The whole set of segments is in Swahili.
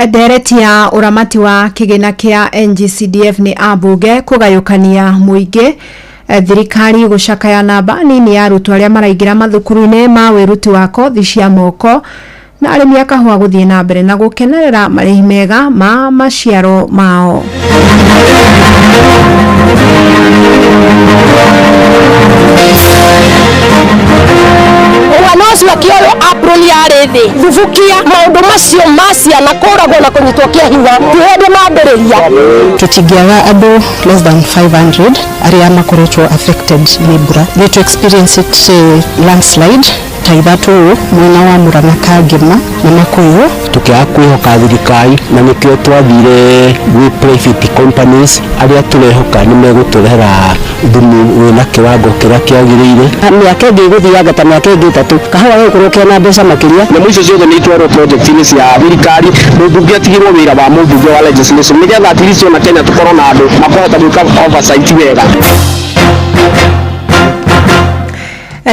Ndereti ya uramati wa kigina kia NGCDF ni ambunge kugayukania muingi thirikari gucakaya namba nini ya arutwo aria maraingira mathukuru-ini ma wiruti wa kothi cia moko na arimi akahua guthie na mbere na gukenerera marihi mega ma maciaro mao. Wanosi wakioyo aproli arethi thufukia maundu macio macia na kuragwo na kunyitwo kia hinya tiende mambereria tutingiaga andu less than 500 aria makoretwo affected ni mbura they to experience it landslide taithatu mwena wa Murang'a Kangema na Makuyu tukiaga kwihoka thirikari na nikio twathire we private companies aria turehoka ni meguturehera thumu wina kiwango kiria kiagirire miaka ingi guthiaga ta miaka ingi 3 kahora gukurukea na mbeca makiria na mwico ciothe ni itwarwo project-ini cia thirikari mũmbunge atigirwo wira wa mũmbunge wa legislation nigetha at least ona Kenya tukorwo na andu makohota gwika oversight wega.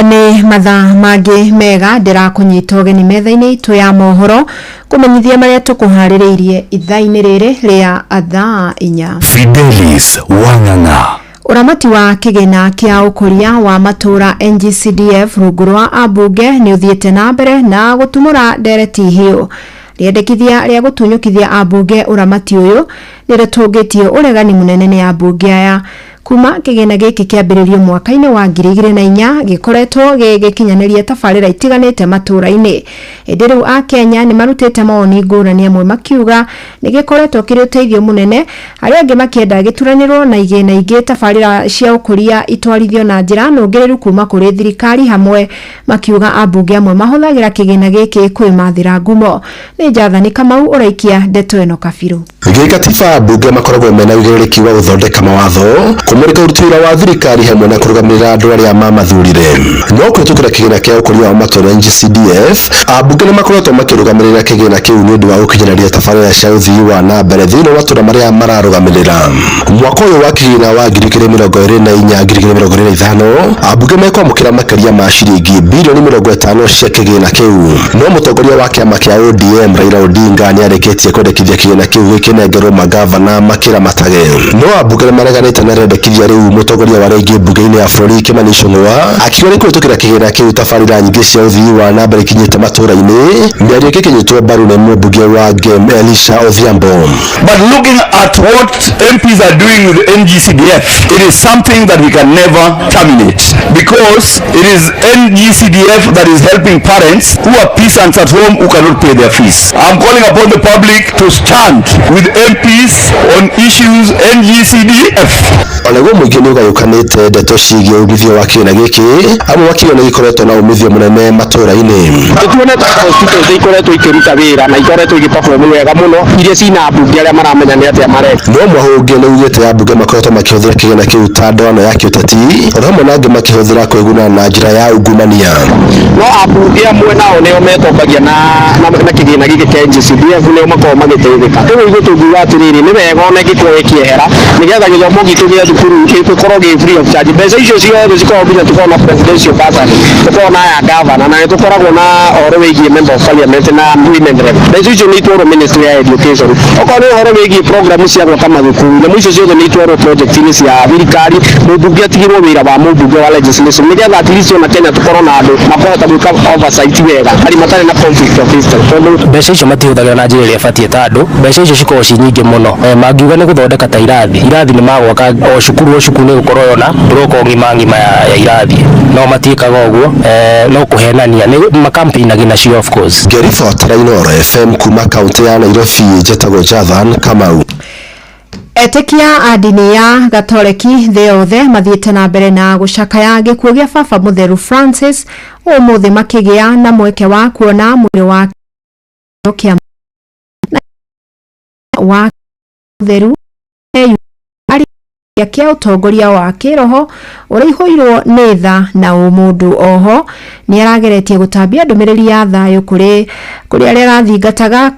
Ni mathaa mangi mega ndira kunyita ugeni metha-ini itu ya mohoro kumenyithia maria tukuhaririirie ithaa-ini riri ria athaa 4. Fidelis Wang'ang'a. Uramati wa kigina kia ukuria wa matura NGCDF rungu rwa ambunge ni uthiete na mbere na gutumura ndereti hiyo. Riendekithia ria gutunyukithia ambunge uramati uyu niritungitio uregani munene ni ambunge aya kuma kigina giki kiambiririo mwaka-ini wa 2004 gikoretwo gigikinyaniria tabarira itiganite matura-ini. Indi riu a Kenya ni marutite maoni ngurani amwe makiuga ni gikoretwo kiri uteithio munene aria angi makienda gituranirwo na igina ingi tabarira cia ukuria itwarithio na njira nungiriru kuma kuri thirikari hamwe makiuga ambunge amwe mahuthagira kigina giki kwimathira ngumo. Ni Njathani Kamau uraikia ndeto eno Kabiru. Gikatiba ambunge makoragwo mena wigiriki wa uthondeka mawatho kumurika urutira wa thirikari hamwe na kurugamirira andu aria mamathurire. No kutukira kigina kia ukuria wa matura NGCDF ambunge makoretwo makirugamirira kigina kiu ni undu wa gukinyaniria tabarira cia uthii wa na mbere thiini wa matura maria mararugamirira. Mwaka uyu wa kigina wa 2024-2025 ambunge mekwamukira makiria ma ciringi bilioni 50 cia kigina kiu. No mutongoria wa kiama kia ODM Raila Odinga ni areketie kwendekithia kigina kiu gikinengerwo magavana makira matage. No ambunge mareganite na rendekithia riu mutongoria wa regi mbunge-ini ya bũrũri Kimani Ichung'wa akiuga ni kwitukira kigina kiu tabarira nyingi cia uthii wa na mbere kinyite matura-ini miario kikinyitwo mbaru ni mbunge wa Gem Elisha Odhiambo. But looking at what MPs are doing with NGCDF, it is something that we can never terminate because it is NGCDF that is helping parents who are peasants at home who cannot pay their fees. I'm calling upon the public to stand with MPs on issues NGCDF. Olego muingi ni ugayukanite ndeto ciigie umithio wa kigina giki amwe wakiuga ni gikoretwo na umithio munene matura-ini. Tuonete hospital ikoretwo ikiruta wira na ikoretwo igiperform wega muno iria cina ambunge aria maramenya ni atia mare. No mwahunge ni ugite ambunge makoretwo makihũthĩra kigina kiu ta ndono ya kiuteti ona hamwe na angĩ makihũthĩra kwĩguna na njĩra ya ungumania. No ambunge amwe nao nĩo metongagia na kigina giki kia NGCDF nĩo makoragwo magĩteithĩka. Rĩu ithuĩ tungiuga atĩrĩrĩ nĩ wega ona gĩkorwo gĩkiehera nĩgetha gĩthomo gitũ gĩa thukuru gĩkorwo gĩ free of charge. Mbeca icio ciothe cikoragwo nginya tukorwo na presidential bursary, tukorwo na ya governor na tukoragwo na ũhoro wĩgiĩ member of parliament na women rep. Mbeca icio nĩ itwarwo ministry ya education. Okorwo nĩ ũhoro wĩgiĩ program cia gwaka mathukuru na icio ciothe nĩ itwarwo project-ini cia thirikari. Mũmbunge atigirwo wĩra wa mũmbunge wa legislation nĩgetha at least ona Kenya tukorwo na andũ makohota gwĩka oversight wega harĩ matarĩ na conflict of interest. Mbeca icio matihũthagĩra na njĩra ĩrĩa ĩbatiĩ ta andũ. Mbeca icio cikoragwo ci nyingĩ mũno. Mangiuga nĩ gũthondeka ta irathi nĩ magwaka o cukuru nĩ gũkorwo yona ndũroko ngima ya irathi no matiĩkaga ũguo no kũhenania nĩ makampĩinagi nacio of course. Ngĩribotera Inooro FM kuma kaunti ya Nairobi njĩtagwo Njathani Kamau. Etekia a dini ya Gatoleki thĩ yothe mathiĩte na mbere na gucakaya gĩkuũ gĩa baba Mutheru Francis ũmũthĩ makĩgĩa na mweke wa kuona mwĩrĩ wa kĩa wa Mutheru ya kia utongoria wa kiroho urihoirwo nĩ tha na ũmũndũ. Oho ni arageretie gutambia ndumiriri ya thayo kuri arathingataga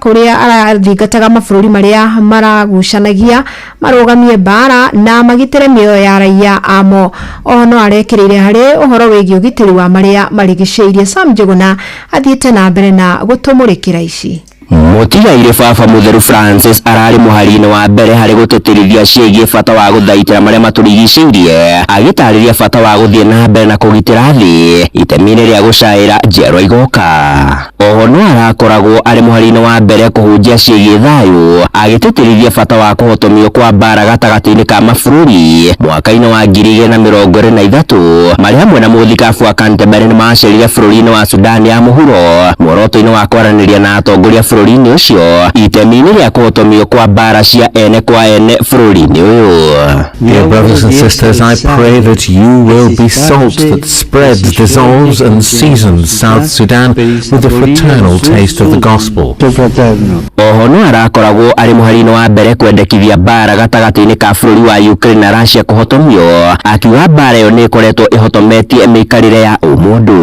mabũrũri maria maragucanagia marugamie bara na magitire mĩoyo ya raia amo. Oho no arekereire hari ũhoro wĩgiĩ ũgitĩri wa maria marigicĩirie. Sam Njuguna athiĩte na mbere na gũtũmũrĩkĩra ici. Mutigaire baba mutheru Francis arari muharine wa mbere hari guteterithia ciĩgie bata wa guthaitira maria maturigicĩirie agitariria bata wa guthie na mbere na kugitira thi itemi-inĩ rĩa gucaĩra njiarwa igoka. Oho no arakoragwo ari muharine wa mbere kuhunjia ciĩgie thayu agiteterithia bata wa kuhotomio kwa mbara gatagati-inĩ ka mabũrũri mwaka-inĩ wa 2023 marĩa hamwe na mũthikabu wa Canterbury nĩ macerire bũrũri-inĩ wa Sudan ya mũhuro muoroto-inĩ wa kwaranĩria na atongoria bũrũri-inĩ ũcio itemi-inĩ rĩa kuhotomio kwa mbara cia ene kwa ene bũrũri-inĩ ũyũ. Dear brothers and sisters, I pray that you will be salt that spreads, dissolves and seasons South Sudan with the fraternal taste of the gospel. Oho no arakoragwo ari muharine wa mbere kwendekithia mbara gatagati-inĩ ka bũrũri wa Ukraine na Russia kuhotomio akiuga mbara ĩyo nĩ ĩkoretwo ĩhotometie mĩikarĩre ya ũmũndũ.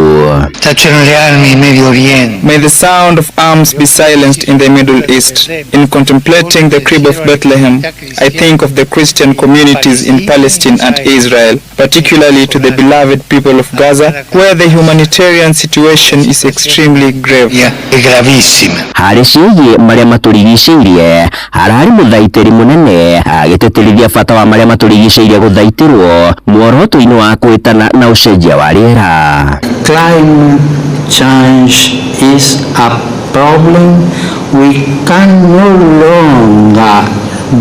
May the sound of arms be silenced in the Middle East. In contemplating the crib of Bethlehem, I think of the Christian communities in Palestine and Israel, particularly to the beloved people of Gaza, where the humanitarian situation is extremely grave. Harĩ ciĩgie marĩa maturigicĩirie harari mũthaitĩri mũnene agĩteterithia bata wa marĩa maturigicĩirie gũthaitĩrwo muoroto-inĩ wa kwĩtana na ũcenjia wa rĩera. Climate change is a problem we can no longer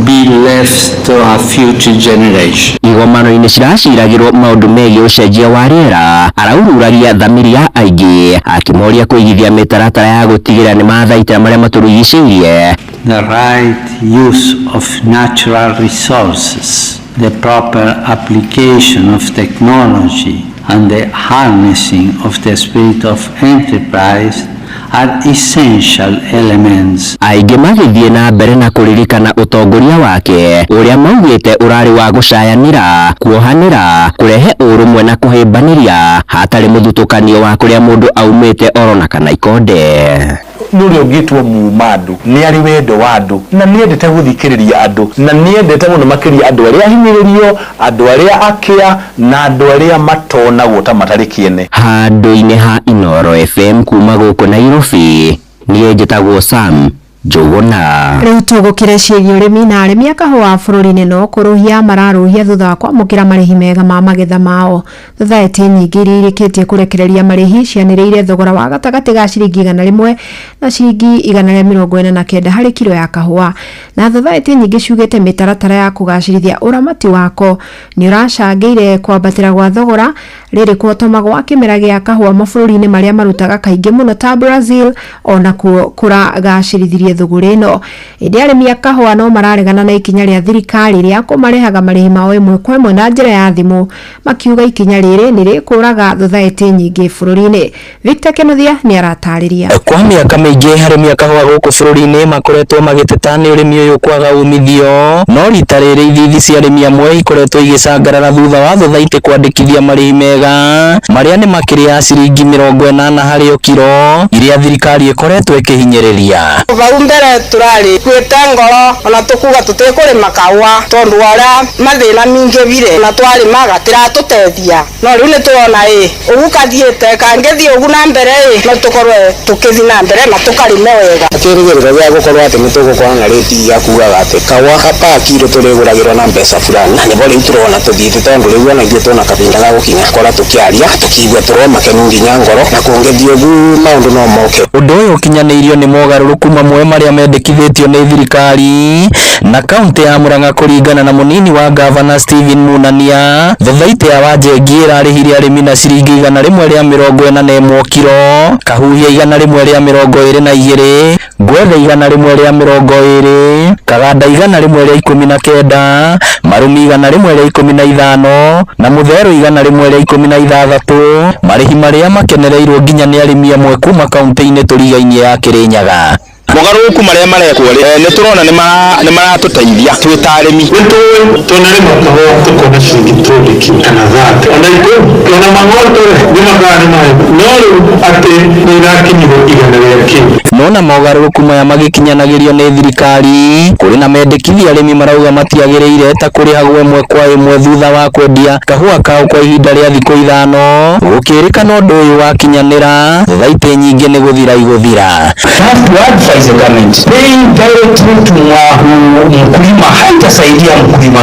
be left to a future generation. Igomano-inĩ ciraciragĩrwo maũndũ megiĩ ũcenjia wa rĩera araururagia thamiri ya aingĩ akĩmoria kũigithia mĩtaratara ya gũtigĩrĩra nĩ mathaitĩra marĩa maturigicĩirie. The right use of natural resources, the proper application of technology and the harnessing of the spirit of enterprise are essential elements. Aingĩ magĩthiĩ na mbere na kũririkana ũtongoria wake ũrĩa maugĩte ũrarĩ wa gũcayanĩra, kuohanĩra, kũrehe ũrũmwe na kũhĩmbanĩria hatarĩ mũthutũkanio wa kũrĩa mũndũ aumĩte orona kana ikonde. Nũrĩa ũngĩtwo muumandũ nĩ arĩ wendo wa andũ na nĩendete gũthikĩrĩria andũ na nĩendete mũno makĩria andũ arĩa ahinyĩrĩrio, andũ arĩa akĩa na andũ arĩa matonagwo ta matarĩ kĩene. Handũ-inĩ ha Inooro FM kuma gũkũ Nairobi niĩ njĩtagwo Sam Njũgũna. Rĩu tũgũkĩre ciĩgie ũrĩmi na arĩmi a kahũa bũrũri-inĩ no kũrũhia mararũhia thutha wa kwamũkĩra marĩhi mega ma magetha mao. Thothaĩtĩ nyingĩ iria irĩkĩtie kũrekereria marĩhi cianĩrĩire thogora wa gatagatĩ ga ciringi 100 na ciringi 149 harĩ kilo ya kahũa. Na thothaĩtĩ nyingĩ ciugĩte mĩtaratara ya kũgacĩrithia ũramati wako nĩ ũracangĩire kwambatĩra gwa thogora rĩrĩ kuotoma gwa kĩmera gĩa kahũa mabũrũri-inĩ marĩa marutaga kaingĩ mũno ta Brazil ona kũragacĩrithirie thogora ĩno. Ĩndĩ arĩmi a kahũa no mararegana na ikinya rĩa thirikari rĩa kũmarehaga marĩhi mao ĩmwe kwa ĩmwe na njĩra ya thimũ makiuga ikinya rĩrĩ nĩ rĩkũraga thothaĩtĩ nyingĩ bũrũri-inĩ. Victor Kenothia nĩ aratarĩria. Kwa mĩaka mĩingĩ arĩmi a kahũa gũkũ bũrũri-inĩ makoretwo magĩteta nĩ ũrĩmi ũyũ kwaga umithio, no rita rĩrĩ ithithi cia arĩmi amwe ikoretwo igĩcangarara thutha wa thothaitĩ kwandĩkithia marĩhi mega marĩa nĩ makĩria ya ciringi 80 harĩ o kiro iria thirikari ĩkoretwo ĩkĩhinyĩrĩria. Mbere turari kwĩte ngoro ona tukuga tutikũrĩma kahũa tondu ũrĩa mathĩna mingĩ bire na twarĩma gatiratũteithia. No rĩu nĩ tuona ũgu kathiĩte kangĩthiĩ ũgu na mbere no tukorwe tukĩthiĩ na mbere na tũkarĩme wega. Tũrĩgĩrĩra gĩa gũkorwo atĩ nĩ tũgũkorwo na rĩti ya kugaga atĩ kahũa hapa kiro tũrĩgũragĩrwo na mbeca fulani. Na nĩbo rĩu tũrona tũthiĩte tondu rĩu ona ithuĩ twona kabinda ga gũkinya kora tũkĩaria tũkigua tũroma kenu nginya ngoro na kũngĩthiĩ ũgu maũndũ no moke. Ũndũ ũyũ ũkinyanĩirio nĩ mogarũrũku mamwe marĩa mendekithĩtio nĩ thirikari na kaunti ya Murang'a kũringana na mũnini wa gavana Stephen Munania. Thothaitĩ ya Wanjengi ĩrarĩhire arĩmi na ciringi 141 kiro, Kahuhia 122, Gwethe 120, Kaganda 119, Marumi 115 na Muthero 116. Marĩhi marĩa makenereirwo nginya nĩ arĩmi amwe kuma kaunti-inĩ tũrigainie ya Kĩrĩnyaga. Mogarũrũku marĩa marekwo nĩ tũrona nĩ maratũteithia twĩ ta arĩmi. Tunarĩma kahũa tũkona ciringi kana thate ona ikũmi ona mang'oto nĩ makara nĩ maĩ no rĩu atĩ nĩ irakinyirwo 100 kilo. No kuona mogaruruku maya magikinyanagirio ni thirikari kuri na mendekithia arimi marauga matiagiriire ta kurihagwo imwe kwa imwe thutha wa kwendia kahua kao kwa ihinda ria thikũ 5 gukirikana undu uyu wakinyanira thaithi nyingi ni guthira iguthira. Mkulima haitasaidia mkulima,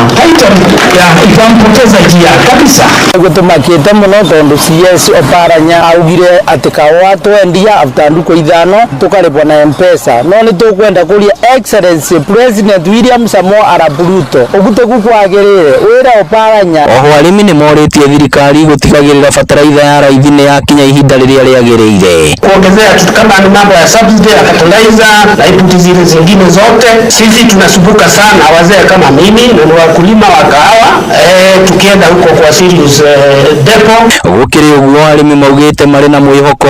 itampoteza njia kabisa. Gutumakite muno tondu CS Oparanya augire ati kahua twendia after nduko 5 tukaripwa na M-Pesa no ni tukwenda kuria Excellency President William Samoei Arap Ruto ugute kukwagirire wira Oparanya. Oho arimi ni moritie thirikari gutigagirira bataraitha ya raithi ni yakinya ihinda riria riagiriire kuongezea kitu kama ni mambo ya subsidy ya fertilizer na input zile zingine zote. Sisi tunasumbuka sana wazee kama mimi na wakulima wa kahawa tukienda huko kwa serious depot. Gukiri uguo arimi maugite mari na mwihoko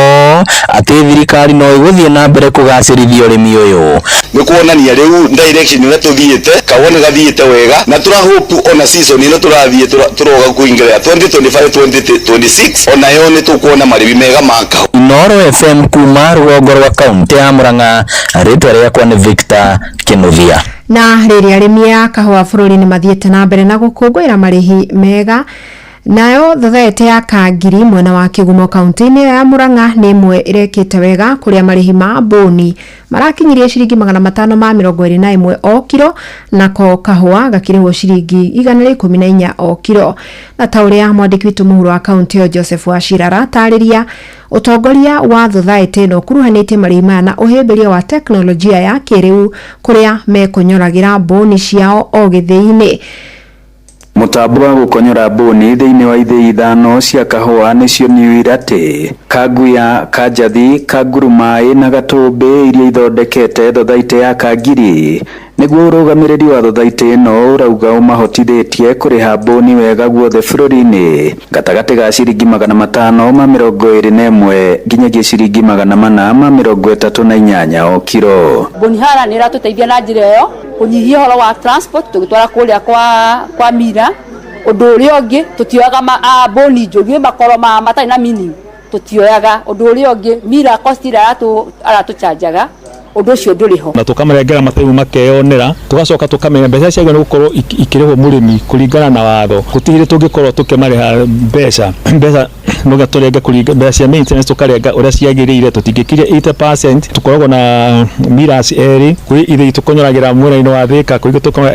ati thirikari no iguthie na mbere kugacirithia urimi uyu ni kuonania riu direction ina tuthiite kawone gathiite wega na tura hope ona season ino turathie turoga kuingira 2025 2026 ona yo ni tukuona maribi mega maka. Inoro FM kuma rũgongo rwa kaunti ya Murang'a, ritwa riakwa ni Victor Kinuthia. Na rĩrĩa arĩmi a kahũa bũrũri-inĩ mathiĩte na mbere na gũkũngũĩra marĩhi mega. Nayo thothaete ya Kangiri mwena wa Kigumo kaunti-inĩ ya Murang'a nĩ imwe irekĩte wega kũrĩa marĩhi ma boni marakinyirie ciringi 521 o kiro, nako kahũa gakĩrĩhwo ciringi 114 o kiro. Na ta ũrĩa mwandĩki witũ mũhuro wa kaunti yo Joseph Wachira aratarĩria, utongoria wa thothaete no kuruhanĩtie marĩhi maya na ũhĩmbĩria wa teknolojia ya kĩrĩu kũrĩa mekũnyoragĩra boni ciao o gĩthĩ-inĩ. Mutambo wa gukonyora boni thiini wa ithii 5 cia kahua nicio niwirate Kaguya, Kajathi, Kagurumai na Gatumbi iria ithondekete thothaite ya Kangiri niguo urugamiriri wa thothaite ino urauga umahotithitie kuriha boni wega guothe bururi-ini gatagati ga ciringi 521 nginyagia ciringi 438 o kiro. Boni hara ni ratuteithia na njira yo kunyihia horo wa transport tugitwara kuria kwa mira undu uria ungi tutioyaga boni njugi makoro matari na meaning tutioyaga undu uria ungi mira cost ira aratuchanjaga undu ucio nduriho na tukamarengera mataimu makeyonera tugacoka tukamenya mbeca ciagwo ni gukorwo ikirihwo murimi kuringana na watho gutigire tungikorwo tukemariha mbeca no gaturenge kuringa mbeca cia maintenance tukarenga uria ciagiriire tutingikiria 80% tukoragwo na miras eri kuri ithe tukonyoragira mwena-ini wa Thika kuri tukona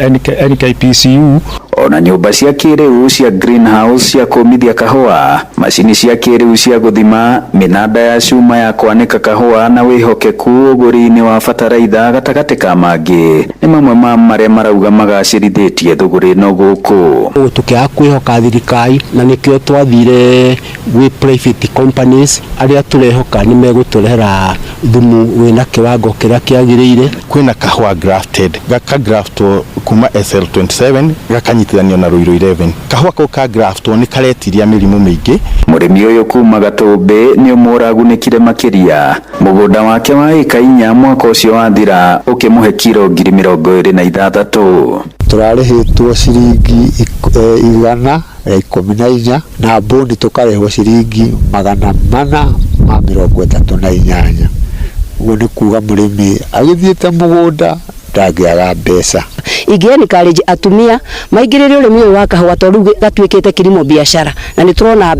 NKPCU ona nyumba cia kiriu cia greenhouse cia kumithia kahua, macini cia kiriu cia guthima, minada ya cuma ya kwanika kahua na wihokeku uguri-ini wa bataraitha gatagati ka mangi ni mamwe ma maria marauga magacirithetie thuguri no guku. Tukia kwihoka thirikari na nikio twathire we private companies aria turehoka ni meguturehera thumu wina kiwango kiria kiagiriire. Kwina kahua grafted gaka graftwo kuma SL27 gakanyitithanio na Ruiru 11 kahua ko ka graftwo ni karetiria mirimu mingi. Murimi uyu kuma Gatumbi ni umuragunikire makiria mugunda wake wa eka 4 mwaka ucio wathira ukimuhe kilo 26 turarihitwo ciringi 114 na boni tukarehwo ciringi 438. Uguo ni kuga murimi agithiete mugunda ndagiaga mbeca. Encourage atumia maingirire urimi wa kahua tondu gatwikite kilimo biashara na ni turona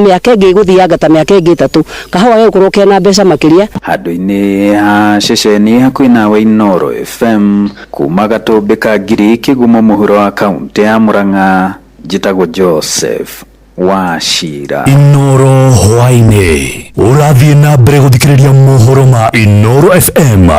miaka ingi guthianga ta miaka ingi 3 kahua gekuruo kena mbeca makiria. Handu-ini ha ceceni hakuhi nawe Inoro FM kuma Gatumbi Kangiri Kigumo muhuro wa kaunti ya Murang'a, njitagwo Joseph Wachira. Inoro hwaini urathie na mbere guthikiriria mohoro ma Inoro FM.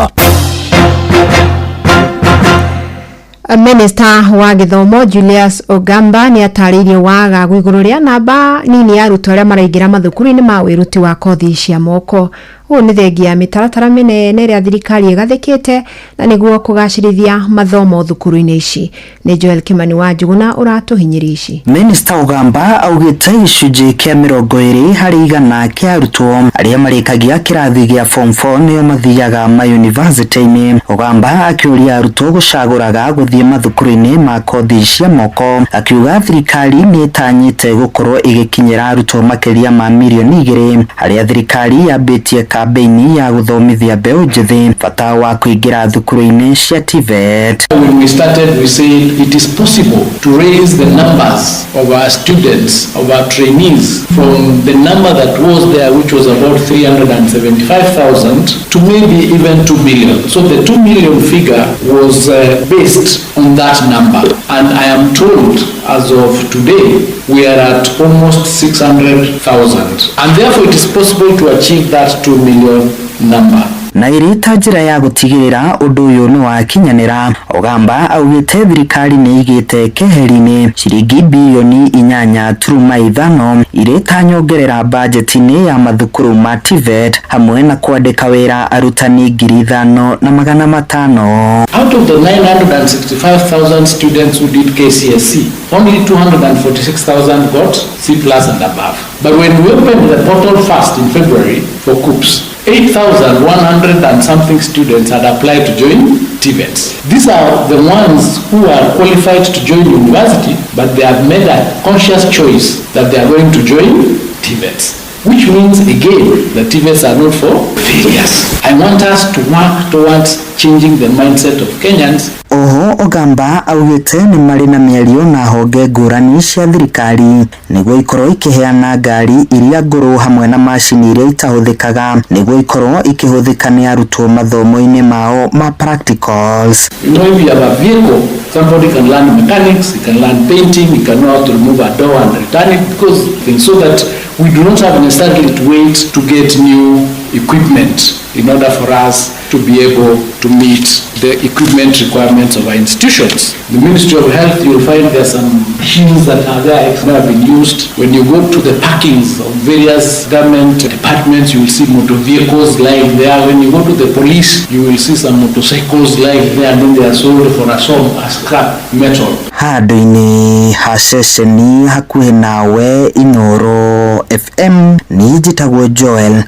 Minister wa githomo Julius Ogamba ni ataririe waga gwiguru ria namba nini ya arutwo aria maraingira mathukuru-ini ma wiruti wa kothi cia moko. Huu ni thengia mitaratara minene iria thirikari igathikite na niguo kugacirithia mathomo thukuru-ini ici. Ni Joel Kimani wa Njuguna uratuhinyiri ici. Minister Ogamba augite icunji kia 20 hari 100 kia arutwo aria marikagia kirathi gia form 4 nio mathiaga ma university-ini. Ogamba akiuria arutwo gucaguraga guthie mathukuru-ini ma kothi cia moko, akiuga thirikari ni itanyite gukorwo igikinyira arutwo makiria ma milioni 2 aria thirikari yabitie kambeni ya guthomithia mbeu njithi bata wa kuingira thukuru-ini cia TVET. When we started, we said it is possible to raise the numbers of our students, of our trainees, from the number that was there, which was about 375,000, to maybe even 2 million. So the 2 million figure was based on that number. And I am told, as of today, we are at almost 600,000. And therefore it is possible to achieve that 2 million number. Na irita njira ya gutigirira undu uyu ni wakinyanira. Ogamba augite thirikari ni igite keheri-ini ciringi bilioni 8.5 irita nyongerera budget-ini ya mathukuru ma TVET hamwe na kwandika wira arutani 5,500. Out of the 965,000 students who did KCSE, only 246,000 got C+ and above. But when we opened the portal first in February for KUPS, 8,100 and something students had applied to join TVETs. These are the ones who are qualified to join university, but they have made a conscious choice that they are going to join TVETs. Which means, again, the TVETs are not for failures. I want us to work towards changing the mindset of Kenyans. Oho Ogamba augite ni mari na mĩario na honge ngũrani cia thirikari nĩguo ikorwo ikiheana ngari iria ngũrũ hamwe na macini iria itahuthikaga nĩguo ikorwo ikihũthika ni arutwo mathomo-inĩ mao ma practicals. You know, if you have a vehicle, somebody can learn mechanics, he can learn painting, he can know how to remove a door and return it, because so that we do not have necessarily to wait to get new equipment in order for us to be able to meet the equipment requirements of our institutions. The Ministry of Health, you will find there are some machines that are there that have been used. When you go to the parkings of various government departments, you will see motor vehicles lying there. When you go to the police, you will see some motorcycles lying there, and then they are sold for a sum as scrap metal. Handũ-inĩ ha ceceni hakuhĩ nawe Inooro FM ni njĩtagwo Joel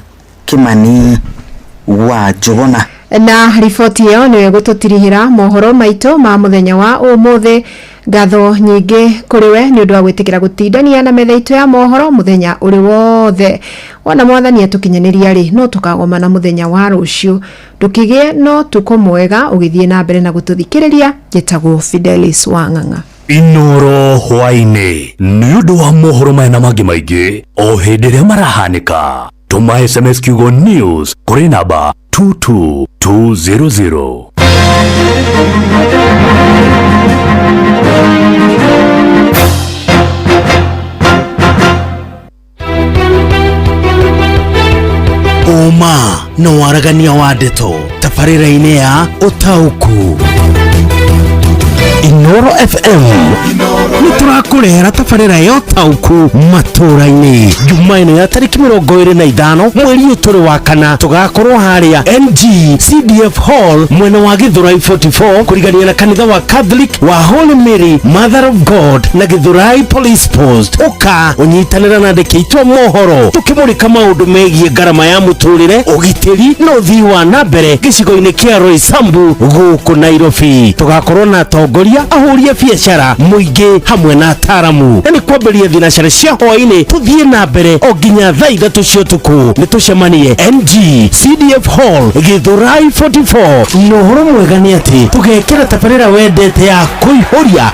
Kimani wa Njuguna. Na riboti ĩyo nĩ gũtũtirihĩra mohoro maitũ ma mũthenya wa ũmũthĩ. Ngatho nyingĩ kũrĩ we nĩ ũndũ wa gwĩtĩkĩra gũtindania na metha itũ ya mohoro mũthenya ũrĩ wothe. Wona mwathani atũkinyanĩria rĩ no tũkagoma na mũthenya wa rũciũ. Ndũkĩgĩe no tukũ mwega ũgĩthiĩ na mbere na gũtũthikĩrĩria. Njĩtagwo Fidelis Wang'ang'a. Inooro hwainĩ nĩ ũndũ wa mohoro maya na mangĩ maingĩ o hĩndĩ ĩrĩa marahanĩka. Tuma SMS kiugo news kuri namba 22200. Uma no waragania wa ndeto tabarĩra-inĩ ya ũtaũku. Inooro FM nĩ tũrakũrehera tabarĩra ya ũtaũku matũra-inĩ. Jumaine ya tarĩki 25 mweri ũtũrĩ wa kana tũgakorwo harĩa NGCDF Hall mwena wa Githurai 44 kũrigania na kanitha wa Catholic wa Holy Mary Mother of God na Githurai Police Post. Ũka ũnyitanĩra na andĩki aitũ mohoro tũkĩmũrĩka maũndũ megiĩ ngarama ya mũtũrĩre, ũgitĩri na ũthii wa na mbere gĩcigo-inĩ kĩa Roysambu gũkũ Nairobi. Tũgakorwo na atongoria ahũria biacara mũingĩ hamwe na ataramu. Na nĩ kwambĩrĩria thinacara cia hwainĩ tũthiĩ na mbere o nginya thaa 3 cia ũtukũ. Nĩ tũcemanie NGCDF Hall Githurai 44. Na ũhoro mwega nĩ atĩ tũgekĩra tabarĩra wendete ya kũihũria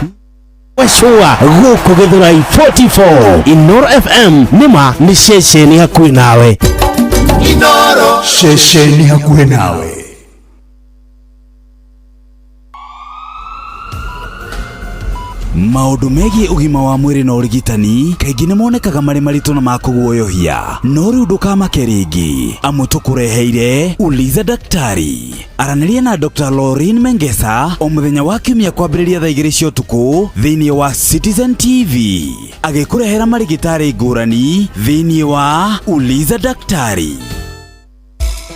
wacũa gũkũ Githurai 44. Inooro FM nĩma nĩ ceceni hakuhĩ nawe. Inooro ceceni hakuhĩ nawe. Maũndũ megiĩ ũgima wa mwĩrĩ na ũrigitani kaingĩ nĩ monekaga marĩ maritũ na ma kũguoyohia, no rĩu ndũkamake rĩngĩ, amu tũkũreheire Uliza Daktari. Aranĩria na Dr. Lauren Mengesa o mũthenya wa Kiumia kwambĩrĩria thaa 2 cia ũtukũ thĩinĩ wa Citizen TV, agĩkũrehera marigitari ngũrani thĩinĩ wa Uliza Daktari.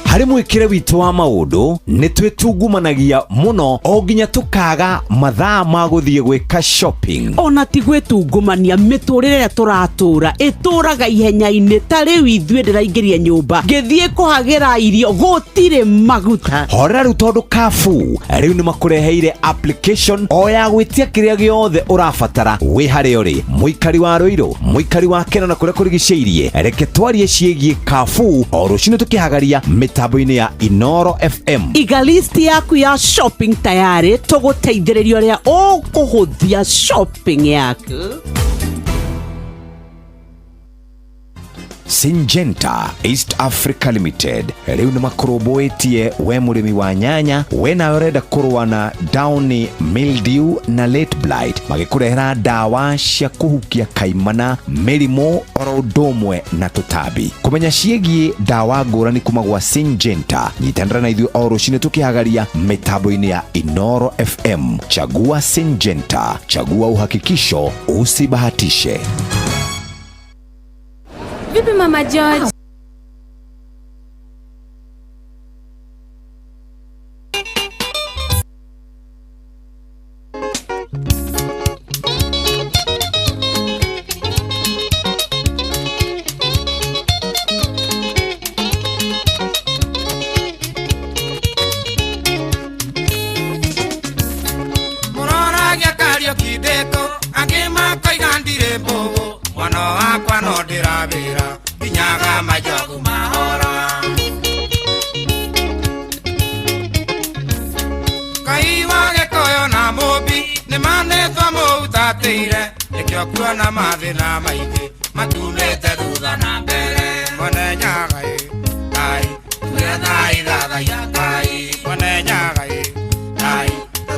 hari mwikire witu wa maundu ni twitungumanagia muno o nginya tukaga mathaa ma guthie gwika shopping. Ona ti gwitungumania miturire ya turatura ituraga ihenya-ini ta riu ithue ndiraingiria nyumba ngithie kuhagira irio gutire maguta. Horera riu tondu Carrefour riu ni makureheire application o ya gwitia kiria giothe urabatara wi haria uri muikari wa Ruiru, muikari wa Keno na kuria kurigiceirie. Reke twarie ciegie Carrefour o rucini tukihagaria mitambo-ini ya Inoro FM. Iga list yaku ya shopping tayari tuguteithiriria ria ukuhuthia shopping yaku. Syngenta East Africa Limited riu ni makuroboetie we murimi wa nyanya we na urenda kurwa na downy mildew na late blight magikurehera dawa cia kuhukia kaimana mirimo oro ndomwe na tutabi. Kumenya ciegie dawa ngurani kuma gwa Syngenta nyitanira na ithuĩ o rucini tukihagaria mitambo-ini ya Inoro FM. Chagua Syngenta, chagua uhakikisho, usibahatishe. Vipi Mama George? Murora gya kario kideko agima koigandire bogo mwana wakwa no ndirabira nyaga majogu mahora kaiwa gekoyo na mobi ne manethwa mutatire ekyo kuona mathina maingi matumete thutha na mbere mone nyaga ai tuethai thatha ya kai mone nyaga ai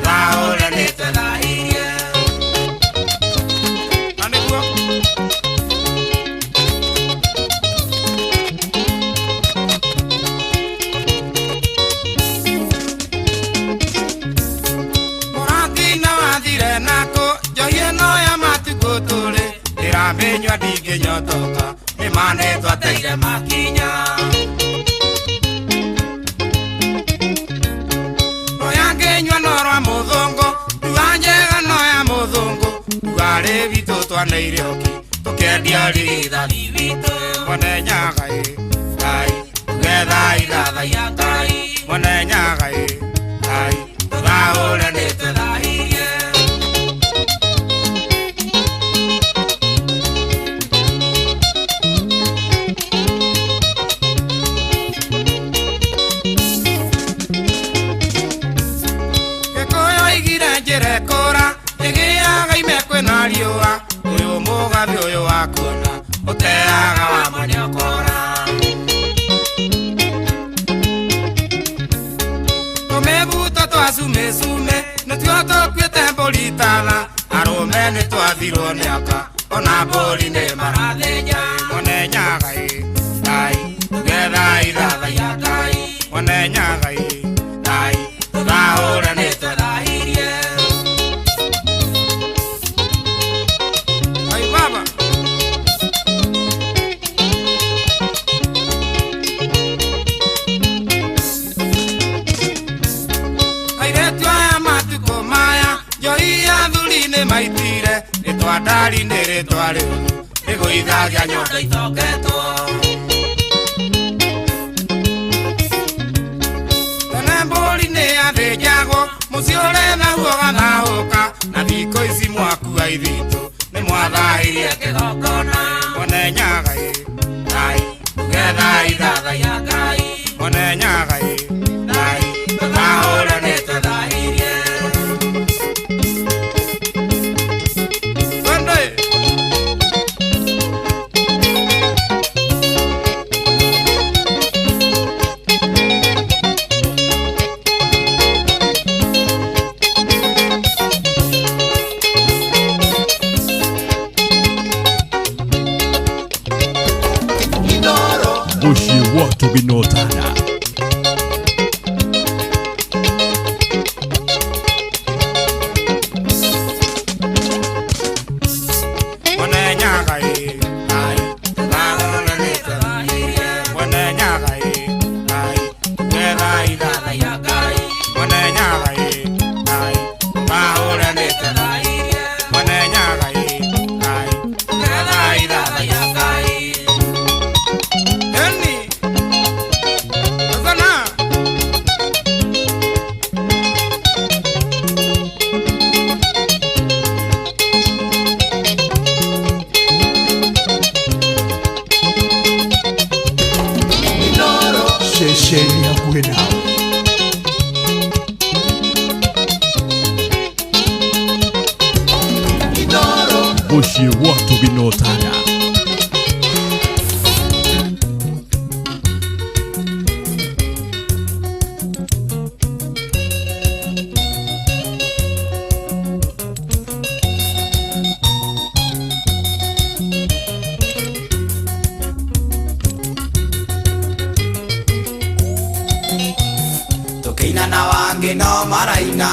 thaore ni twethairie aniguo nako joye no ya matuko tole iramenywa dige nyotoka imane twateire makinya oyangenywa norwa muthongo tuanjega no ya muthongo tuare bitu twaneire oki tukendia ritha bitu mone nyaga ai tugetha iratha ya kai mone nyaga ai thaore ni twethairie Kora egiaga imekwe na riua uyu mugathi uyu wakuona uteaga wa manyokora tumebuta twasumesume nitwo tukwite mburi tana arume nitwathirwo ni aka ona mburi ni marathenya mone nyaga ai tugetha iratha ya kai mone nyaga ai thaura ni twethairie maitire itwadari nere twari iguithagia nyondo itoketwo tene mburi ni athĩnjagwo muciĩ ũrethaguo gathaũka na thikũ ici mwakua ithitu nĩ mwathairie kĩgongona mone nyaga ai tugetha iratha ya Ngai mone nyaga ai tũthahũre nĩ twethairie Mushi watu binotana mone nyaga ai binotanya. Tukiina na wangi no maraina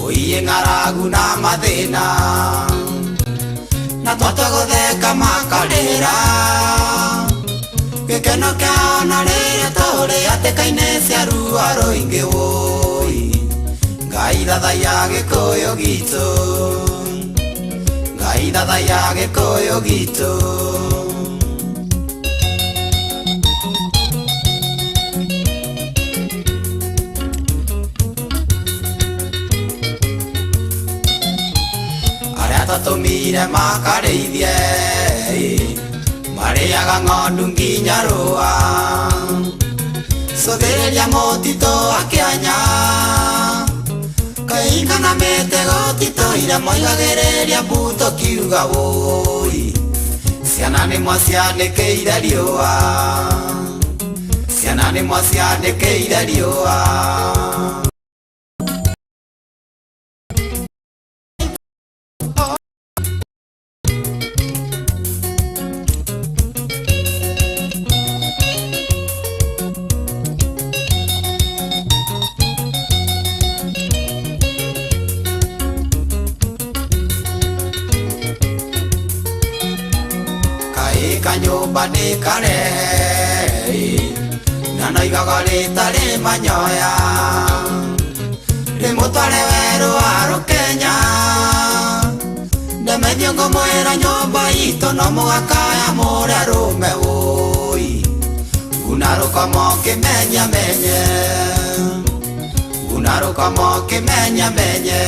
uiye ng'aragu na mathina na twatũgũtheka makarĩra gĩkeno kĩao na rĩrĩa tũrĩ hatĩka-inĩ cia ruo rũingĩ wũi Ngai thathaia gĩkũyũ gitũ Ngai thathaia gĩkũyũ gitũ Tatumire makarĩithie marĩaga ng'ondu nginya rũa cũthĩrĩria mũtitũ wa kĩanya kahinga na mĩtego titũire moigagĩrĩria mbuto kiuga wũi ciana nĩ mwacianĩkĩire riũa ciana nĩ mwacianĩkĩire riũa Kanyumba nikare na noigaga rĩtarĩ manyoya rĩmũtware werũ wa Rũkenya ndemethio ngũmwĩra nyũmba itũ no mũgakaya mũrĩa rũme wũi nguna rũkoma ũkĩmenya menye nguna rũkoma ũkĩmenya menye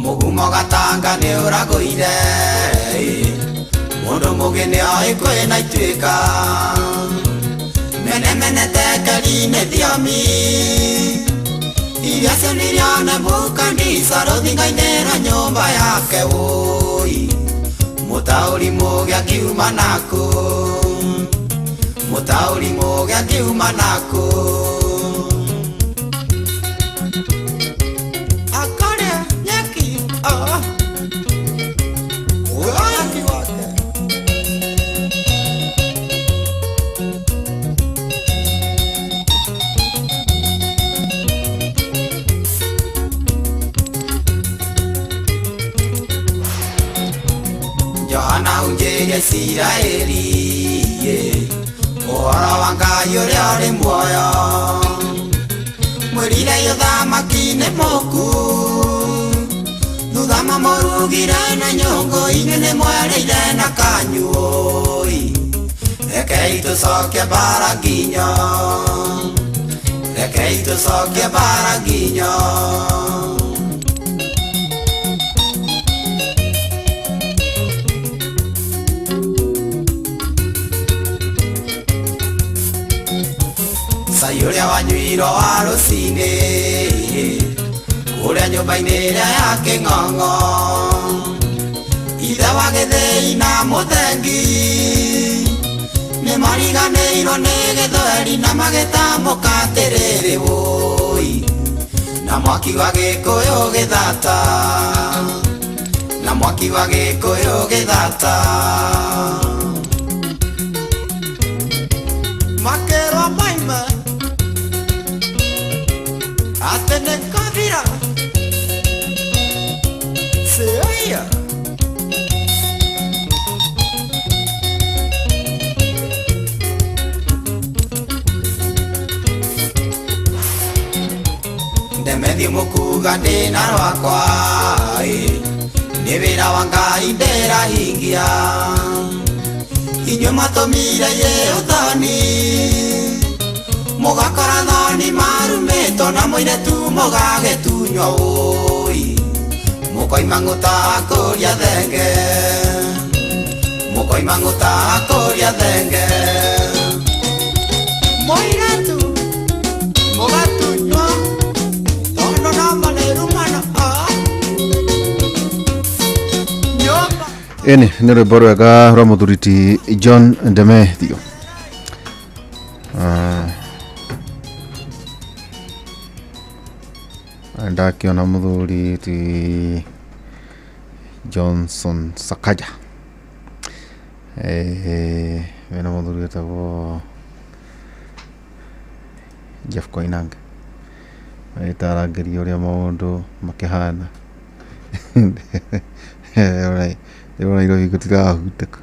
Mũgumo gatanga nĩ ũragũire mũndũ mũgĩ nĩ oĩ kwĩna ituĩka mene tekeri-inĩ thiomi iria cionirio nĩ Nebukadineza rũthingo-inĩ rwa nyũmba yake wũi mũtaũri mũgĩ akiuma nakũ mũtaũri mũgĩ akiuma nakũ Johana unjĩria Isiraeli ũhoro wa Ngai ũrĩa ũrĩ muoyo mwĩrire ũthamaki nĩ mũku thutha mamũrugire na nyũngũ-inĩ nĩ mwereire na kanyuĩ rekei tũcokie mbara nginyo rekei tũcokie mbara nginyo Cai ũrĩa wanyuirwo wa rũcinĩ kũrĩa nyũmba-inĩ ĩrĩa ya Kĩng'ong'o ithe wa gĩthĩi na mũthengi nĩ mariganĩirwo nĩ gĩthweri na magĩtambũka atĩrĩrĩ wũi na mwaki wa Gĩkũyũ gĩthata na mwaki wa Gĩkũyũ gĩthata makĩrwo maime atene kavira seya ndemethio mũkuga ndĩna rwakwa nĩ wĩra wa Ngai ndĩrahingia inyuĩ matũmire ũthoni mũgakora thoni marumĩtwo na mũirĩtu mũgagĩtunywo wũi mũkoima ngũta kũria thenge Koimanguta akoria thenge Moiretu Mogatunywa Tondo na manerumana Eni nä rwä mbo rwega rwa må thuriti John Ndemethio. Ndakiona må thuriti Johnson Sakaja wena må thuri wetagwo Jeff Koinange agätarangeria å rä a maå ndå makä hana Rĩu Nairobi gũtirahutĩka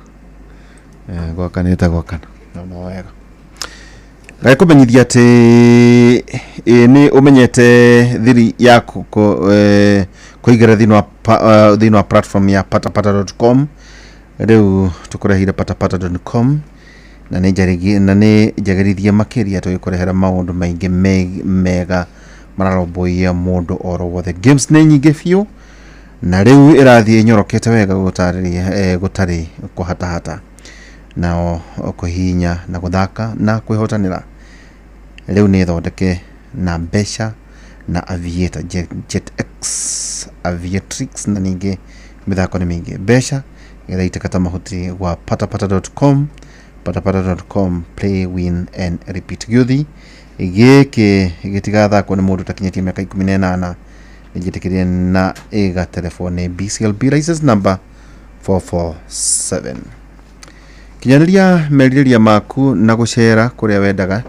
gwakanĩte gwakana no wega gakũmenyithia atĩ nĩ ũmenyete thiri ya kũigĩra thĩinĩ wa platform ya patapata.com. Rĩu tũkũrehire patapata.com na nĩ njagĩrithie makĩria tũgĩkũrehera maũndũ maingĩ mega mararũmbũiya mũndũ oro wothe. Games nĩ nyingĩ biũ na riu irathie nyorokete wega gutari kuhatahata na kuhinya na guthaka na kwihotanira. Riu ni thondeke na mbeca na Aviator JetX Aviatrix na ningi mithako ni mingi mbeca iraite kata mahuti wa patapata.com play win and repeat. Giuthi giki gitigathakwo ni mundu takinyetie miaka 18 nijitikirie na ega telefone BCLB license number 447. Kinyaniria meriria maku na gucera kuria wendaga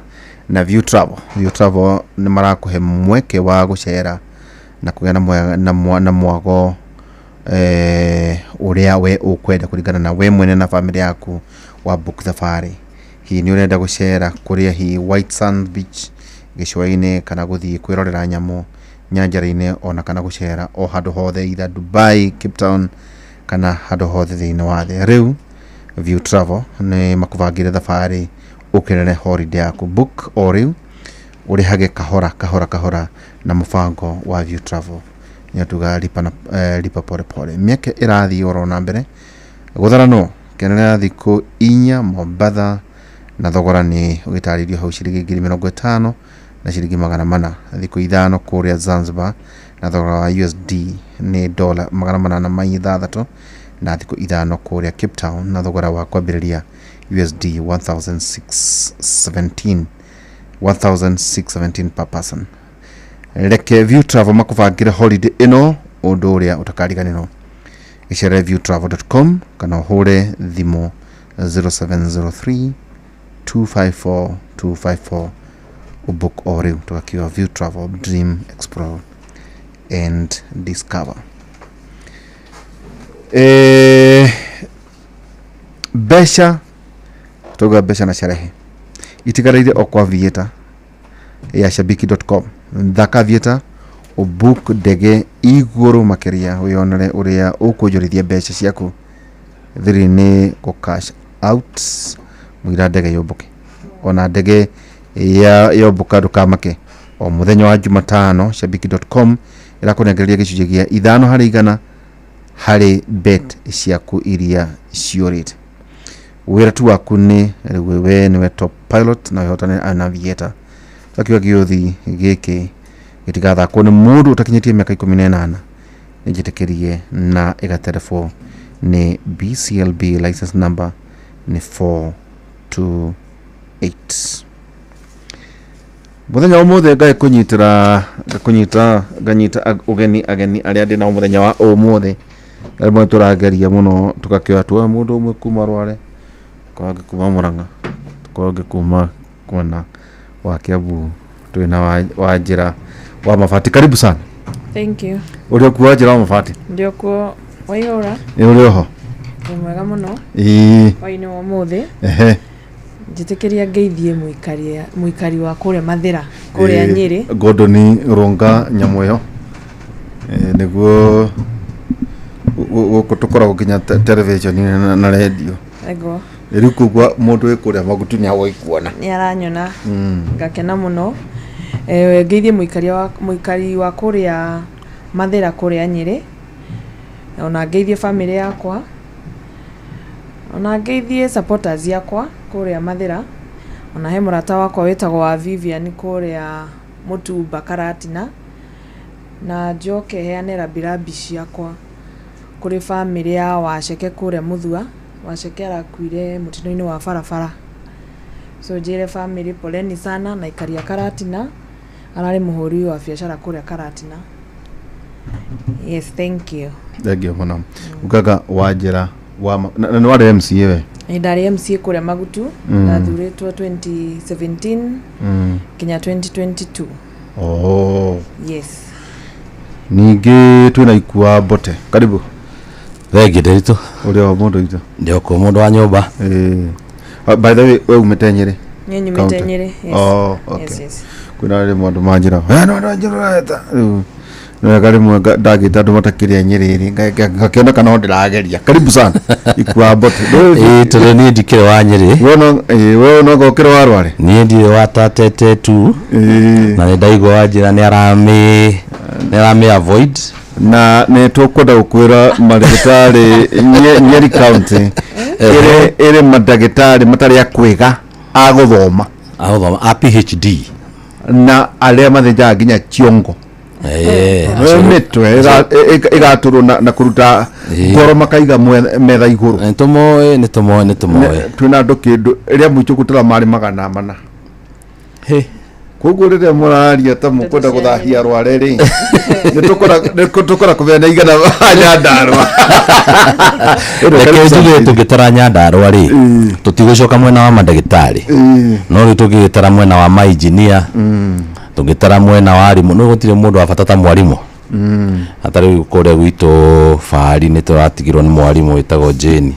na View Travel. View Travel ni marakuhe mweke wa gucera na kugena na mwago uria we ukwenda kuringana na we mwene na family yaku wa book safari. Hii ni urenda gucera kuria hi White Sands Beach gicwaine kana guthii kwirorera nyamo nyanjara-inĩ ona kana gucera o handu hothe either Dubai, Cape Town kana handu hothe thĩinĩ wa thĩ. Rĩu View Travel nĩ makubangire thabarĩ ukirene holiday yaku. Book o rĩu urihage kahora na mũbango wa View Travel. Nyatuga lipa pole pole. Mieke irathi oro na mbere gutharano kenera thikũ 4 Mombatha na thogora nĩ ũgĩtarĩrio hau ciringi 50 na shilingi 400. Thikũ 5 kuria Zanzibar na thogora wa USD ni $806 na thikũ 5 kuria Cape Town na thogora wa kwambĩrĩria USD 1617 per person. Reke View Travel makubangire holiday ino undu uria utakariganirwo. Gicere viewtravel.com kana hore thimo 0703 254 254 book or rĩu tugakiwa View Travel, dream, explore and discover. Besha tuga besha na sherehe itigarĩire o kwa Aviator ya shabiki.com. Thaka Aviator o book ndege igũrũ makĩria wĩonere ũrĩa ũkũnjũrithia mbeca ciaku thirĩ-inĩ go cash out mwĩra ndege yũmbũke ona ndege ya yombuka ndukamake o muthenya wa Jumatano. Shabiki.com irakunengereria gicunjĩ gĩa 5% harĩ bet ciaku iria ciorite. Wĩra tu waku nĩ we nĩwe top pilot na wĩhotane na Aviator. Takiwa Giuthi gĩkĩ gĩtigathakwo nĩ mũndũ ũtakinyĩtie mĩaka 18 nĩnjĩtĩkĩrie na ĩgaterefwo nĩ BCLB license number nĩ 428. Muthenya wa mothe ngae kunyita ugeni ageni aria ndi na muthenya wa umothe rimwe turageria muno tukakioya tu mundu umwe kuma Rware kwage kuma Murang'a kwage kuma kwena wa Kiambu twina wa njira wa Mabati. Karibu sana. Thank you. Uri ku wa njira wa Mabati? Ndio ku waihora. Ni uri ho? Mwega muno. Waini wa mothe. Njitikiria ngeithie muikari wa kuria Mathira kuria Nyeri Gordoni Ronga Nyamweyo niguo gutukora ginya television na radio ego riu kugwa mundu wi kuria magutu nya woikuona ni aranyona ngakena muno ngeithie muikari wa kuria Mathira kuria Nyeri ona ngeithie family yakwa ona ngeithie supporters yakwa kuria Mathira, ona he murata wakwa wetagwo wa Vivian kuria Mutumba Karatina, na njoke heane rabirabi ciakwa kuri family ya Waceke kuria Muthua. Waceke arakuire mutino-ini wa barabara, so njire family poleni sana, na ikaria Karatina arari muhuri wa biashara kuria Karatina. Yes, thank you. Thank you mwana. Ukaga Wanjira wa na wale MCA we. Ndari MCA kuria Magutu, nathuritwo 2017 kinya 2022. Oh. Yes. Ningi twina ikua Bote. Karibu. Thegi ndito. Uri wa mundu ito. Ndio ko mundu wa nyumba. By the way, wewe umetenyere. Nyenye umetenyere. Yes. Oh, okay. Yes, yes. Kuna ile mundu manjira. No njira eta. No kari mu ndagita ndu matakiria Nyerere. Ngakiona kana ndirageria. Karibu sana. Ikua Bote. Tole ni ndikire wa Nyeri. Wewe no gokire wa Rware. Ni ndi wa tatete tu. Na ni ndaigwa Wanjira ni arame avoid. Na ne tukwenda gukwira madagitari Nyeri County ere madagitari matari akwiga aguthoma a PhD na aria mathinja nginya Chiongo mitwe igaturu na kuruta ngoro makaiga metha iguru nitumoe twina andu kindu iria muichu gutara mari magana mana koguo rĩrĩa mũraria ta mũkwenda gũthahia Rware rĩ nĩtũkora kũbena igana Nyandarua reke njuge tũngĩtara Nyandarua rĩ tũtigũcoka mwena wa mandagĩtarĩ no rĩ tũngĩtara mwena wa mainjinia tũngĩtara mwena wa arimũ no gũtirĩ mũndũ wa bata ta mwarimũ atarĩ kũrĩa gwitũ Fahari nĩ tũratigirwo nĩ mwarimũ wĩtagwo Jane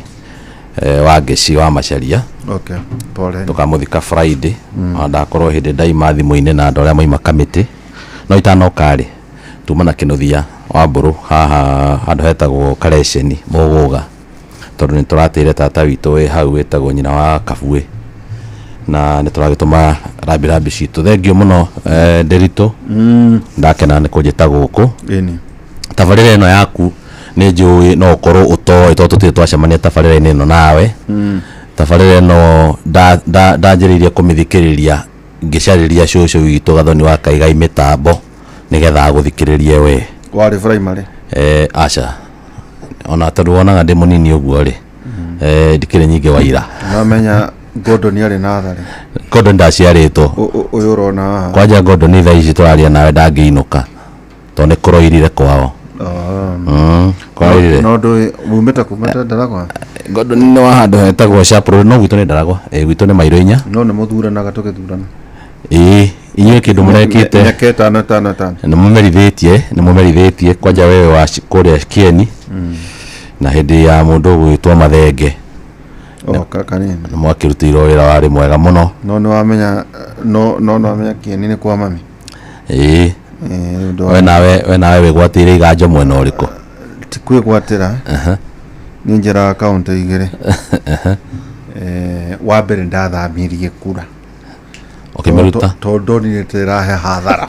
wa Ngeci wa Macharia. Okay, pole. Tukamuthika Friday. Ndakorwo hindi ndaima thimũ-inĩ na andũ arĩa maima kamĩtĩ. No itanoka rĩ tumana Kĩnuthia wa Mburu haha handũ hetagwo Karesheni Mũgũga. Tondũ nĩ tũratĩire tata witũ wĩ hau wĩtagwo nyina wa Kabuĩ. Na nĩ tũragĩtũma rabirabi citũ. Thengio mũno Nderitu. Ndakena nĩ kũnjĩta gũkũ. Tabarĩra ĩno yaku nĩ njũĩ no ũkorwo ũtoĩ tondũ tũtirĩ twacemania tabarĩra-inĩ ĩno nawe. Tabarĩra ĩno ndanjĩrĩirie kũmĩthikĩrĩria ngĩcarĩria cũcũ witũ Gathoni wa Kaigai mĩtambo nĩgetha agũthikĩrĩrie we. Warĩ primary? Aca. Ona tondũ wonaga ndĩ mũnini ũguo rĩ. Ndikĩrĩ nyingĩ wa ira. Namenya Gordon arĩ natharĩ. Gordon ndaciarĩtwo. Ũyũ ũrona haha. Kwanja Gordon thaa ici tũraria nawe ndangĩinũka. Tondũ nĩ kũroirire kwao. No ndũĩ umĩte kumĩte Ndaragwa? Gordon nĩ wa handũ hetagwo Chaparral no gwitũ nĩ Ndaragwa. Gwitũ nĩ Mairo 4. No nĩ mũthuranaga tũgĩthurana. Inyuĩ kĩndũ mũrekĩte. Nyake tano. Nĩ mũmerithĩtie kwanja wewe wa kũrĩa Kieni. Na hĩndĩ ya mũndũ gwĩtwo Mathenge. Kanini. Nĩ mwakĩrutĩirwo wĩra warĩ mwega mũno. No nĩ wamenya Kieni nĩ kwa mami. We nawe wĩgwatĩire iganjo mwena ũrĩkũ? Ti kwĩgwatĩra. Nĩ njĩraga kaũntĩ igĩrĩ. Wa mbere ndathamirie kura. Ũkĩmĩruta? Tondũ nĩ ndĩrahe hathara.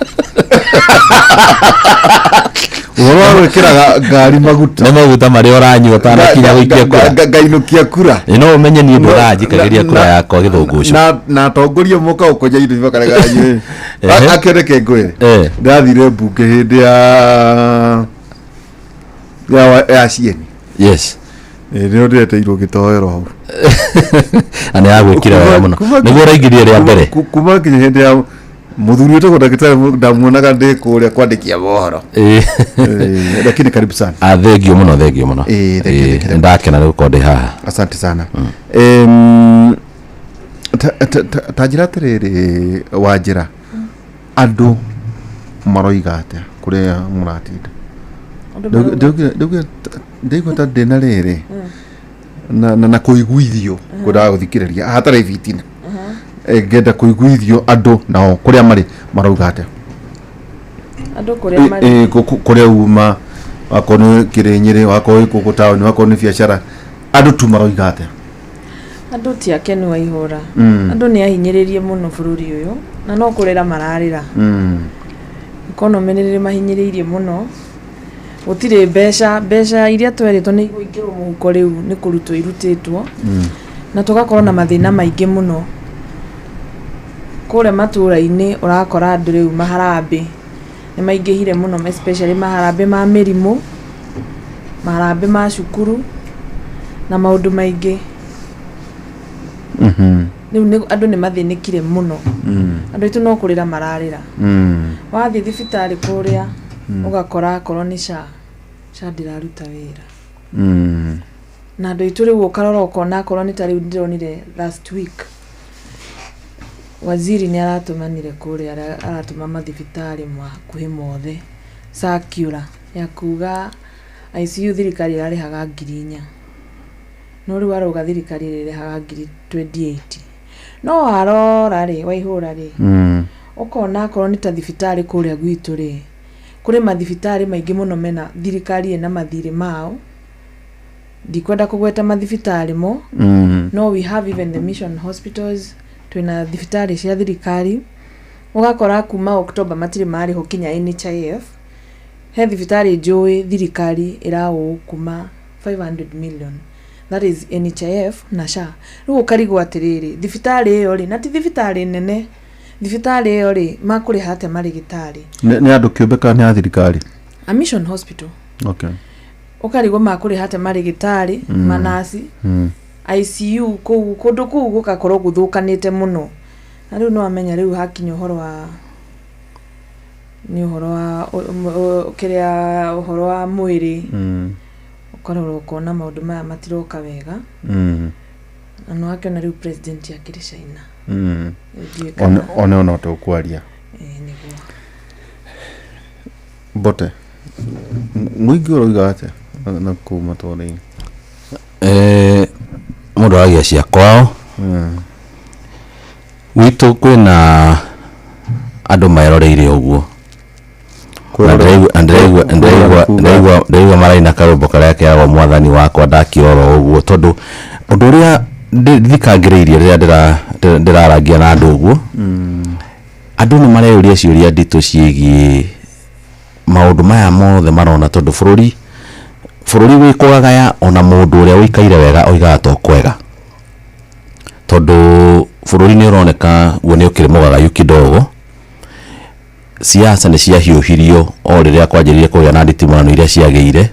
Ũhoro gwĩkĩraga ngari maguta. Nĩ maguta marĩa ũranyua ũtanakinya gũikia kura. Ngainukia kura. No ũmenye niĩ ũndũ ũranjikagĩria kura yakwa gĩthũngũ ũcio. Na atongoria moka ũkonya indo ibakarega nyuĩ. Akĩreke ngwĩre. Ndathire mbunge hĩndĩ ya Cieni. Yes. Nĩ ndeteirwo gĩtoero hau. Ani agwĩkira wega mũno. Nĩguo ũraingĩrire rĩa mbere. Kuma nginya hĩndĩ ya muthuri wetagwo ndagĩtarĩ ndamuonaga ndĩ kũrĩa kwandĩkia mohoro. Lakini karibu sana. Thengio mũno. Ndakena nĩ gũkorwo ndĩ haha. Asante sana. Ta njĩra atĩrĩrĩ Wanjira, andũ maroiga atĩa kũrĩa mũratinda? Ndaigua ta ndĩna rĩrĩ na kũiguithio kũndaga gũthikĩrĩria hatarĩ bitina. Ngenda kũiguithio andũ nao kũrĩa marĩ marauga atĩa? Andũ kũrĩa marĩ kũrĩa uma wako nĩ Kĩrĩnyĩrĩ, wako gũkũ taũni, wako nĩ biacara, andũ tu maroiga atĩa? Andũ ti akenu wa ihũra. Andũ nĩ ahinyĩrĩrie mũno bũrũri ũyũ na no kũrĩra mararĩra. Economy nĩ mahinyĩrĩirie mũno gutire mbeca iria tweritwo ni igwikirwo muhuko riu ni kurutwo irutitwo na tugakorwo na mathina maingi muno kure matura-ini urakora andu riu maharambe ni maingihire muno, especially maharambe ma mirimu, maharambe ma cukuru na maundu maingi. Riu andu ni mathinikire muno, andu itu no kurira mararira. Wathi thibitari kuria ugakora korwo ni SHA ndiraruta wira, na andu itu riu ukarora ukona korwo ni tari ndironire last week waziri ni aratumanire kuria aratuma mathibitari makuhi mothe circular ya kuga ICU thirikari irarehaga 4,000 no riu arauga thirikari irarehaga 28,000 no arora ri waihura ri ukona korwo ni ta thibitari kuria gwitu ri kuri mathibitari maingi muno mena thirikari ina mathiri mao ndikwenda kugweta mathibitari mo no we have even the mission hospitals twina thibitari cia thirikari ugakora kuma October matiri mari ho kinya NHIF he thibitari njui thirikari irawo kuma 500 million, that is NHIF na SHA. Riu ukarigwo atiriri thibitari iyo ri na ti thibitari nene, thibitari iyo ri makuri hate marigitari ni andu kiumbeka ni thirikari a mission hospital. Okay, ukarigwo makuri hate marigitari manasi ICU kundu kuu gukakorwo guthukanite muno na riu no amenya riu hakinya uhoro wa ni uhoro wa kiria uhoro wa mwiri ukorwo ukona maundu maya matiroka wega na no akiona riu president akiri China ona tukwaria niguo bote mwingi uroiga ate na kuma toni mundu aragia cia kwao gwitu kwina andu maeroreire uguo ndiraigua maraina karumbo karia keagwo mwathani wakwa ndakioro uguo tondu undu uria thikangiriirie riria ndiraragia na andu uguo andu ni mareuria ciuria nditu ciigie maundu maya mothe marona tondu bururi wikugagaya ona mundu uria wikaire wega oigaga to kwega tondu bururi ni uroneka guo ni ukiri mugagayu kidogo. Siasa ni ciahiuhirio o riria kwanjiririe kugia na nditimurano iria ciageire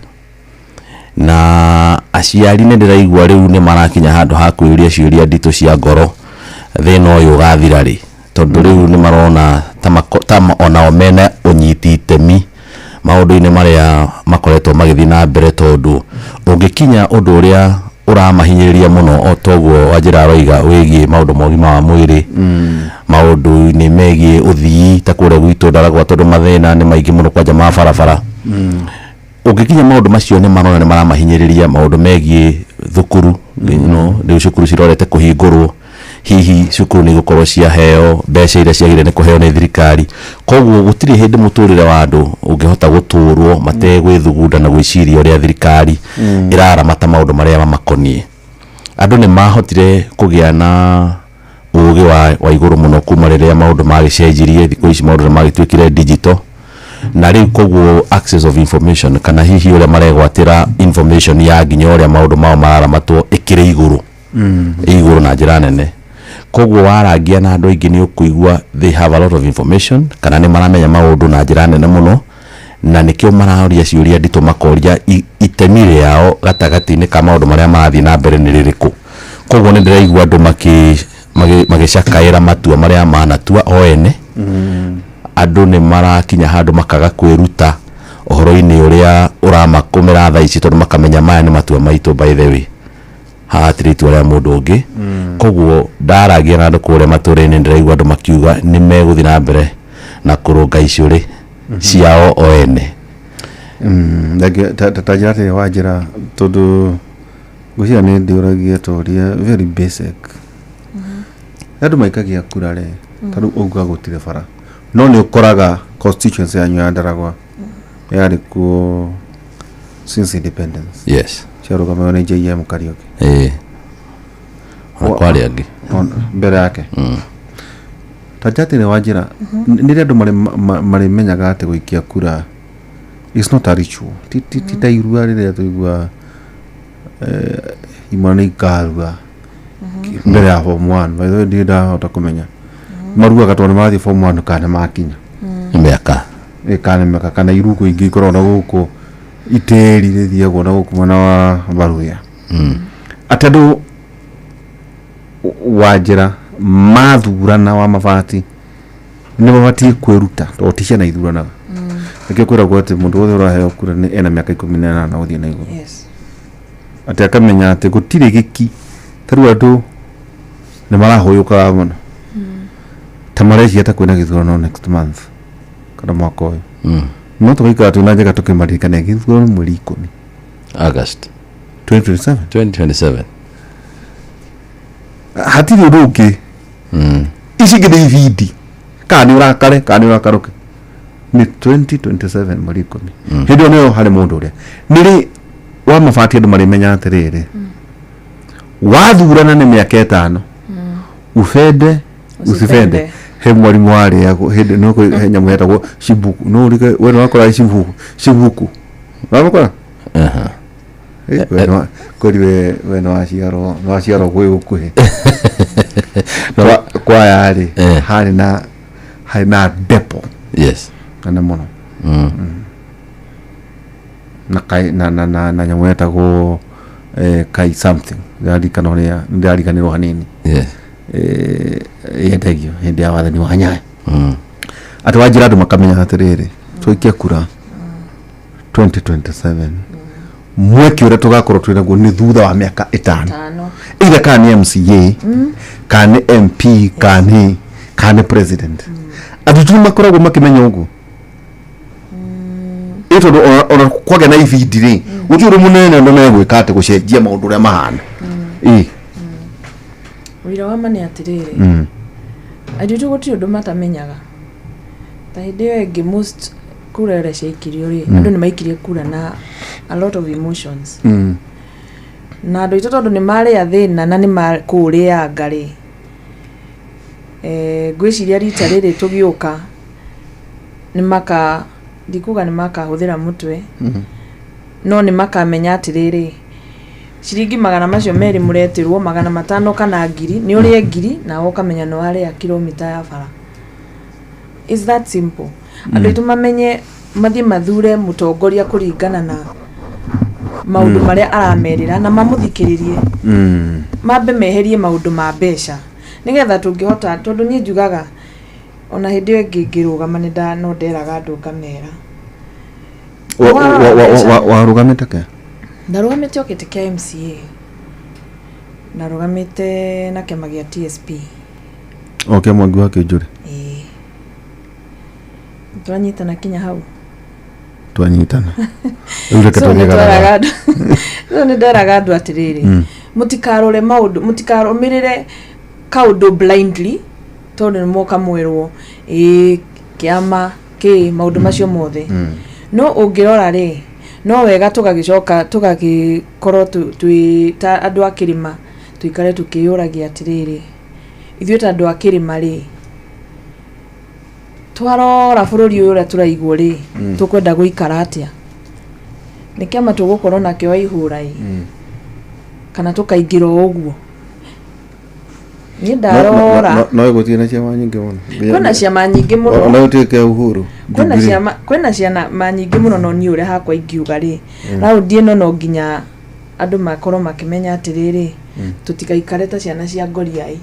na aciari ni ndiraigua riu ni marakinya handu ha kwiuria ciuria nditu cia ngoro thina uyu ugathira ri tondu riu ni marona ta ona mena unyiti itemi maundu-ini maria makoretwo magithii na mbere tondu ungikinya undu uria uramahinyiriria muno o toguo wanjira roiga wigie maundu mogima wa mwiri maundu-ini megie uthii ta kuria gwitu ndaragwa tondu mathina ni maingi muno kwanja ma barabara ungikinya maundu macio ni marona ni maramahinyiriria maundu megie thukuru riu cukuru cirorete kuhingurwo hihi cukuru ni gukorwo ciaheo mbeca iria ciagire ni kuheo ni thirikari koguo gutiri hindi muturire wa andu ungihota guturwo mategwithugunda na gwiciria uria thirikari iraramata maundu maria mamakonie. Andu ni mahotire kugia na ugi wa iguru muno kuma riria maundu magicenjirie thiku ici maundu ni magituikire digital na riu koguo access of information kana hihi uria maregwatira information ya nginya uria maundu mao mararamatwo ikire iguru na njira nene koguo waragia na andu aingi ni ukuigua they have a lot of information kana ni maramenya maundu na njira nene muno na nikio marahoria ciuria nditu makoria itemire yao gatagati-ini ka maundu maria marathii na mbere ni ririku koguo ni ndiraigua andu magicakaira matua maria manatua o ene andu ni marakinya handu makaga kwiruta uhoro-ini uria uramakumira thaa ici tondu makamenya maya ni matua maitu by the way hatiritu uria mundu ungi koguo ndaragia na andu kuria mature-ini ndiraigua andu makiuga ni meguthi na mbere na kurunga icuri ciao o ene tatajirate wajira tondu gucia ni ndiuragia turia very basic andu maikagia kurare tondu uga gutire bara no ni ukoraga constituency yanyu ya Ndaragwa yari ku since independence. Yes, Charuga mwana JM Kariuki kwari angi mbere yake tajati ni wajira nire andu mari menyaga ati guikia kura it's not a ritual tita irua rĩrĩa tũigua imwana ikarua mbere ya form 1 by the way ndio ndahota kũmenya maruaga tondũ marathiĩ form 1 kana makinya mĩaka ĩkanemeka kana iruko ingĩ ikorwo na gũkũ itĩri rĩthiagwo na gũkũ mwena wa Baruya atĩ andũ wa njĩra mathurana wa mabati nĩ mabatiĩ kwĩruta tondũ ti ciana ithuranaga nĩkĩo kwĩragwo atĩ mũndũ wothe ũraheo kura nĩ ena mĩaka 18 gũthiĩ na igũrũ atĩ akamenya atĩ gũtirĩ gĩki tarĩu andũ nĩ marahũyũkaga mũno ta mareciria ta kwĩna gĩthurano next month kana mwaka ũyũ no tũgaikara twĩna njega tũkĩmaririkania gĩthurano mweri 10 August 2027 hatirĩ ũndũ ũngĩ ici ingĩ nĩ ibindi kana nĩ ũrakare kana nĩ ũrakaruke nĩ 2027 mweri 10 hĩndĩ ĩyo nĩyo harĩ mũndũ ũrĩa nĩrĩ wa mabati andũ marĩmenya atĩrĩrĩ wathurana nĩ mĩaka 5 ufende usifende he mwarimu warĩagwo hĩndĩ no he nyamũ hetagwo cibuku no rike we no akora cibuku wakora kuri we no aciaro gwĩ gũkuhĩ kwa yarĩ harĩ na depo yes kana mũno na kai na nyamũ hetagwo kai something ndarikana hanini yes yendagio hĩndĩ ya wathani wa Nyaya atĩ wanjĩra andũ makamenya atĩrĩrĩ tũikie kura 2027 mweke ũrĩa tũgakorwo twĩ naguo nĩ thutha wa mĩaka 5 either kana nĩ MCA kana nĩ MP kana nĩ president andũ tu makoragwo makĩmenya ũguo tondũ ona kwagĩa na ibindi rĩ gũtirĩ ũndũ mũnene andũ megwĩka atĩ gũcenjia maũndũ ũrĩa mahana wĩra wa mane atĩrĩrĩ andũ tu gũtirĩ ũndũ matamenyaga ta hĩndĩ ĩyo ĩngĩ most kura ĩrĩa ciaikirio rĩ andũ nĩ maikirie kura na a lot of emotions na andũ aitũ tondũ nĩ marĩa thĩna na nĩ makũrĩanga rĩ ngwĩciria rita rĩrĩ tũgĩũka nĩ ndikuga nĩ makahũthĩra mũtwe no nĩ makamenya atĩrĩrĩ ciringi 100 macio merĩ mũretirwo 500 kana 1000 nĩ ũrĩa 1000 na ũkamenya no harĩa kilomita ya bara is that simple andũ aitũ mamenye mathiĩ mathure mũtongoria kũringana na maũndũ marĩa aramerĩra na mamũthikĩrĩrie mambe meherie maũndũ ma mbeca nĩgetha tũngĩhota tondũ niĩ njugaga ona hĩndĩ ĩyo ĩngĩ ngĩrũgama no nderaga andũ ngamera warũgamĩte kĩ ndarũgamĩte okĩte kĩa MCA ndarũgamĩte na kĩama gĩa TSP okay Mwangi wa Kĩnjũrĩ twanyitana kinya hau twanyitana reke twagega no nĩ nderaga andũ atĩrĩrĩ mũtikarore maũndũ mũtikarũmĩrĩre kaũndũ blindly tondũ nĩ moka mwĩrwo kĩama maũndũ macio mothe no ũngĩrora rĩ no wega tũgagĩcoka tũgagĩkorwo twĩ ta andũ a kĩrĩma tũikare tũkĩyũragia atĩrĩrĩ ithuĩ ta andũ a kĩrĩma rĩ twarora bũrũri ũyũ ũrĩa tũraigwo rĩ tũkwenda gũikara atĩa nĩ kĩama tũgũkorwo nakĩo ihũra kana tũkaingĩra ũguo niĩ ndarora no gũtirĩ na ciama nyingĩ mũno kwĩna ciama nyingĩ mũno no ũtuĩke Uhuru kwĩna ciama nyingĩ mũno no niĩ ũrĩa hakwa ingiuga rĩ raundi ĩno no nginya andũ makorwo makĩmenya atĩrĩrĩ tũtikaikare ta ciana cia ngoriai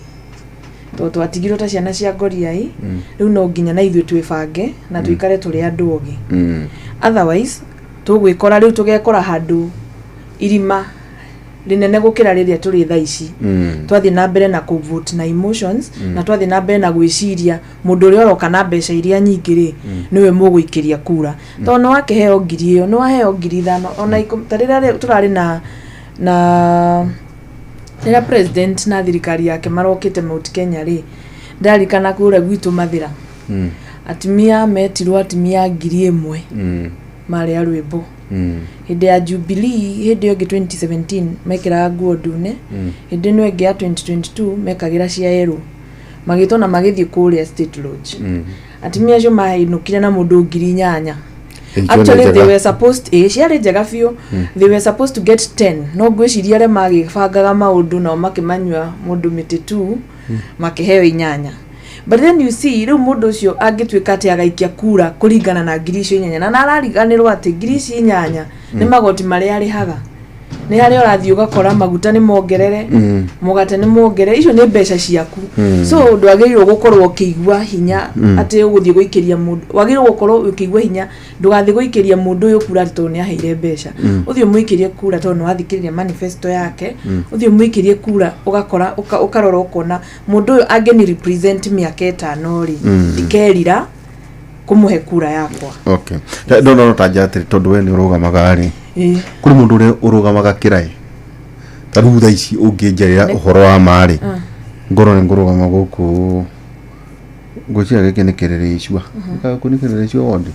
tondũ twatigirwo ta ciana cia ngoriai rĩu no nginya na ithuĩ twĩbange na tũikare tũrĩ andũ ogĩ otherwise tũgwĩkora rĩu tũgekora handũ irima rinene gũkĩra rĩrĩa tũrĩ thaa ici twathiĩ na mbere na kũvote na emotions na twathiĩ na mbere na gwĩciria mũndũ ũrĩa ũroka na mbeca iria nyingĩ rĩ nĩwe mũgũikĩria kura tondũ nĩ wakĩheo 1000 ĩyo nĩ waheo 5,000 ona ta rĩrĩa tũrarĩ na rĩrĩa president na thirikari yake marokĩte Mount Kenya rĩ ndarikana kũrĩa gwitũ Mathira atumia metirwo atumia 1,000 marĩa rwĩmbo hĩndĩ ya Jubilee hĩndĩ ĩngĩ 2017 mekĩraga nguo ndune hĩndĩ ĩno ĩngĩ ya 2022 mekagĩra cia yellow magĩtona magĩthiĩ kũrĩa State Lodge atumia acio mahinũkire na mũndũ 8,000 actually they were supposed ciarĩ njega biũ they were supposed to get 10 no ngwĩciria arĩa magĩbangaga maũndũ nao makĩmanyua mũndũ mĩtĩ tu makĩheo 8 but then you see rĩu mũndũ ũcio angĩtuĩka atĩ agaikia kura kũringana na ngiri icio 8 na arariganĩrwo atĩ ngiri icio 8 nĩ magoti marĩa arĩhaga nĩ harĩa ũrathiĩ ũgakora maguta nĩ mongerere mũgate nĩ mongerere icio nĩ mbeca ciaku so ndwagĩrĩirwo gũkorwo ũkĩigua hinya atĩ ũgũthiĩ gũikĩria mũndũ wagĩrĩirwo gũkorwo ũkĩigua hinya ndũgathiĩ gũikĩria mũndũ ũyũ kura tondũ nĩ aheire mbeca ũthiĩ mũikĩrie kura tondũ nĩ wathikĩrĩria manifesto yake ũthiĩ mũikĩrie kura ũgakora ũkarora ũkona mũndũ ũyũ angĩni represent mĩaka 5 rĩ ikerira kumuhe kura yakwa okay no tajatiri tondu we ni urugamaga ri kuri mundu uri urugamaga kirai taru tha ici unginjerera uhoro wa mari ngoro ni ngurugama guku ngucia gike ni kirere icua ku ni kirere icua wonde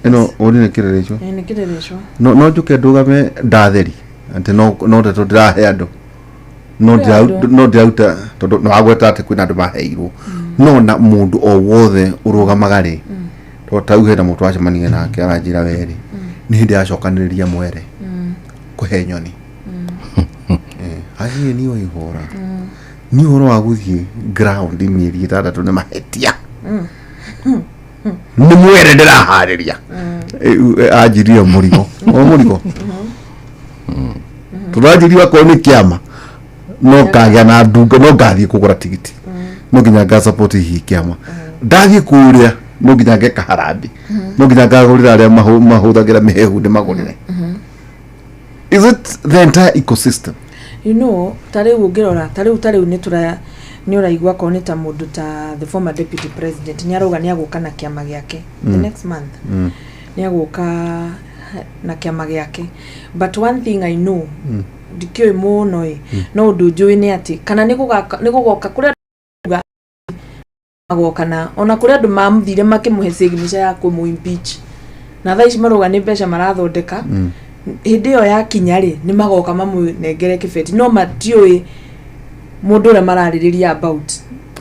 eno ori ni kirere icua ni kirere icua no njuke ndugame ndatheri ante no teto ndirahe andu no ndauta tondu no agweta ati kwina andu maheirwo no na mundu o wothe urugamaga ri to tau hena mutu acemania nake aranjira weri ni hindi acokaniriria mwere kuhe nyoni ahi ni oihora ni horo wa guthie ground mieri 6 ni mahetia ni mwere ndirahariria ajirie murigo turajirie ko ni kiama no kagya na ndunga no ngathie kugura tigiti no nginya nga support hi kiama ndathie kuria no nginya ngeka harambi no nginya ngagurira aria mahuthagira mihehu ndi magurire is it the entire ecosystem you know tariu ngirora tariu ni uraigwa ko ni ta mundu ta the former deputy president ni aroga ni aguka na kiama giake the next month ni aguka na kiama giake but one thing I know dikio muno no undu njui ni ati kana ni gugoka kuria agokana ona kuria andu mamuthire makimuhe signature ya kumu impeach na thaa ici maroga ni mbeca marathondeka hindi yo ya kinyari ni magoka mamunengere kibeti no matioi mundu ura maraririria about.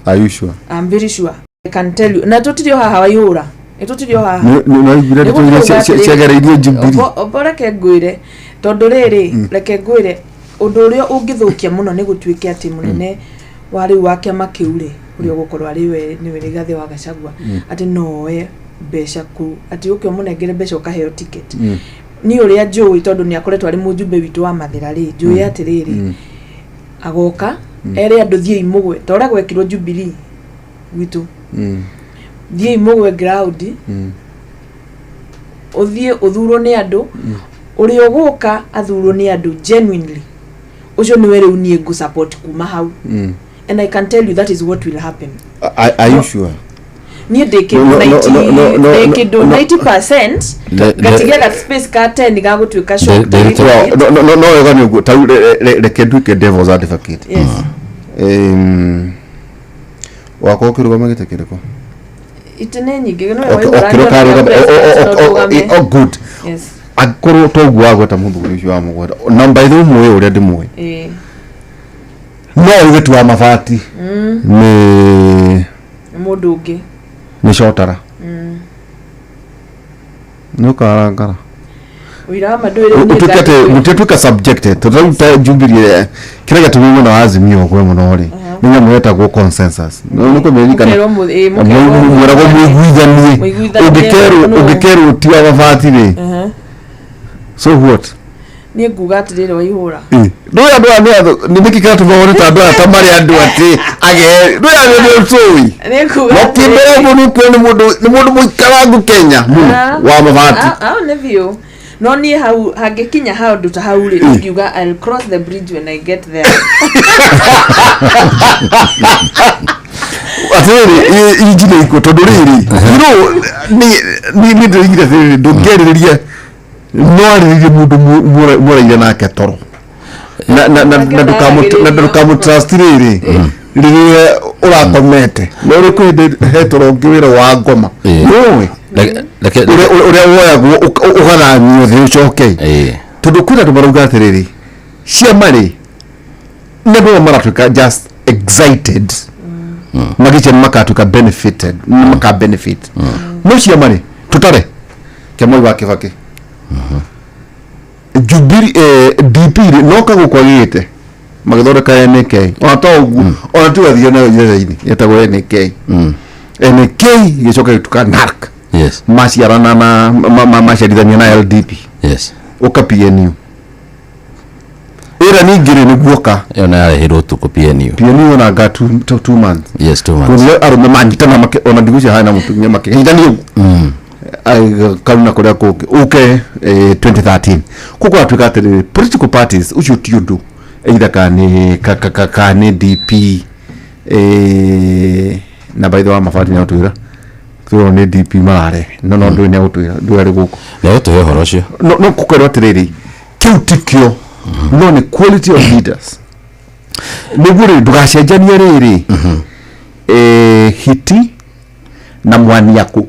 Are you sure? I'm very sure. I can tell you na tutirio haha wayura tutirio haha no ibira ciegereirio Jubilee oboreke ngwire tondu riri reke ngwire undu uria ungithukia muno ni gutuike ati munene wari wake makiure uria gukorwa ari we ni Rigathi wa Gachagua ati noe mbeca ku ati ukio munengere mbeca ukaheo ticket ni uria njui tondu ni akoretwo ari mujumbe witu wa mathira ri njui ati riri agoka ere andu thie imugwe tora gwekirwo Jubilee witu thie imugwe ground uthie uthuro ni andu uri uguka athuro ni andu genuinely ucio ni were unie go support kuma hau and I can tell you that is what will happen. Are you sure? Ni deke 90% gatigia that space ka 10 ga gutuika shock no yoga ni go tau reke nduike devil's advocate yes wako kirugama gitekireko itene nyingi no oh good yes akoro togu agweta muthuri ucio wa mugweta number ithu muwe uria ndimuwe no ugetu wa mabati ni mundu ungi ni shotara no karangara wira madwire ni tukate mutatuka subjected tuta Jubilee kira gatumwe na azimio kwe muno ri ninya mweta go consensus no ko merikana mwera go mwiguithanie ugikeru tiwa mabati ri so what ni nguga atirire waihura ndo ya ni nikika tuvone tando atamari andu ati age ndo ya ni soi ni nguga mokimbe mundu kwene mundu muikarangu Kenya wa mabati ne view no ni hau hagekinya hau nduta hau ri ngiuga I'll cross the bridge when I get there atiri injine iko tondu riri ni ndirigire thiri ndungeriria no riri mundu muraire nake toro na ndukamu trust riri urakomete no rikwende hetoro ngiwira wa ngoma no uria woyagwo ugathamio thi ucoke tondu kwina andu marauga atiriri ciamari nebo maratuika just excited magiche makatuika benefited maka benefit no ciamari tutare kemo iwa Kibaki Jubilee DP no kago kwagite magithondeka NK ona tu athio nayo njĩra-inĩ yetagwo NK NK gicoka gĩtuka NARC yes maciarana na maciarithania na LDP yes uka PNU ira ningire ni guoka yona yarehirwo tuko PNU na ga 2 months yes 2 months kuno arume manyitana make ona ndigucia hana mutumia make hithani kauna kuria kuke 2013 kuko atuika atiri political parties ucio ti undu either kani DP na by the way mafati na utwira tuo ni DP marare no ndu ni utwira ndu ari guko na utuhe horo cio no kuko atiriri kiu tikio no ni quality of leaders nigure ndugacenjania riri hiti na mwani yaku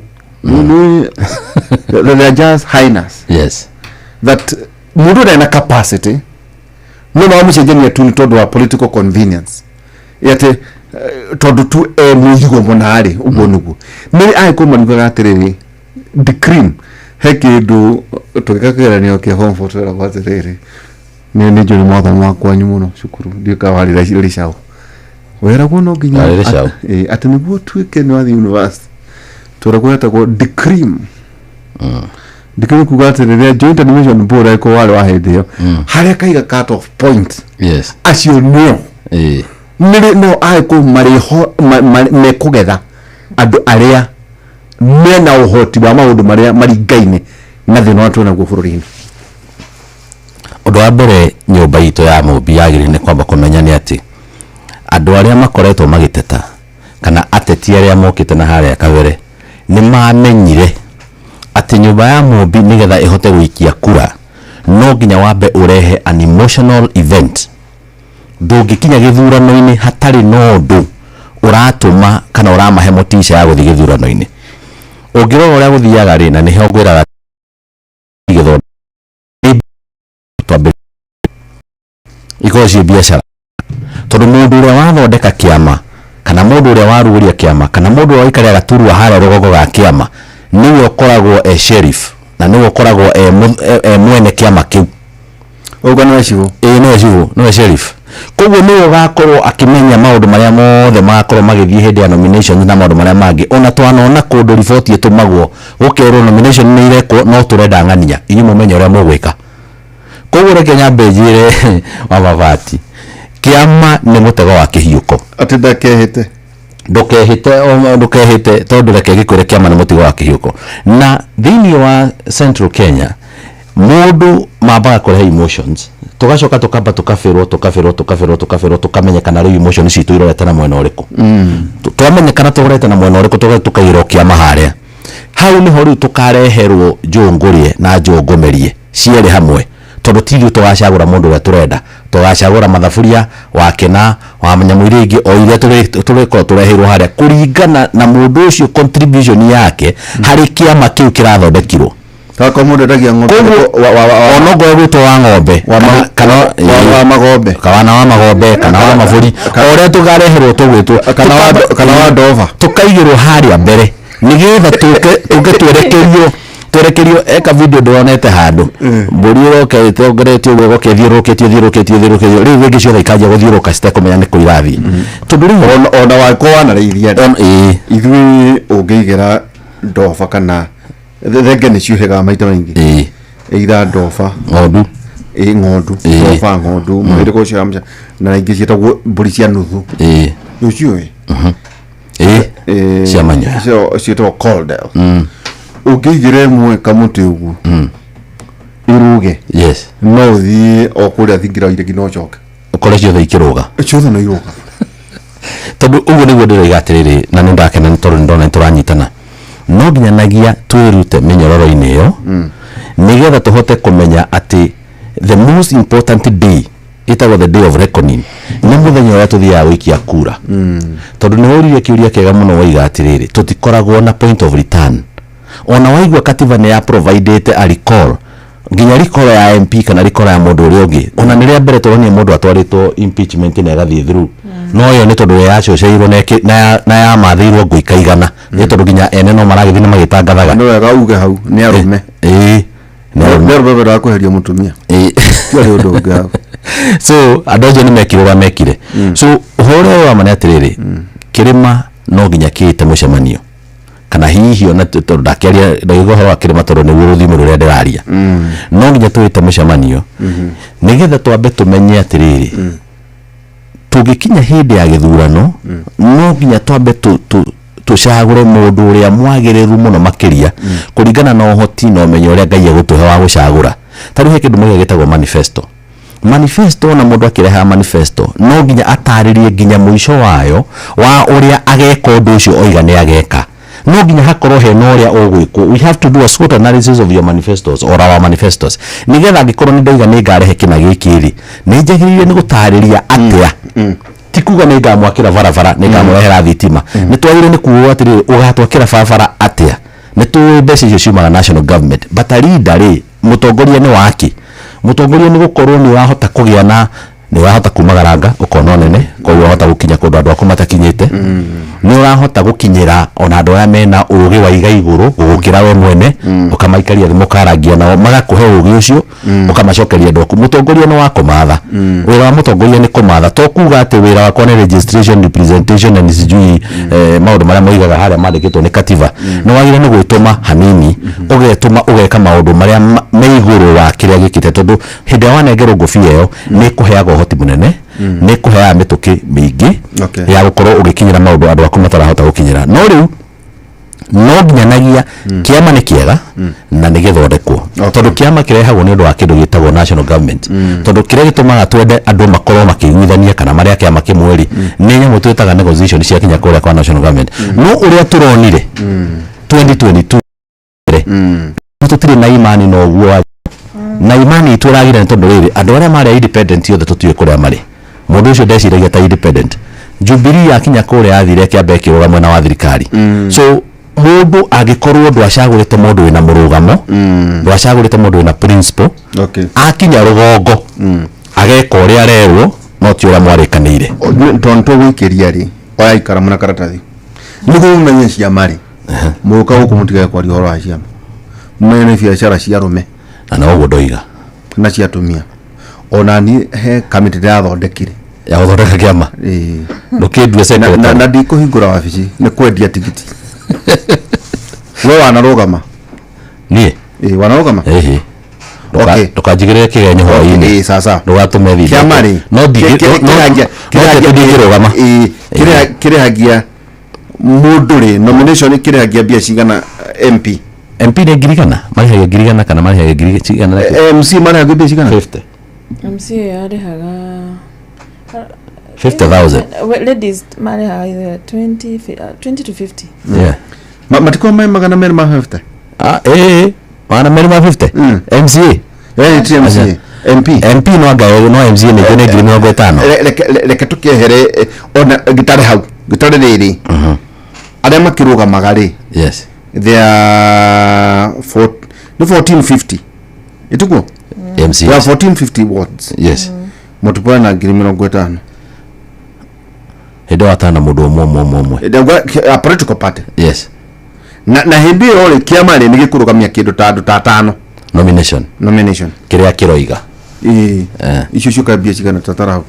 the just highness yes that mundu na capacity no mcenjania tu ni tondu wa political convenience yate tondu tu muzigo monari ubonugo ni aiko manuga atiriri the cream hekindu tukikagerania ke home photo ra kwatiriri ni juri motho mwakwanyu muno cukuru ndika wali rishao wera kuno ginya ati niguo twike ni wa university turakweta ko the cream dikiri kugatirira joint admission board aiko wale wa hedio haria kaiga cut off point yes acio no nire no aiko mariho mekugetha andu aria mena uhoti wa maundu maria maringaine na thina watu na gubururi-ini undu wa mbere nyumba itu ya Mubi yagirine kwamba kumenya ni ati andu aria makoretwo magiteta kana ateti aria mokite na haria Kawere ni mamenyire ati nyumba ya Mubi nigetha ihote gwikia kura no nginya wambe urehe an emotional event ndungikinya githurano-ini hatari no ndu uratuma kana uramahe motisha ya guthi githurano-ini ungirora uria guthiaga ri na niho ngwiraga igithonda ikoci biashara tondu mundu uria wathondeka kiama kana mundu uria waruguria kiama kana mundu uria waikaria gaturwa hara rugogo ga kiama niwe ukoragwo sheriff na niwe ukoragwo mwene kiama kiu ogana ciwo no sheriff koguo niwe gakorwo akimenya maundu maria mothe magakorwo magithie hindi ya nomination na maundu maria mangi ona twanona kundu report itumagwo gukerwo nomination ni irekwo no turenda ng'ania inyu mumenye uria mugwika koguo reke nyambe njire wa mabati kiama ni mutego wa kihiuko ati ndakehite ndukehite tondu reke gikwire kiama ni mutego wa kihiuko na thini wa Central Kenya mundu mabaga kurehe emotions tugacoka tukamba tukafirwo tukamenyekana riu emotions citu irorete na mwena uriku twamenyekana turorete na mwena uriku tukairo kiama haria hau niho riu tukareherwo njungurie na njungumerie ciere hamwe tondu tithio tugacagura mundu uria turenda tugacagura mathaburia wakena wa nyamu iria ingi o iria turiko turehirwo haria kuringana na mundu ucio contribution yake hari kiama kiu kirathondekirwo tako mundu ndagia ng'ombe onogo gwitwo wa ng'ombe kana wa magombe kana wa magombe kana wa maburi oria tugareherwo tugwitwo kana wa ndova tukaigirwo haria mbere nigetha tuke twerekerio eka video ndonete handu mburi roke tongeretio gwo thiuruketio riu wingi ciothe ikajia guthiuruka citekumenya ni kuirathi tondu riu ona wakwa na reithia ithui ungigera ndofa kana thenge ni ciuhega maita maingi either ndofa ng'ondu ndofa ng'ondu mwiri ko ciamja na ingi cietagwo mburi cia nuthu uciwe ciamanya cietagwo coldel ukigire mwe kamuti ugu iruge yes no thi okuria thingira ire gino choka ukore ciothe ikiruga no iruga tondu ugu niguo ndiriga atiriri na nindakena ni tondu ndona turanyitana no nginyanagia twirute minyororo-ini iyo nigetha tuhote kumenya ati the most important day itagwo the day of reckoning ni muthenya uria tuthiaga gwikia kura tondu ni uririe kiuria kiega muno waiga atiriri tutikoragwo na point of return ona waigua katiba ni ya providete a recall nginya rikoro ya MP kana rikoro ya mundu uri ungi ona niria mbere turonie mundu atwaritwo impeachment na gathie through no yo ni tondu ya coceirwo na ya mathirwo ngui kaigana ni tondu nginya ene no maragithie na magitangathaga no wega uge hau ni arume no rubebe kuheria mutumia tio ri undu ngao so adoje ni mekire so hore wa mane atiriri kirima no nginya kiite mucemanio kana hihi ona ndakiaria ndaigo horo akirima tondu ni guruthimo ruria ndiraria no nginya tuite mucemanio nigetha twambe tumenye atiriri tugikinya hindi ya githurano no nginya twambe tucagure mundu uria mwagiriru muno makiria kuringana na uhoti na umenyo uria Ngai agutuhe wa gucagura tari he kindu mwe gitagwo manifesto na mundu akireha manifesto no nginya ataririe nginya muico wayo wa uria ageka undu ucio oiga ni ageka no nginya hakorwo he no uria ugwikwo we have to do a SWOT analysis of your manifestos or our manifestos nigetha angikorwo ni ndaiga ni ngarehe kina gikiri ni njagiririe ni gutariria atia tikuga ni ngamwakira barabara ni ngamwehera thitima ni twagire ni kuuga atiri ugatwakira barabara atia ni tu mbeca icio ciumaga national government but a leader ri mutongoria ni waki mutongoria ni gukorwo ni wahota kugia na ni wahota kumagaranga ukona nene kwa wahota gukinya kundu andu aku matakinyite ni urahota gukinyira ona andu aya mena urugi wa iga iguru gugukira we mwene ukamaikaria thimu karangia nao magakuhe urugi ucio ukamacokeria andu aku mutongoria ni wako matha wira wa mutongoria ni kumatha to kuga ati wira wa kone registration representation and sijui maundu maria moigaga haria mandikitwo ni katiba no wagire ni gwituma hanini ugetuma ugeka maundu maria me iguru wa kiria gikite tondu hindi wanengerwo ngobia iyo ni kuheaga uhoti munene ni kuheaga mituki mingi ya gukorwo ugikinyira maundu andu aku matarahota gukinyira no riu no nginyanagia kiama ni kiega na ni githondekwo tondu kiama kirehagwo ni undu wa kindu gitagwo national government tondu kiria gitumaga twende andu makorwo makiguithania kana maria kiama kimweri ni nyamu twitaga negotiation cia kinya kuria kwa national government no uria turonire 2022 tutire na imani no guo na imani ituragira ni tondu riri andu aria mari independent yothe tutiwe kuria mari mundu ucio ndeciragia ta independent Jubilee yakinya kuria athire kiambe kiroga mwena wa thirikari so mundu agikorwo ndwacagurite mundu wina murugamo ndwacagurite mundu wina principle akinya rugongo ageka uria arerwo no ti uria mwarikanire tonto gwikiria ri oya ikara muna karatathi nigu umenye ciama ri muka guku mutiga kwa rihoro wa ciama mumenye biacara cia rume na uguo ndoiga na cia tumia ona ni he kamiti ya thondekire ya guthondeka kiama ndukindue secretary na ndikuhingura wabici ni kwendia tigiti we wanarugama nie wanarugama okay tukajigire kigenyo hoini sasa ndugatume thidi kiama ri no digirugama kirehagia mundu ri nomination kirehagia bia cigana MP ni ngirigana marihagia ngirigana kana marihagia ngirigana MC marihagia bia cigana 50 MC arihaga 50,000 ladies marihaga 20 to 50 yeah matiko mai magana meri ma 50 magana meri ma 50 MCA TMC MP no ngayo no MCA ni gene ngiri 50 leke tukehere ona gitare hau gitare riri aria makiruga magari yes they are 1450 ituko MCA they are 1450 watts yes multiply na ngiri 50 hedo atana mundu omwe a political party yes na hindi ole kiama ni gikurugamia kindu ta andu ta 5 nomination kiria kiroiga icio cio kabia cigana tatara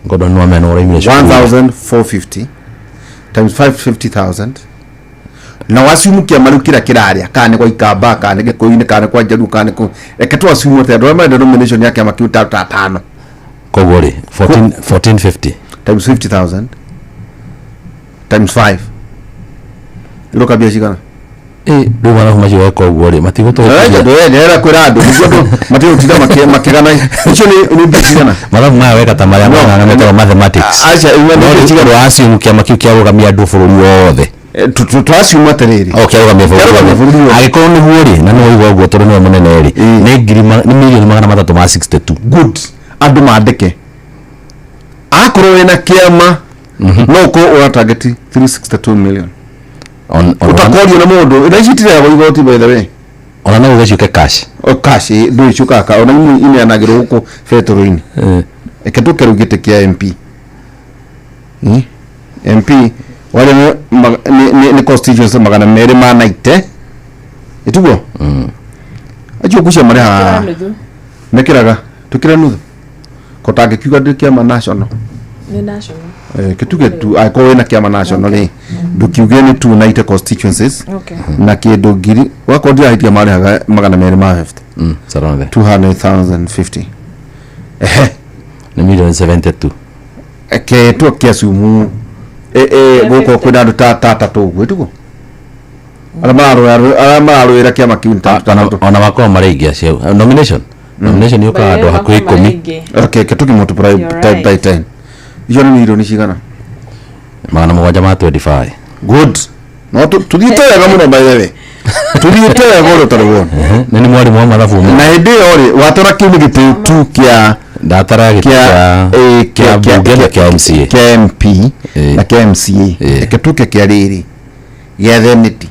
ngodo no ameno ora imile 1450 times 550,000 na wasimu kiama riu kira kiraria kana kwa ikamba kana gikuine kana kwa jaru kana ku eketwa wasimu te ndo ma nomination yake ama kiu ta 5 kogori 1450 times 50,000 times 5 ilo kabia cigana ndo wana kuma jiwe kwa ugori matigoto era kurado ngodo matio tida makigana icho ni bicigana mathabu maya weka tamara mwana metero mathematics acha imwe cigaro asimu kia makiu kia rugamia andu bururi wothe twasimu atiriri okay rugamia bururi agikorwo ni guori na no igwa uguo tondu ni munene ri ni ngiri ni milioni 362 good andu mandike akorwo wina kiama no ko ura target 362 million utakorio na mundu ina citire ya igoti by the way ona no ugecuke cash cash ndu icuka ka ona ine anagiro huko fetoroini eketuke rugite kia MP MP wale ni constituency magana mere manaite itugo acho kusha mareha mekiraga tukira nuthu kotage kiuga ndikiama national ni national kituge tu akowe na kiama national ni ndukiuge ni tu naite constituencies na kindu ngiri wako ndia hitia mareha magana mere ma 50 sarone 200,050 ni million 72 ke tu kiasumu goko kwina andu tata tuguo tugo alamaro ira kiama kiu ona makoro mareingi acio nomination yuka andu hakuhi 10 okay ketuki multiply by 10 ijo ni milioni cigana magana mugwanja ma 25 good no tuthiitega muno by the way tuthiitega goro tarwo nini mwari mwa mathabu na hindi ori watora kiu ni gitu tu kia ndatara kia bunge na kia MCA kia MP na kia MCA eketuke kia riri gia theniti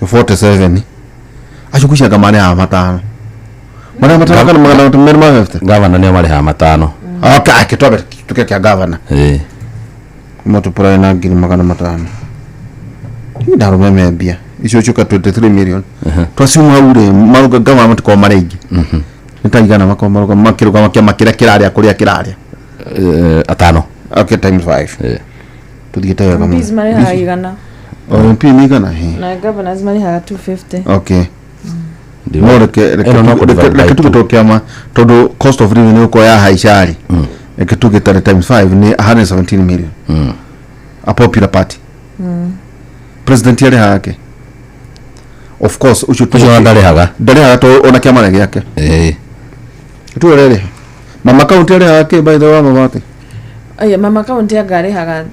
47 achukusha kamane ha matano kana magana tumere ma 50 governor ni mari ha matano okay akitobe tuke kia governor moto pura na ngiri magana matano ndaro memebia icio chuka 23 million twasimu aure maruga government ko maregi nitagana makomaruga makiruga makira kiraria kuria kiraria atano okay times 5 tuthite wega mu bizmari haigana MP ni gana na governors mari ha 250 okay no reke tukiama todo cost of living ko ya haishari eketuge times 5 ni 117 million a popular party president yale hake of course ucho ndale haga to ona kiama yake tu rere mama county yale hake by the way mabate aya mama county ya gare haga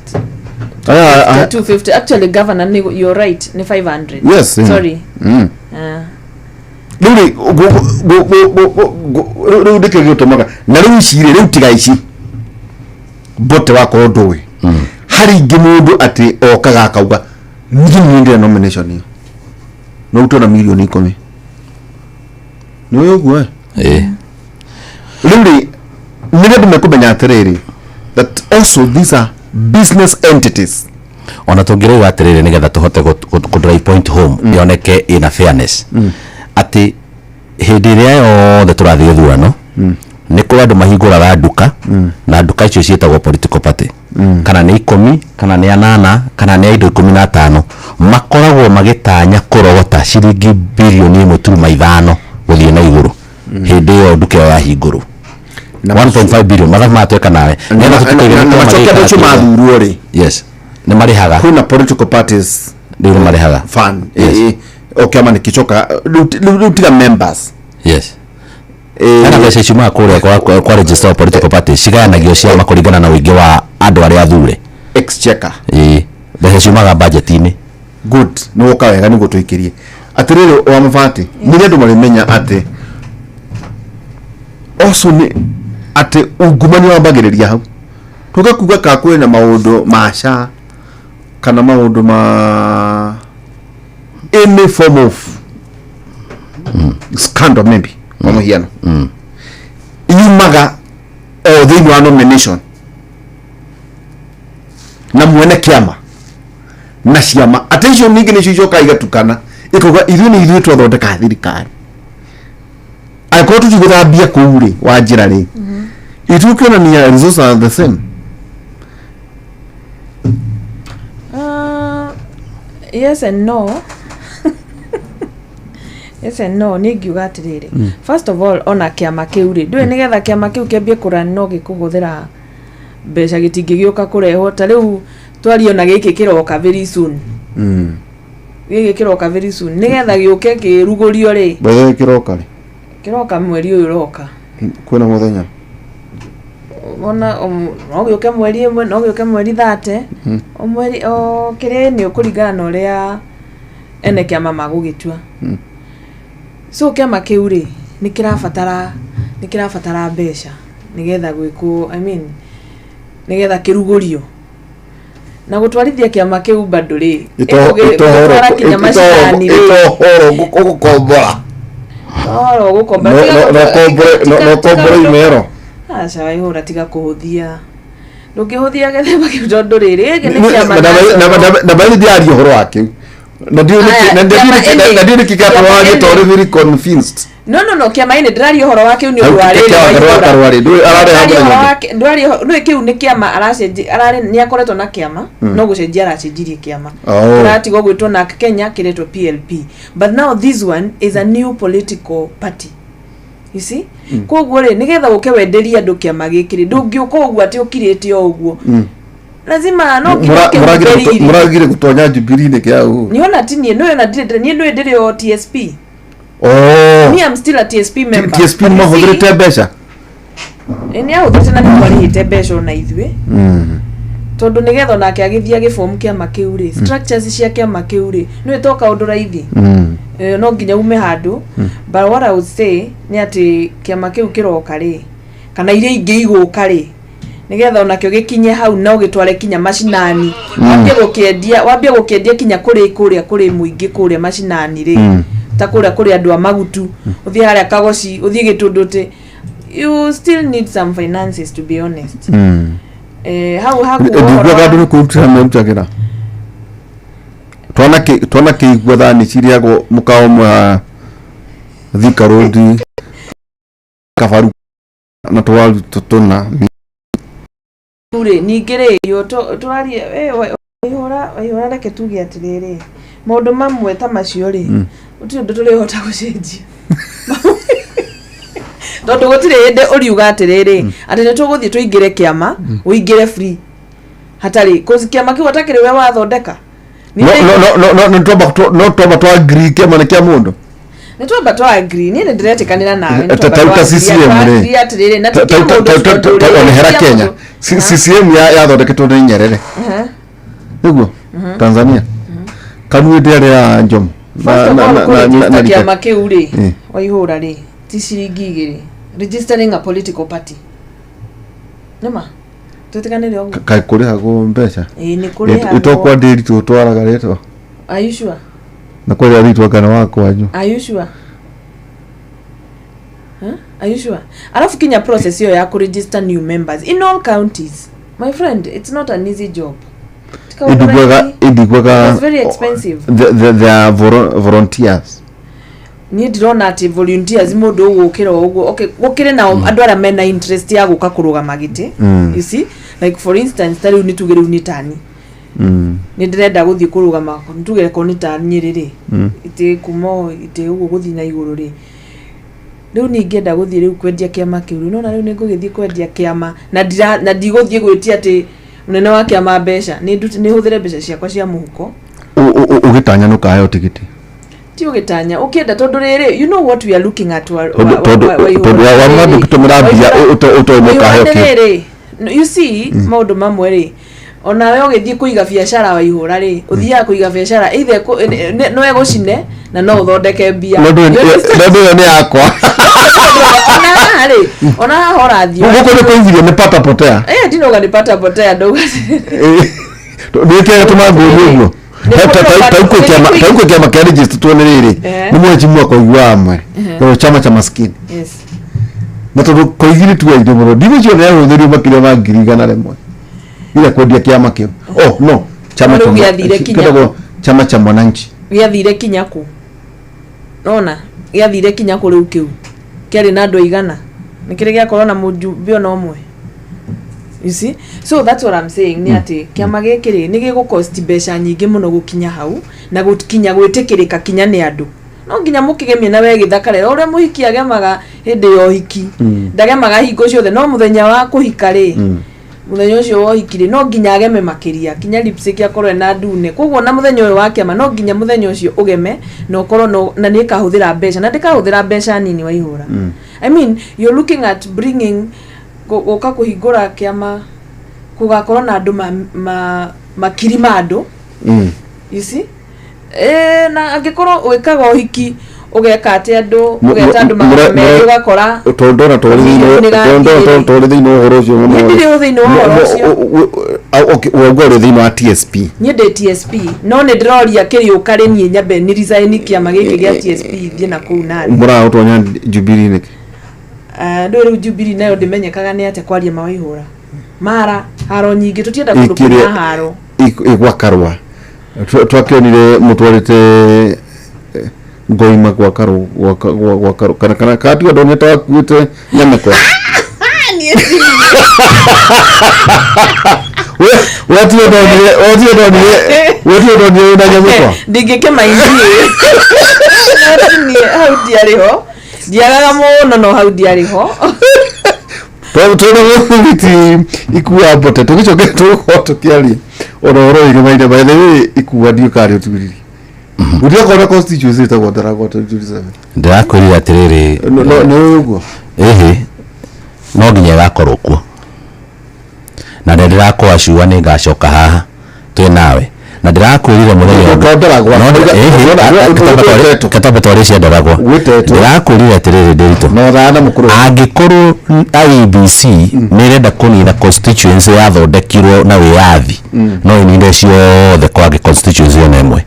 250 actually governor you're right ni 500 yes sorry Lulu dike gyotomaga na riu cire riu tiga ici bote wako ndowe hari ingi mundu ati okaga akauga nindi nomination iyo no utona milioni 10 no yoguo really nigadu mekumenya atiriri that also these are business entities ona tungire atiriri nigetha tuhote ku drive point home yoneke ina fairness ati hindi ria yothe turathie thurano ni kwa andu mahinguraga nduka na nduka icio cietagwo political party kana ni 10 kana ni 8 kana ni indo 15 makoragwo magitanya kurogota ciringi bilioni 1.5 guthie na iguru hindi yo nduka ya hinguru 1.5 billion mathabu matweka nawe nenda tutukaigana machokia ndio mathurwo ri yes ni marihaga kuna political parties ndio marihaga fund okay ama nikichoka lutiga members yes ana pesa chuma kule kwa register political party ciganagio cia makuringana na wingi wa andu aria athure exchequer pesa chuma budget ini good no kawega nigo tuikirie atiriri wa mabati nire andu marimenya ati also ni ati ungumani wa bagiriria hau tugakuga ka kwena maundu masha kana maundu ma any form of scandal maybe mama hiano yumaga o thini wa nomination na mwene kiama na ciama attention ningi ni cicoka igatukana ikoga ithu ni ithu twathondeka thirikari aikotu tugithambia kuuri wa njira ri itukana ni results are the same yes and no yes and no ningiuga atiriri first of all ona kiama kiu ri ndui nigetha kiama kiu kiambie kurani no gikuhuthira mbeca gitingigioka kureho ta riu twariona giki kiroka very soon giki kiroka very soon nigetha giuke kirugurio ri bwe kiroka mweri uyu roka kwena muthenya ona no gioke mweri imwe no gioke mweri 30 o mweri o kire ni ukuringana na uria ene kiama magugitua so kiama kiu ri ni kirabatara mbeca nigetha gwiko I mean nigetha kirugurio na gutwarithia kiama kiu bado ri itwara kinya macani ri gukombora gukomba no kombora imero acha waihura tiga kuhuthia ndukihuthia gethemba kiu tondu riri ni kiama na bali diario horo wake na ndio kikapa wage tori very convinced no kiama ine ndirario horo wake ni ndwari kiu ni kiama aracenji arari ni akoretwo na kiama no gucenjia aracenjirie kiama aratigo gwitwo na Kenya kiretwo PLP, but now this one is a new political party, you see. Koguo ri nigetha uke wenderia andu kiama gikiri ndungiuka uguo ati ukirite o uguo lazima no muragire gutonya Jubilee ni kia u niona tini no na ndire o TSP. Me I'm still a TSP member. TSP no hodrete besha ni ahudrete na nĩtwarĩhĩte mbeca na ithuĩ tondu nigetha nake agithia giform kiama kiu ri structures cia kiama kiu ri no itoka undu raithi no nginya ume handu, but what I would say ni ati kiama kiu kiroka ri kana iria ingi iguka ri nigetha onakio gikinye hau no gitware kinya macinani wambie gukiendia kinya kuri muingi kuria macinani ri ta kuri andu a magutu uthie haria Kagoci uthie Gitunduti, you still need some finances, to be honest. How ndigwa andu kuruta memtagira twana ke igwa thani ciriago mukao mwa Thika Road Kabaru na twaru tutuna ure ningire yo turarie waihora reke tuge atiriri maundu mamwe ta macio ri uti ndu turi hota gucenjia tondu gutire hinde uriuga atiriri ati ni tuguthie tuingire kiama uingire free hatari kozi kiama kiu atakire we wathondeka no to agree kiama ni kia mundu ni twamba to agree ni ndiretekanira nawe ni twamba CCM atiriri na onehera Kenya CCM yathondeketwo ni Nyerere niguo Tanzania kanwe ndere ya Njomo na kiama kiu ri waihura ri ti ciringi igiri registering a political party nema tutekanire ogu kai kuri hago mbeca ni kuri hago itokwa ndiri tu twaraga retwa are you sure na kweli alitwa kana wako wanyu are you sure are you sure alafu kinya process hiyo ya ku register new members in all counties, my friend, it's not an easy job. It's very expensive. They are volunteers. Ni ndirona ati volunteers mundu ugukira uguo okay gukire na andu ara mena interest ya guka kuruga magiti you see, like for instance tari unitugire unitani ni ndirenda guthie kuruga mako nitugire ko nitani nyiriri ite kumo ite uguo guthie na iguru ri riu ningenda guthie riu kwendia kiama kiu no na riu ningugithie kwendia kiama na ndigũthie gwitia ati munene wa kiama mbeca ni huthire mbeca ciakwa cia muhuko ugitanya nukayo tigiti tio gitanya ukienda tondu riri you know what we are looking at wa madu kutumira bia utomoka hoki you see maundu mamwe ri ona we ugithie kuiga biashara wa ihura ri uthia kuiga biashara either no egucine na no uthondeke bia ndio ni yakwa ona hora thio nguko ni kuingiria ni pata potea ndinoga ni pata potea ndoga ndike tumangu niguo tauko kiama kia register tuone riri ni mweji mwako igwamwe no chama cha maskini yes na to koigiri tu aide muno ndigo cio leo ndio makire magirigana lemwe ile kodi kiama kio no chama chama cha mwananchi giathire kinyaku nona giathire kinyaku riu kiu kiari na andu igana nikire gia corona mujumbe ona omwe, you see. So that's what I'm saying ni ati kiama gikiri ni gigukosti mbeca nyingi muno gukinya hau na gukinya gwitikirika kinya ni andu no nginya mukigemia na we githakare uria muhiki agemaga hindi yo hiki ndagemaga hingo ciothe no muthenya wa kuhika ri muthenya ucio wo hikiri no nginya ageme makiria kinya lipstick akorwe na ndune koguo na muthenya uyu wa kiama no nginya muthenya ucio ugeme no korwo na ni kahuthira mbeca na ndikahuthira mbeca nini wa ihura I mean you're looking at bringing goka kuhingura kiama kugakorwo na andu makiri ma andu you see na angikorwo wikaga uhiki ugeka ati andu ugeta andu magame ugakora tondora tori thini uhoro ucio ndiri thini uhoro ucio wogoro thini wa TSP nyende TSP no ni ndiroria kiriuka rini nyambe ni resign kiama giki gia TSP thie na kuu nani mbura utonya Jubilee niki ndori Jubilee nayo ndimenyekaga ni ate kwaria mawaihura mara haro nyingi tutienda kundu kuna haro igwa karwa twakionire mutwarite ngoima kwa karo kana kati wa doneta wakuite nyameko wati odonire na nyameko ndigikema indie ni how diariho diagaga muno no how diariho tona ngiti ikuwa bote tugicoke tukiaria ororo irimaire by the way ikuwa ndio kari utugiriri udia kona constituency ta godara gota juriza ndirakwirira atiriri no uguo no nginya gakorwo kuo na ndirakwaa ciua ni ngacoka haha twi nawe na ndirakwirire muthenya katamba twari cia ndaragwa ndirakwirire atiriri ndirito no thana mukuru angikorwo IEBC nirenda kunina constituency yathondekirwo na wiyathi no ininde ciothe kwa constituency ene imwe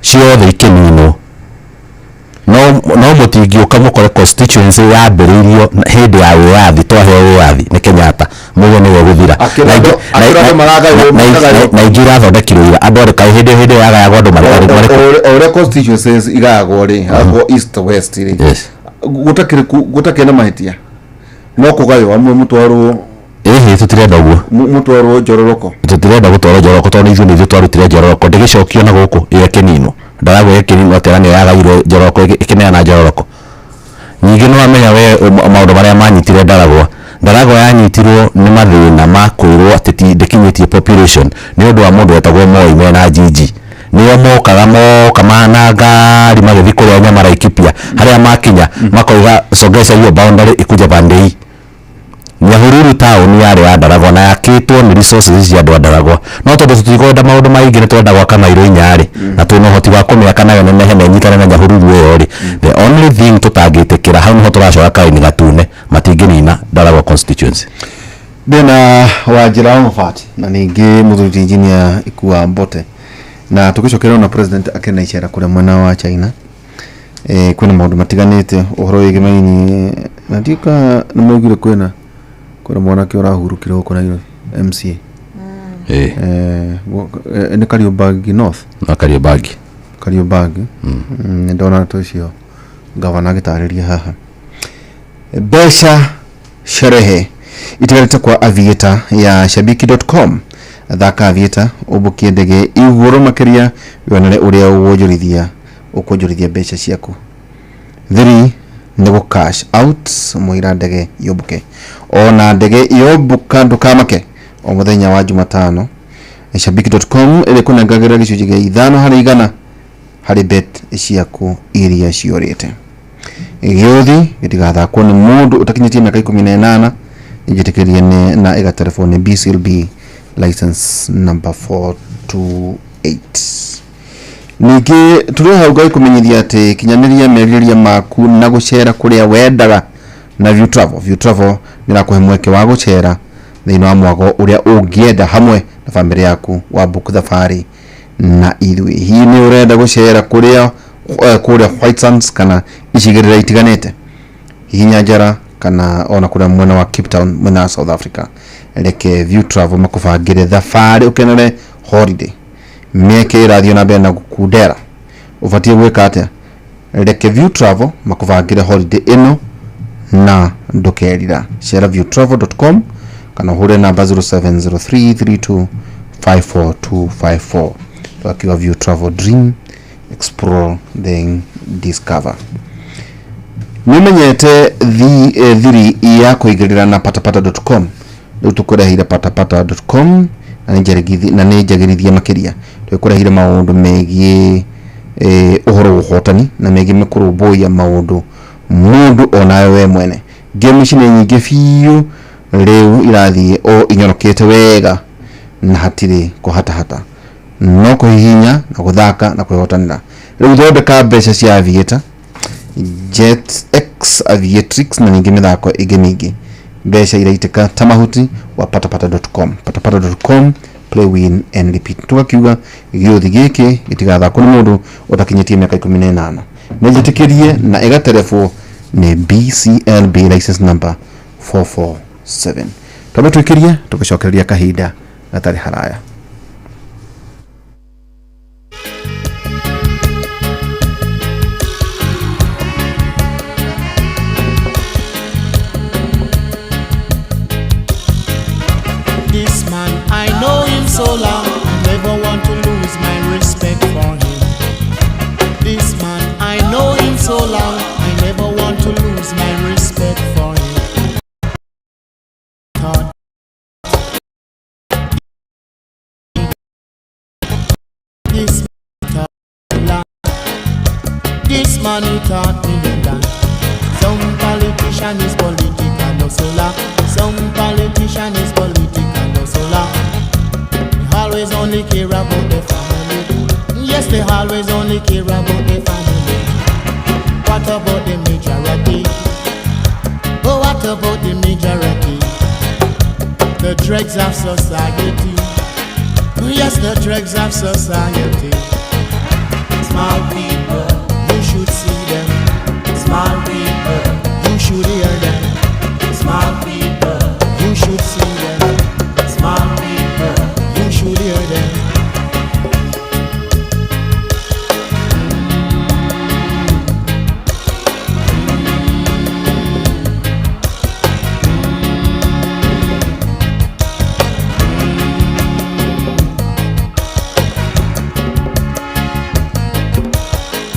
ciothe ikinino no mutingiuka mukore constituency yambiririo hindi ya wiyathi twaheo wiyathi ni Kenyatta muyo niwe guthira na ingira thondekirwo ira andu arika hindi yagayagwo andu marikari ore constituencies igagwo ri agwo east west ri gutakire na mahitia no kugayo amwe mutwaro tutirenda uguo mutwaro jororoko tutirenda gutwara jororoko tondu ithu ni tutwarutire jororoko ndigicokio na guku ire kinino ndarago yekinino aterani yagairo jororoko ikineana jororoko nyingi no amenya we maundu maria manyitire ndarago yanyitirwo ni mathina ma kwirwo ati ndikinyitie population ni undu wa mundu wetagwo Moi mena jiji niyo moka mana ngari magithi kuria Nyamara Ikipia haria makinya makoiga sogeza hiyo boundary ikuja bandei Nyahururu town yari ya Ndaragwa na yakitwo ni resources cia andu a Ndaragwa no tondu tutikwenda maundu maingi ni twenda gwaka Mairo inyari na twina hoti wa kumiaka nayo nenehe nyitana na Nyahururu iyo ri the only thing tutangitikira hau niho turacoka kaini gatune matinginina Ndaragwa constituency bena wajira mfati na ningi muthuri engineer ikuwa Mbote na tukicokera na president akena icera kure mwena wa China kuna maundu matiganite uhoro wigimaini na ndika nimugire kwena kuna mwana ki urahurukire huko na hiyo MCA ni Kariobangi North na Kariobangi ndona tocio gavana gitariria haha besha sherehe itigarite kwa aviator ya shabiki.com thaka aviator ubukie ndege iguru makiria wonere uria ukwonjorithia besha ciaku 3 nego cash out muira ndege yobuke ona ndege yobuka ndukamake o muthenya wa Jumatano shabiki.com ile kunangagira gicunji gia 5 hari igana hari bet ciaku iria ciorite giothi gitigathakwo ni mundu utakinyitie miaka 18 ijitikirie na ega telefone BCLB license number 428 niki turi hau gai kumenyithia ati kinyaniria meriria maku na gucera kuria wendaga na View Travel nirakuhe mweke wa gucera thini wa mwago uria ungienda hamwe na family yaku wa book safari na ithui hii ni urenda gucera kuria White Sands kana icigirira itiganite hinya njara kana ona kuria mwena wa Cape Town mwena wa South Africa reke View Travel makubangire safari ukenere holiday mieke irathio na mbere na gukundera ubatie gwika atia reke View Travel makubangire holiday ino na ndukerira share viewtravel.com kana hure namba 0703325454 wakiwa View Travel dream explore then discover nimenyete thiri ya kuigirira na patapata.com utukurehira patapata.com na njagirithia makiria tukurehira maundu megie uhoro uhotani na megie mikuruboya maundu mundu onayo we mwene game cine nyingi fiu leo irathie o inyorokete wega na hatire kuhata no kuhihinya na kuthaka na kwihotanira riu thondeka mbeca cia Aviator, JetX Aviatrix na ningi mithako ingi mingi. Mbeca iraitika ta mahuti wa patapata.com. Patapata.com, play, win and repeat. Tugakiuga giothi giki gitigathakwo ni mundu utakinyitie miaka 18 na njitikirie na igaterefwo ni BCLB license number 447. Twabe twikirie tugicokereria kahinda gatari haraya. This man, I know him so long, I never want to lose my respect for him. This man, I know him so long, I never want to lose my respect for him. This man, he taught me that some politician is political, no solar. Some politician is political, no solar. They always only care about the family. Yes, they always only care about the family. What about the majority? Oh, what about the majority? The dregs of society. Yes, the dregs of society. Small people, you should see them. Small people, you should hear them. Small people, you should see them. Small people, you should hear them.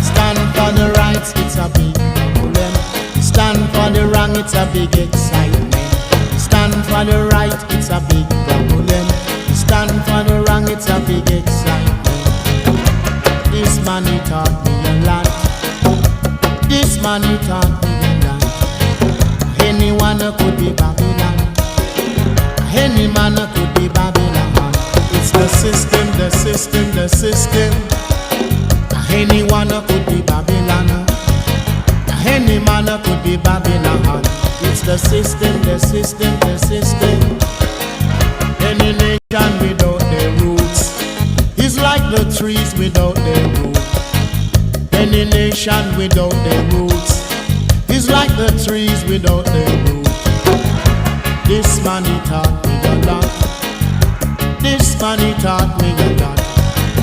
Stand for the rights, it's a big problem. Stand for the wrong, it's a big excitement. Stand for the right, it's a big problem. Stand for the wrong, it's a big excitement. This man, he taught me a lot. This man, he taught me a lot. Anyone could be Babylon. Any man could be Babylon. It's the system, the system, the system. Anyone could be Babylon. Any man could be Babylon. It's the system, the system, the system. Any nation without their roots is like the trees without their roots. Any nation without their roots is like the trees without their roots. This man, he taught me a lot. This man, he taught me a lot.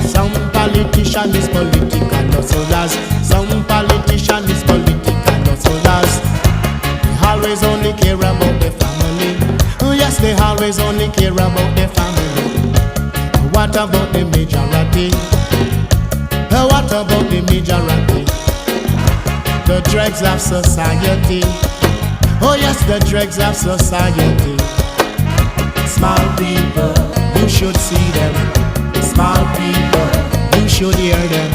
Some politician is political, no soldiers. Some politician is political, no soldiers. They always only care about the family. Oh yes, they always only care about the family. What about the majority? What about the majority? The dregs of society. Oh yes, the dregs of society. Small people, you should see them. Small people, you should hear them.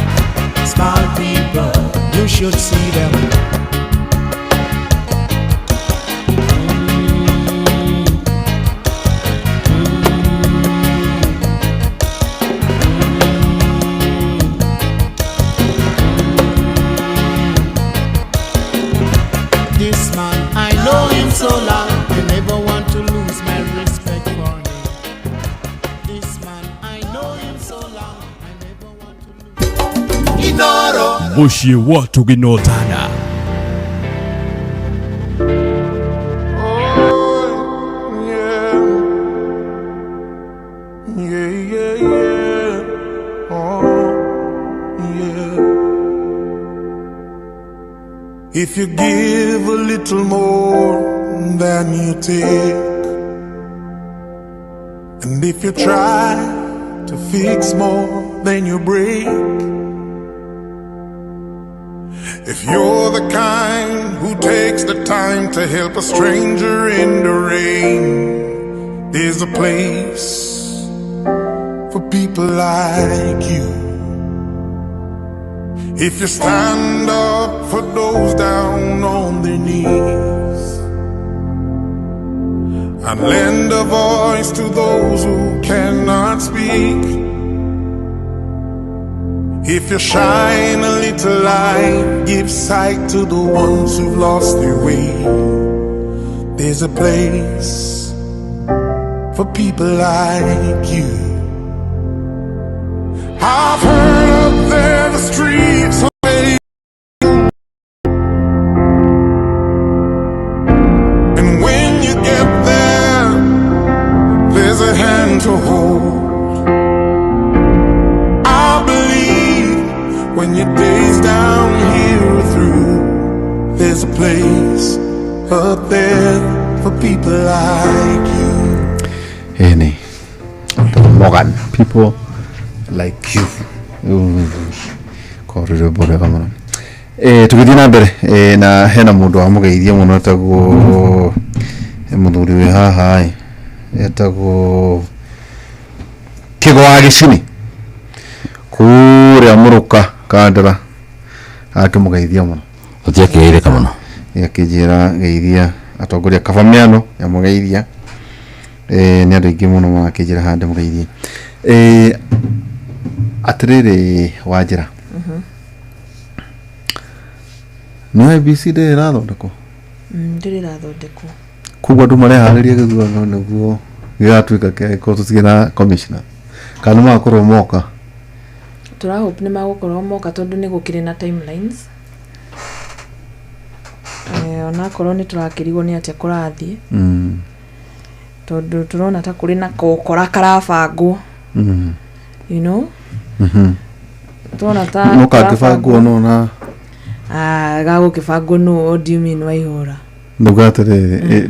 Small people, you should see them. This man, I know him so long, I never want to lose my respect for him. This man, I know him so long, I never want to lose. Inoro Mushi watu ginotana. If you give a little more than you take, and if you try to fix more than you break, if you're the kind who takes the time to help a stranger in the rain, there's a place for people like you. If you stand up for those down on their knees and lend a voice to those who cannot speak, If you shine a little light, give sight to the ones who've lost their way. There's a place for people like you. I've heard up there the streets are made, and when you get there, there's a hand to hold. I believe when your days down here are through, there's a place up there for people like you. Any Morgan, people like you. Korire bore kama tukithii na mbere na hena mundu wa mugeithia muno etagwo muthuri we haha etagwo Kigwa Gicini kuria muruka kandara akimugeithia muno utiakiire muno yakijira geithia atongoria kabamiano ya mugeithia ni andu aingi muno makijira hande mugeithia atiriri wajira no ABC de rathondeko ndiri rathondeko kugwa ndu marehariria githurano niguo gigatuika ko tutigena commissioner kana makorwo moka turahope ni magukorwo moka tondu ni gukiri na timelines ona korwo ni turakirigwo ni atia kurathie tondu turona ta kuri na kokora karabangwo you know turona ta muka kibangwo no na gago kibangwo no what do you mean Waihura ndugatire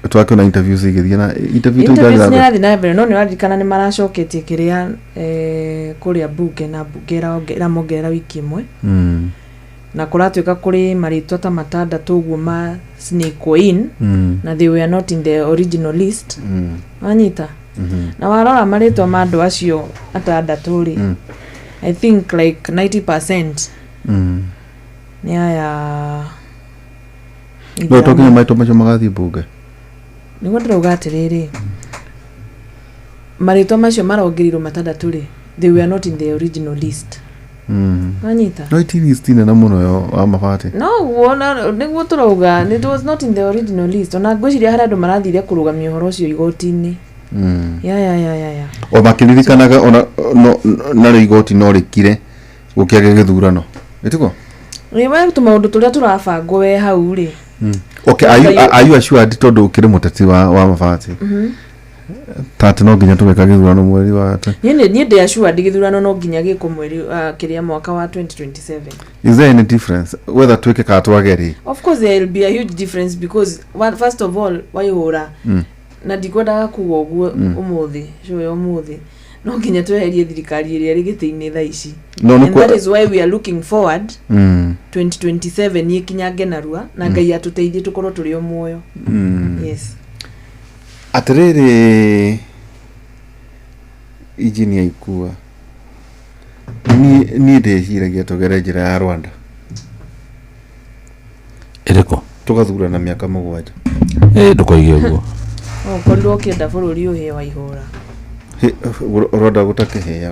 twakiona interviews igithia na interview ni na mbere no ni waririkana ni maracoketie kiria kuria bunge na bungera mongerera wiki imwe na kuratuika kuri maritwa ta matandatu uguo ma snake in na they were not in the original list anyita na warora maritwa ma andu acio atandatu ri I think like 90% ni aya no tokinya maitwa macio magathi bunge niguo ndirauga atiriri maritwa macio marongerirwo matandatu ri they were not in the original list anyita no itinistine na muno yo wa mabati no wona niguo turauga it was not in the original list ona ngwiciria hari andu marathire kurugamia uhoro ucio igoti-ini ya o makiririkanaga ona na rigoti no rikire gukiage githurano etiko riwe tumaundu turia turabangwo we hau ri okay are you assured tondu ukiri muteti wa mabati tatu no nginya tugeka githurano mweri wa ni ndi assured githurano no nginya giko mweri kiria mwaka wa 2027 is there any difference whether tweke ka twageri of course there will be a huge difference because first of all Waihura na ndikwenda kuga uguo umuthi cyo umuthi no nginya tweherie thirikari iria rigiti-ini thaa ici and that is why we are looking forward 2027 yikinyange narua na Ngai atuteithie tukorwo turi o muoyo yes atiriri injini ya ikua ni ndeciragia tugere njira ya Rwanda iriko tugathura na miaka 7 ndukoige uguo okorwo kienda bururi uhe Waihura Rwanda gutakiheaga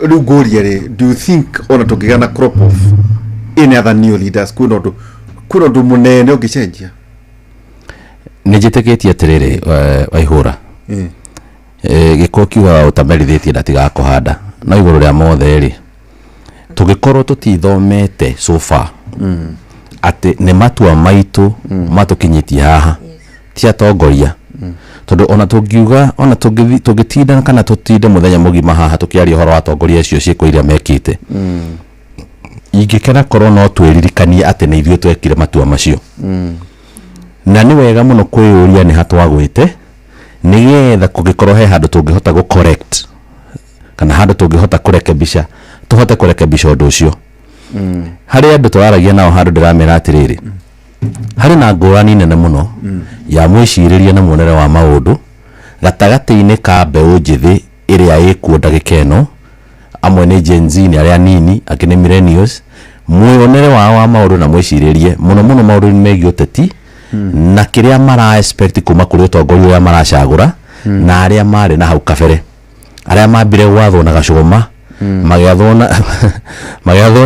riu ngoria ri do you think ona tungigana crop off in other new leaders kuna ndu munene ungicenjia nijiteketie atiriri Waihura giko kiuga utamerithitie ndatigakuhanda no iguru ria mothe ri tugikorwo tutithomete so far ati ni matua maitu matukinyitie haha ti atongoria tondu ona tungiuga ona tungitinda kana tutinde muthenya mugima haha tukiaria horo atongoria acio ciiko iria mekite ingikena korwo no twiririkanie ati ni ithuĩ twekire matua macio na ni wega muno kwiyuria ni hatwagwite nigetha kugikorwo he handu tungihota go correct kana handu tungihota kurekebisha tuhote kurekebisha undu ucio hari andu twaragia nao handu ndiramera atiriri hari na ngurani nene muno ya mwiciriria na muonere wa maundu gatagati-ini ka mbeu njithi iria ikuo ndagikeno amwe ni Gen Z ni aria nini angi ni millennials muonere wa maundu na mwiciririe muno maundu ni megie uteti na kiria mara expect kuma kuri utongoria uria maracagura na aria mari na hau kabere aria mambire gwathwo na gacuma magathwo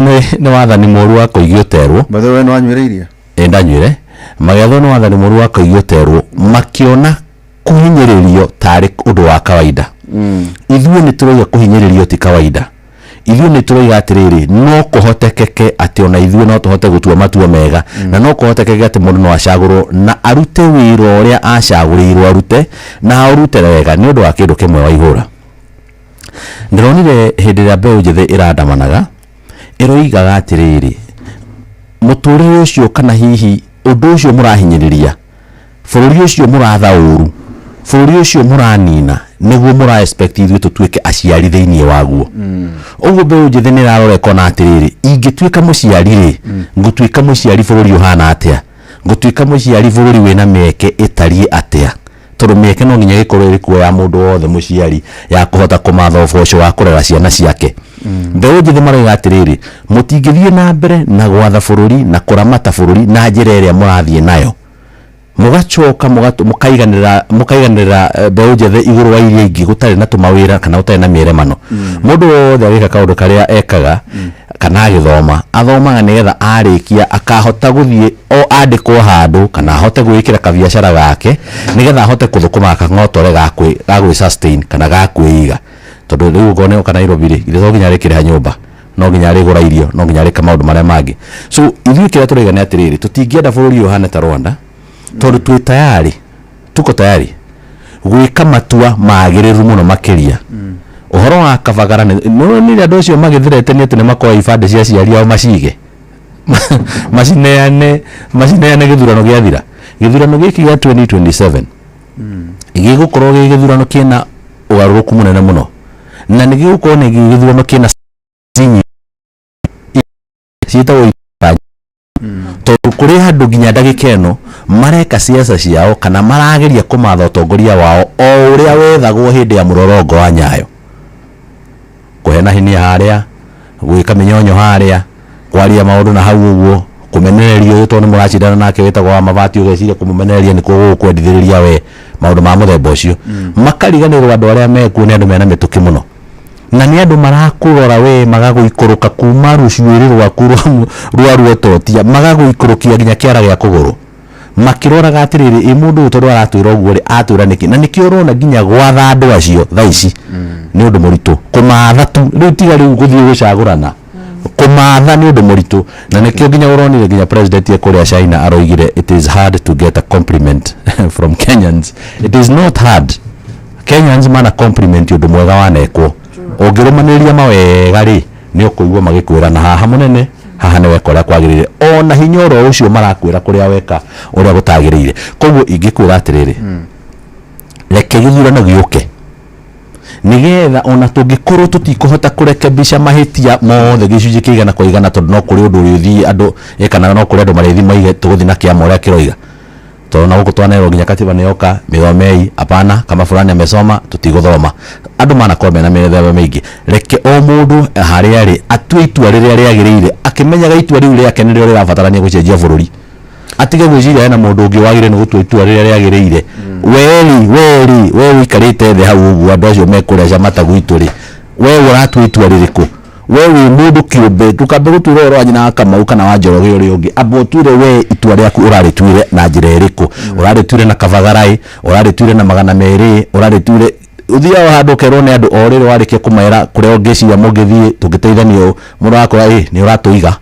nĩ wathani mũru wa kũigio terwo batho no anywereirie ndanyuire magathwo nĩ wathani mũru wa kũigio terwo makiona kuhinyĩrĩrio tarĩ ũndũ wa kawaida ithuĩ nĩ tũroiga kuhinyĩrĩrio ti kawaida ithuĩ nĩ tũroiga atĩrĩrĩ no kũhotekeke atĩ ona ithuĩ no tũhote gũtua matua mega na no kũhotekeke atĩ mũndũ no acagũrwo na arute wĩra ũrĩa acagũrĩirwo arute na arute wega nĩ ũndũ wa kĩndũ kĩmwe wa ihũra ndĩronire hĩndĩ ĩrĩa mbeũ njĩthĩ ĩrandamanaga ĩroigaga atĩrĩrĩ mũtũrĩre ũcio kana hihi ũndũ ũcio mũrahinyĩrĩria bũrũri ũcio mũratha ũru bũrũri ũcio mũranina nĩguo mũra expect ithuĩ tũtuĩke aciari thĩinĩ waguo ũguo mbeũ njĩthĩ nĩ ĩraroreka na atĩrĩrĩ ingĩtuĩka mũciari rĩ ngũtuĩka mũciari bũrũri ũhana atĩa ngũtuĩka mũciari bũrũri wĩna mĩeke ĩtariĩ atĩa tondũ mĩeke no nginya ĩkorwo ĩrĩ kuo ya mũndũ wothe mũciari ya kũhota kũmatha ũboco wa kũrera ciana ciake mbeũ njĩthĩ maroiga atĩrĩrĩ mũtingĩthiĩ na mbere na gwatha bũrũri na kũramata bũrũri na njĩra ĩrĩa mũrathiĩ nayo mũgacoka mũkaiganĩra mbeũ njĩthĩ igũrũ wa iria ingĩ gũtarĩ na tũmawĩra kana gũtarĩ na mĩeremano mũndũ wothe agĩka kaũndũ karĩa ekaga kana agĩthoma athomaga nĩgetha arĩkia akahota gũthiĩ o andĩkwo handũ kana ahote gwĩkĩra kabiacara gake nĩgetha ahote kũthũkũma kang'otore ga gwĩ sustain kana ga kwĩiga tondũ rĩu ũkona kana Nairobi rĩ ithe to nginya rĩkĩrĩha nyũmba no nginya rĩgũra irio no nginya rĩka maũndũ marĩa mangĩ so ithuĩ kĩrĩa tũraiga nĩ atĩrĩrĩ tũtingĩenda bũrũri ũyũ ũhane ta Rwanda tondũ twĩ tayari tuko tayari gwĩka matua magĩrĩru mũno makĩria ũhoro wa kabagara nĩ andũ acio magĩthirete nĩ atĩ nĩ makoa ibande cia ciari ao macige macineane gĩthurano gĩathira gĩthurano gĩkĩ gĩa 2027 gĩgũkorwo gĩ gĩthurano kĩna ũgarũrũku mũnene mũno na nĩ gĩgũkorwo nĩ gĩthurano kĩna ciĩtagwo tondũ kũrĩ handũ nginya ndagĩka ĩno mareka siasa ciao kana marageria kũmatha ũtongoria wao o ũrĩa wethagwo hĩndĩ ya mũrorongo wa Nyayo kũhena hinya harĩa gwĩka mĩnyonyo harĩa kwaria maũndũ na hau ũguo kũmenereria ũyũ tondũ mũracindana nake wĩtagwo wa mabati ũgeciria kũmũmenereria nĩ gũkwendithĩrĩria we maũndũ ma mũthemba ũcio makariganĩrwo andũ arĩa mekuo nĩ andũ mena mĩtũkĩ mũno na nĩ andũ marakũrora we magagũikũrũka kuma rũciũrĩ rwaku rwa ruototia magagũikũrũkia nginya kĩara gĩa kũgũrũ makĩroraga atĩrĩrĩ mũndũ ũyũ tondũ aratwĩra ũguo rĩ atwĩra nĩkĩ na nĩkĩo ũrona nginya gwatha andũ acio thaa ici nĩ ũndũ mũritũ kũmatha tu rĩu tiga rĩu gũthiĩ gũcagũrana kũmatha nĩ ũndũ mũritũ na nĩkĩo nginya ũronire nginya president kũrĩa China aroigire it is hard to get a compliment from Kenyans it is not hard Kenyans mana compliment ũndũ mwega wanekwo ũngĩrũmanĩrĩria mawega rĩ nĩ ũkũigua magĩkwĩra na haha mũnene haha nĩ weka ũrĩa kwagĩrĩire ona hinya oro ũcio marakwĩra kũrĩa weka ũrĩa gũtagĩrĩire koguo ingĩkwĩra atĩrĩrĩ reke gĩthurano gĩũke nĩgetha ona tũngĩkorwo tũtikũhota kũrekebisha mahĩtia mothe gĩcunjĩ kĩigana kwa igana tondũ no kũrĩ ũndũ ũrĩũthiĩ andũ kana no kũrĩ andũ marĩthi maige tũgũthiĩ na kĩama ũrĩa kĩroiga tondũ na gũkũ twanero nginya katiba nĩyoka mĩthomei apana kama fulani amesoma tutigũthoma andũ manakorwo mena mĩthemba mĩingĩ reke o mũndũ harĩa rĩ atue itua rĩrĩa rĩagĩrĩire akĩmenyaga itua rĩu rĩake nĩrĩo rĩrabatarania gũcenjia bũrũri atige gwĩciria hena mũndũ ũngĩ wagĩrĩire nĩ gũtua itua rĩrĩa rĩagĩrĩire we wĩikarĩte thĩ hau ũguo andũ acio mekũrĩa mata gwitũ rĩ we ũratua itua rĩrĩkũ we wĩ mũndũ kĩũmbe ndũkambe gũtuĩra ũhoro wa nyina wa Kamau kana wa Njoroge ũrĩa ũngĩ amba ũtuĩre we itua rĩaku ũrarĩtuire na njĩra ĩrĩkũ ũrarĩtuire na kabagarai ũrarĩtuire na magana merĩ ũrarĩtuire uthiaga handũ kerwo nĩ andũ o rĩrĩ warĩkia kũmera kũrĩa ũngĩciria mũngĩthiĩ tũngĩteithanio mũndũ wakora nĩ ũratũiga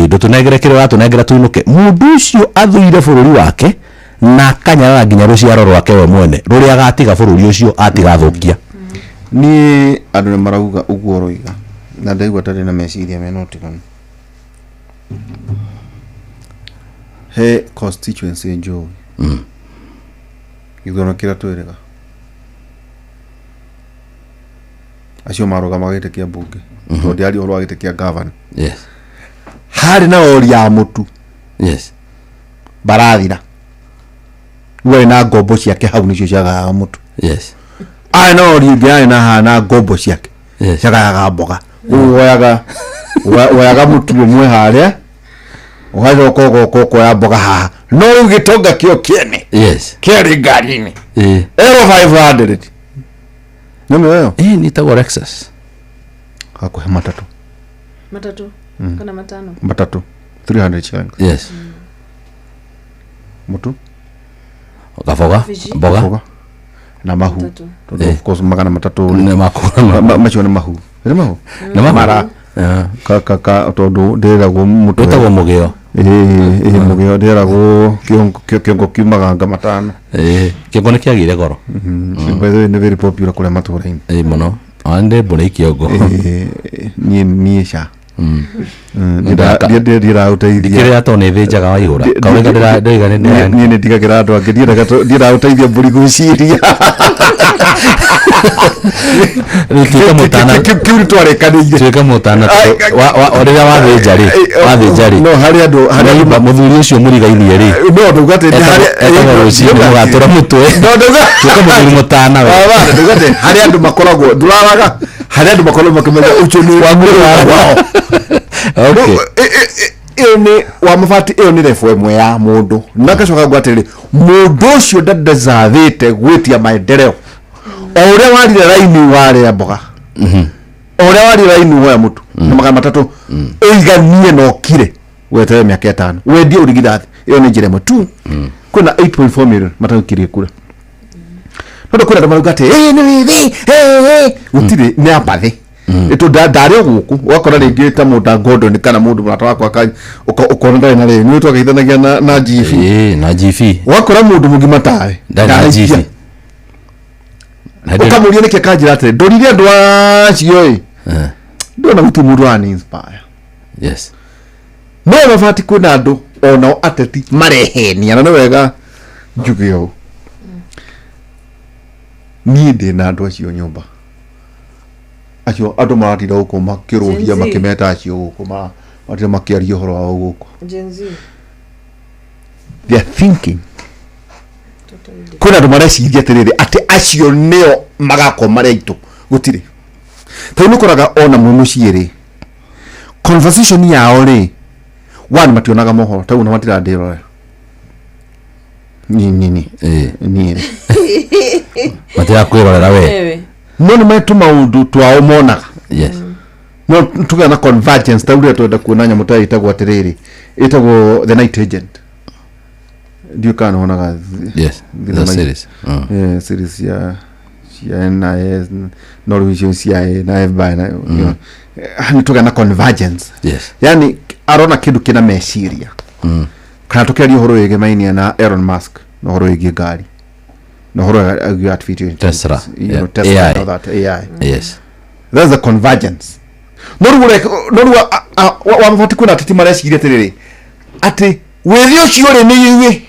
ndũtũnengere kĩrĩa ũratũnengera tũinũke mũndũ ũcio athuire bũrũri wake na akanyarara nginya rũciaro rwake we mwene rũrĩa agatiga bũrũri ũcio atigathũkia niĩ andũ nĩ marauga ũguo ũroiga na ndaigua tarĩ na meciria mena ũtiganu he constituency njũĩ gĩthurano kĩrĩa twĩrĩga acio marũgama gĩtĩ kĩa mbunge tondũ ndĩari ũhoro wa gĩtĩ kĩa governor harĩ na ori ya mũtu barathira we na ngombo ciake hau nĩcio ciagaga mũtu ai no ori ngĩ na hana ngombo ciake ciagaga mboga woyaga mũtu ũmwe harĩa ũgacoka ũgoka ũkoya mboga haha no rĩu gĩtonga kĩo kĩene kĩarĩ ngari-inĩ Euro 500 Nome wewe? Ni tago Lexus. Hakuhe matatu. Kana matano. Matatu. 300 shillings. Yes. Mutu? Gafoga. Boga. Na mahu. Of course magana matatu. Ne maku. Macho ne mahu. Ne mahu. Ne mahu. Mara. Ka todo ndera go mutu. Utago mugeo. Mugeo ndera go kiongo kimaganga matano. Kiongo ne kiagire goro. Ne very popular kule maturaini. Muno. Ande bore kiongo. Ni sha. Ndira uteithia kire atone thĩnjaga wa igũra kaũrĩa ndĩiga nĩ ndigagĩra andũ angĩ ndira uteithia mbũri gũciria tuĩka mũtana kiu twarekanĩire tuĩka mũtana rĩrĩa wathĩnja rĩ no harĩ andũ mũthuri ũcio mũrigainie rĩ no ndugate mũgatũra mũtwe tuĩka mũthuri mũtana we ndugate harĩ andũ makoragwo ndũraraga harĩ andũ makoragwo makĩmenya ũcio nĩ wao okay ni wa mafati ni refo emwe ya mundu nakacoka gwatiriri mundu ucio ndadazavite gwitia maendeleo oria warire raini ware mboga oria warire raini wa mutu na magana matatu iganie no kire wetere miaka 5 wedie urigithathi iyo ni njire mutu kuna 8.4 million matakirie kura ndo kuna ndo marugate ni withi utire ni apathi ito ndare guku wakora ringi ta mundu ngondo ni kana mundu murata wakwa ka ukona ndari na ri ni twagithanagia na GF na GF wakora mundu mugima tawe ndari GF ukamuria niki kanjira ati ndorire andu acio ndona gutu mundu ani inspire yes no mabati kuna andu ona ateti marehenia na wega njugio ni ndina andu acio nyumba acio andu maratira guku makiruhia makimeta acio guku matira makiaria horo wa guku Gen Z they are thinking kuna andu mareciria atiriri ati acio nio magakoma reitu gutire tau nukoraga ona muciiri conversation yao ri one mationaga mohoro tau na matira ndiro ni matira kwirorera we no metu maundu twao monaga yes no tuga na convergence tauria twenda kuonanya mutai itagwo atiriri itagwo the night agent ndio kana onaga yes the series series ya NIS Norwegian CIA na FBI na hani tuga na convergence yes yani arona kindu kina meciria kana tukiaria horo yege mainia na Elon Musk no horo yege gari no horo ya artificial Tesla Tesla and that AI yes there's a convergence noruwa wa mafati kuna atiti mareciria tiriri ati wethi ucio ri ni yiwe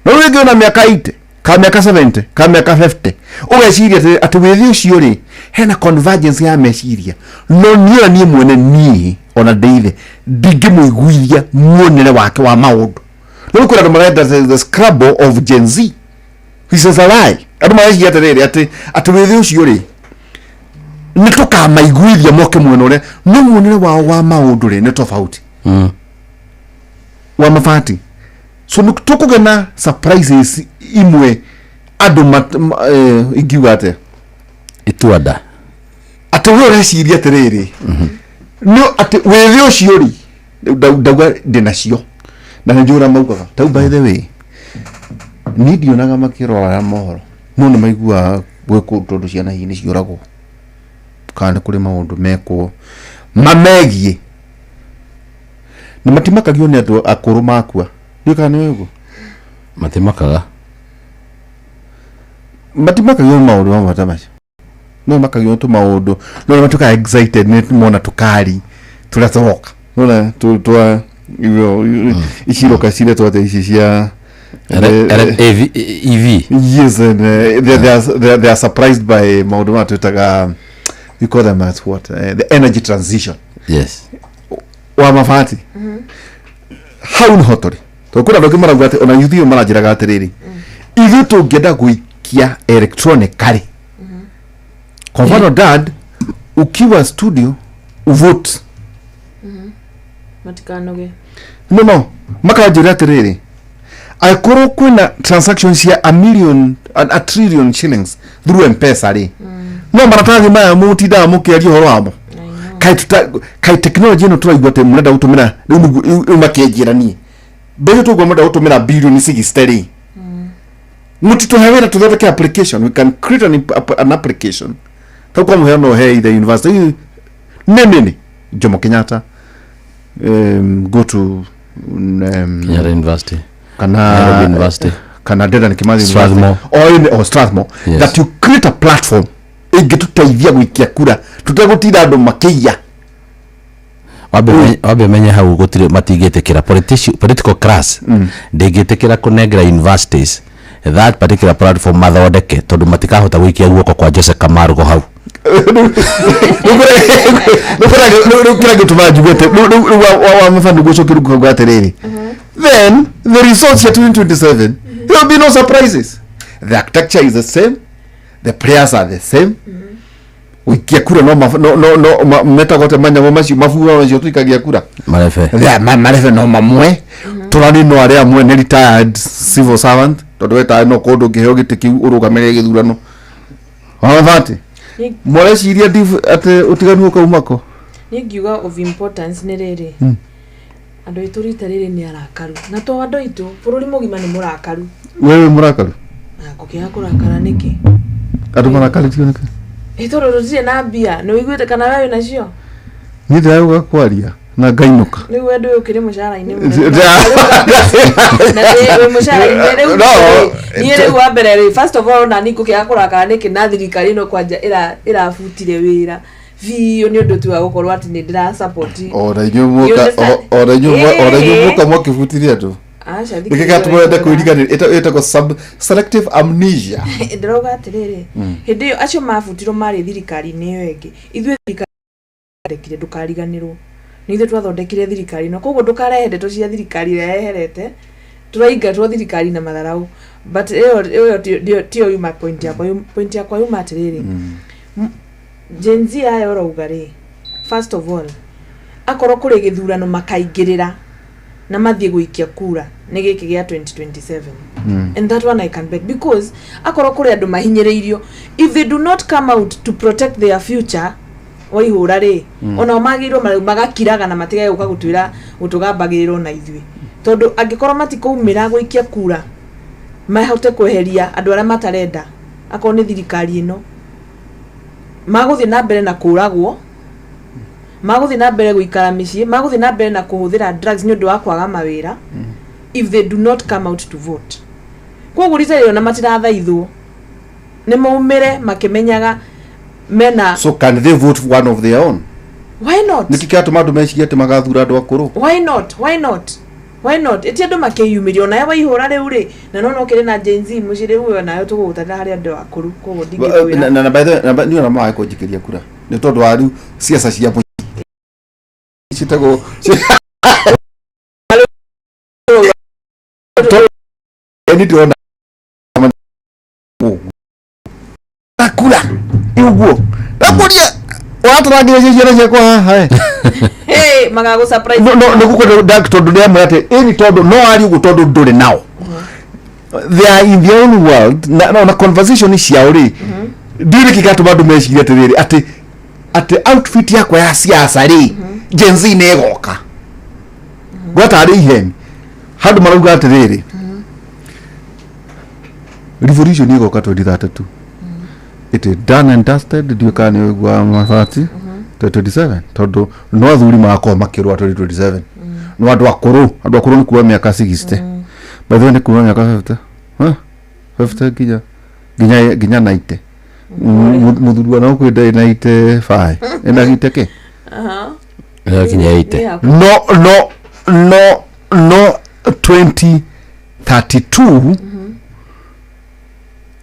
no wege na miaka 80 ka miaka 70 ka miaka 50 ugeciria ati wethi ucio ri hena convergence ya meciria no niyo ni mwene ni ona deithe ndingimwiguithia muonere wake wa maundu no kuna ndo marenda the scrabble of Gen Z he says a lie ando mareciria tiriri ati wethi ucio ri ni tukamaiguithia moke mwene no muonere wao wa maundu ri ni tofauti wa mafati so tukugena surprises imwe andu ingiuga ate ituada ati we ureciria atiriri no ati wethi ucio ri ndauga ndinacio na njura maugaga tau by the way ni ndionaga makirora mohoro no ni maigua gwiko tondu ciana hini ciuragwo kana kuri maundu meko mamegie ni matimakagio ni andu akuru makua ndika ni wego matimakaga maundu ma matamaci no makagio tu maundu no matuka excited ni mona tukari tulatoka no tu ichiroka cire tote ici cia EV yes and they are surprised by maundu matutaga we call them as what the energy transition yes wa mafati how hotori to kuna ndoki maraguga ati ona yuthio maranjiraga atiriri ithu tungienda guikia electronically kwa mfano dad ukiwa studio uvote matikanoge no makanjira atiriri akoro kuna transactions ya a trillion shillings through M-Pesa ri no maratathi maya mutinda mukiaria horo wamo kai technology no turaigua te murenda gutumira riu makenjirani mbejo tugwa murenda gutumira billion 60 mutito hawera tuthondeke application, we can create an application kwa muheano hey the university nene Jomo Kenyatta go to Kenyatta University kana University kana Dedan Kimathi University or Strathmore, yes. That you create a platform ingituteithia gwikia kura tutagutinda andu makiya wabe menye hau gutire matigetekera political class ndegetekera kunengera universities that particular platform mathondeke tondu matikahota gwikia guoko kwa Jose Kamarugo hau nukura gutuma jugete wa mfano gucokiru kwa atiriri then the results ya 2027 there will be no surprises. The architecture is the same, the prayers are the same. Wikia kura no meta gote manya macio mafuga macio tuikagia kura marefe no mamwe turani no aria amwe ne retired civil servant tondu weta no kondu ngiheo gitiki urugamire githurano wavati mweciria ate utiganu ukaumako ni ngiuga of importance ni riri andu itu rita riri ni arakaru na to andu itu bururi mugima ni murakaru wewe murakaru kukia kurakara niki andu marakaru tioneka itoro ruzire na bia no igwete kana wewe nacio ni ndauga kwaria na ngainuka ni wendu ukiri mushara ine na we mushara ine ni ere wa mbere first of all na niko kia kurakara niki na thirikari no kwanja irafutire wira vi ni undu tu wa gukorwo ati ni ndira support ora nyumuka mwakifutiria tu nikika tumwenda kuiriganira etako selective amnesia ndiroga atiriri hindi yo acio mafutirwo mari thirikari ni yo engi ithwe thirikari ndekire ndukariganirwo ni ithe twathondekire thirikari no koguo ndukarehe ndeto cia thirikari reherete turaingatwo thirikari na matharau but eyo tio yuma point yakwa yuma atiriri Gen Z aya urauga ri first of all akorwo kuri githurano makaingirira na mathie guikia kura ni giki gia 2027 and that one I can bet because akorwo kuri andu mahinyiriirio if they do not come out to protect their future waihura ri ona magiro magakiraga na matigaye guka gutwira gutugambagiriro na ithwi tondu angikorwo matikoumira guikia kura mahote kweheria andu ara matarenda akorwo ni thirikari ino maguthi na mbere na kuragwo maguthi na mbere guikara micii maguthi na mbere na kuhuthira drugs ni undu wa kwaga mawira if they do not come out to vote kuguriza rero na matirathaithwo ni maumire makimenyaga mena so can they vote for one of their own why not nikikato madu meciria ati magathura andu akuru why not eti andu makiyumirio na yawa ihura riu ri na no kire na Gen Z mucire uyo nayo tugutana hari andu akuru kogo ndingikwira na by the way ni na maai kujikiria kura ni tondu wa riu siasa cia chitago eni tuona kura iugo takuria wataragira ciana ciakwa haha hey magago surprise no guko dark tondu ni amwate eni tondu no ari ugo tondu nduri now they are in their own world na conversation is ya uri ndiri kikato bado meciria tiriri ati outfit yakwa ya siasa ri Gen Z negoka gwatari iheni handu marauga atiriri revolution igoka 2032 it is done and dusted ndio kana gwa mafati 2027 tondu no athuri makwa makirwa 2027 no andu akuru ni kuwa miaka 60 by the way ni kuwa miaka 50 ginya 90 muthurwa no kwenda 95 ena giteke kinya 80 no 2032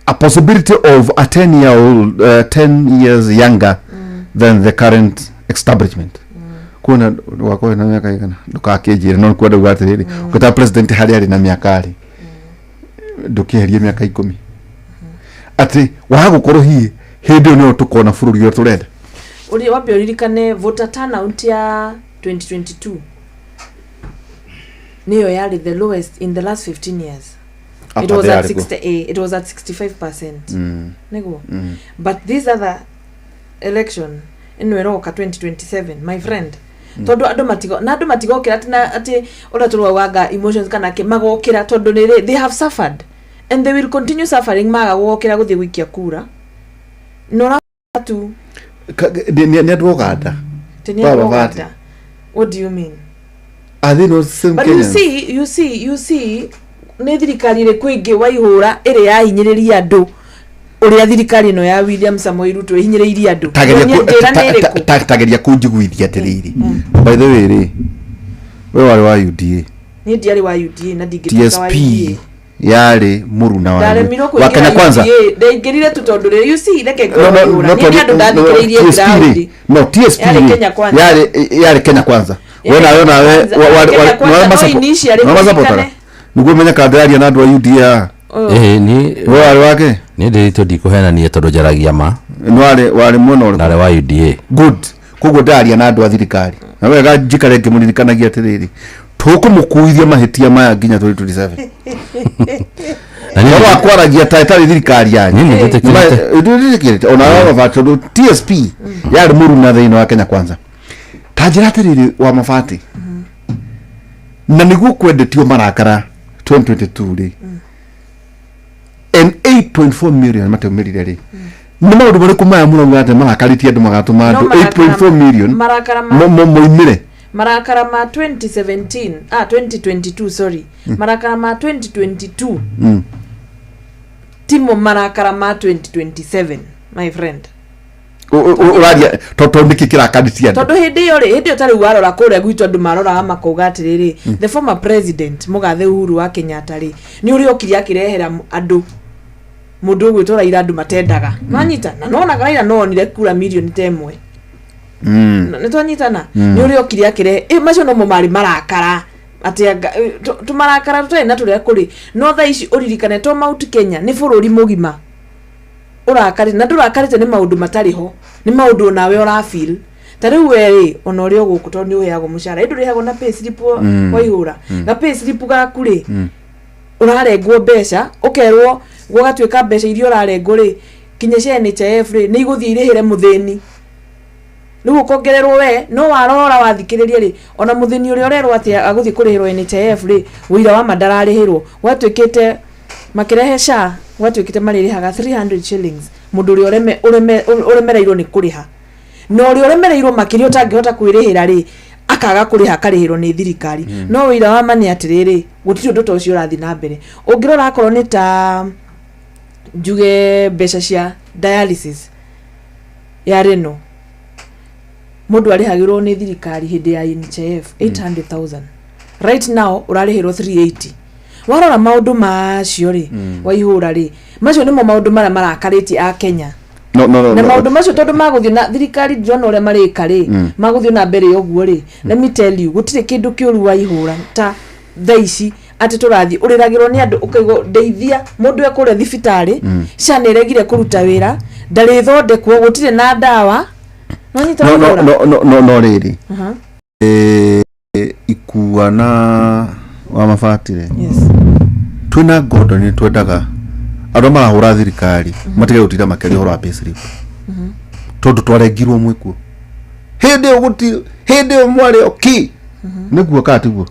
a possibility of a 10 years younger than the current establishment kuna wako na miaka igana ndukakejira no kwenda ugatiriri kuta president hari ari na miaka ari ndukiherie miaka 10 ati wagukorwo hindi no tukona bururi yo turenda uri wabyo ririkane voter turnout ya 2022 niyo yari the lowest in the last 15 years. It was at 65%. Nego. But these other election ino eroka 2027 my friend tondu andu matigokira ati uraturwa waga emotions kana ke magokira tondu they have suffered and they will continue suffering maga gokira guthi wikia kura nora tu ni advocate what do you mean are they not same but Kenyans? you see ne thirikari ri kwingi waihura iri ya hinyiriria andu uria thirikari no ya William Samoei Ruto hinyiriria andu tageria kunjiguithia atiriri by the way ri we wari wa UDA ni ndiari wa UDA na ndingitaka wa UDA yari muruna wa Kenya Kwanza ndaingirire tutondure you see reke ngora ni andu ndathikiririe ground no TSP yari Kenya Kwanza wona we masapota niguo menya kandaria na andu a UDA ni wari wake ni ndito ndikuhenania tondu njaragia ma wari muno nare wa UDA good kugo ndaria na andu a thirikari na wega njikare ngimuririkanagia atiriri tukumukuithia mahitia maya nginya 2027 na wakwaragia taitari thirikari yanyu ndio ona wao vatu TSP yari muruna thĩinĩ wa Kenya Kwanza tanjira atiriri wa mabati na niguo kwendetio marakara 2022 ri and 8.4 million matemirire ri ni maundu mariku maya muno ngate marakaritie andu magatuma andu 8.4 million moimire marakara ma 2022 sorry marakara ma 2022 timo marakara ma 2027 my friend uradia toto ndikikira kadisia toto hindi yo tari warora kuria gwitu andu marora makoga atiriri the former president Mugathe Uhuru wa Kenyatta ri ni uri okiria kirehera andu mundu gwitu Raila andu matendaga manyita na nona Raila no onire kura milioni temwe nitwanyitana ni uri okiria kire macio no mumari marakara ati tumarakara tutari na turia kuri no tha ici uririkane to Mount Kenya ni bururi mugima urakari na ndurakarite ni maundu matariho ni maundu nawe ora feel tariu weri ona uri oguku to ni uheago mushara indu rihago na pay slip waihura na pay slip gaku ri urarengwo mbeca ukerwo gugatuika mbeca irio urarengwo ri kinya cia NHIF ri ni iguthii irihire muthini nigu kongererwo we no warora wathikiriria ri ona muthini uri orerwo ati aguthi kurihirwo NHIF ri wira wa madararihirwo watwikite makirehe SHA watwikite maririhaga 300 shillings mundu uri uremereirwo ni kuriha no uri uremereirwo makiri utangihota kwirihira ri akaga kuriha karihirwo ni thirikari no wira wa mani atiriri gutiri undu to cio rathi na mbere ungirora akorwo ni ta njuge mbeca cia dialysis ya reno mundu arihagirwo ni thirikari hindi ya NHIF 800,000 right now urarihirwo 380 warora maundu macio ri waihura ri macio nimo maundu mara marakariti a Kenya no na maundu macio tondu maguthi na thirikari jona ure marika ri maguthi na mbere yoguo ri let me tell you gutire kindu kiuru waihura ta thaici ati turathi uriragirwo ni andu ukaigo ndeithia mundu ekure thibitari shana iregire kuruta wira ndari thondekwo gutire na dawa no riri ikuwa na wa mafatire yes twina ngondo ni twendaga andu marahura thirikari matige gutira makeri horo pay slip tondu twarengirwo mwikuo hindi mwari oki niguo katiguo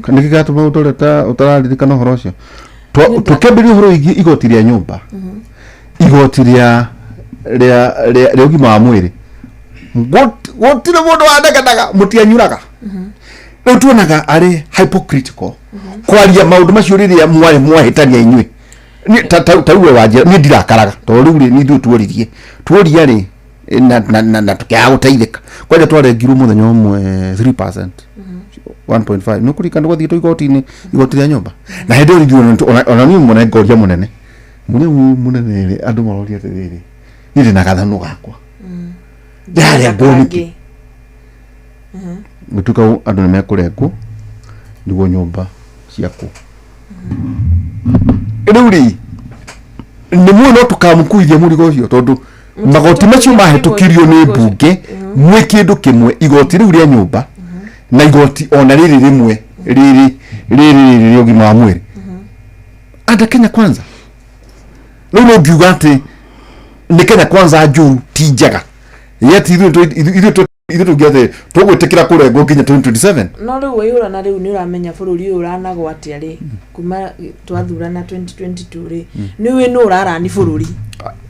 kana gigatu utoleta utararirikana horo cio tukembiri horo igoti ria nyumba igoti ria ugima wa mwiri gutire mundu wandaganaga mutianyuraga riu tuonaga ari hypocritical kwaria maundu macio riria mwahitania inyui tauwe wajira ni ndirakaraga to riu ri ni tuoria ri na tukiaga guteithika kwaja twarengirwo muthenya umwe 3% 1.5 no kurikana gwathi to igoti-ini igoti ria nyumba na hindi uri ona ni mona ngoria munene munene andu maroria atiriri ni na gathano gakwa ndare boniki mutuka andu ni mekurengwo niguo nyumba ciaku riu ri ni muno tukamukuithia murigo ucio tondu magoti macio mahitukirio ni mbunge mwe kindu kimwe igoti riu ria nyumba na igoti ona riri rimwe riri ugima wa mwiri anda Kenya Kwanza riu no ngiuga ati ni Kenya kwanza njuru ti njega yet ithu tugithe tugwitikira kurengo nginya 2027 no riu wihura na riu ni uramenya bururi uyu uranagwa atia ri kuma twathurana 2022 ri ni we no urarani bururi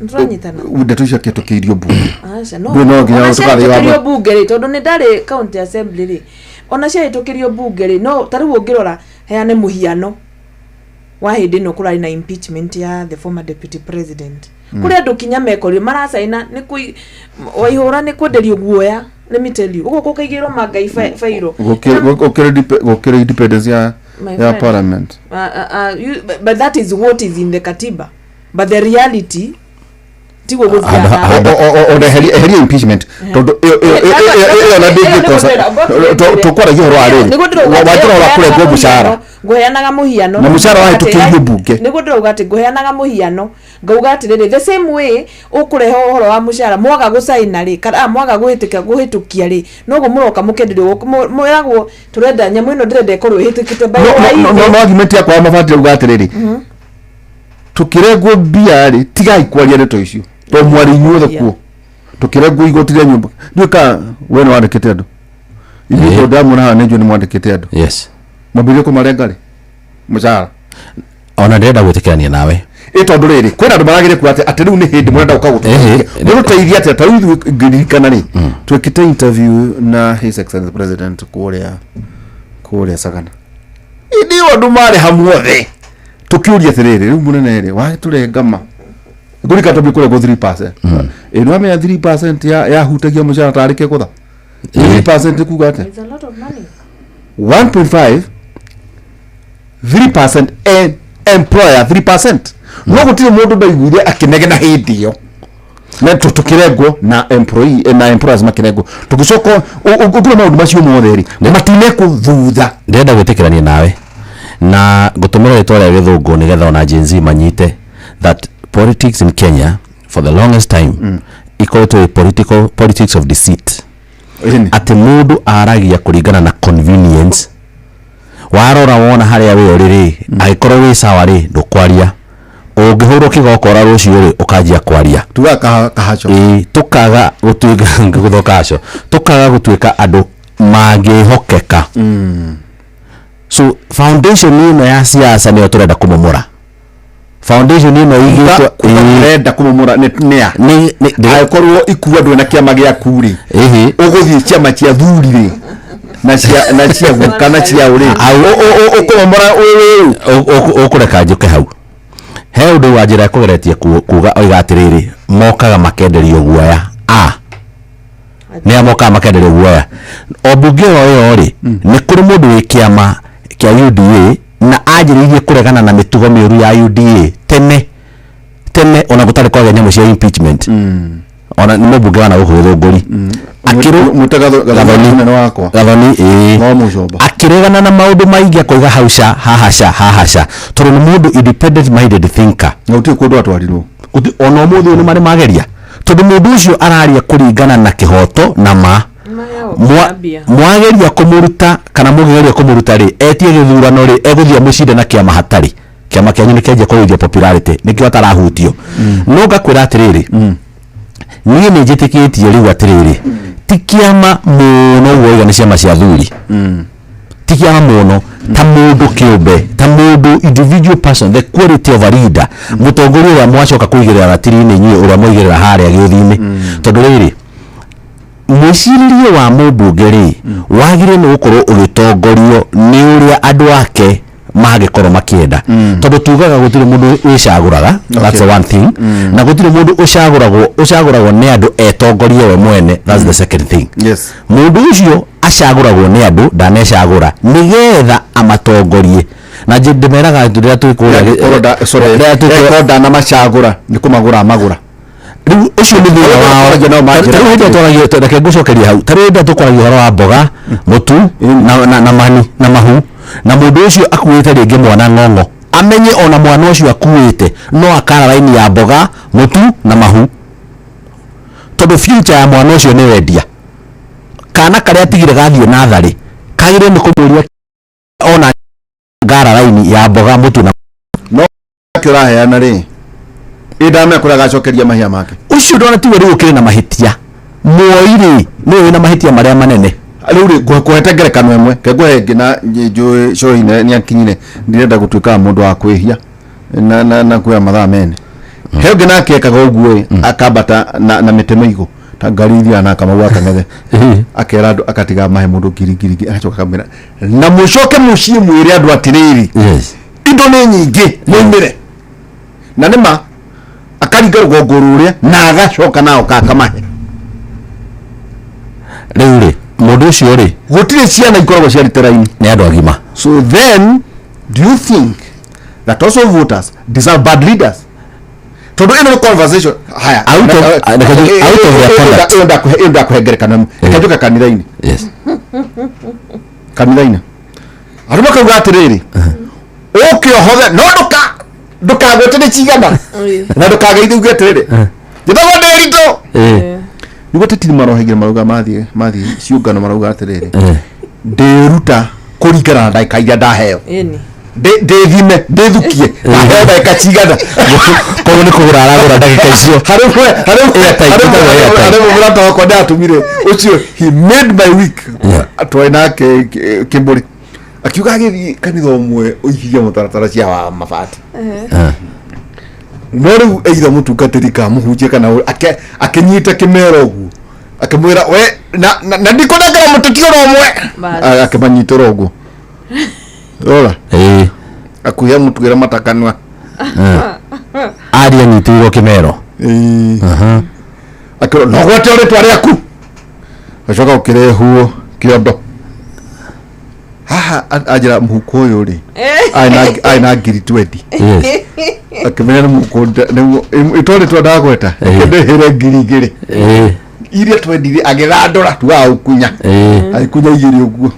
nturanyitana ndeto cia kitukirio bunge acha no tukario bunge ri tondu ni ndari county assembly ri ona cia itukirio bunge ri no tariu ungirora heane muhiano wa hindi no kurari na impeachment ya the former deputy president kuri andu kinya mekorio maracaina ni kui waihura ni kwenderio guoya let me tell you ugo kaigiro magai fairo gukira independence ya parliament but that is what is in the katiba but the reality tigo guzia o heri impeachment tondu na big cosa to kwara gihoro ari wajira wa kure go mushara ngoheanaga muhiano na mushara wa tukirio bunge nigo ndirauga ati ngoheanaga muhiano ngauga ati riri the same way ukureho horo wa mushara mwaga gusaina ri kana mwaga guhitukia ri nogo muroka mukenderio mwiragwo turenda nyamu ino ndirenda ikorwo ihitikite by no argument yakwa mabati uga ati riri tukiregwo bia ri tigai kwaria ndeto icio to mwari nyuothe kuo tukiregwo igotire nyumba ndika wena wandikite andu ibo damu na nejo ni mwandikite andu yes mabire ko marenga ri mucara ona ndenda gwitikirania nawe tondu riri kwena andu maragire ku ati riu ni hindi murenda ukaguteithia muruteithia ati ta riu ngirikana ri twekite interview na his excellency president kuria Sagana idi andu mari hamwothe tukiuria atiriri riu munene ri wa turengama ngurika tobi kule go 3% ino ame 3% ya hutagia mushara tarike kutha 3% kugate it's a lot of money 1.5 3% and employer 3% no gutire mundu ndaiguire akinegena hindi yo na tukiregwo na employee na employers makiregwo tugicoko ugura maundu macio motheri matine kuthutha ndenda gwitikirania nawe na gutumira ritwara githungu nigetha ona Gen Z manyite that politics in Kenya for the longest time equal to a politics of deceit ati mundu aragia kuringana na convenience warora wona haria we uriri agikorwo wi sawa ri ndukwaria ungihurwo kigokora rucio ri ukajia kwaria tuga kahacho tukaga gutuika guthokacho tukaga gutuika andu mangihokeka so foundation ino ya siasa ni turenda kumumura foundation ino igitwa irenda kumumura ni akorwo ikuwa ndwe na kiama gia kuri uguthie kiama cia thuri ri na cia gukana cia uri ukumumura ukureka njuke hau he undu wa njira kugeretie kuga oiga atiriri mokaga makenderio guoya ni amoka makenderio guoya obunge oyo ri ni kuri mundu wi kiama kia UDA na ajiririe kuregana na mitugo miuru ya UDA tene ona gutari kwa nyamu cia impeachment ona ni mubunge wana guthunguri akiru mutagathoni wakwa gathoni no mucoba akiregana na maundu maingi akoiga hahasha tondu ni mundu independent minded thinker na uti kundu atwarirwo ona muthu ni mari mageria tondu mundu ucio araria kuringana na kihoto na mwageria kumuruta kana mugeria kumuruta ri etie githurano ri eguthia mucinde na kiama hatari kiama kianyu ni kenje kuithia popularity nikio atarahutio no ngakwira atiriri niĩ nĩ njĩtĩkĩtie rĩu atiriri ti kiama mũno woiga nĩ ciama cia thuri ti kiama mũno ta mũndũ kĩũmbe ta mũndũ individual person the quality of a leader mũtongoria ũrĩa mwacoka kũigĩrĩra ratiri-inĩ inyuĩ ũrĩa mwaigĩrĩra harĩa gĩũthi-inĩ tondũ rĩrĩ mwĩcirĩrie wa mũmbunge rĩ wagĩrĩire nĩ gũkorwo ũgĩtongorio nĩ ũrĩa andũ ake magikorwo makienda tondu tugaga gutire mundu wicaguraga that's the one thing na gutire mundu ucaguragwo ni andu etongorie we mwene that's the second thing yes mundu ucio acaguragwo ni andu ndanecagura nigetha amatongorie na ndimeraga ndira twikuria rekoda na macagura ni kumagura magura riu ucio ni thina wao tarinde twaragia tondeke ngucokeria hau tarinde tukwaragia horo wa mboga mutu na mani na mahu na mundu ucio akuite ringi mwana ng'ong'o amenye ona mwana ucio akuite no akara raini ya mboga mutu na mahu tondu future ya mwana ucio ni wendia kana karia tigire gathie nathari kagire ni kumuria ona ngara raini ya mboga mutu na no kiraheana ri idame kura gacokeria mahia make ucio ndona ti wari ukire na mahitia moiri ni wina mahitia maria manene Aluri kuhete ngerekano emwe kegwe ngina njui shoine ni akinyire ndirenda gutuika mundu wa kwihia na kuya mathaa mene he ngina akekaga uguo akabata na mitemo ngari iria na kama akangethe akera andu akatiga mahe mundu ngiri agacoka kamera na mucoke mucii mwire andu atiriri indo ni nyingi muimire na nima akaringa rugongo ruria na agacoka nao kakamahe riu mundu ucio ri gutire ciana ikoragwo ciari teraini ni andu agima. So then do you think that also voters deserve bad leaders? To do any conversation haya out of their kuhengerekana kajuka kanithaini. Yes. Kanithaini arimo kauga atiriri ukiohothe no ndukagwetene cigana na ndukageithie atiriri githago ndirito niguo titiri marohegire maruga mathi ciungano maruga atiriri ndiruta kuringana na ndagika iria ndaheo ndithime ndithukie ndaheo ndagika cigana koguo ni kugura aragura ndagika icio harä murata wakwa ndatumire ucio he made my week twai nake kimburi akiuga agithii kanitha umwe uihithia mutaratara cia wa mabati no riu either mutungatiri ka muhunjie kana akinyita kimero uguo akimwira we na ndikunengera mututio romwe akimanyitira uguo ora akuya mutugira matakanwa aria nyitigo kimero akiro no gwate ore twari aku acoka ukire huo kiondo haha ajira muhuko uyu ri aina ngiri 20 akimenya muhuko itore twada gweta ndehire ngiri iria twendire agirandora tuga ukunya akunya igiri uguo.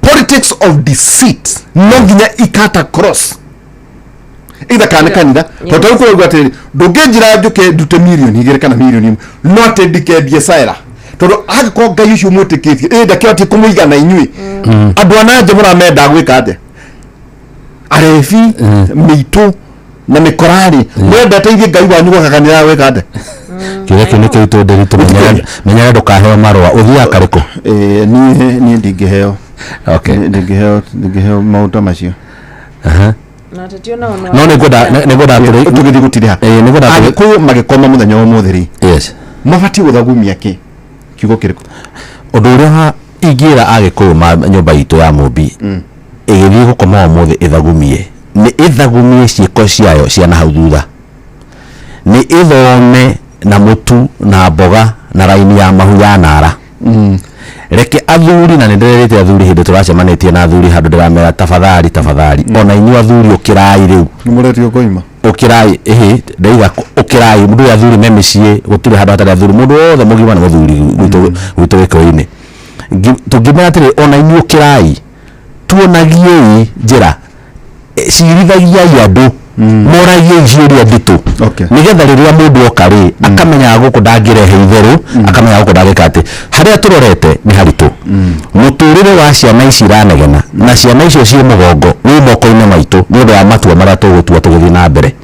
Politics of deceit no ginya ikata cross either kanida total ko gwatiri ndungejira njuke ndute million igere kana million not ndikendie saira tondo agiko ngai ucio mwitikitie ndakirati kumuigana inyui andu ananje muramenda gwika ate arefi mitu na mikorari mwenda teithie ngai wanyu gwakakanira weka ate kile niki tuderito menyana ndukaheo marwa uthia kariko ni ndingeheo. Okay, ndingeheo mauta macio na tatio na no negoda tugithi gutire negoda ko magikoma muthenya wa muthiri. Yes, mabati guthagumia ki kiugo kiriko undu uria ingira agikuyu ma nyumba itu ya Mumbi igithii gukoma umuthi ithagumie ni ithagumie ciiko ciayo ciana hau thutha ni ithome na mutu na mboga na raini ya mahu ya nara reke athuri na ndirete athuri hindi turacemanĩtie na athuri handu ndiramera tafadhali ona inyu athuri ukirai riu nimuretio koima ukirai ndaiga ukirai mundu athuri memicii gutire handu hatari athuri mundu wothe mugima na muthuri gwitu wikoini tungimera atiri ona inyu ukirai tuonagie njira cirithagia andu moragie ijuria nditu nigetha riria mundu okari akamenya guku ndangirehe itheru akamenya guku ndagikate haria turorete ni haritu muturire wa ciana ici iranegena na ciana icio cie mugongo wi moko-ini maitu ni undu wa matua maria tugutua tugithi na mbere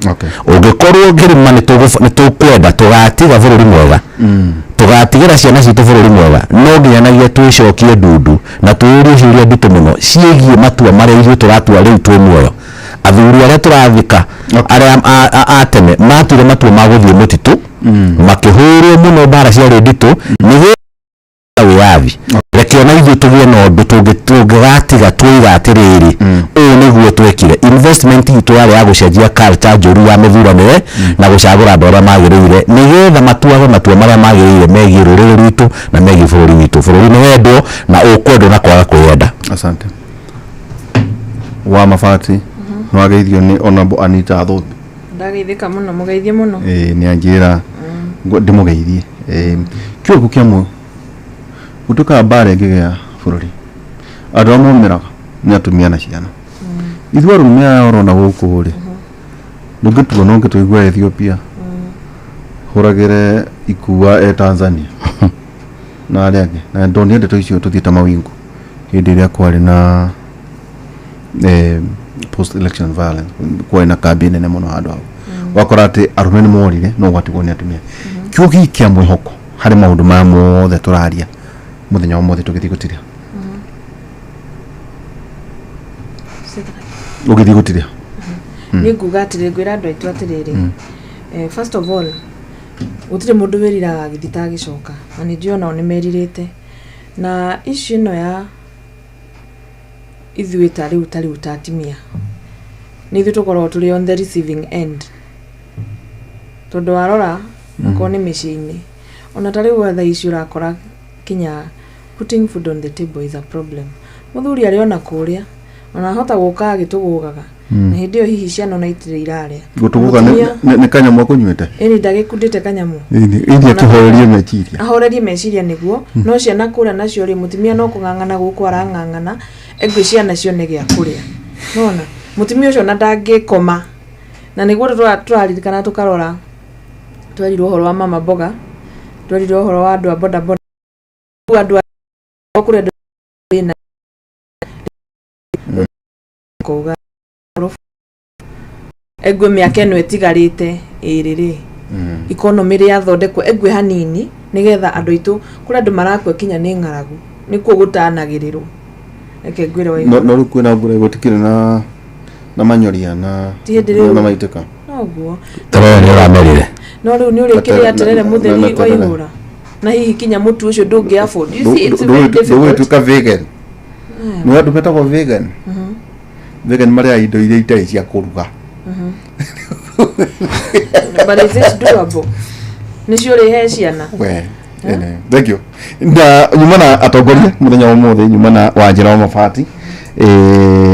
ungikorwo ngirima ni tukwenda tugatiga bururi mwega tugatigira ciana citu bururi mwega no nginyanagia twicokie ndundu na tuurie ciuria nditu muno ciegie matua maria ithuĩ turatua riu twi muoyo athuri aria turathika aria atene matire matua maguthie mutitu makihurwo muno bara cia nditu nigetha wiathi reke ona ithuĩ tugie na undu tungigatiga twiga atiriri uyu niguo twekire investment itu yari ya gucenjia culture njuru ya mithuranire na gucagura andu aria magiriire nigetha matuage matua maria magiriire megie ruriri rwitu na megie bururi witu bururi ni wendwo na ukwendwo na kwaga kwenda. Asante wa mabati nwageithio ni Honorable Anita Thũmbĩ. Ndageithĩka muno mugeithie muno ni anjira ndimugeithie kiugo kiamwe gutuka bare ngigea bururi andu amomeraga ni atumia na ciana ithuĩ arume orona gũkũ rĩ ndũngĩtua no ngĩtũigua Ethiopia hũragĩre ikua Tanzania na arĩa angĩ na ndonire ndeto icio tũthiĩte mawingu hĩndĩ ĩrĩa kwarĩ na post election violence kwa ina kambi nene muno handu hau wakora ati arume ni morire no gwatigwo ni atumia kiugi kia mwihoko hari maundu ma mothe turaria muthenya wa mothe tugithi gutiria ugithi gutiria ni nguga atiri ngwira andu aitu atiriri first of all gutire mundu wiriraga agithita gicoka na ni ndio nao ni meririte na issue no ya ithuĩ ta rĩu tatimia nĩ ithuĩ tũkoragwo tũrĩ on the receiving end tondũ warora akorwo nĩ mĩciĩ-inĩ ona ta rĩu thaa ici ũrakora kinya putting food on the table is a problem mũthuri arĩ ona kũrĩa ona hota gũka agĩtũgũgaga na hĩndĩ ĩyo hihi ciana ona itirĩ irarĩa gũtũgũga nĩ kanyamũ akũnyuĩte ĩni ndagĩkundĩte kanyamũ ĩni akĩhorerie meciria ahorerie meciria nĩguo no ciana kũrĩa nacio rĩ mũtumia no kũng'ang'ana gũkũ arang'ang'ana engwe ciana cione gĩa kũrĩa nona mutumia ũcio na ndangĩkoma na nĩguo tũraririkana tũkarora twerirwo ũhoro wa mama mboga twerirwo ũhoro wa andũ a boda boda andũ a kũrĩa ndĩna kuga engwe mĩaka ĩno ĩtigarĩte ĩrĩ economy ĩrĩa yathondekwo engwe hanini nĩgetha andũ aitũ kũrĩa andũ marakua kinya nĩ ng'aragu nĩkuo gũtanagĩrĩrwo eke ngwĩre wa no rĩu kwĩna mbura gũtikĩrĩ na manyoria na maitĩka noguo toro nĩ ũramerire no rĩu nĩ ũrĩkĩrĩa terere mũtheri wa igũra na hihi kinya mũtu ũcio ndũngĩ afford you see it's very difficult tuka vegan nĩ andũ metagwo vegan vegan marĩa indo iria itarĩ cia kũruga but is this doable nĩcio rĩhe ciana thank you na nyuma na atongoria muthenya wa mothe nyuma na Wanjĩra wa Mabati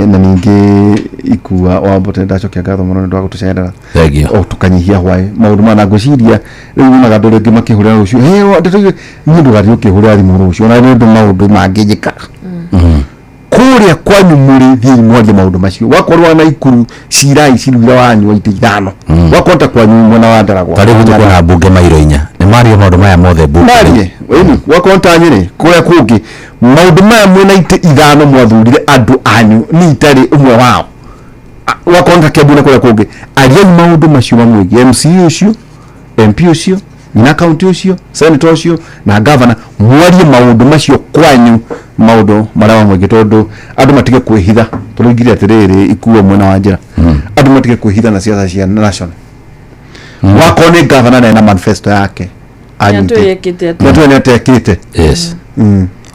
na ningĩ ikua wa Mbote ndacokia ngatho mũno nĩ ndwa gũtũcerera o tukanyihia hwaĩ maũndũ mana ngũciria rĩu na andũ rĩngĩ makĩhũrĩra rũciũ nĩ ũndũ gathiĩ ũkĩhũrĩra thimũ rũciũ na nĩ ũndũ maũndũ mangĩ njĩka kũrĩa kwanyu mũrĩ thiĩ mwarie maũndũ macio wakorwo na ikuru cirai ciruira wanyu wa itithano wakonta kwanyu mwena wa Ndaragwa tarĩ gũtukwo na mbunge mairo 4 nĩ mario maũndũ maya mothe mbunge marie wakonta nyĩrĩ kũrĩa kũngĩ maũndũ maya mwena ithano mwathurire andũ anyu ni itarĩ ũmwe wao wakonta kĩambune kũrĩa kũngĩ ariai maũndũ macio mamwĩgie MC ũcio MP ũcio na county ũcio senator ũcio na governor mwarie maũndũ macio kwanyu maũndũ marĩa mamwĩgie tondũ andũ matige kwĩhitha tũrũngire atĩrĩrĩ ikuo mwena wa Wanjĩra andũ matige kwĩhitha na siasa cia national wako nĩ governor na manifesto yake anyite nĩ atekĩte yes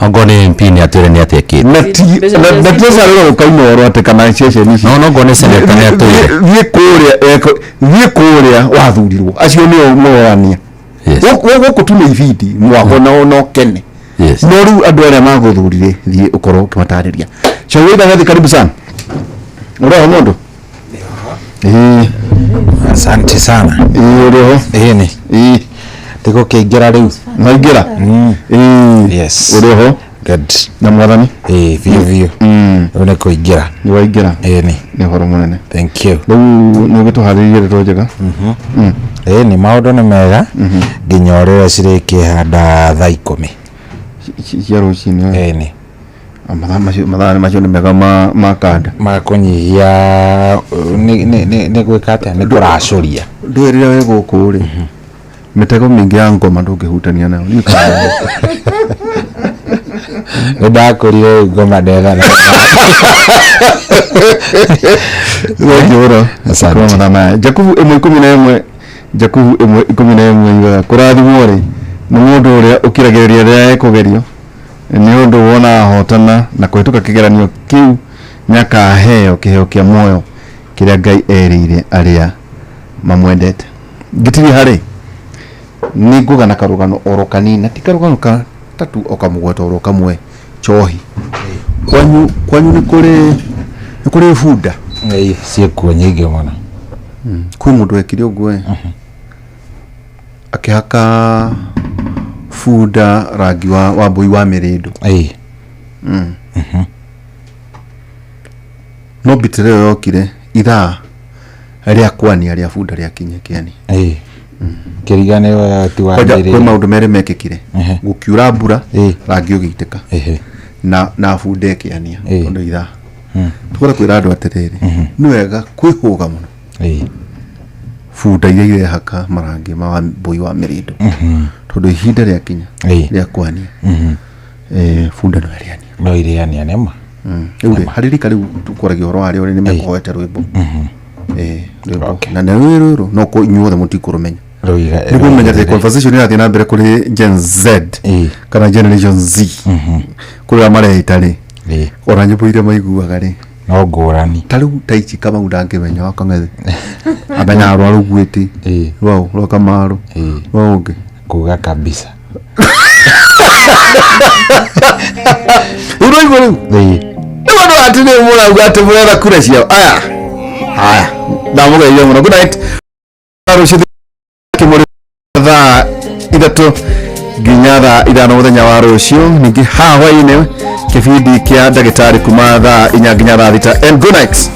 ongo nĩ MP nĩ atwĩre nĩ atekĩte na tiesa rĩrĩa ũkaimorwo atĩ kana session ici no ngo nĩ senator nĩ atwĩre thiĩ kũrĩa wathurirwo acio nĩo morania gũkũ tu nĩ ibindi mwako no kene no rĩu andũ arĩa magũthurire thiĩ ũkorwo ũkĩmatarĩria Shawida ngathi karibu sana ũrĩa mũndũ asante sana ũrĩa ni tiko kĩingĩra rĩu naingĩra yes ũrĩa good na mwathani vio nĩ kũingĩra nĩ waingĩra nĩ horo mũnene thank you rĩu nĩ ũgĩtũharĩirie rĩtwa njega nĩ maũndũ nĩ mega nginya ũrĩa cirĩkĩhanda thaa 10 cia rũcinĩ nĩ mathaa macio nĩ mega ma kanda makũnyihia nĩ gwĩka atĩa nĩ kũracũria ndũĩ rĩrĩa wĩ gũkũ rĩ mĩtego mĩingĩ ya ngoma ndũngĩhutania nayo nĩ ndakũrire ngoma ndethana wajũra Jakubu 1:11 Jakubu 1:11 kũrathimwo rĩ nĩ mũndũ ũrĩa ũkiragĩrĩria rĩrĩa ekũgerio nĩ ũndũ wona hotana na kũhĩtũka kĩgeranio kĩu nĩakaheo kĩheo kĩa muoyo kĩrĩa Ngai erĩire arĩa mamwendete ngĩtiri harĩ nĩ nguga na karũgano oro kanini ti karũgano ka tatu o kamũgweta oro kamwe chohi kwanyu nĩ kũrĩ bunda ciĩkuo nyingĩ mũno kwĩ mũndũ wekire ũguo akĩhaka bunda rangi wa mbũi wa mĩrĩndũ no mbitĩre ĩyo yokire ithaa rĩa kwania rĩa bunda rĩakinye kĩani kĩriganĩro ti wa kwĩ maũndũ merĩ mekĩkire gũkiura mbura rangi ũgĩitĩka na bunda ĩkĩania tondũ ithaa tũkora kwĩra andũ atĩrĩrĩ nĩ wega kwĩhũga mũno funda iria irehaka marangi ma mbui wa mirindo tondu ihinda ria kinya ria kwania funda no iriania nema uri haririka riu tukoragia horo ari uri nimekoete rwimbo rwimbo na rwiro no ko inyuothe mutikurumenya niguo menya the conversation irathii na mbere kuri Gen Z kana Generation Z kuri amare itari ora nyimbo iria maiguaga ri no ngurani tariu taichi kama udangimenya wakangethe amenya arwaru gwiti wao rokamaro waonge kuga kabisa uro iguru ndio ati ni mura ugate mura kura cio aya ndamuga iyo mura good night arushidi kimuri thaa ithatu nginya thaa ithano muthenya wa rucio ningi hawa-ine kibindi kia ndagitari kuma thaa 4 nginya thaa 6 and good night.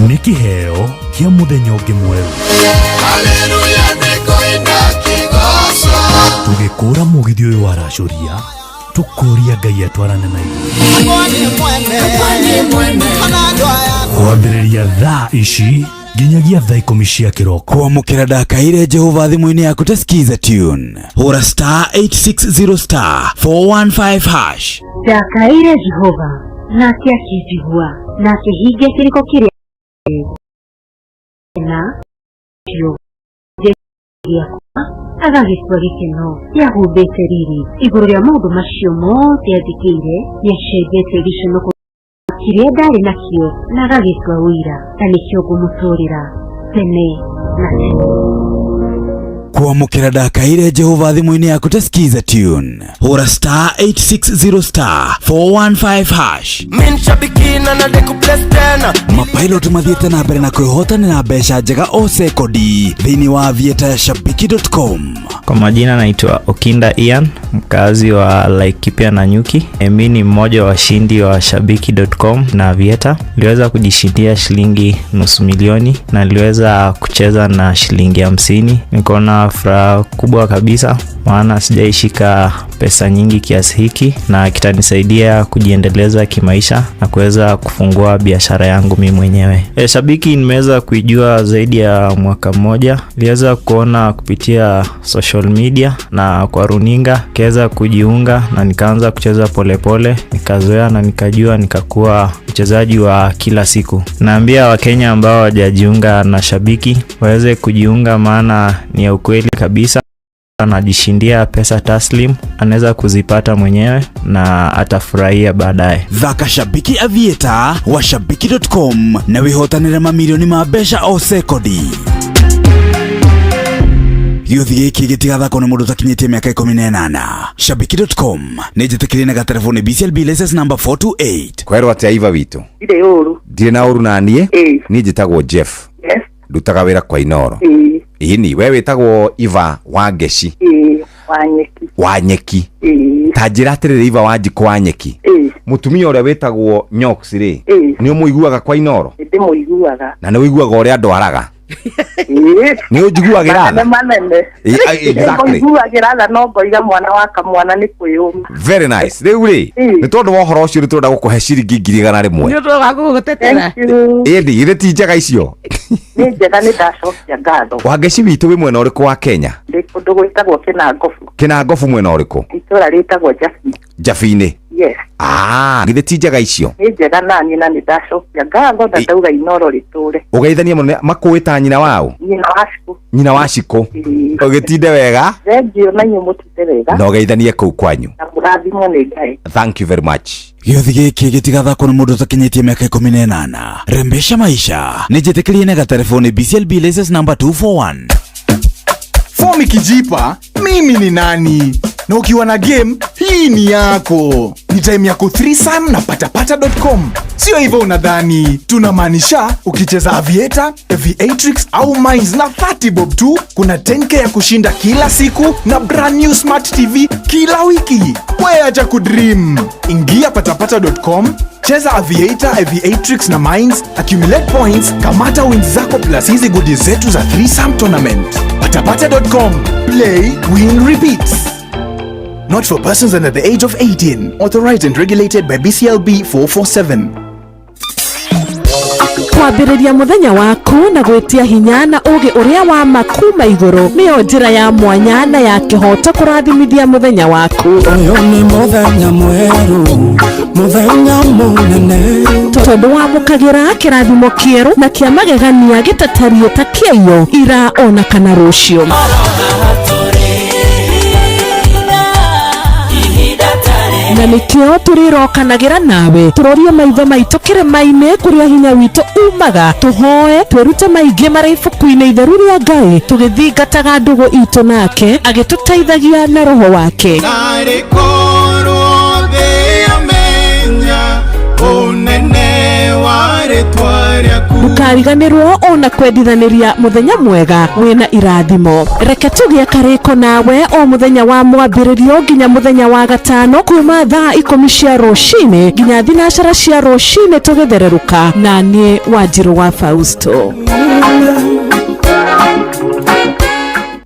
Nĩ kĩheo kĩa mũthenya ũngĩ mwerũ. Haleluya nĩkũina kĩgoco. Tũgĩkũra mũgithi ũyũ wa racoria, tũkũria Ngai atwarane na ithuĩ. Kwambĩrĩria thaa ici nginyagia thaa 10 cia kĩroko. Kwamũkĩra ndakaire Jehova thimũ-inĩ yaku ta skiza tune. Hũra *860 *415#. Ndakaire Jehova nake akĩnjigua na akĩhingia kĩrĩko kĩrĩa na kĩo gĩakwa agagĩtua gĩkeno kĩahumbĩte riri igũrũ rĩa maũndũ macio mothe athikĩire nĩacenjetie gĩconoko kĩrĩa ndarĩ nakĩo na agagĩtua ũira na nĩkĩo ngũmũtũrĩra tene na tene. Kwamũkĩra ndakaire Jehova thimũ-inĩ yaku ta skiza tune. Hũra *860 *415#. Mapilot mathiĩte na mbere na kwĩhotanĩra mbeca njega o sekodi thĩinĩ wa avieta ya shabiki.com. Kwa majina naitwa Okinda Ian, mkazi wa Laikipia na Nyuki. Mimi ni mmoja wa washindi wa shabiki.com na Avieta. Niliweza kujishindia shilingi $500,000 na niliweza kucheza na shilingi 50. Niko na furaha kubwa kabisa. maana sijaishika pesa nyingi kiasi hiki, na kitanisaidia kujiendeleza kimaisha na kuweza kufungua biashara yangu mimi mwenyewe. Shabiki nimeweza kuijua zaidi ya mwaka mmoja. Niliweza kuona kupitia social media na kwa runinga, kiweza kujiunga na nikaanza kucheza polepole, nikazoea na nikajua, nikakuwa mchezaji wa kila siku. Naambia Wakenya ambao hawajajiunga na Shabiki waweze kujiunga, maana ni ya ukweli kabisa. Anajishindia pesa taslim, anaweza kuzipata mwenyewe na atafurahia baadaye. Thaka Shabiki Aviator wa Shabiki.com na wihotanire mamilioni ma mbeca o sekodi. Gĩuthi gĩkĩ gĩtigathakwo nĩ mũndũ ũtakinyĩtie mĩaka 18. Shabiki.com nĩ njĩtĩkĩrie na gatelefoni BCLB license number 428. Kwerwo atĩa Iva witũ? Ndirĩ ũru. Ndirĩ na ũru na niĩ? Niĩ njĩtagwo Jeff. Yes. Ndutaga wĩra kwa Inoro. Ini we wĩtagwo Iva Wangeci. Wanyeki. Ta njĩra atĩrĩrĩ Iva Wanjikũ Wanyeki. Mũtumia ũrĩa wĩtagwo Nyox rĩ, nĩ ũmũiguaga kwa Inoro? Ndĩmũiguaga. Na nĩ ũiguaga ũrĩa andũ araga? Nĩ ũnjiguagĩra tha? Exactly. Nĩũnjiguagĩra tha no ngoiga mwana wa kamwana nĩ kwĩyũma. Very nice. Rĩu rĩ, nĩ tondũ wa ũhoro ũcio tũrenda gũkũhe ciringi 100 rĩmwe. Nĩ ũndũ wa gũgũtetera. Ĩndĩ githĩ ti njega icio? Nĩ njega, nĩ ndacokia ngatho. Wangeci witũ wĩ mwena ũrĩkũ wa Kenya? Ndĩ kũndũ gwĩtagwo Kĩnangobu. Kĩnangobu mwena ũrĩkũ? Itũra rĩtagwo Jabi. Jabi-inĩ? Yes. Githĩ ti njega icio? Nĩ njega na niĩ na nĩ ndacokia ngatho, na ndauga Inoro rĩtũre. Ũgeithania mũno. Makũĩta nyina wao? Nyina wa Cikũ. Nyina wa Cikũ. Ũgĩtinde wega? Thengio na inyuĩ mũtinde wega. Na ũgeithanie kũu kwanyu. Na mũrathimwo nĩ Ngai. Thank you very much. Gĩuthi gĩkĩ gĩtigathakwo nĩ mũndũ ũtakinyĩtie mĩaka 18. Rembesha maisha nĩ njĩtĩkĩrie na gatelefoni BCLB license number 241. Fomi kijipa, mimi ni nani? Na ukiwa na game, hii ni yako. Ni time yako threesome na patapata.com. Sio hivyo unadhani. Tunamaanisha ukicheza Aviator, Aviatrix au Mines na 30 bob tu, kuna 10k ya kushinda kila siku na brand new smart TV kila wiki. Wewe acha kudream. Ingia patapata.com, cheza Aviator, Aviatrix na Mines, accumulate points, kamata wins zako plus hizi goodies zetu za threesome tournament. Patapata.com. Play, win, repeat. Not for persons under the age of 18. Authorized and regulated by BCLB 447. Kwambĩrĩria mũthenya waku na gwĩtia hinya na ũgĩ ũrĩa wa makuma igũrũ nĩyo njĩra ya mwanya na ya kĩhoto kũrathimithia mũthenya waku. Ũyũ nĩ mũthenya mwerũ, mũthenya mũnene, tondũ wamũkagĩra kĩrathimo kĩerũ na kĩa magegania gĩtatarie ta kĩayo ira ona kana rũciũ. Na nĩkĩo tũrĩrokanagĩra nawe tũrorie maitho maitũ kĩrĩma-inĩ kũrĩa hinya witũ umaga, tũhoe twĩrute maingĩ marĩ ibuku-inĩ itheru rĩa Ngai, tũgĩthingataga ndũgũ itũ nake agĩtũteithagia na roho wake. Ndũkariganĩrwo ona kwendithanĩria mũthenya mwega wĩna irathimo. Reke tũgĩe karĩko nawe o mũthenya wa mwambĩrĩrio nginya mũthenya wa gatano kuma thaa 10 cia rũcinĩ nginya thinacara cia rũcinĩ tũgĩthererũka na niĩ Wanjirũ wa Fausto.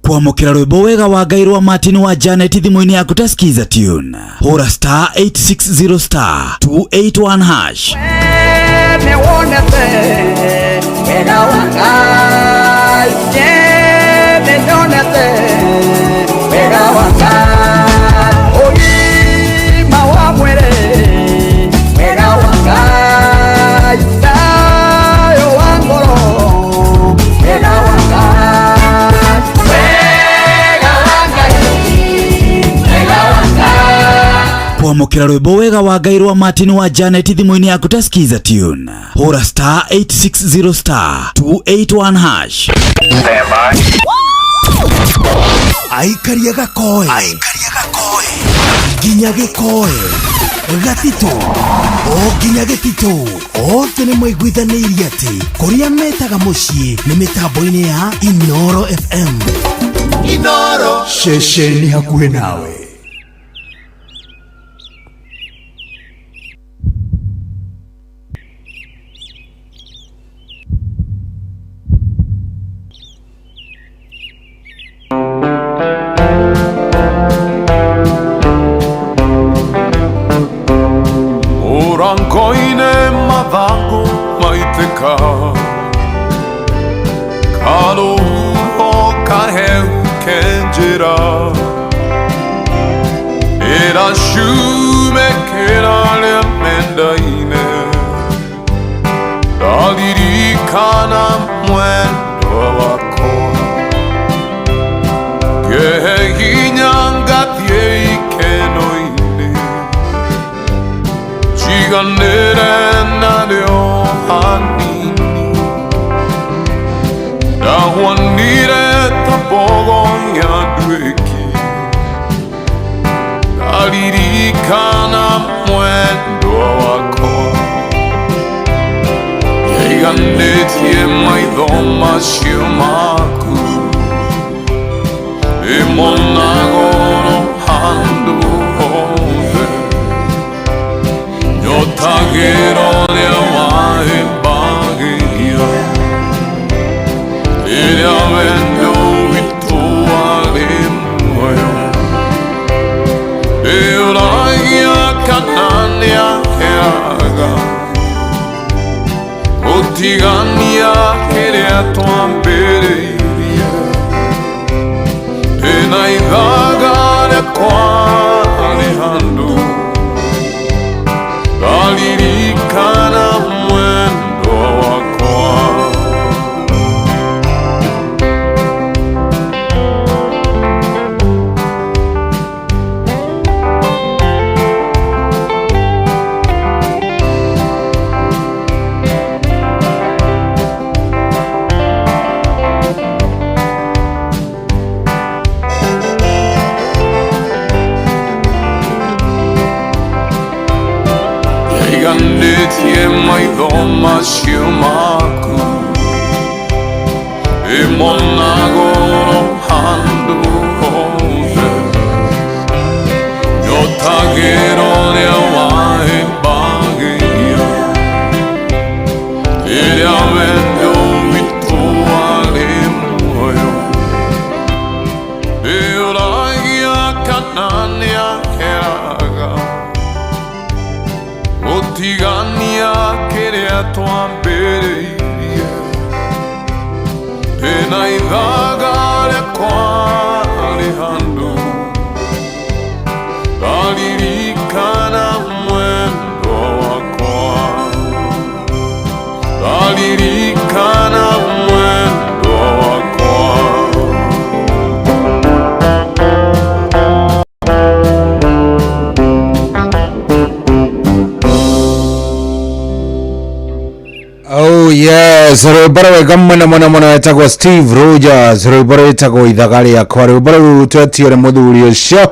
Kwamũkĩra rwĩmbo wega wa Ngai rwa Martin wa Janet thimũ-inĩ yaku ta skiza tune. Hũra *860*281#. Me wonete wega wa Ngai, me wonete wega wa Ngai, ũgima wa mwĩrĩ wega wa Ngai, thayũ wa ngoro wega wa Ngai, wega wa Ngai, wega wa Ngai. Kwamũkĩra rwĩmbo wega wa Ngai rwa Martin wa Janet thimũ-inĩ yaku ta skiza tune. Hũra *860*281#. Aikaria gakoe nginya gĩkoe gatito o nginya gĩtito othe nĩ maiguithanĩirie atĩ kũrĩa metaga mũciĩ nĩ mĩtambo-inĩ ya Inoro FM. Inoro ceceni hakuhĩ nawe. ndaririkana mwendo wako ngehinya ngathie ikeno-inĩ njiganĩre narĩo hanini ndahwanire ta mbogo ya nduĩki ndaririkana mwendo wako nĩiganĩtie maitho macio maku ĩmonagoro handũ hothe nyotagĩra ũrĩa wahĩmbagĩria rĩrĩa wendo witũ warĩ muoyo ndĩũragia kana nĩaheraga gũtigania kĩrĩa twambĩrĩirie ndĩna ithaga rĩakwa rĩ handũ ndaririkana mwendo wakwa nĩiganĩtie maitho macio maku ĩmonagoro handũ hothe nyotagĩra ũrĩa wahĩmbagĩria rĩrĩa wendo witũ warĩ muoyo ndĩũragia kana nĩaheraga gũtigania kĩrĩa twambĩrĩirie ndĩna ithaga rĩakwa rĩ handũ ndaririkana mwendo wakwa ndaririkana mwendo wakwa Oh yes, rwĩmbo rwega mũno wetagwo Steve Rogers, rwĩmbo rwĩtagwo ithaga rĩakwa, rwĩmbo rũu twetio nĩ mũthuri ũcio.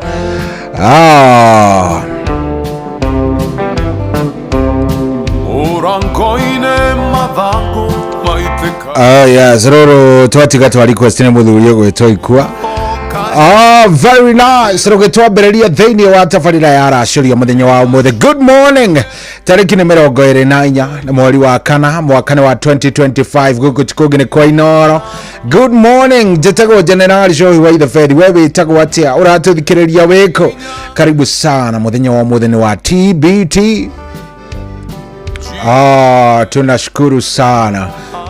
Yes, rũrũ twatiga twa request nĩ mũthuri ũgwĩtwo Ikua. Very nice. Rũgĩtwambĩrĩria thĩinĩ wa tabarĩra ya Racũria mũthenya wa ũmũthĩ. Good morning. Tarĩki nĩ 24 nĩ mweri wa kana mwaka wa 2025 gũkũ tikũngĩ nĩ kwa Inoro. Good morning. Njĩtagwo General Joey wa Ithafedi. We wĩtagwo atĩa? Ũratũthikĩrĩria wĩkũ? Karibu sana. Mũthenya wa ũmũthĩ nĩ wa TBT. Tunashukuru sana.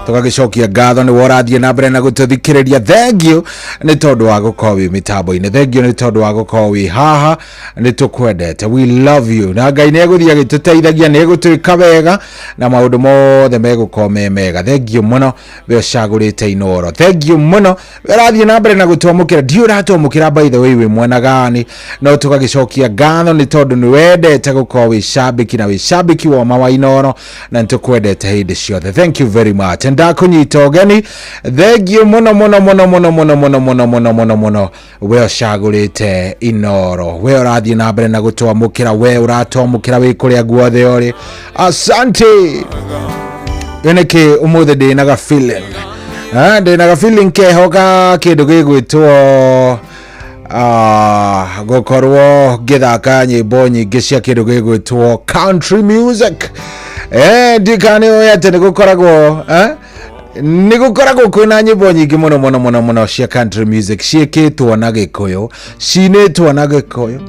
Tũgagĩcokia ngatho nĩ worathiĩ na mbere na gũtũthikĩrĩria. Thengiũ nĩ tondũ wa gũkorwo wĩ mĩtambo-inĩ, thengiũ nĩ tondũ wa gũkorwo wĩ haha, nĩ tũkwendete, we love you. Na Ngai nĩ egũthiĩ agĩtũteithagia, nĩ egũtwĩka wega na maũndũ mothe megũkorwo me mega. Thengiũ mũno we ũcagũrĩte Inoro, thengiũ mũno we ũrathiĩ na mbere na gũtwamũkĩra. Ndiũ ũratwamũkĩra by the way wĩ mwena gani, no tũgagĩcokia ngatho nĩ tondũ nĩ wendete gũkorwo wĩ cambĩki na wĩ cambĩki wa ma wa Inoro, na nĩ tũkwendete hĩndĩ ciothe. Thank you very much. Ndakunyita ũgeni, thengiũ mũno we ũcagũrĩte Inoro, we ũrathiĩ na mbere na gũtwamũkĩra, we ũratwamũkĩra wĩ kũrĩa guothe ũrĩ. Asante. Nĩkĩ ũmũthĩ ndĩnaga feeling, ndĩnaga feeling kehoka kĩndũ gĩgwĩtwo gũkorwo ngĩthaka nyĩmbo nyingĩ cia kĩndũ gĩgwĩtwo country music. Ndikane oyete nĩgũkoragwo kwĩna nyĩmbo nyingĩ mũno cia country music ciĩkĩtwo na Gĩkũyũ, cinĩtwo na Gĩkũyũ.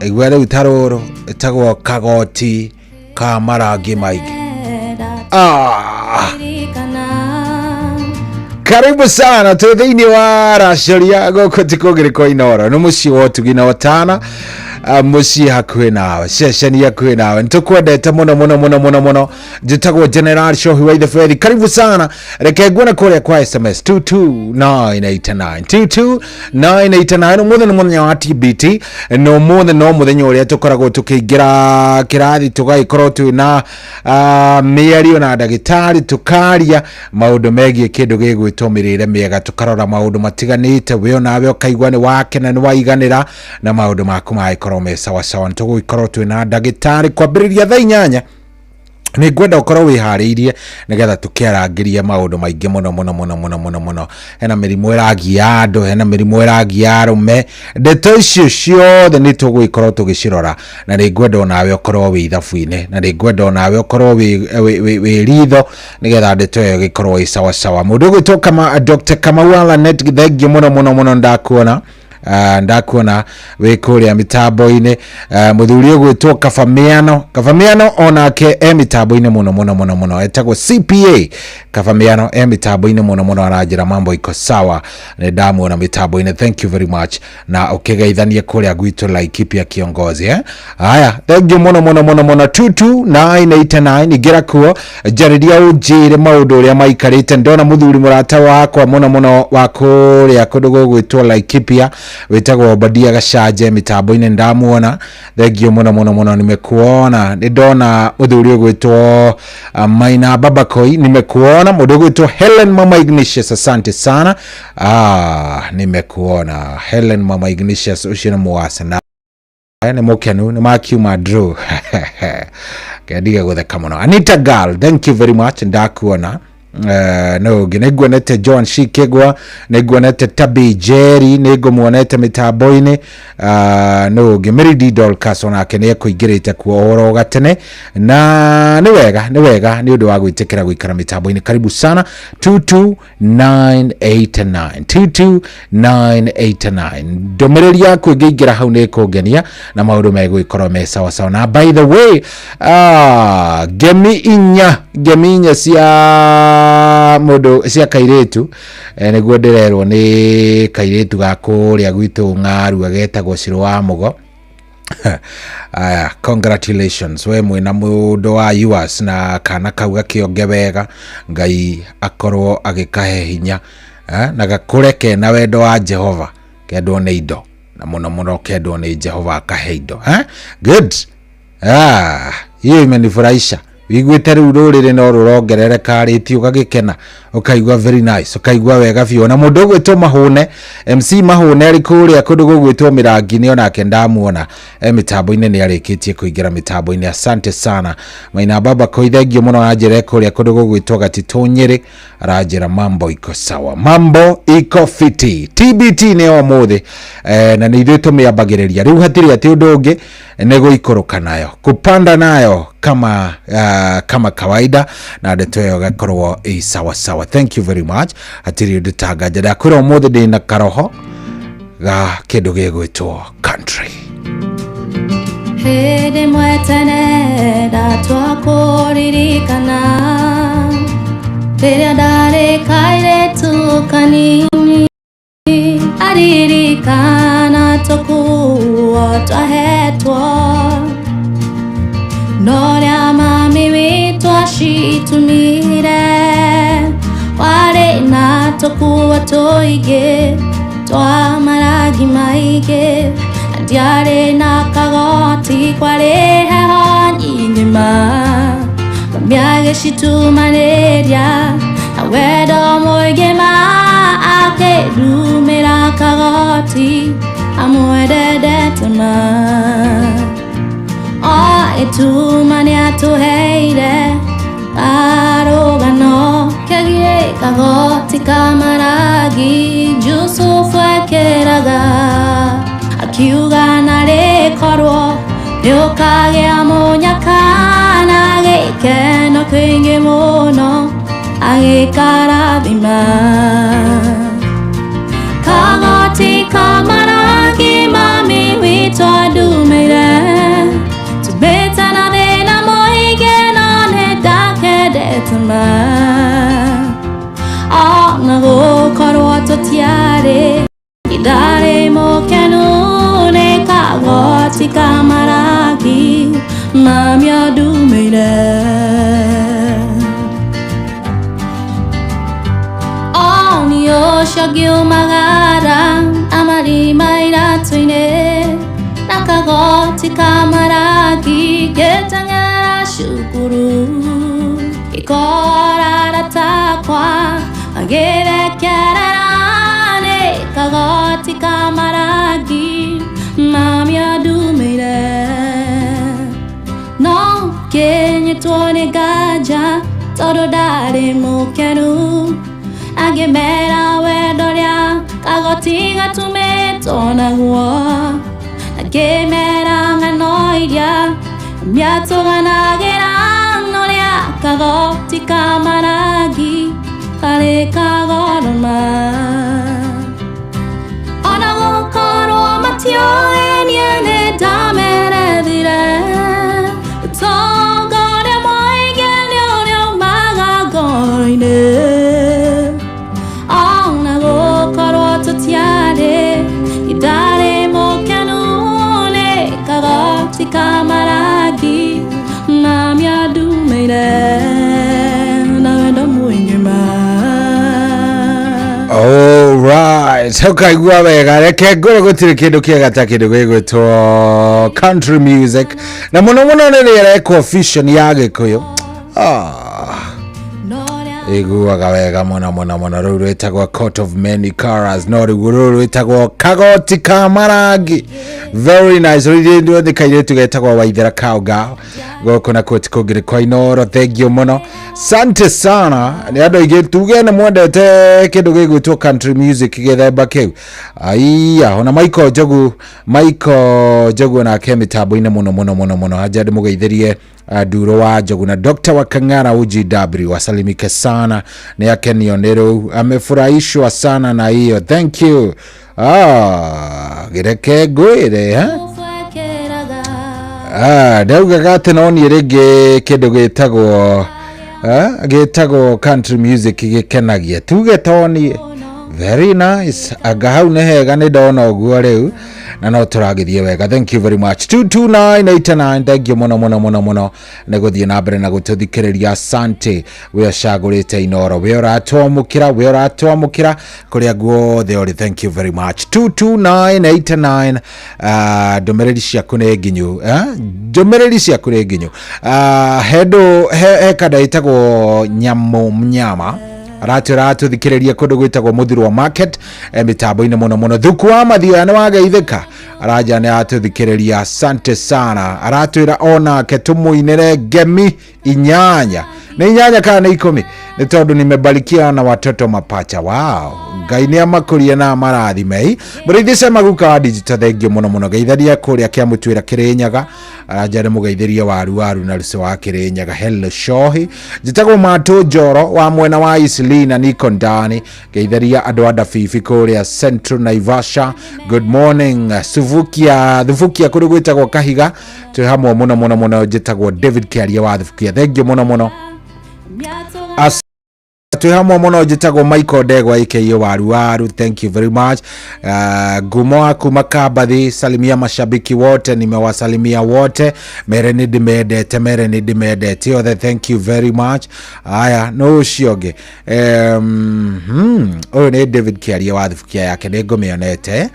Igua rĩu ta rũrũ ĩtagwo kagoti ka marangi maingĩ. Karibu sana tu thĩinĩ wa Racũria gũkũ tikũngĩ kwa Inoro, nĩ mũciĩ wa ũtugi na ũtana. muciĩ hakuhĩ nawe ceceni hakuhĩ nawe nĩtũkwendete mũno njĩtagwo General Shohi wa Itheberi. Karibu sana, reke nguone kũrĩa kwa SMS 22989 ũmũthĩ nĩ mũthenya wa TBT, no mũthenya ũrĩa tũkoragwo tũkĩingĩra kĩrathi tũgagĩkorwo twĩna mĩario na ndagĩtarĩ, tũkaria maũndũ megiĩ kĩndũ gĩgwĩtwo mĩrĩre mĩega, tũkarora maũndũ matiganĩte, we nawe ũkaigua nĩ wakena nĩ waiganĩra na maũndũ maku magĩkorwo me sawa sawa. Nĩtũgũgĩkorwo twĩna ndagĩtarĩ kwambĩrĩria thaa 8. Nĩ ngwenda ũkorwo wĩharĩirie nĩgetha tũkĩarangĩria maũndũ maingĩ mũno. Hena mĩrimũ ĩragia andũ, hena mĩrimũ ĩragia arũme, ndeto icio ciothe nĩ tũgũgĩkorwo tũgĩcirora, na nĩ ngwenda onawe ũkorwo wĩ ithabu-inĩ, na nĩ ngwenda onawe ũkorwo wĩ ritho nĩgetha ndeto ĩyo ĩgĩkorwo ĩ sawa sawa. Mũndũ ũgwĩtwo Dr. Kamau Alanet, thengiũ mũno ndakuona. Ndakuona wĩ kũrĩa mĩtambo-inĩ. Mũthuri ũgwĩtwo Kavamiano onake mĩtambo-inĩ mũno etagwo CPA Kavamiano mĩtambo-inĩ mũno aranjĩra mambo iko sawa, nĩ ndamuona mĩtambo-inĩ. Thank you very much, na ũkĩgeithanie kũrĩa gwitũ Laikipia kiongozi haya. Thank you mũno 22989 ingĩra kuo jarĩria ũnjĩre maũndũ ũrĩa maikarĩte. Ndona mũthuri mũrata wakwa mũno wa kũrĩa kũndũ gũgwĩtwo Laikipia wĩtagwo Obadia Gacanje mĩtambo-inĩ ndamuona. Thengio mũno nimekuona. Nĩ ndona mũthuri ũgwĩtwo Maina Babakoi nimekuona. Mũndũ ũgwĩtwo Helen Mama Ignatius, asante sana. Nimekuona Helen Mama Ignatius, ucio nĩ mũwasana nĩ mũkenu nĩ makiuma draw kendiga gũtheka mũno. Anita Girl, thank you very much, ndakuona. Nĩnguonete John Shikegwa, nĩnguonete Tabi Jerry, nĩngũmuonete mĩtambo-inĩ. Meridi Dolcas onake nĩekũingĩrĩte kuo oro gatene, na nĩ wega nĩ ũndũ wa gwĩtĩkĩra gũikara mĩtambo-inĩ. Karibu sana 22989 ndũmĩrĩri yaku ĩngĩingĩra hau nĩĩkũngenia na maũndũ megũgĩkorwo me sawa sawa. Na by the way, ngemi inya mũndũ cia kairĩtu nĩguo ndĩrerwo nĩ kairĩtu ga kũrĩa gwitũ Ng'aru agetagwo Ciro wa Mũgo. Congratulations, we mwĩna mũndũ wa yours na kana kau gakĩonge wega, Ngai akorwo agĩkahe hinya na gakũre kena wendo wa Jehova, kendwo nĩ indo na mũno kendwo nĩ Jehova akahe indo. Good. Hiyo imenifurahisha. Wiguĩte rĩu rũrĩrĩ no rũrongerereka rĩti ũgagĩkena ũkaigua very nice, ũkaigua wega biũ. Na mũndũ ũgwĩtwo Mahũne, MC Mahũne arĩ kũrĩa kũndũ gũgwĩtwo Mĩrangi-inĩ onake ndamuona mĩtambo-inĩ nĩ arĩkĩtie kũingĩra mĩtambo-inĩ. Asante sana. Maina Baba Koithengio mũno aranjĩra kũrĩa kũndũ gũgwĩtwo Gatitũ Nyĩrĩ, aranjĩra mambo iko sawa, mambo iko fiti. TBT nĩ ũmũthĩ na nĩ ithuĩ tũmĩambagĩrĩria rĩu, hatirĩ atĩ ũndũ ũngĩ nĩ gũikũrũka nayo, kupanda nayo kama kawaida, na ndeto ĩyo gakorwo ĩ sawa sawa. Thank you very much. Hatirĩ ũndũ tanganja ndakwĩra ũmũthĩ ndĩna karoho ga kĩndũ gĩgwĩtwo country. Hĩndĩ ĩmwe tene ndatwakũririkana rĩrĩa ndarĩ kairĩtu kanini, aririkana tũkuo twahetwo norĩa mami witũ acitumire, warĩ na tũkuo tũingĩ twa marangi maingĩ, na ndiarĩ na kagoti, kwarĩ heho nyingĩ mami agĩcitumanĩria na wendo mũingĩ akĩndumĩra kagoti amwendete ituma nĩatũheire karũgano kegiĩ kagoti ka marangi Jusufu ekĩraga, akiuga na rĩkorwo nĩũkagĩa mũnyaka na gĩkeno kĩingĩ mũno agĩkarathima. Kagoti ka marangi mami witũ andumĩire, tũmbĩte na thĩna mũingĩ no nĩndakendete ona gũkorwo tũtiarĩ, ndarĩ mũkenu nĩ kagoti ka Oshogyo magara amarima iratuine Nakagoti kamaragi getangara shukuru Ikora ratakwa agere kerarane Kagoti kamaragi mami adumire No kenye tuone gaja todo dare mukenu Agemera wedoria kagoti gatume tona gua Agemera nganoidia miato ganagera noria kagoti kamaragi kare kagoroma Ona gokoro matio enyene damere dire Togore moigelio magagoine Idare mo canone Kagoti kamaragi Mami adumeire Nawendo muingema Alright, ukaigua wega reke ngore gutire kindu kiega ta kindu gigwitwo country music na muno muno ni reko fusion ya gikuyu iguaga wega mona ruru rwitagwo Court of Many Colors no ruru rwitagwo Kagoti Kamaragi. Very nice. Ruru ndi kaire tugetagwo Waithera Kauga goko na koti kugire kwa Inoro. Thank you muno, sante sana. Ni ando ige tuge na mwendete kindu gigwitwo country music githemba kiu aiya ona Michael Jogu na kemitambo ine muno ajadi mugeithirie Duro wa Jogu na Dr. Wakangara UGW wasalimike sana ni yake nionero amefurahishwa sana na hiyo. Thank you. Gireke gwire dauga gate noni rege kindu gitagwo country music gikenagia tuge toni. Very nice. Agahau ne hega ni ndona uguo riu na no turagithie wega. Thank you very much. 22989. Thank you muno ne guthie na mbere na gututhikiriria. Asante we ashagurite Inoro we uratwamukira kuria guothe uri. Thank you very much. 22989. Ndomereri ciaku ni nginyu hedo kada itagwo nyama ratu thikiriria kundu gwitagwo Muthirwa Market mitambo-ine muno thuku wa mathio ne wageithika araja ne atuthikiriria. Asante sana. Aratwira ona ke tumuinire ngemi 8 ni 8 kana 10 ni tondu nimebarikia na watoto mapacha. Wow, Ngai ni amakurie na marathime murithi maguka wa digital. Thank you muno geitharia kuria kia mutwira Kirinyaga araja ne mugeithirie waru na ruso wa Kirinyaga. Hello shohi jitagwo Matu Njoro wa mwena wa Islina niko ndani geitharia andu ada fifi kuria Central Naivasha. Good morning. Thufukia kuri gwitagwo Kahiga twi hamwe muno jitagwo David Kiaria wa Thufukia. Thank you muno twi hamwe muno jitagwo Michael Ndegwa aka waru. Thank you very much. Gumo akuma Kabathi salimia mashabiki wote, nimewasalimia wote. Mere ni dimedete othe. Thank you very much. Aya no shioge oyo ni David Kiaria wa Thufukia yake ningumionete.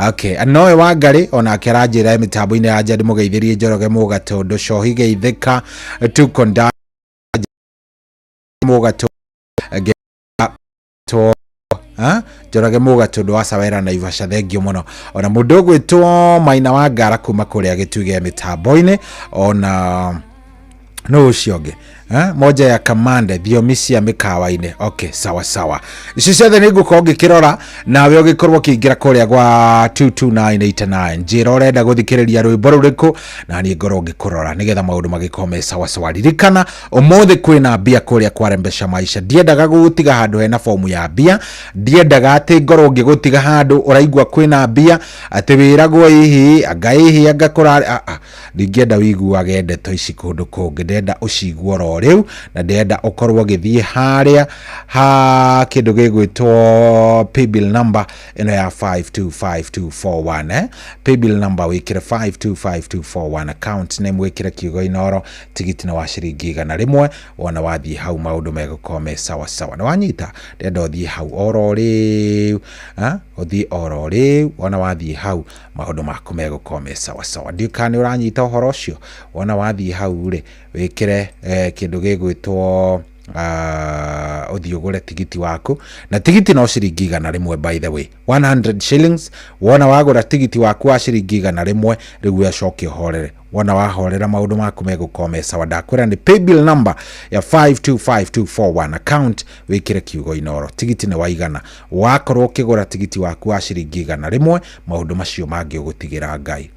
Okay, anoe Wangari ona akerajira mitambo-ine ya jadi mugeithirie Njoroge Mugatondo shohi geithika tuko ndani Mugatondo Njoroge Mugatondo wa Sawera Naivasha. Thank you muno. Ona mundu gwitwo Maina wa Ngara kuma kuria gituge mitambo-ine ona no shioge moja ya kamande thiomi ya mikawa-ine. Okay, sawa ici ciothe ni ngukorwo ngikirora nawe ugikorwo kiingira kuria gwa 22989 njira urenda guthikiriria rwimbo ruriku na ni ngorwo ngikurora nigetha maundu magikome sawa. Ririkana umuthi kwina mbia kuria kwa Rembesha Maisha. Ndiendaga gugutiga handu hena fomu ya mbia, ndiendaga ati ngorwo ngigutiga handu uraigua kwina mbia ati wiragwo hihi anga ngakora ndingienda wiguage ndeto ici kundu kungi. Ndenda uciguo oro riu na ndenda ukorwo githie haria ha kindu gigwitwo paybill number ino ya 525241 paybill number wikire 525241 account name wikire kiugo inoro tigiti na wa ciringi 100 wona wathie hau maundu megukome sawa sawa na wanyita ndenda uthie hau oro riu uthie oro riu wona wathie hau maundu maku megukome sawa sawa ndikani uranyita uhoro ucio wona wathie hau ri wikire kindu gigwitwo uthie ugure tigiti waku na tigiti no ciringi 100 by the way 100 shillings wona wagura tigiti waku wa ciringi 100 riu acoke horere wona wahorera maundu maku megukome sawa ndakwira ni paybill number ya 525241 account wikire kiugo inoro tigiti ne waigana wakorwo ukigura tigiti waku wa ciringi 100 maundu macio mangi ugutigira Ngai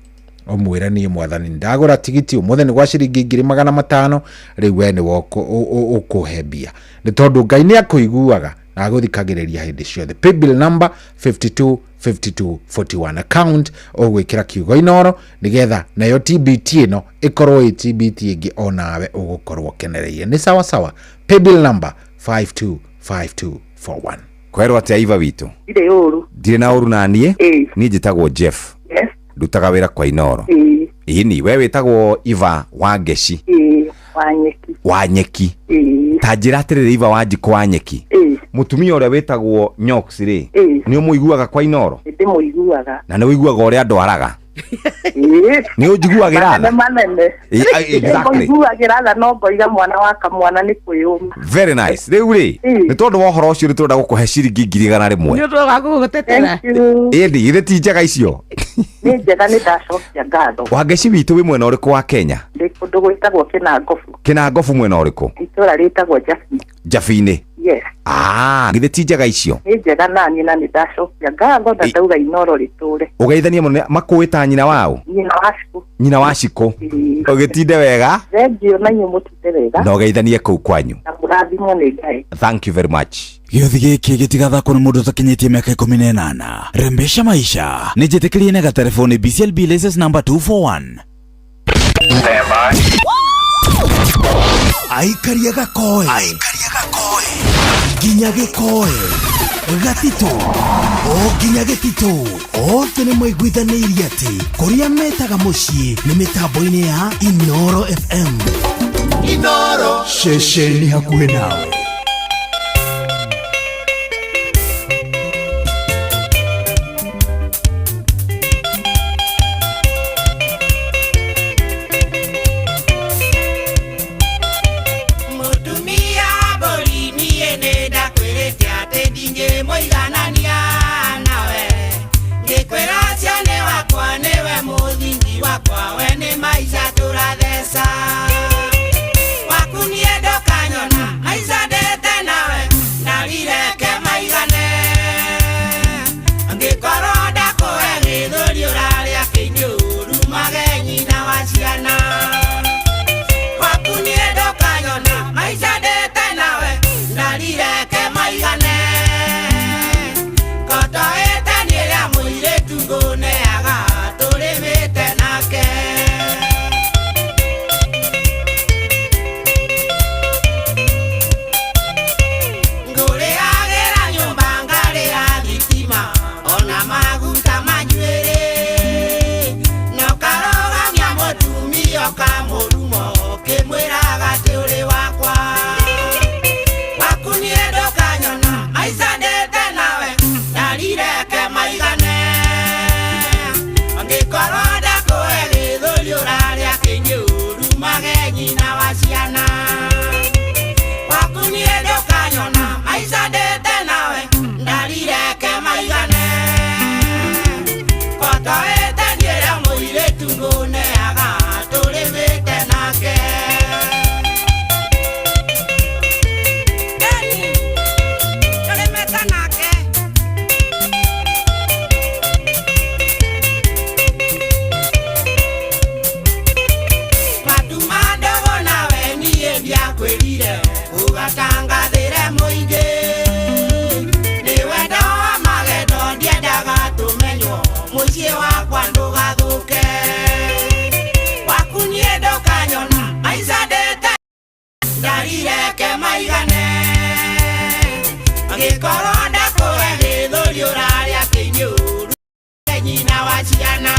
omwira ni mwathani ndagura tigiti umuthe ni gwa ciringi 500 riu we ni woko ukuhebia ni tondu Ngai ni akuiguaga na guthikagiriria hindi ciothe paybill number 525241 account ogwikira kiugo inoro nigetha nayo TBT ino ikorwo TBT ingi onawe ugukorwo kenereire ni sawa sawa paybill number 525241 kwerwo atia iva witu ire uru ndire na uru nanie ni njitagwo Jeff ndutaga wira kwa inoro ini we witagwo Iva Wangeci Wanyeki tajira atirire Iva Wanjiko Wanyeki mutumia uria witagwo Nyox ri ni umuiguaga kwa inoro ndi muiguaga na ni wiguaga uria ndwaraga ni ujiguagira na manene exactly muiguagira no ngoiga mwana wa kamwana ni kwiyuma very nice riu ri ni tondu wa horo ucio ritu ndagukuhe ciringi 100 ni undu wa gugutetera indi ithe ti njega icio ni njega ni ndacokia ngatho Wangeci witu wi mwena uriku wa Kenya ndi kundu gwitagwo Kinangofu mwena uriku itura ritagwo Jafine yes ithe ti njega icio ni njega nani na ni ndacokia ngatho ndauga inoro riture ugeithania muno makuita nyina wao nyina waciko ugitinde wega thengio na inyu mutinde wega na ugeithanie kuu kwanyu na murathimwo ni Ngai thank you very much giothi giki gitigathakwo ni mundu utakinyitie miaka 18 rembesha maisha ni njitikirie na telefoni BCLB license number 241 aikaria gakoe nginya gikoe gatito nginya gitito othe nĩ mwaiguithanirie atĩ kũrĩa metaga mũciĩ nĩ mĩtambo-inĩ ya Inoro FM Inoro ceceni hakuhĩ nawe Koto etani ya muiretu gone aga tulimite nake Angikoronda koe githuri uraria kinyuru nyina wa ciana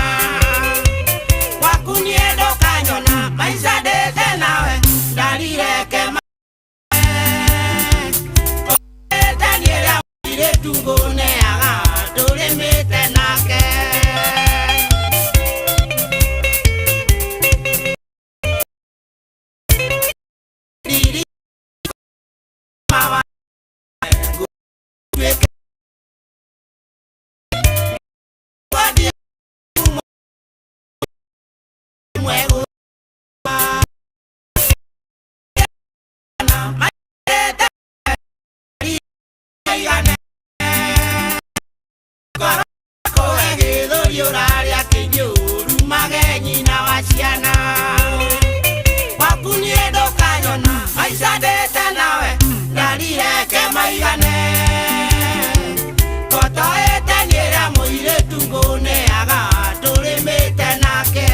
waku niendo kanyona maica ndete nawe ndarireke Daniela ile tungone aga tulimite nake Diri Mama Yoraria kinyuru mageni na waciana wakuniedo kanyona maica ndete nawe ndarireke maigane kotoete niera muiretu nguneaga turimite nake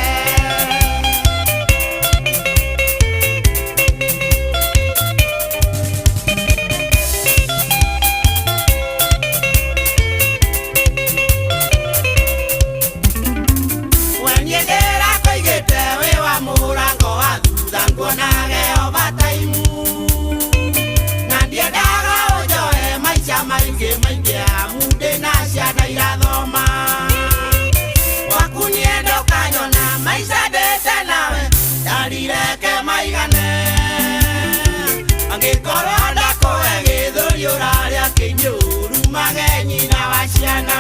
Angikoronda koe githuri uraria kinyuru mageni na waciana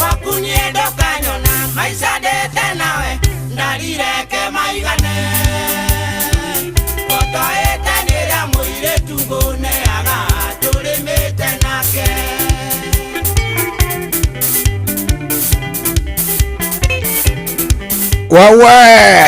wakuniendo kanyona maica ndete nawe ndarireke maigane kotoete nira muiretu nguneaga turimite nake wawe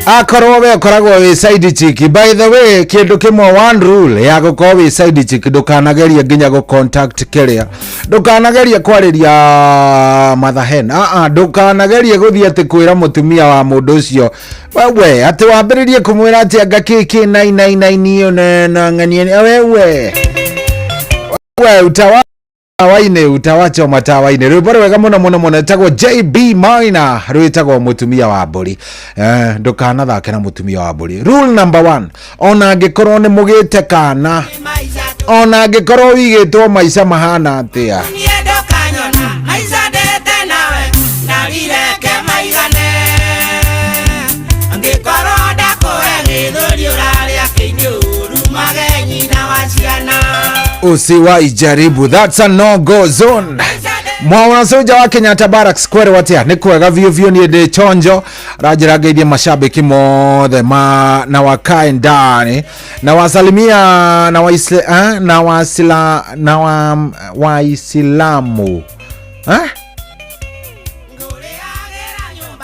akorwo we koragwo wi side chick. By the way, kindu kimwe one rule ya gukorwo wi side chick ndukanageria nginya go contact kiria ndukanageria kwariria mathahen ndukanageria guthii ati kwira mutumia wa mundu ucio wewe ati wambiririe kumwira ati anga kiki 999 na nganie wewe utawa waine utawacho matawaine rwiboro wega muno muno muno tagwo JB Maina rwitagwo mutumia wa mburi ndukana thake na mutumia wa mburi. Rule number 1, ona angikorwo ni mugite kana ona angikorwo wigitwo maica mahana atia usiwai jaribu, that's a no-go zone. Mwaona soja wa Kenyatta Barracks kwere watia ni kwega vio ni de chonjo rajira gaidie mashabiki mothe na wakae ndani na wasalimia na waislamu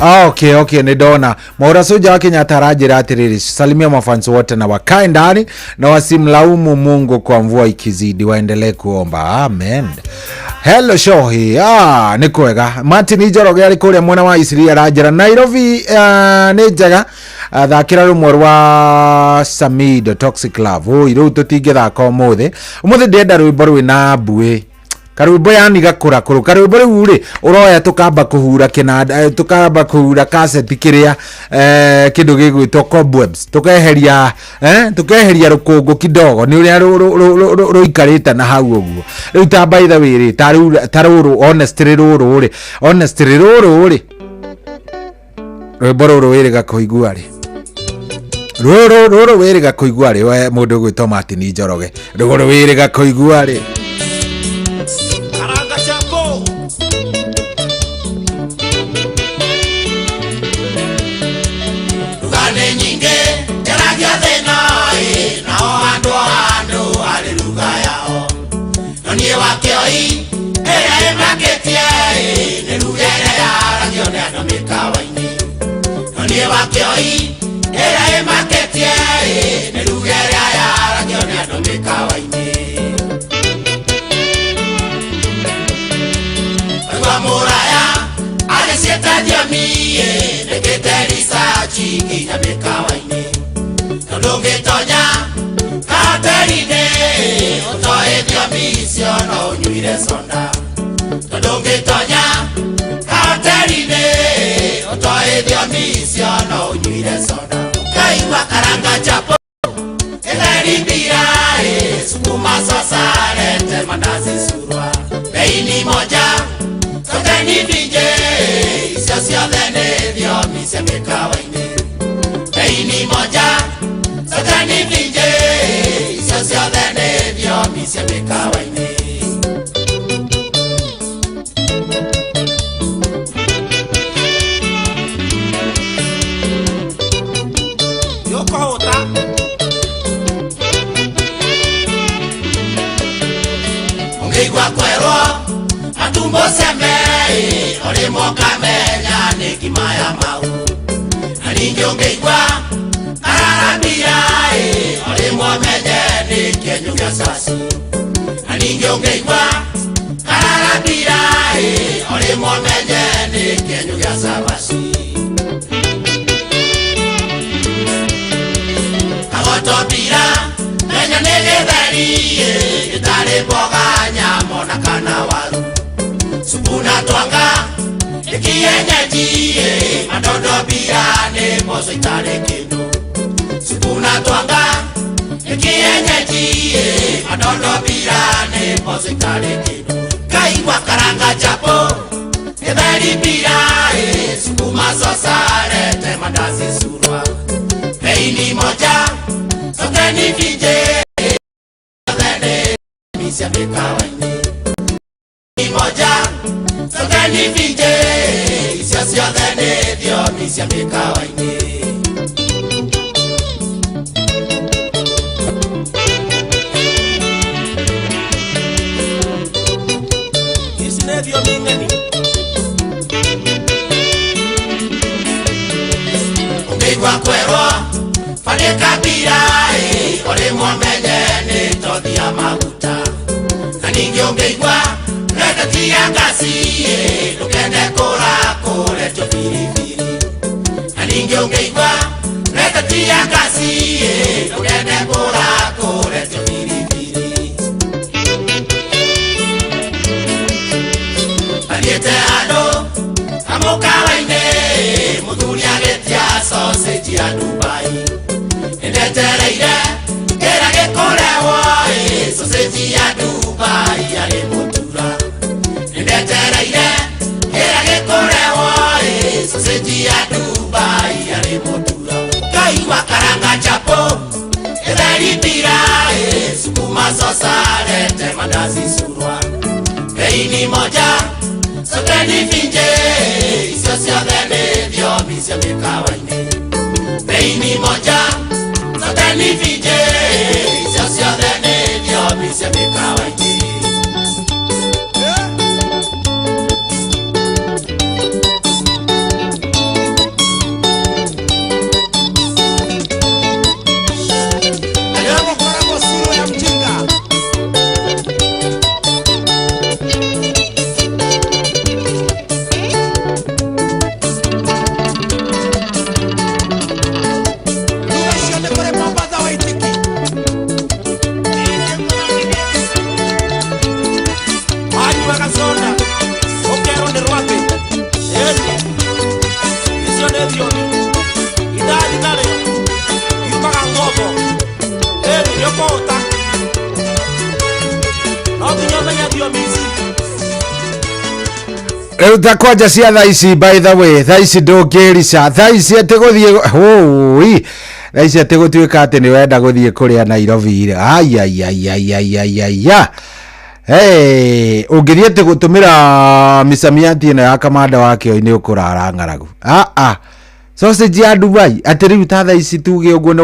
Okay, ni dona. Mwaura soja wa Kenyatta rajira atiriri salimia mafansi wote na wakae ndani na wasimlaumu Mungu kwa mvua ikizidi, waendelee kuomba. Amen. Hello shohi. Ni kwega. Martin Njoroge ari kuria mwena wa Isiria rajira Nairobi ni njega thakira rumwe rwa Samido Toxic Love. Iru tutinge thaka umuthe ndenda rwimbo rwina mbui karwimbo yani gakura kuru karwimbo riu ri uroya tukamba kuhura kinanda tukamba kuhura cassette kiria kindu gigwitwo cobwebs tukeheria rukungu kidogo ni uria ruikarita na hau uguo riu ta by the way ri taruru honestly ruru ri rwimbo ruru wiriga kuigua ri ruru wiriga kuigua ri we mundu gwitwo Martin Njoroge ruru wiriga kuigua ri mikawa-inĩ. Bei ni moja, sote ni vinje, icio ciothe nĩ thiomi cia mĩkawa-inĩ. Yũkũhũta ũngĩigua kwerwo matumbo ceme, ũrĩmwo kamenya nĩ ngima ya mau. Na ningĩ ũngĩigua ararambia, ũrĩmwo menye nĩ kĩenyũ gĩa caci. Na ningĩ ũngĩigua ararambia, ũrĩmwo menye nĩ kĩenyũ gĩa cabaci. Agotobira menya nĩ gĩtheri, gĩtarĩ mboga nyama na kana waru. Supu na twanga nĩ kienyeji, madondo bia nĩ mboco itarĩ kĩndũ. Supu na twanga nĩ kienyeji, madondo bia nĩ mboco itarĩ kĩndũ. Kaigua karanga chapo gĩtheri bia, sukuma sosa lete mandazi surwa. Bei ni moja, sote ni vinje, misia mikawa-inĩ. Ni moja, sote ni vinje, icio ciothe nĩ thiomi cia mĩkawa-inĩ. Ici nĩ thiomi ng'eni. Ũngĩigua kwerwo fanĩka mbira, ũrĩmwo menye nĩ tothi ya maguta. Na ningĩ ũngĩigua reke tia ngasi, ndũkende kũretwo biribiri. Na ningĩ ũngĩigua reke tia ngasi, ndũkende kũretwo biribiri. Athiĩte handũ kamũkawa-inĩ, mũthuri agĩtia sausage ya Dubai. Nĩndetereire kĩrĩa gĩkũrehwo, sausage ya Dubai arĩ mũtura. Nĩndetereire kĩrĩa gĩkũrehwo, sausage ya Dubai arĩ mũtura. Kaigua karanga chapo gĩtheri mbira, sukuma sosa lete mandazi surwa. Bei ni moja, sote ni vinje, icio ciothe nĩ thiomi cia mĩkawa-inĩ. Bei ni moja, sote ni vinje, icio ciothe nĩ thiomi cia mĩkawa-inĩ. Rĩu ta kwanja cia thaa ici, by the way, thaa ici ndũngĩrica, thaa ici atĩ gũthiĩ thaa ici atĩ gũtuĩka atĩ nĩ wenda gũthiĩ kũrĩa Nairobi. Aiaiaiaiaiaiaiya, ũngĩthiĩ atĩ gũtũmĩra misamiati ĩno ya kamanda wa kĩo-inĩ ũkũrara ng'aragu. Sausage ya Dubai atĩ rĩu ta thaa ici tuge ũguo nĩ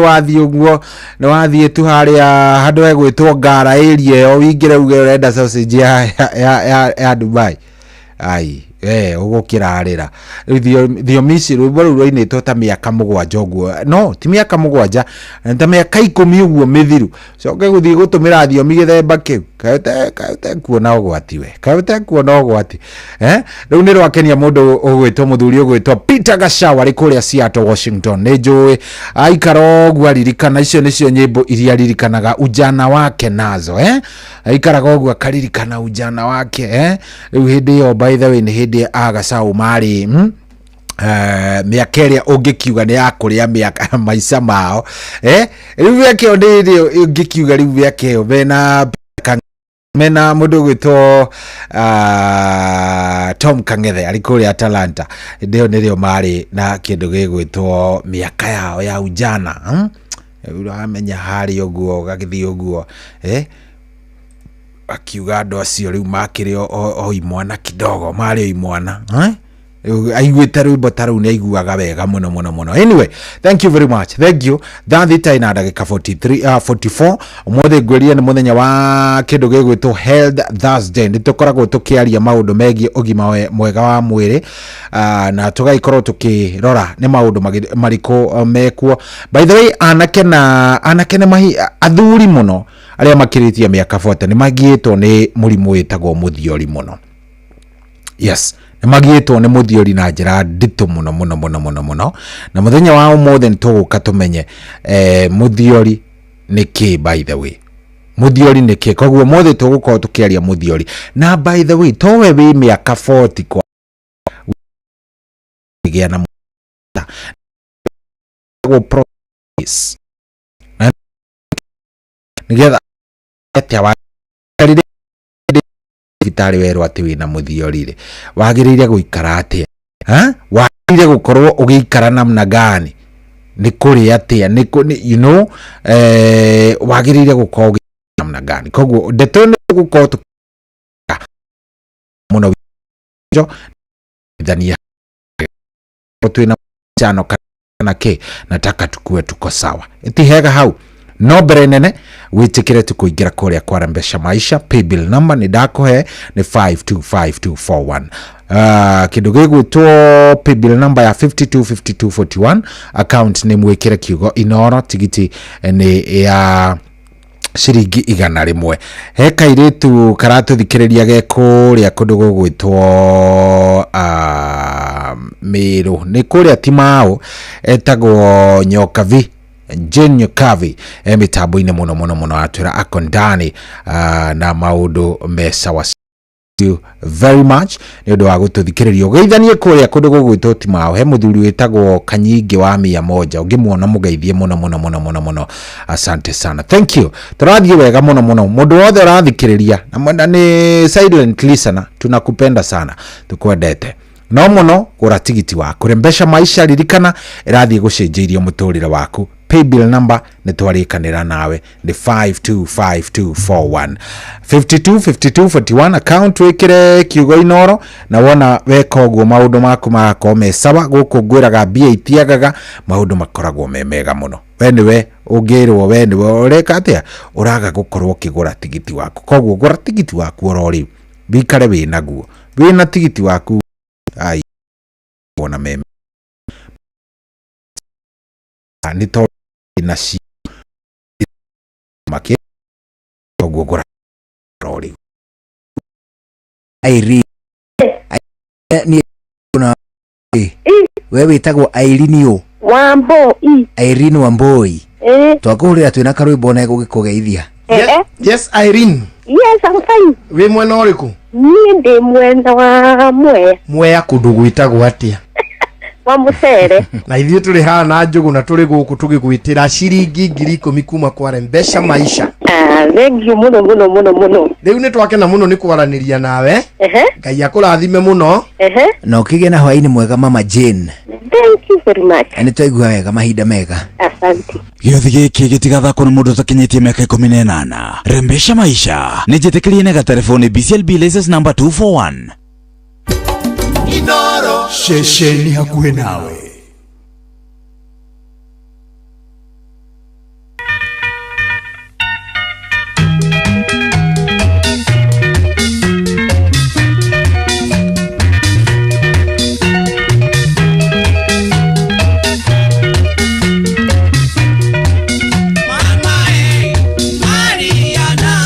wathiĩ tu harĩa handũ hegwĩtwo Ngara area ĩyo, wingĩre uge ũrenda sausage ya Dubai. Ai, ũgũkĩrarĩra. Thiomi ici rwĩmbo rũu rwainĩtwo ta mĩaka 7 ũguo. No, ti mĩaka 7, ta mĩaka 10 ũguo mĩthiru. Coke gũthiĩ gũtũmĩra thiomi gĩthemba kĩu. Kaũte kuona ũgwati we. Kaũte kuona ũgwati. Rĩu nĩ rwakenia mũndũ ũgwĩtwo mũthuri ũgwĩtwo Peter Gashawa arĩ kũrĩa Seattle, Washington. Nĩ njũĩ aikara ũguo aririkana, icio nĩcio nyĩmbo iria aririkanaga ujana wake nazo. Aikaraga ũguo akaririkana ujana wake. Rĩu hĩndĩ ĩyo by the way nĩ hĩndĩ Gashawa marĩ mĩaka ĩrĩa ũngĩkiuga nĩ ya kũrĩa maica mao. Rĩu mĩaka ĩyo nĩ ũngĩkiuga rĩu mĩaka ĩyo mena mena mundu gwitwo Tom Kang'ethe ari kuria Atalanta ndio nirio mari na kindu gigwitwo miaka yao ya ujana uramenya hari uguo gagithii uguo akiuga ndo acio riu makiri o imwana kidogo mari o imwana aiguite rwimbo taru ni aiguaga wega muno. Anyway, thank you very much. Thank you. Thita ina ndagika 44 umothe ngweria ni muthenya wa kindu gigwitwo Health Thursday nitukoragwo tukiaria maundu megie ugima mwega wa mwiri na tugaikorwo tukirora ni maundu mariko mekuo. By the way, anake mahi athuri muno aria makiritie miaka 40 ni magiitwo ni murimu witagwo muthiori muno. Yes, magiitwo ni muthiori na njira ndito muno na muthenya wa umothe nituguka tumenye muthiori ni ki. By the way, muthiori ni ki, koguo mothe tugukorwo tukiaria muthiori. Na by the way, towe wi miaka 40 kwa gea na process nigetha wa vitari werwo ati wina muthiori ri wagiriire guikara atia wagiriire gukorwo ugiikara namna gani ni kuri atia ni you know wagiriire gukorwo namna gani. Koguo ndeto ni gukorwo muno jo dhania twina chano kana ke nataka tukue tuko sawa itihega hau no brenene witikire tukuingira kuria kwa Rembesha Maisha. Paybill number ni dakohe ni 525241 kindu gigwitwo paybill number ya 525241 account ni mwikire kiugo Inoro tigiti ni ya shiringi 100 he kairitu karatuthikiriria geko ria kundu gugwitwo Miru ni kuria timao etagwo Nyokavi Jane Kavi mitambo-ini muno atwira akondani na maundu mesa wa you very much ni undu wa gututhikiriria ugeithanie kuria kundu gugwitwo timao he muthuri witagwo Kanyingi wa 100 ungimuona mugeithie muno. Asante sana, thank you. Turathie wega muno mundu wothe urathikiriria na ni silent listener tunakupenda sana tukwendete no muno gura tigiti waku. Rembesha Maisha ririkana irathie gucenjiria muturire waku. Paybill number ni twarikanira nawe ni 525241 525241 account wikire kiugo Inoro na wona weka uguo maundu maku magako me sawa guku ngwiraga mbia itiagaga maundu makoragwo me mega muno. We niwe ungirwo we niwe ureka atia uraga gukorwo kigura tigiti waku. Koguo gura tigiti waku orori bikare we naguo wina tigiti waku ai bona meme anito na shi make ogogora rori airi ni kuna wewe itagwo Airinio Wamboi Irene Wamboi twakuhurira twina karwimbo na gugikugeithia. Yes Irene. Yes, I'm fine. We mwena uriku? Ni ndi mwena wa Mwea kundu gwitagwo atia? Wa Mucere. Na ithuĩ tũrĩ haha na Njogu na tũrĩ gũkũ tũgĩgwĩtĩra ciringi 10,000 kuma kwa Rembesha Maisha. Thank you muno. Rĩu nĩ twakena muno nĩ kwaranĩria nawe. Ngai akũrathime muno. Na ũkĩgĩa na hwaĩ-inĩ mwega Mama Jane. Thank you very much. Nĩ twaigua wega mahinda mega. Asante. Gĩothi gĩkĩ gĩtigathakwo nĩ mũndũ ũtakinyĩtie mĩaka 18. Rembesha Maisha nĩ njĩtĩkĩrie na gatelefoni BCLB license number 241. Inoro shesheni hakuhe nawe. Mariana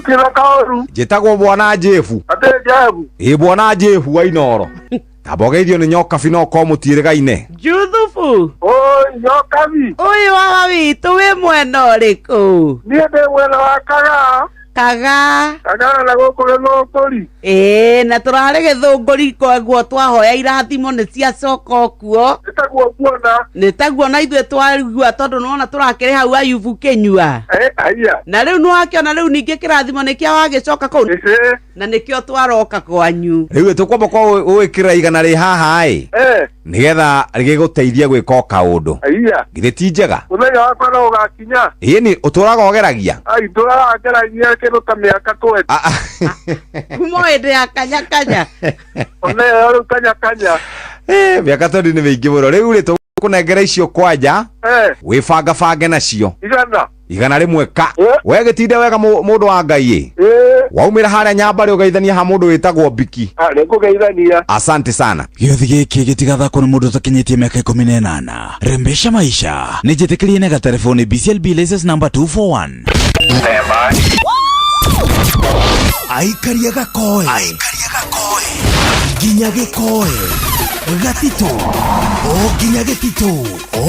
Kila kaoru. Njĩtagwo bwana Jefu. Ate Jefu. Bwana Jefu wa Inoro. Tabogeithio nĩ nyoka bino ko mũtiĩrĩgaine. Juthufu. Oi, nyoka bi. Uyu wa witũ wĩ mwena ũrĩkũ? Niĩ ndĩ mwena wa Kaga. Kaga na gũkũ Gĩthũngũri. Na tũrarĩ Gĩthũngũri koguo twahoya irathimo nĩ ciacoka kuo. Nĩtaguo na ithuĩ twarigua tondũ nĩwona tũrakĩrĩ hau Ayubu Kĩnyua. Na rĩu nĩwakĩona rĩu ningĩ kĩrathimo nĩkĩa wagĩcoka kũu. Na nĩkĩo twaroka kwanyu. Rĩu tũkwamba kwa ũĩkĩra igana rĩ haha nĩgetha rĩgĩgũteithia gwĩka kaũndũ. Githĩ ti njega? Mũthenya wakwa no ũgakinya. Ĩni ũtũraga ũgeragia. Tũraga ngeragia kĩndũ ta mĩaka 20. Kuma hĩndĩ ya kanya. Ona rĩu kanya. Mĩaka 20 nĩ mĩingĩ mũno. Rĩu rĩ tũkũnengera icio kwanja. Wĩbangabange nacio. Igana rĩmwe ka. We gĩtinde wega mũndũ wa Ngai. Waumĩra harĩa Nyambarĩ ũgeithania ha mũndũ wĩtagwo Biki. Nĩngũgeithania. Asante sana. Gĩothi gĩkĩ gĩtigathakwo nĩ mũndũ ũtakinyĩtie mĩaka 18. Rembesha maisha nĩ njĩtĩkĩrie na gatelefoni BCLB license number 241. Aikaria gakoe nginya gĩkoe gatito nginya gĩtito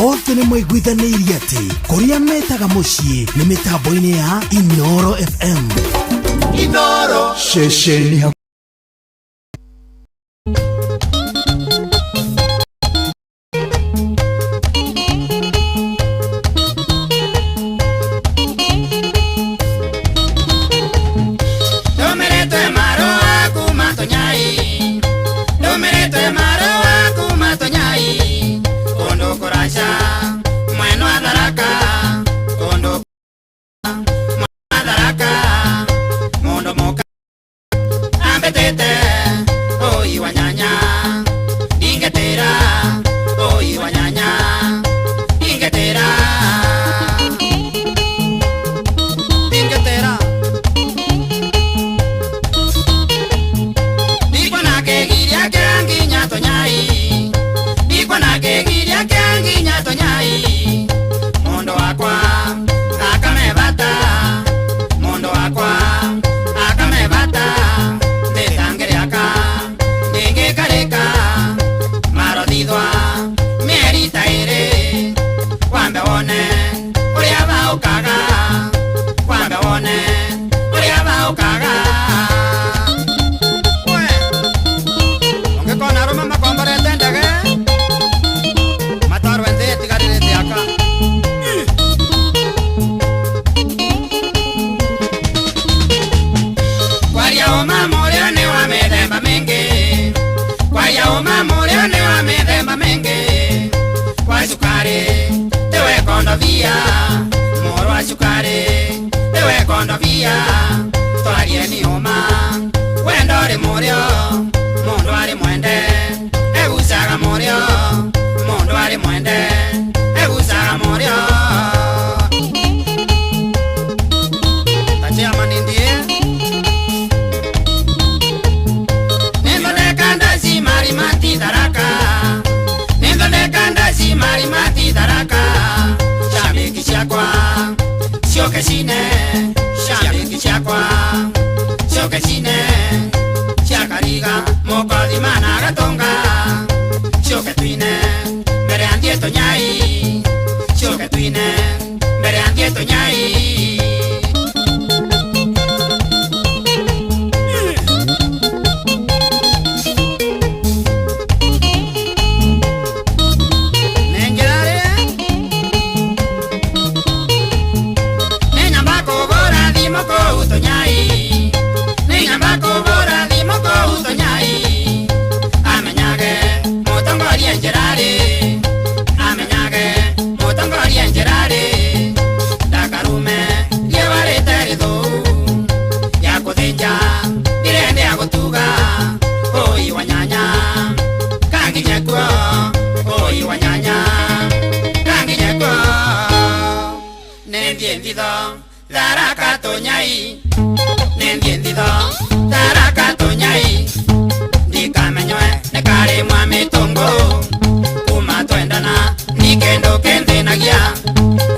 othe nĩ mwaiguithanĩirie atĩ kũrĩa metaga mũciĩ nĩ mĩtambo-inĩ ya Inoro FM. Inoro ceceni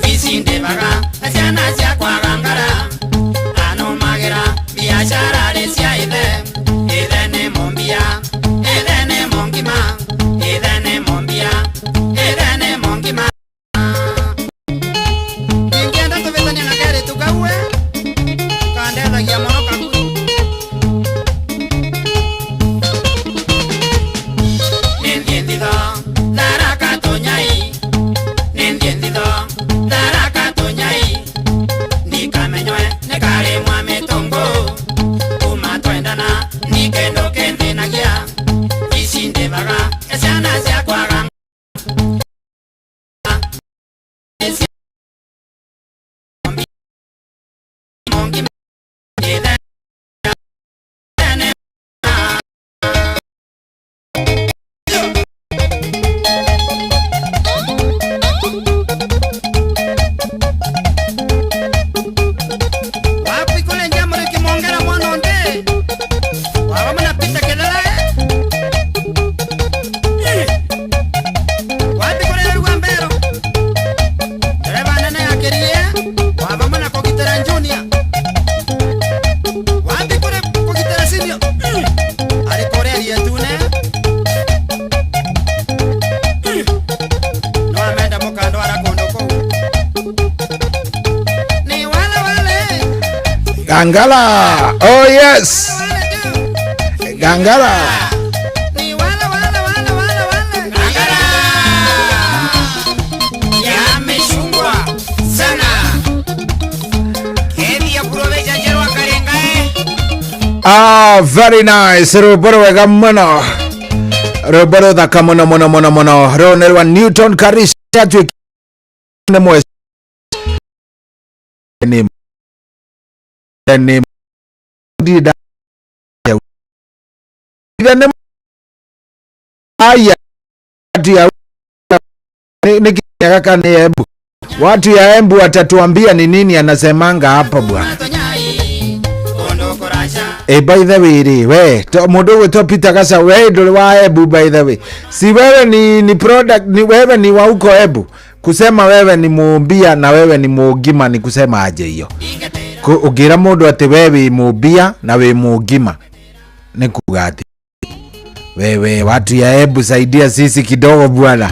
Visinde vaga, asiana cia kwa gangara, ano magera. Gangala. Oh yes. Gangala. Ah, very nice. Ruboro wega muno. Ruboro thaka muno muno muno muno. Ronelwa Newton Karisha tu ne mo ni dida ne aya dia ni kaka ni Embu. Watu ya Embu watatuambia ni nini anasemanga hapa bwana. By the way, we mundu gwitwo Peter Gasa, we nduri wa Embu by the way. Si wewe ni product, ni wewe ni wa uko Embu. Kusema wewe ni mumbia na wewe ni mugima ni kusema aje hiyo. Ugira mundu ati wewe mubia na we mugima ni kugati. Wewe watu ya Embu saidia sisi kidogo bwana.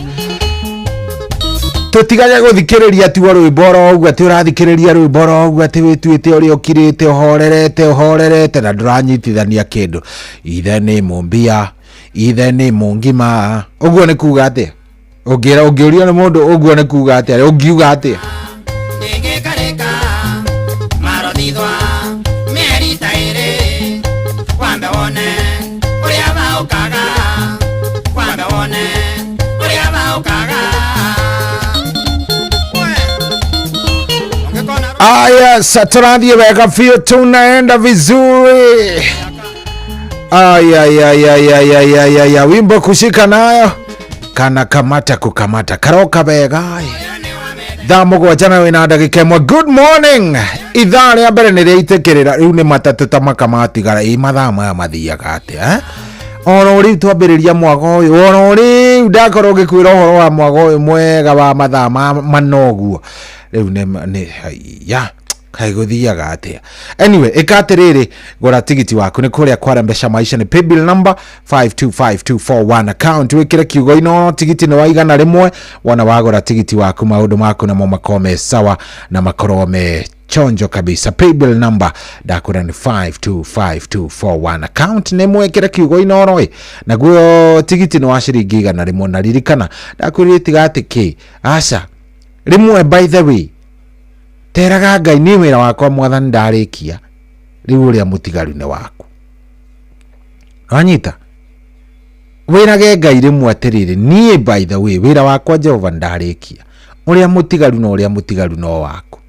Tutigaje guthikiriria ti rwiboro ugu ati urathikiriria rwiboro ugu ati wituite uri okirite uhorerete na nduranyitithania kindu ithe ni mumbia ithe ni mungima ugu ni kuga ati ungiuria ni mundu ugu ni kuga ati ungiuga ati ngekareka marodithwa meritaire kwamba wone uria baukaga kwamba wone uria baukaga. Yes, tunaandia weka fio tunaenda vizuri. Ay, wimbo kushika nayo. Kana kamata kukamata. Karoka bega. Dhamu kwa jana wina dakika imwe. Good morning. Idhaa ya mbere nire itekerera. Riu ni matatu tamakamati gara. Mathaa ya mathiaga ati. Ono riu twambiriria mwago uyu. Ono riu ndakorwo ngikwira uhoro wa mwago uyu mwega wa mathaa manoguo. Riu ne ya kaiguthiaga atia. Anyway, ikatiriri gora tigiti waku ni kuria kwara mbesha maisha ni paybill number 525241 account wikire kiugo ino tigiti ni waigana rimwe wana wagora tigiti waku maundu maku na makome sawa na makorome chonjo kabisa. Paybill number dakura ni 525241 account ni mwekire kiugo ino roi na guo tigiti ni wa shiringi igana rimwe na ririkana dakuri tigati ki asa rimwe. By the way, teraga Ngai ni wira wakwa mwathani ndarikia riu uria mutigaru ne waku anyita wirage Ngai rimwe atiriri nie. By the way, wira wakwa Jehova ndarikia uria mutigaru no waku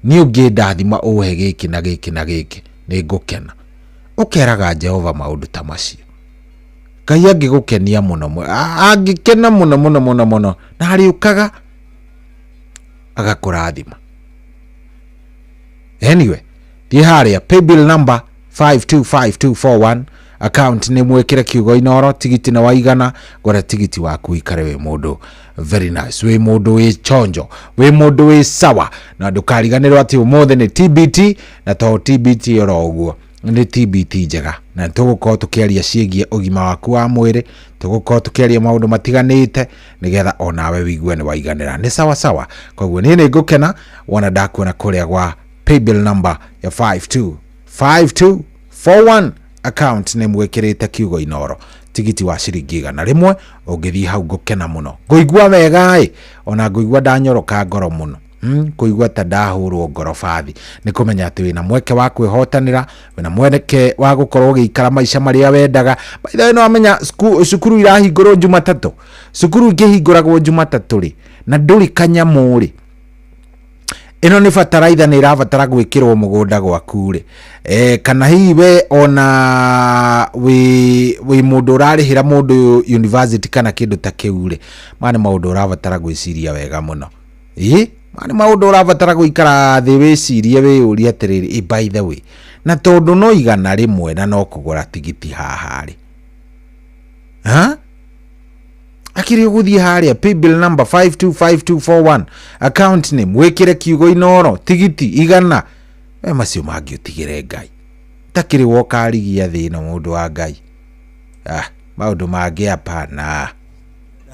ni ungi ndathima uhe giki na giki na giki ni ngukena ukeraga Jehova maundu ta macio. Ngai angigukenia muno angikena muno na ariukaga agakurathima. Anyway, the haria paybill number 525241 account ni mwekira kiugo inoro tigiti na waigana gora tigiti waku ikare we mundu very nice, we mundu we chonjo, we mundu we sawa na ndukariganirwo ati umothe ni TBT na to TBT oro uguo ni TBT njega na tugukorwo tukiaria ciĩgie ũgima waku wa mwĩrĩ, tugukorwo tukiaria maundu matiganite nigetha onawe wigue ni waiganira ni sawa sawa. Koguo ni ngukena wona ndakuona kuria gwa paybill number ya 525241 account ni mwekirite kiugo inoro tigiti wa shiringi igana rimwe. Ungithi hau ngukena muno, nguigua wega ona nguigua ndanyoroka ngoro muno. Kuigua ta ndahurwo ngorobathi ni kumenya ati wina mweke wa kwihotanira, wina mweke wa gukorwo giikara maisha maria wendaga. By the way, no amenya cukuru irahingurwo Jumatatu, cukuru ingihinguragwo Jumatatu ri na nduri kanyamuri ino ni fataraitha ni irabatara gwikirwo mugunda gwaku ri kana hihi we ona we mundu urarihira mundu university kana kindu ta kiu ri mane maundu urabatara gwiciria wega muno. Mane maundu urabatara guikara thi wicirie we uri atiriri. By the way, na tondu no igana rimwe na no kugura tigiti haha ri akiri uguthie haria paybill number 525241 account name wekire kiugo inoro tigiti igana we macio mangi utigire Ngai takiri wokarigia thina mundu wa Ngai maundu mangi hapana.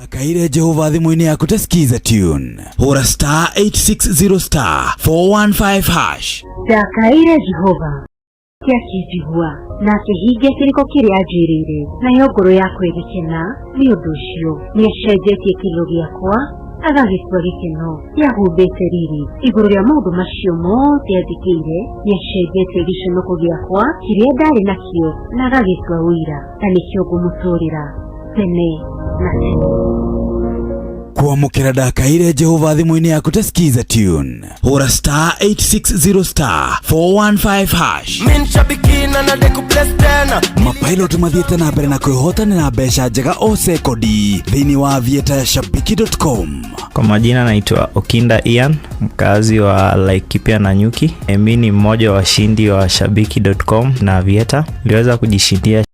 Akaire Jehova thimu-ini yaku tesikiza tune hura *860*415# Dakaire Jehova. kĩakĩnjigua na kĩhinge kĩrĩko kĩrĩa anjĩrĩire, nayo ngoro yakwa ĩgĩkena nĩ ũndũ ũcio. Nĩacenjetie kĩrĩro gĩakwa agagĩtua gĩkeno, nĩahumbĩte riri igũrũ rĩa maũndũ macio mothe athikĩire. Nĩacenjetie gĩconoko gĩakwa kĩrĩa ndarĩ nakĩo na agagĩtua ũira, na nĩkĩo ngũmũtũũrĩra tene na tene. Kwamũkĩra ndakaire Jehova thimũ-inĩ yaku ta skiza tune, hũra star 860 star 415 hash. Mapilot mathiĩte na mbere na kwĩhotanĩra mbeca njega o sekodi thĩinĩ wa avieta shabiki.com. Kwa majina naitwa Okinda Ian, mkazi wa Laikipia na Nyuki. Mimi ni mmoja wa washindi wa shabiki.com na Avieta. Niliweza kujishindia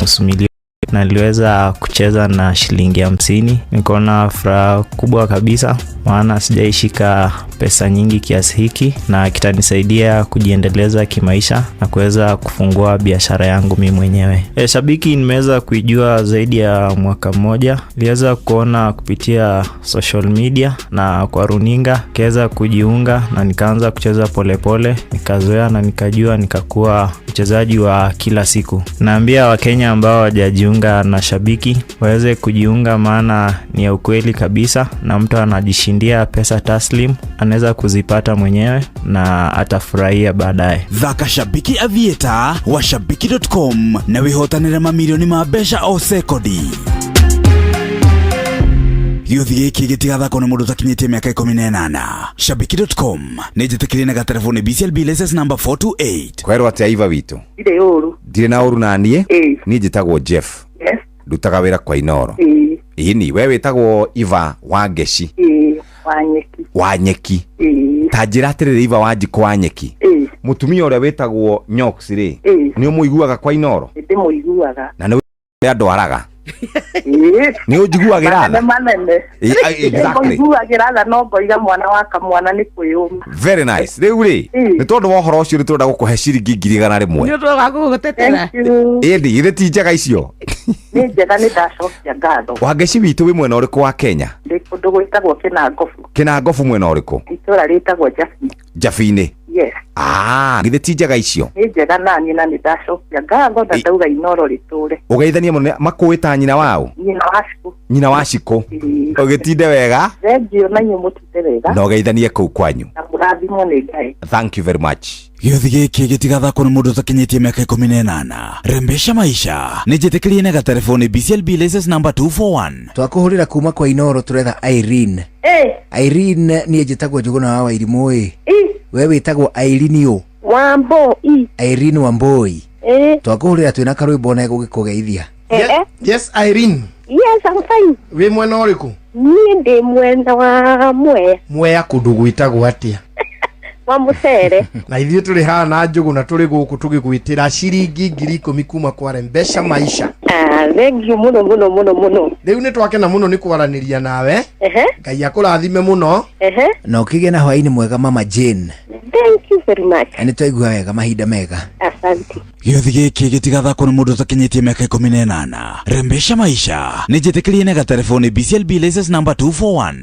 nusu milioni na niliweza kucheza na shilingi 50. Niko na furaha kubwa kabisa, maana sijaishika pesa nyingi kiasi hiki, na kitanisaidia kujiendeleza kimaisha na kuweza kufungua biashara yangu mimi mwenyewe. Shabiki nimeweza kuijua zaidi ya mwaka mmoja. Niliweza kuona kupitia social media na kwa runinga, kiweza kujiunga na nikaanza kucheza polepole, nikazoea na nikajua, nikakuwa mchezaji wa kila siku. Naambia Wakenya ambao hawajajiunga na Shabiki waweze kujiunga, maana ni ya ukweli kabisa, na mtu anajishindia pesa taslim anaweza kuzipata mwenyewe na atafurahia baadaye. Thaka Shabiki Avieta wa shabiki.com na wihotanĩre mamilioni ma mbeca o sekodi. Gĩuthi gĩkĩ gĩtigathakwo nĩ mũndũ ũtakinyĩtie mĩaka 18. Shabiki.com nĩ njĩtĩkĩrie na gatelefoni BCLB license number 428. Kwerwo atĩa Iva witũ? Ndirĩ ũru. Ndirĩ na ũru na niĩ? Niĩ njĩtagwo Jeff. Yes. Ndutaga wĩra kwa Inoro. Ini we wĩtagwo Iva wa Ngeci. Wa Nyeki. Ta njĩra atĩrĩrĩ Iva wa Njiko wa Nyeki. Mũtumia ũrĩa wĩtagwo Nyox rĩ, nĩ ũmũiguaga kwa Inoro? Ndĩmũiguaga. Na nĩ andwaraga. Ni ujiguagĩra tha manene. Exactly. Ujiguagĩra tha no ngoiga mwana wa kamwana nĩ kwĩyũma. Very nice. Rĩu rĩ, nĩ tondũ wa ũhoro ũcio nĩtũrenda gũkũhe ciringi 100 rĩmwe. Nĩ ũndũ wa gũgũtetera. Ĩndĩ githĩ ti njega icio? Nĩ njega, nĩ ndacokia ngatho. Wa Ngeci witũ wĩ mwena ũrĩkũ wa Kenya? Ndĩ kũndũ gwĩtagwo Kĩnangobu. Kĩnangobu mwena ũrĩkũ? Itũra rĩtagwo Jabi. Jabi-inĩ. Yes. Githĩ ti njega icio? Nĩ njega na niĩ na nĩ ndacokia ngatho na ndauga Inoro rĩtũre. Ũgeithanie mũno makũĩta nyina wao? Nyina wa Cikũ. Ũgĩtinde wega? Thengio na inyuĩ mũtinde wega. Na ũgeithanie kũu kwanyu. Na mũrathimwo nĩ Ngai. Thank you very much. Gĩuthi gĩkĩ gĩtigathakwo nĩ mũndũ ũtakinyĩtie mĩaka 18. Rembesha maisha nĩ njĩtĩkĩrie na gatelefoni BCLB license number 241. Twakũhũrĩra kuma kwa Inoro tũretha Irene. Irene niĩ njĩtagwo Njũgũna wa Wairimũ. We wĩtagwo Irene ũ? Wamboi. Irene Wamboi. Twakũhũrĩra twĩna karwĩmbo na gũgĩkũgeithia. Yes, Irene. Yes, I'm fine. We mwena ũrĩkũ? Niĩ ndĩ mwena wa Mwea. Mwea kũndũ gwĩtagwo atĩa? Wa Mũcere. Na ithuĩ tũrĩ haha na Njũgũna tũrĩ gũkũ tũgĩgwĩtĩra ciringi 10,000 kuma kwa Rembesha Maisha. Thengio mũno mũno mũno mũno. Rĩu nĩ twakena mũno nĩ kwaranĩria nawe. Ngai akũrathime mũno. Na ũkĩgĩa na hwaĩ-inĩ mwega Mama Jane. Thank you very much. Nĩ twaigua wega, mahinda mega. Asante. Gĩuthi gĩkĩ gĩtigathakwo nĩ mũndũ ũtakinyĩtie mĩaka 18. Rembesha Maisha nĩ njĩtĩkĩrie na gatelefoni BCLB license number 241.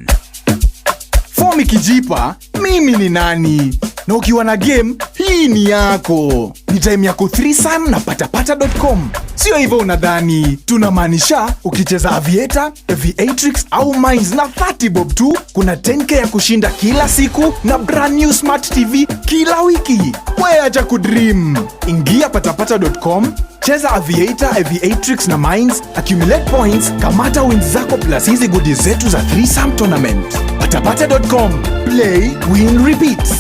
Fomi kijipa, mimi ni nani? Na ukiwa na game, hii ni yako. Ni time yako 3sam na patapata.com. Sio hivyo unadhani. Tunamaanisha ukicheza Avieta, Aviatrix au Mines na 30 bob tu, kuna 10k ya kushinda kila siku na brand new smart TV kila wiki. Wewe acha kudream. Ingia patapata.com, cheza Aviator, Aviatrix na Mines, accumulate points, kamata wins zako plus hizi goodies zetu za 3sam tournament. Patapata.com. Play, win, repeat.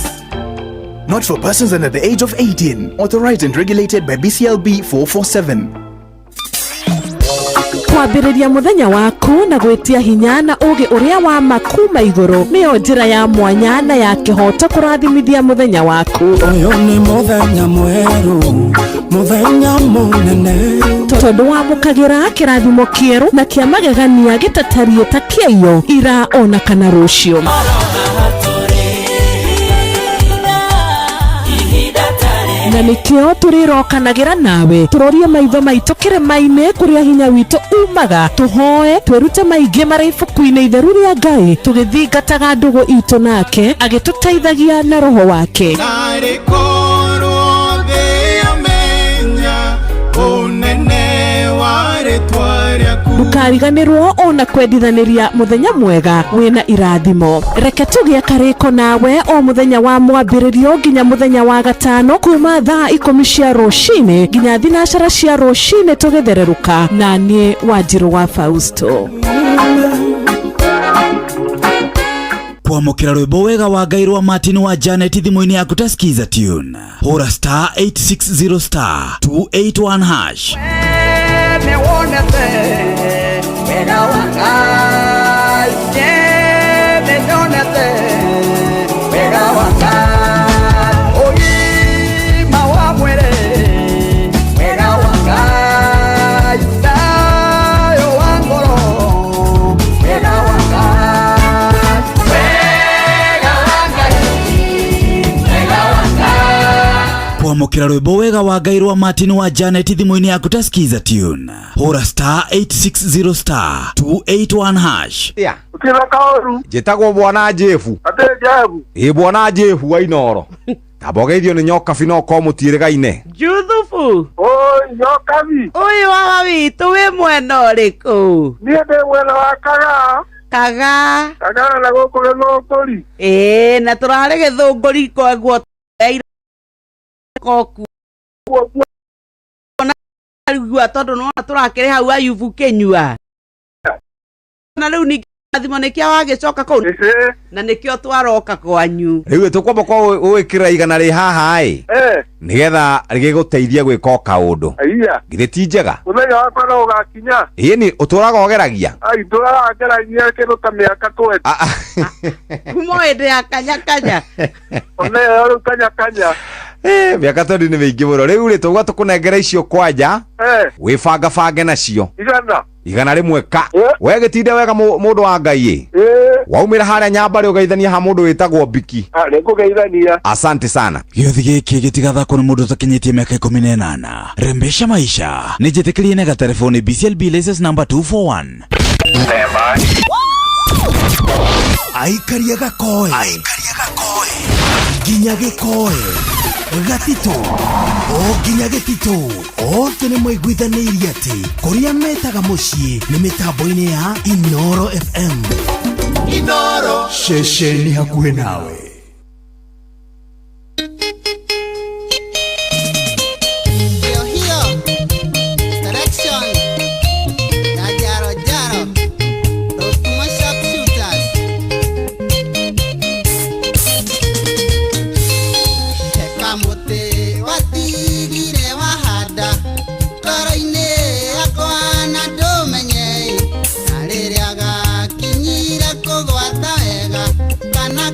Not for persons under the age of 18. Authorized and regulated by BCLB 447. Kwambĩrĩria mũthenya waku na gwĩtia hinya na ũgĩ ũrĩa wa makuma igũrũ nĩyo njĩra ya mwanya na ya kĩhoto kũrathimithia mũthenya waku. Ũyũ nĩ mũthenya mwerũ, mũthenya mũnene, tondũ wamũkagĩra kĩrathimo kĩerũ na kĩa magegania gĩtatarie ta kĩayo ira ona kana rũciũ. Na nĩkĩo tũrĩrokanagĩra nawe tũrorie maitho maitũ kĩrĩma-inĩ kũrĩa hinya witũ umaga, tũhoe twĩrute maingĩ marĩ ibuku-inĩ itheru rĩa Ngai, tũgĩthingataga ndũgũ itũ nake agĩtũteithagia na roho wake. Narĩkorwo thĩ ndukariganirwo ona kwendithaniria muthenya mwega wina irathimo. Reke tugie kariko nawe o muthenya wa mwambiririo nginya muthenya wa gatano kuma thaa 10 cia rucini nginya thinacara cia rucini tugithereruka na nie Wanjiru wa Fausto. Kwamukira rwimbo wega wa Ngai rwa Martin wa Janet thimo-ini yaku ta skiza tune. Hora star 860 star 281 hash. Me wonete wega wa Ngai, me wonete wega wa Ngai, oyi mawa mwere wega wa Ngai, dayo wangoro wega wa Ngai, wega wa Ngai, wega wa Ngai. Kwamukira rwimbo wega wa Ngai rwa Martin wa Janet thimo-ini yaku ta skiza tune. Hora star 860 star 281 hash. Ya. Ukira kaoru. Jetagwo bwana Jefu. Ate Jefu. Bwana Jefu wa Inoro. Kabogeithio ni nyoka bino ko mutiregaine. Juthufu. Oi, nyoka bi. Oi wa witu we mwena uriku? Nie de mwena wa Kaga. Kaga na goko githunguri. Na turare githunguri ko guo koku. Gua tondu no turakire hau Ayubu Kenyua. Na riu ni thimo nikia wagicoka kuu. Na nikio twaroka kwanyu. Riu tukwamba ko wikira igana ri haha nigetha rigiguteithia gwika kaundu. Githe ti njega. Uthenya wakwa no ugakinya. Ni uturaga ogeragia. Ai turaga ogeragia kindu ta miaka 20. Kumo ende ya kanya. One ru kanya. Miaka 20 ni mingi muno. Riu ri tugwa tukunengera icio kwanja. Wibanga nacio. Igana rimwe ka. We gitinde wega mundu wa Ngai. Waumira haria Nyambari ugeithania ha mundu witagwo Biki. Nikugeithania. Asante sana. Giothi giki gitigathakwo ni mundu takinyitie miaka 18. Rembesha maisha. Nijitikirie nega telefoni BCLB license number 241. Aikaria gakoe. Ginya gikoe. Gatito o ginya gitito o tene mwaiguithanirie ati kuria metaga mucii ni mitambo-ini ya Inoro FM. Inoro shesheni hakuhe nawe. Kana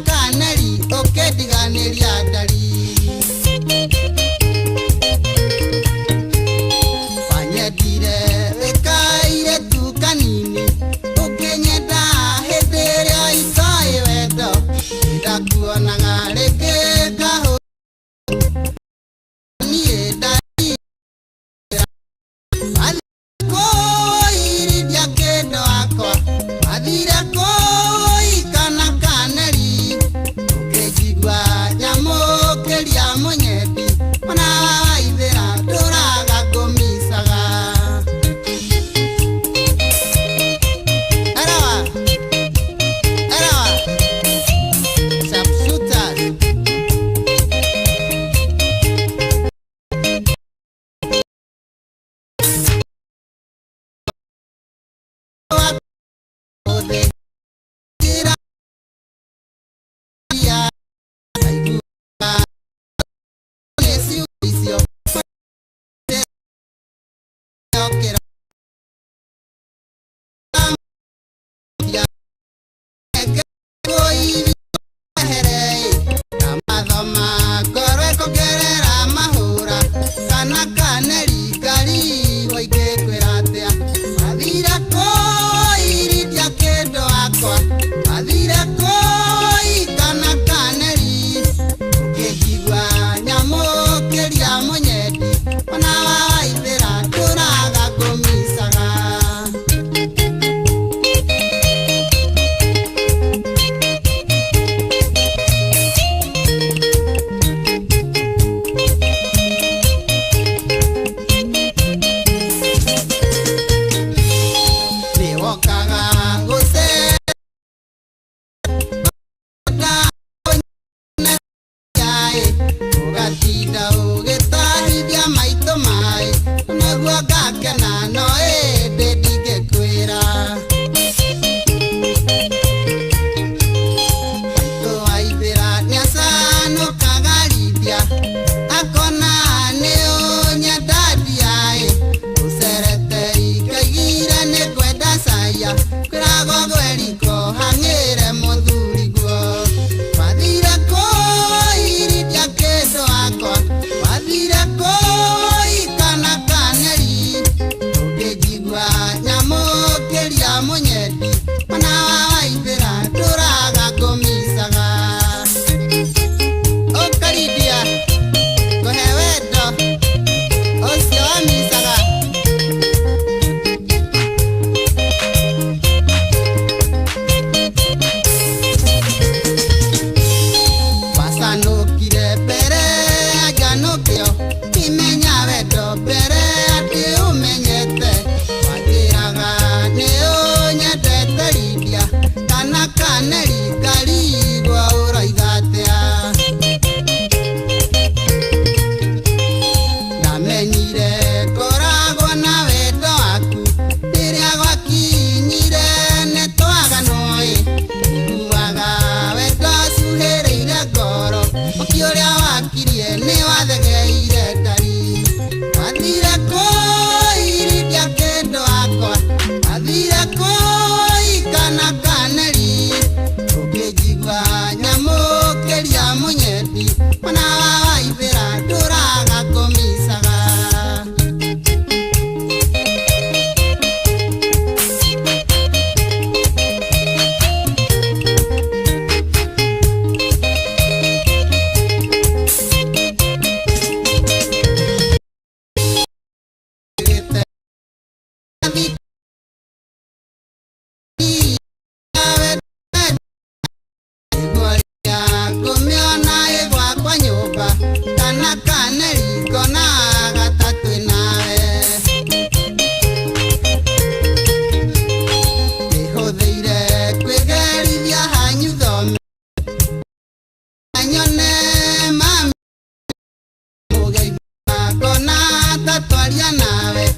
tatwaria nawe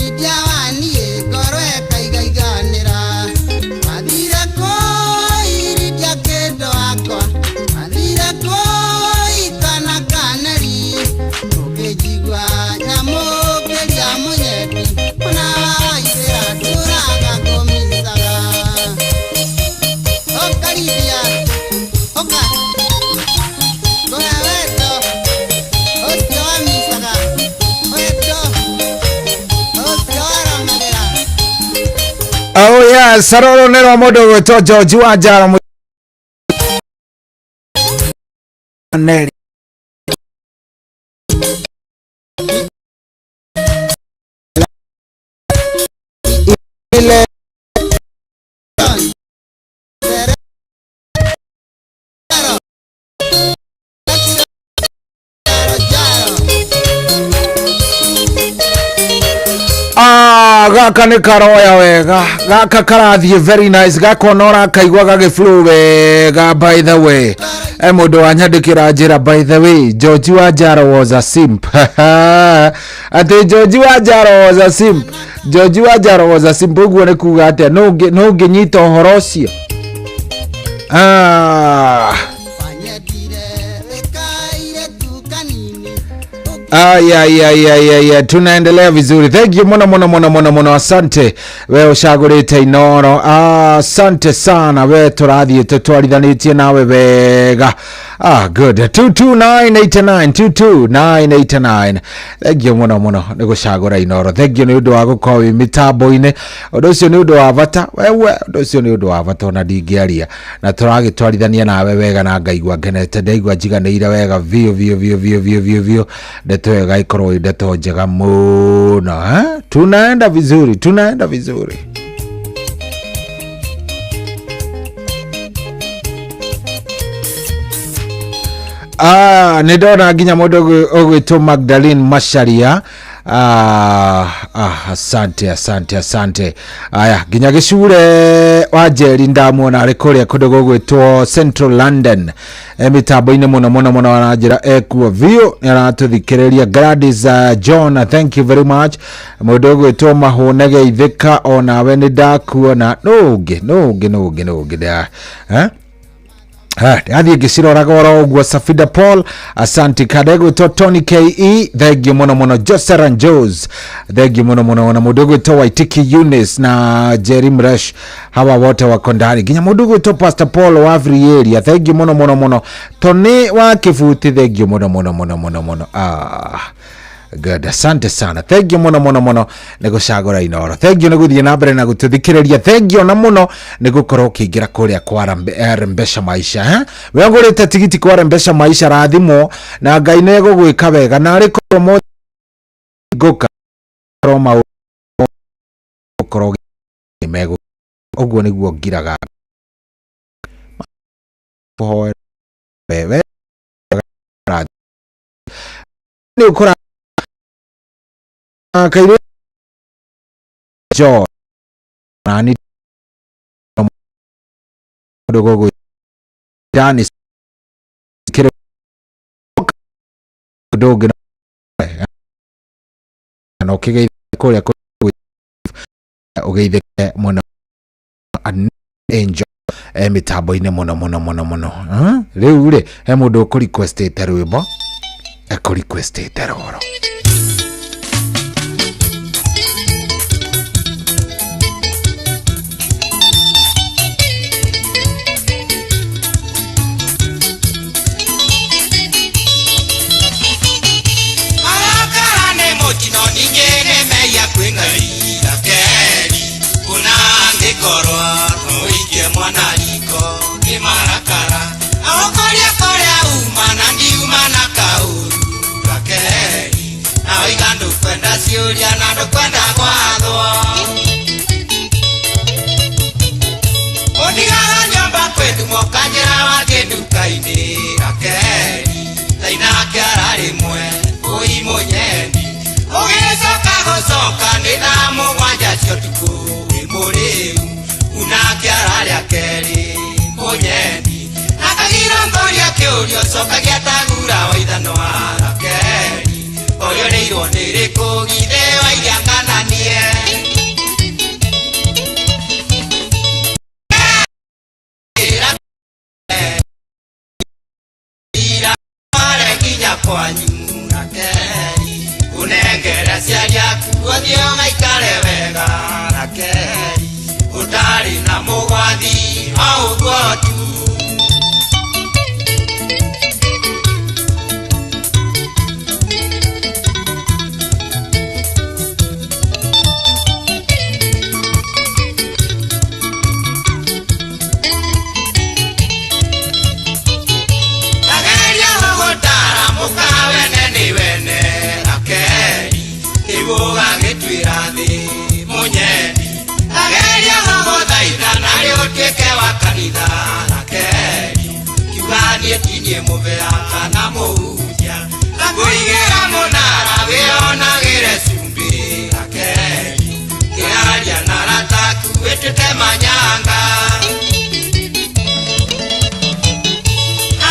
idia wanie ngoro ekaiganira mathire koiridia kendo akwa mathire koikana kaneri ukijigwa nyamo keria munyeti ona waithira turaga kumisaga okaridia oka Oh yeah, saroro nero modo weto George wa Jaro Neri ile gaka nä karoya wega gaka karathie very nice gakonora kaigwa gagiflow wega by the way mundu wanyandikira njira by the way George wa Jaro was a simp ati George wa Jaro was a simp George wa Jaro was a simp uguo ni kuga atia no nginyita uhoro ucio tunaendelea vizuri. Thank you mono asante we ushagurite Inoro. Asante sana we turathie tutwarithanĩtie nawe wega. Good. 22989 thank you mono nĩ gucagura Inoro. Thank you nĩ ũndũ wa gũkorwo wĩ mitambo-inĩ. Ũndũ ũcio nĩ ũndũ wa bata wewe, ũndũ ũcio nĩ ũndũ wa bata ona ndingĩaria na turagĩtwarithania nawe wega na ngaigua ngenete ndaigua njiganĩire wega vio ndeto wega ikorwo ndeto njega mũno. Tunaenda vizuri. Nidona nginya mundu ogwitwo Magdalene Masharia. Asante. Aya nginya gicure wa Njeri ndamuona ari kuria kundu gugwitwo Central London mitambo-ini muno na njira ekuo view niaratuthikiriria. Gladys John, thank you very much. Mundu ogwitwo Mahunege Ithika onawe ni ndakuona nungi athie ngĩciroraga oro ũguo. Safida Paul, asante. Kadego to Tony KE, thank you mono. Joseran Joes, thank you mono. Mũndũ gwĩtwo Waitiki Eunice na Jerry Mresh, hawa wote wako ndani. Nginya mũndũ gwĩtwo Pastor Paul wa Free Area, thank you mono. Tony wa Kibuti, thank you mono. Good, asante sana. Thank you mono nĩ gucagura Inoro. Thank you nĩ guthie na mbere na gututhikiriria. Thank you na muno nĩ gukorwo ukiingira kuria kwa Rembesha Maisha. We ngurite tigiti kwa Rembesha Maisha rathimo na Ngai nĩ gũgwĩka wega na arĩ korwo guka roma ukorwo mego uguo nĩguo ngiraga poe wewe nĩ ukora kaire jo nani dogo dani kire dogo no kige kore ogeitheke muno angel mitambo-ini muno riu ri he mundu ku requestete rwimbo ku requestete roro Soka geta gura wa ithano ara keri oyo ni Wagirwo nĩ rĩkũ githe wairia kana nie ira mare kinya kwanyu na Keri unengere ciari aku othio gaikare wega na Keri utari na mugwathi au gwotu Tinie muvea kana muhuja Kuigera munara wionagire sumbi Akeri Kiaria narataku wetute manyanga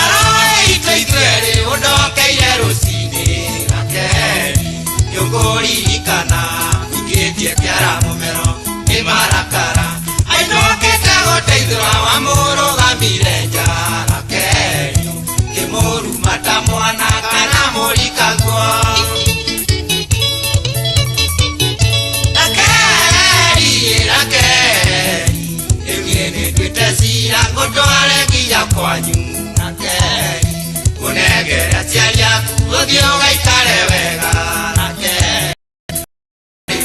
Aroe ito itwere udokeire rusini Akeri Yungori ikana Igetie kiara mumero Imarakara Ainokete goteithwa wa murugamire njara Moru mata mwana kana morika gwa Akeri Eviene twitesira ngotware nginya kwanyu Akeri Unegera ciari aku othio gaikare wega Akeri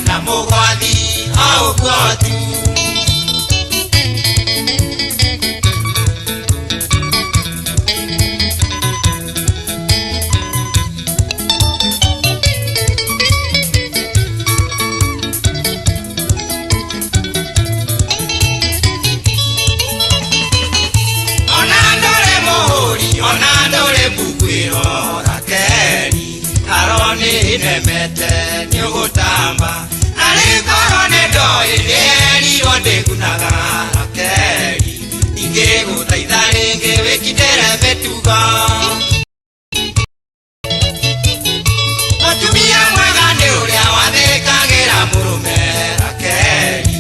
Na mugwathi au gwotu Nemete nyugutamba Alikoro nedoi Neri ode kunaga Akeri Inge gutaitha ringi wikidere betuga Atumia mwega ni uria wathikagira murume Akeri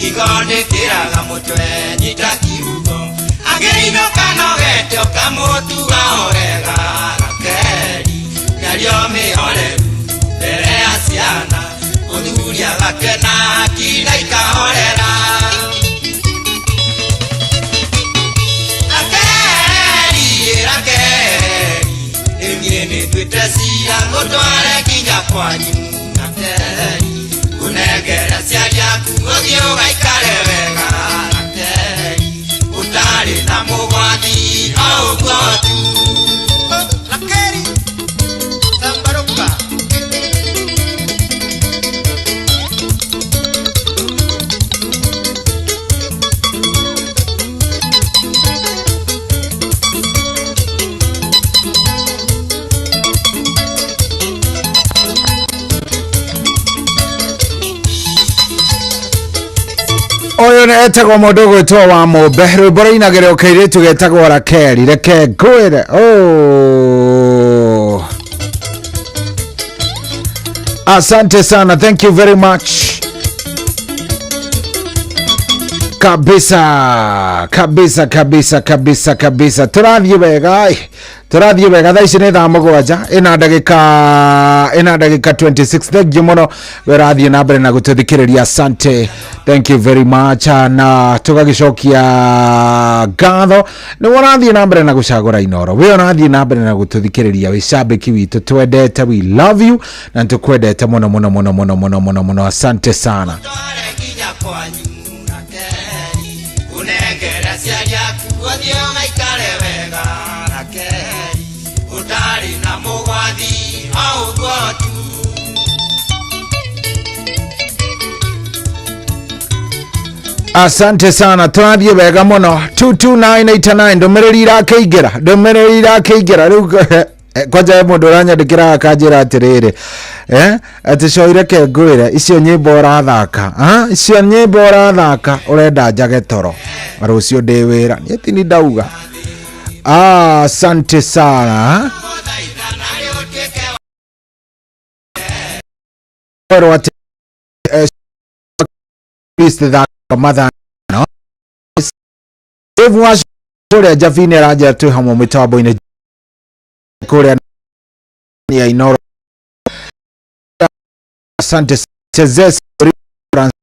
Igondikiraga mutwe nyita kiugo Agirinoka nogete okamutuga orega Akeri Nario mihoreru Asiana, Oduria Lakena, Kina Ikahorera Akeri, Akeri Engine twitesira ngotware kinya kwanyu Akeri Unegera ciari aku othio gaikare wega Akeri Utari na mugwathi au gwotu Akeri Tambaruka Oyo ne etagwo mundu gwitwo wa mumbe rwimbo ruinagire ukairitu getagwo Rakeri reke ngwire asante sana, thank you very much kabisa kabisa kabisa kabisa kabisa turathie wega thaa ici nĩ thaa mũgwanja ĩna ndagĩka 26 thank you mũno wĩrathie na mbere na gũtũthikĩrĩria asante thank you very much na tũgagĩcokia ngatho nĩ ũrathiĩ na mbere na gũcagũra Inoro we ũrathiĩ na mbere na gũtũthikĩrĩria wĩ cambĩki witũ twendete we love you na tũkwendete mũno mũno mũno mũno mũno mũno mũno asante sana unengera ciari aku othio gaikare wega Rakeri utari na mugwathi au gwotu asante sana turathie wega muno 22989 ndumiriri irakeingera riu kwanja mundu uranyandikira akanjira atiriri ati coire ke ngwire icio nyimbo urathaka icio nyimbo urathaka urenda njage toro rucio ndi wira ni ati ni ndauga asante sana pero ati list that mother no evu kule Javine raja tu hamo mitabo ine kule ya Inoro. Asante Chezesi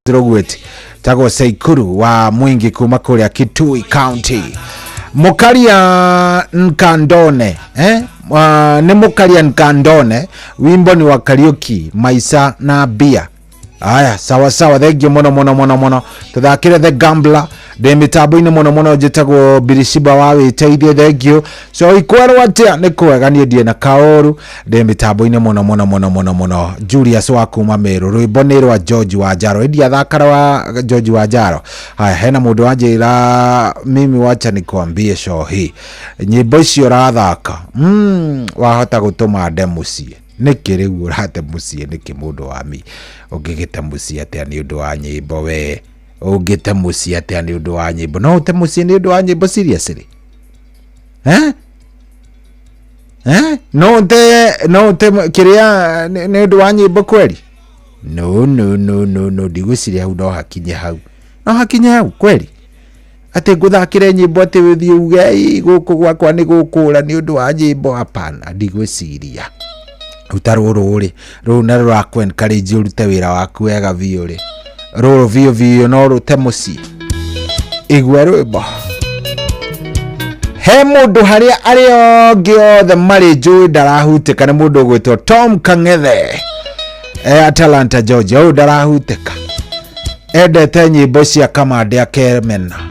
Rogwet tago Seikuru wa Mwingi kuma kule ya Kitui County. Mukaria Nkandone ni Mukaria Nkandone, wimbo ni wa karaoke Maisa na Bia. Aya sawa sawa, thank you mono tuthakire The Gambler de mitabo ine mono jitagwo Birishiba wawe teithie, thank you. So ikwero atia ni kwega ni ndie na Kaoru de mitabo ine mono Julius wa kuma Meru, rwimbo ni rwa George Wajaro ndia thakara wa George Wajaro. Haya hena mundu wanjira mimi wacha nikwambie shohi nyimbo icio rathaka wahota gutuma ndemucie nikiriu urate mucie niki mundu wa mi ungigite mucie atia ni undu wa nyimbo we ungite mucie atia ni undu wa nyimbo no ute mucie ni undu wa nyimbo seriously no ute kiria ni undu wa nyimbo kweli no digwiciria hau no hakinye hau kweli ati nguthakire nyimbo ati withie uge guku gwakwa ni gukura ni undu wa nyimbo hapana digwiciria utarururi runa rwakwa encourage urute wira waku wega viore ruru vio no rute muci igwe rwimbo he mundu haria ario giothe mari njui ndarahuteka ni mundu gwitwo Tom Kangethe Atlanta Georgia u ndarahuteka endete nyimbo cia Kamande Akemena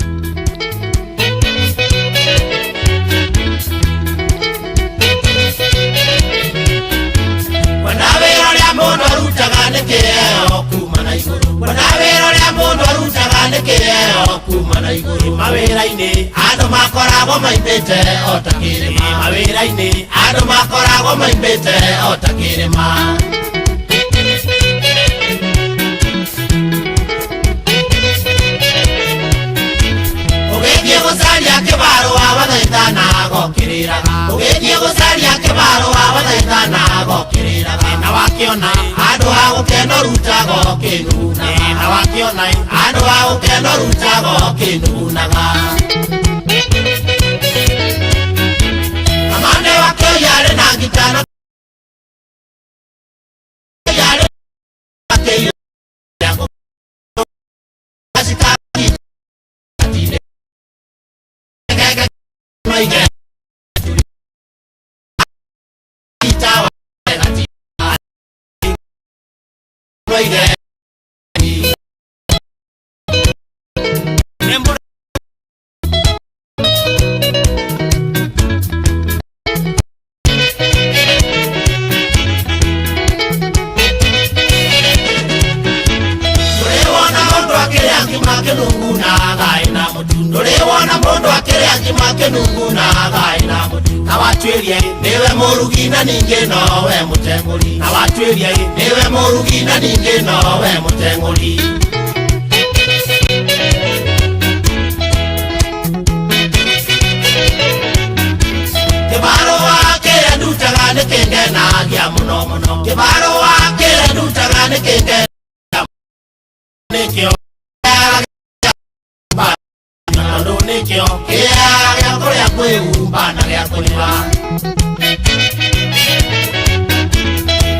mawira-ini andu makoragwo maimbite ota kirima mawira-ini andu makoragwo maimbite ota kirima ugithie gucaria kibaro wa wathaithana gokiriraga ugithie gucaria kibaro wa wathaithana gokiriraga na wakiona andu ha gukeno rutago kinunaga na wakiona andu ha gukeno rutago kinunaga Kamande wakio yare na gitano yare wakio yango asika atine kaka maige itawa atine maige niwe murugi na ninge nowe mutenguri awatwiria niwe murugi na ninge nowe mutenguri kibaro wake ndutaga nikengenagia muno kibaro wake ndutaga nikengenagia nikyo nikyo kia kuria kwimba na gia kuliva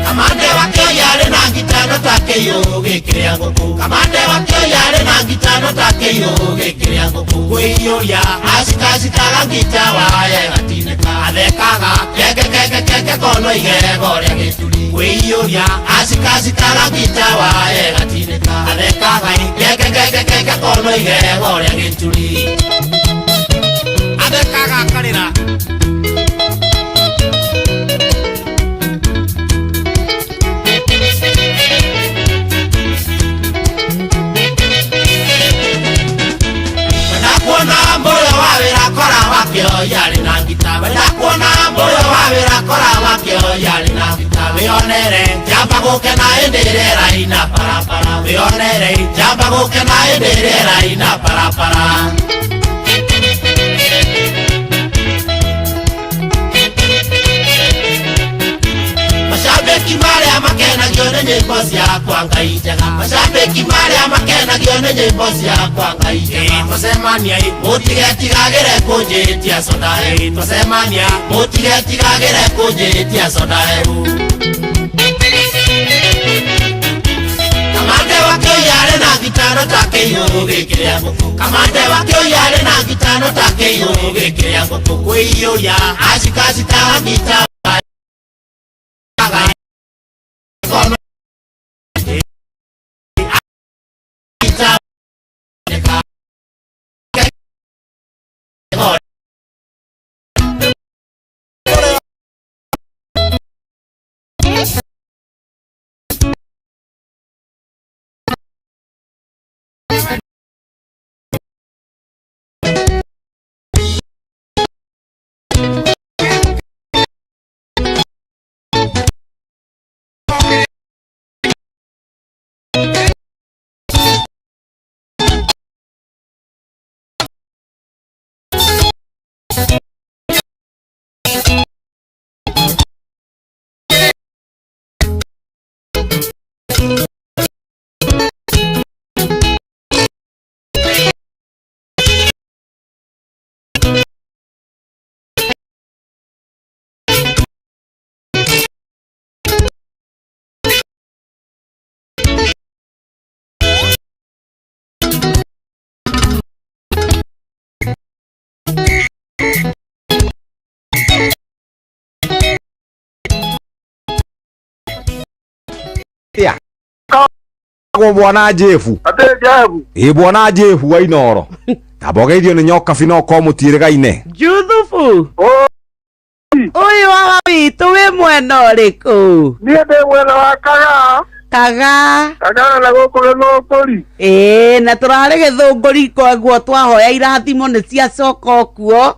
Kamande wakio yare na gitano take yo gekiria ngoku Kamande wakio yare na gitano take yo gekiria ngoku Kuiyoria asika langita wae gatineka Adekaga keke kono igego ria gituri Kuiyoria asika langita wae gatineka Adekaga keke kono igego ria gituri Adekaga karira yari na gitaba ndakuona mboyo wawira kora wakio yari na gitaba yonere jamba gukena enderera ina parapara yonere jamba gukena enderera ina parapara mashabiki mare amakena gyone nĩ nyĩmbo ciakwa Ngai njega macambĩki marĩa makenagio nĩ nyĩmbo ciakwa Ngai njega tũcemania mũtigetigagĩre kũnjĩtia soda tũcemania mũtigetigagĩre kũnjĩtia soda Kamande wakio yale na gitano take yoge kya ngoko Kamande wakio yale na gitano take yoge kya ngoko Kweyo ya ashikashi ta gita Ya. Kwa bwana Jefu. Ate Jefu. Bwana Jefu wa Inoro. Tabogeithio nĩ nyoka binoko mũtiĩrĩgaine. Juthufu. Uyu wa witũ wĩ mwena ũrĩkũ? Niĩ ndĩ mwena wa Kaga. Kaga na gũkũ Gĩthũngũri. Na tũrarĩ Gĩthũngũri koguo twahoya irathimo nĩ ciacoka kuo.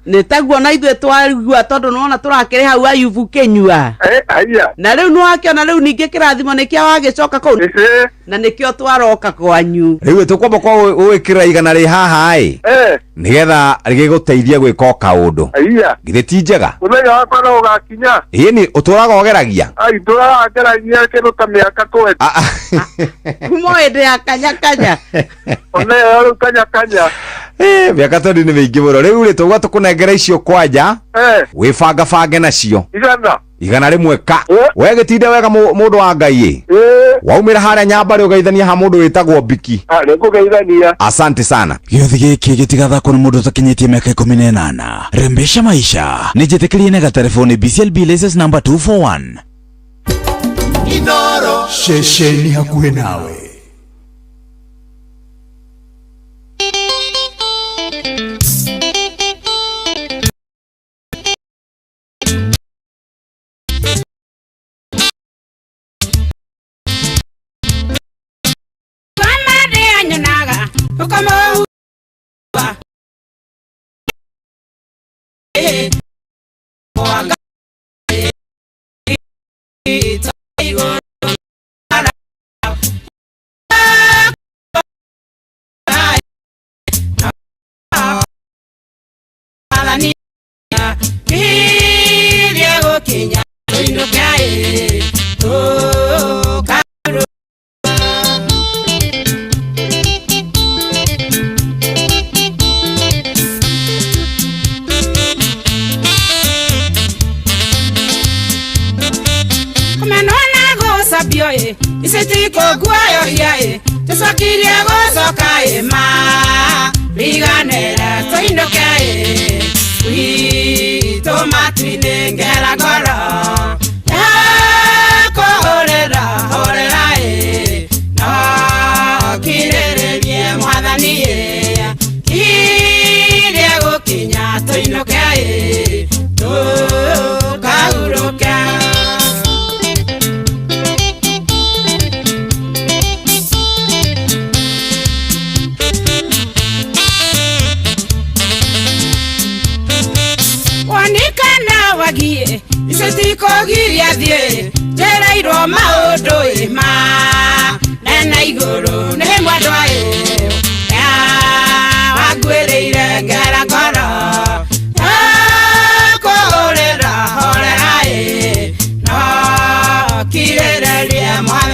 Nĩtaguo na ithuĩ twarigua tondũ nĩwona tũrakĩrĩ hau Ayubu Kĩnyua. Aya. Na rĩu nĩwakĩona rĩu ningĩ kĩrathimo nĩkĩa wagĩcoka kũu. Na nĩkĩo twaroka kwanyu. Rĩu tũkwamba kwa ũĩkĩra igana rĩ haha nĩgetha rĩgĩgũteithia gwĩka kaũndũ. Githĩ ti njega? Mũthenya wakwa no ũgakinya. Ĩni ũtũraga ũgeragia? Ndũraga ngeragia kĩndũ ta mĩaka 20. Kuma hĩndĩ ya kanya. Ona rĩu kanya. Mĩaka 20 nĩ mĩingĩ mũno. Rĩu rĩ tũgwa tũkũnengera icio kwanja. Wĩbangabange nacio. Igana rĩmwe ka. We gĩtinde wega mũndũ wa Ngai waumĩra harĩa Nyambarĩ ũgeithania ha mũndũ wĩtagwo Biki. Nĩngũgeithania. Asante sana. Gĩothi gĩkĩ gĩtigathakwo nĩ mũndũ ũtakinyĩtie mĩaka 18. Rembesha maisha nĩ njĩtĩkĩrie na gatelefoni BCLB license number 241. Inoro Shesheni hakuhĩ nawe. Isitiko guayo yae Tesakirie gosoka ema Riganera toindoka Tomati nengela goro Yako horera No kirere bie mwadhani Kirie gokinya toindoka Tukauroka Isitiko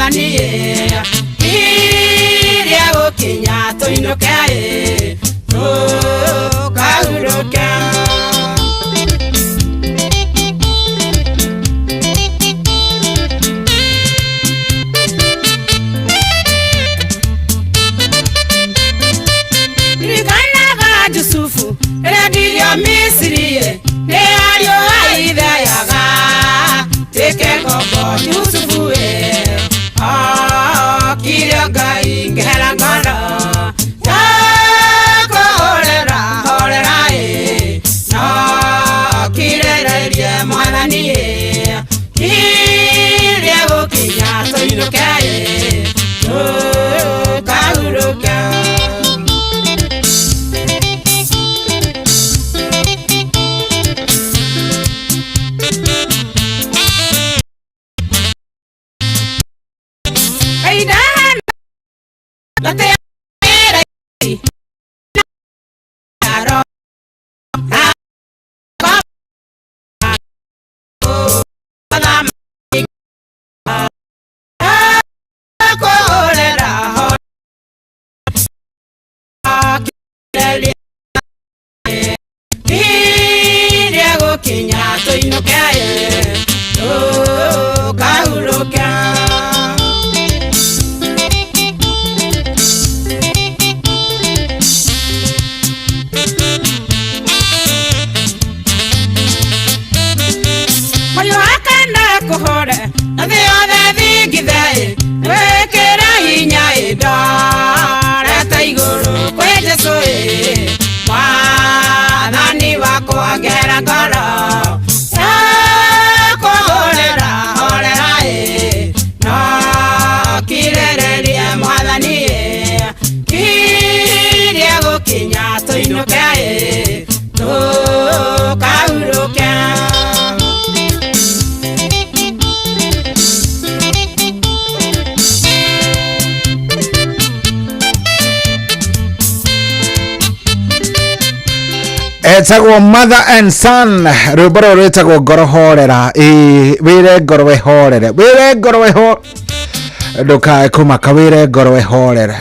mwathanie iria gukinya tuinuke tukahuruke Yusufu radio Misri ne ario aidayaga teke gogo Yusufu kirioga ingera ngoro tako horera no kirererie mwathani kiria gukinya tuinuke tukahuruke La te era aro etagwo mother and son rubaro retagwo ngoro horera wire ngoro we horere wire ngoro we ho ndukae kumaka wire ngoro we horere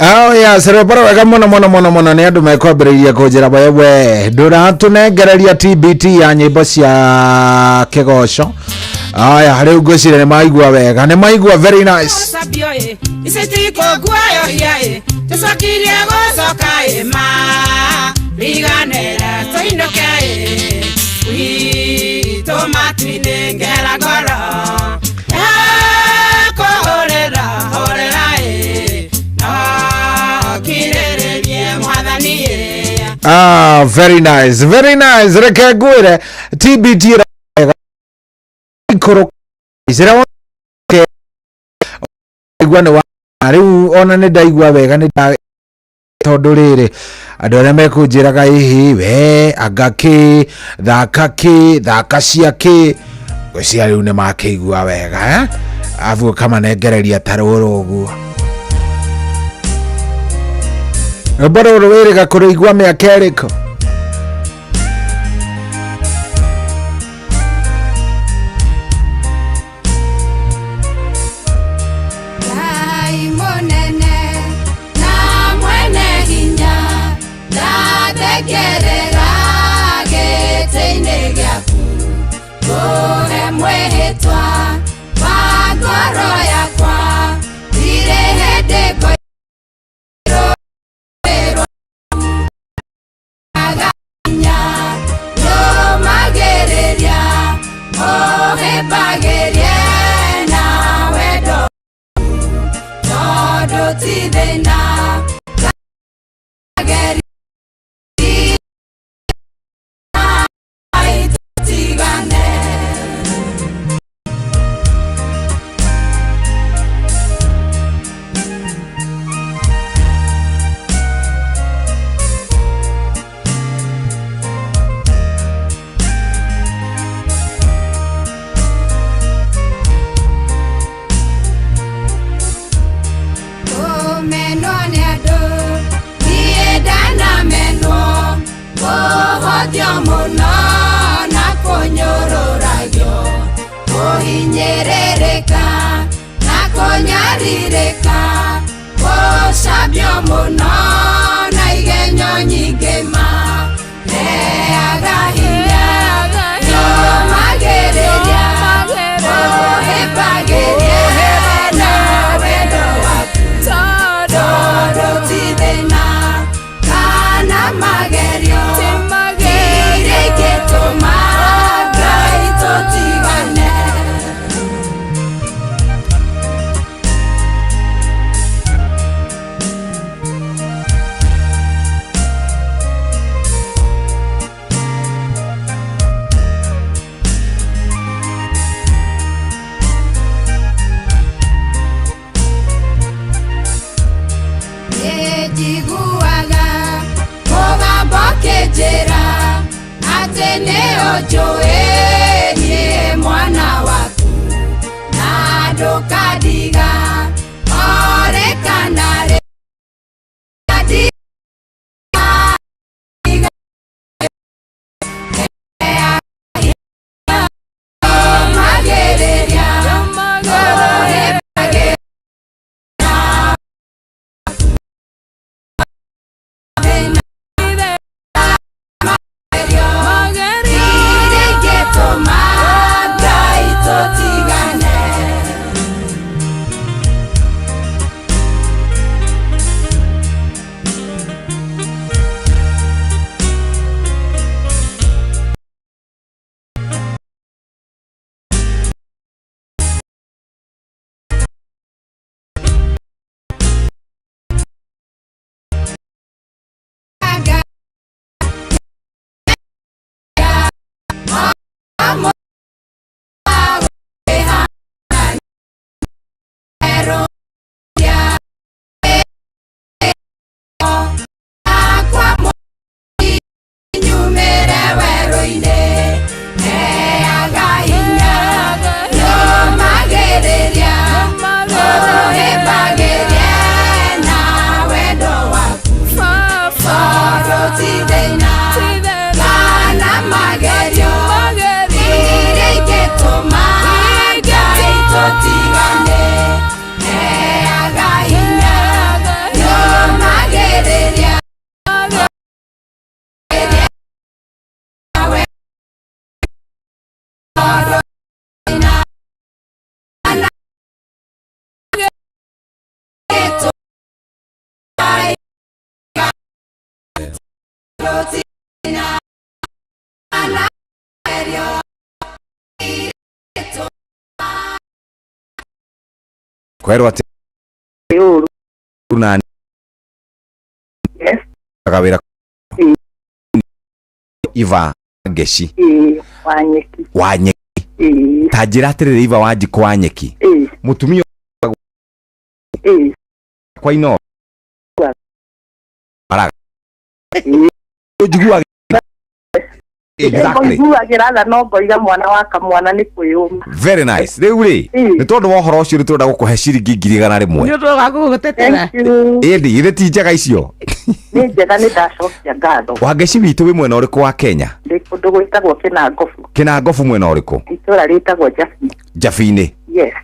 Oh yes, rubaro wega muno ni andu mekwambiriria kunjira wewe nduratunengereria TBT ya nyimbo cia kigoco. Aya riu ngwicire ni maigua wega, ni maigua very nice. Isitiko guayo hiae tusakirie gocoka ma riganera toindoke wi tomatine ngera goro very nice, very nice. Reke gwire TBT ikoro izira ke igwa no riu ona ne ndaigua wega ne tondu riri andu aria mekunjiraga ihi we agaki thaka ciaki gwicia riu ne makigua wega afu kama nengereria taroro uguo bado rwere gakurigwa me akeriko Sabio muno na kunyororagio kuhinyerereka na kunyaririka sabio muno na igenyo nyingĩ maheaga hinya no magereria ũhĩmbagĩria na wendo waku tondũ ti thĩna kana magerio iria ingĩtũma Ngai tũtigane. Njiguaga mũgambo ũkĩnjĩra atĩ nĩũnjũĩ niĩ mwana waku na ndũkandiga orĩkana rĩ Kwero ati una akawera Iva Geshi wanyeki tajira atirire Iva wanjiko wanyeki mutumio kwa ino para ujigua exactly very nice riu ri ni tondu wa horo ucio riturenda gukuhe ciringi 100,000 ni tondu gagugutetera indi ithe ti njega icio ni njega ni ndacokia ngatho Wangeci witu wi mwena uriku wa Kenya ndi kundu gwitagwo Kinangofu mwena uriku itura ritagwo Jafine yes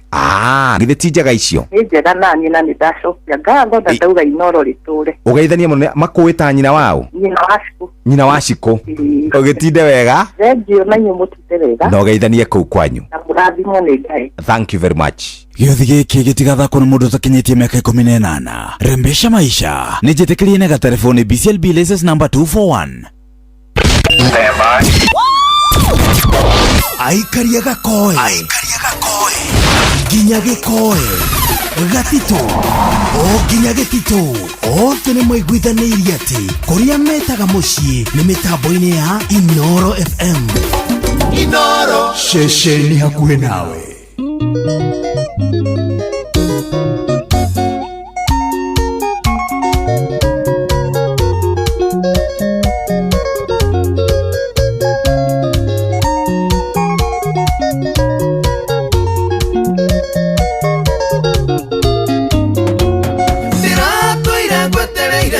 ithe ti njega icio ni njega nani na ni ndacokia ngatho ndauga Inoro riture ugeithania muno makuita nyina wao nyina waciko ugitinde wega thengio na nyu mutite wega na ugeithanie kuu kwanyu na murathimwo ni Ngai. Thank you very much. Gĩothi gĩkĩ gĩtigathakwo nĩ mũndũ ũtakinyĩtie mĩaka 18. Rembesha maisha nĩ njĩtĩkĩrie na gatelefoni BCLB license number 241. Aikaria gakoe nginya gĩkoe gatito o nginya gĩtito othe nĩ mwaiguithanĩirie atĩ kũrĩa metaga mũciĩ nĩ mĩtambo-inĩ ya Inoro FM. Inoro ceceni hakuhĩ nawe.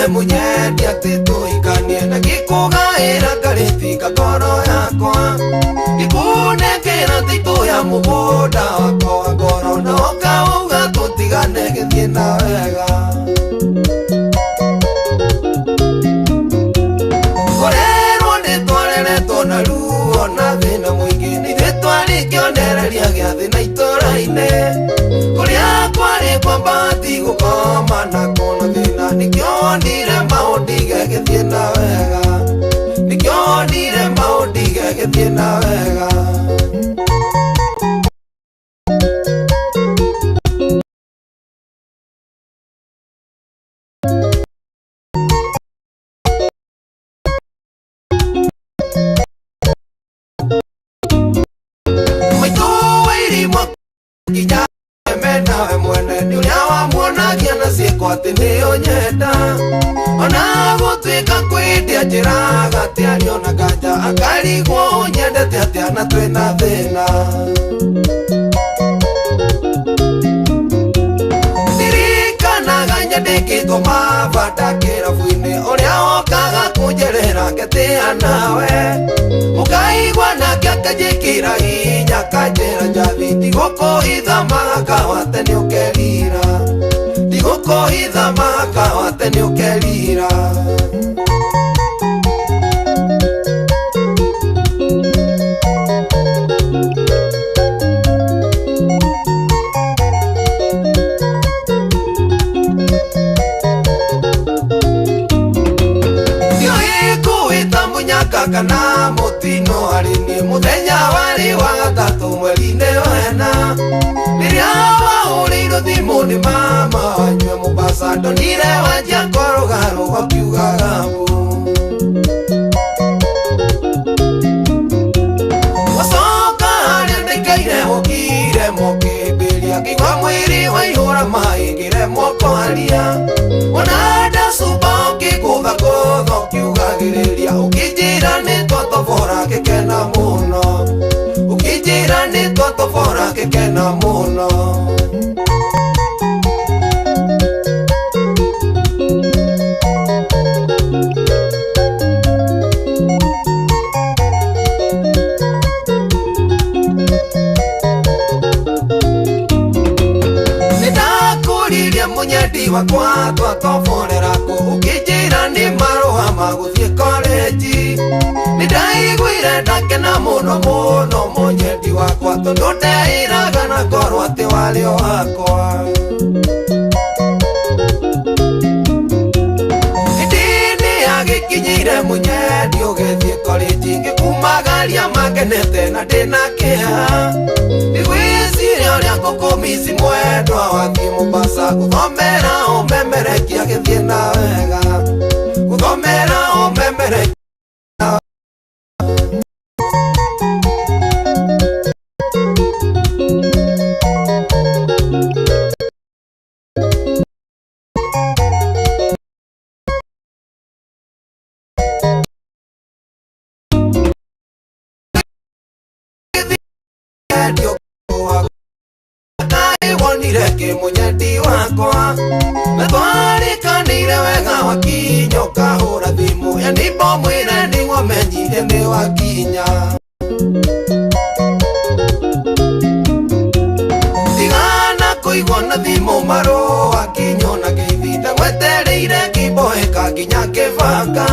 Munyendi ati tuikanie na gikugaira ngarithi ati nio nyenda ona gutwika kwendia njiraga ati ariona nganja akarigwo nyendete ati ana twina thina ndirikanaga nyandikitwo mabata kirabu-ini uria okaga kunjerera ngetia nawe mukaigua nake akanjikira hinya kanjira njathi ndigũkũhitha magakawa ate nĩũkerira ndigũkũhitha magakawa ate nĩũkerira kana mutino harini muthenya wari wa gatatu mweri-ini wena riria wahũrĩirwo thimũ nĩ mama wanyue Mombasa ndonire wanjia kũrũgarũga ũkiugaga mbu wacoka harĩa ndaikaire mũkire mũkĩmbĩria ngĩigua mwĩrĩ waihũra maĩ ngĩremwo kwaria ona ndacumba ũkĩgũthagũtha ũkiugagĩrĩria ũkĩnjĩra nĩtwatobora ngĩkena mũno ũkĩnjĩra nĩtwatobora ngĩkena mũno munyedi wakwa twatoborera kũ ũkĩnjĩra nĩ marũa ma gũthiĩ korenji nĩndaiguire ndakena mũno mũno munyedi wakwa tondũ ndeĩraga na ngorwo atĩ warĩ o wakwa hĩndĩ yagĩkinyire munyedi ũgĩthiĩ korenji ngĩkumagaria makenete na ndĩna kĩeha nĩgwĩciria ũrĩa ngũkũmici mwendwa wathiĩ Mombasa gũthomera ũmemerekia gĩthiĩ na wega gũthomera ũmemerekia munyedi wakwa na twarĩkanĩire wega wakinya ũkahũra thimũ ya ndipo mwĩre nĩwamenyire nĩ wakinya tigana kũigua na thimũ marũa kinya ona gĩthinda gwetereire kĩmboeka nginya kĩbanga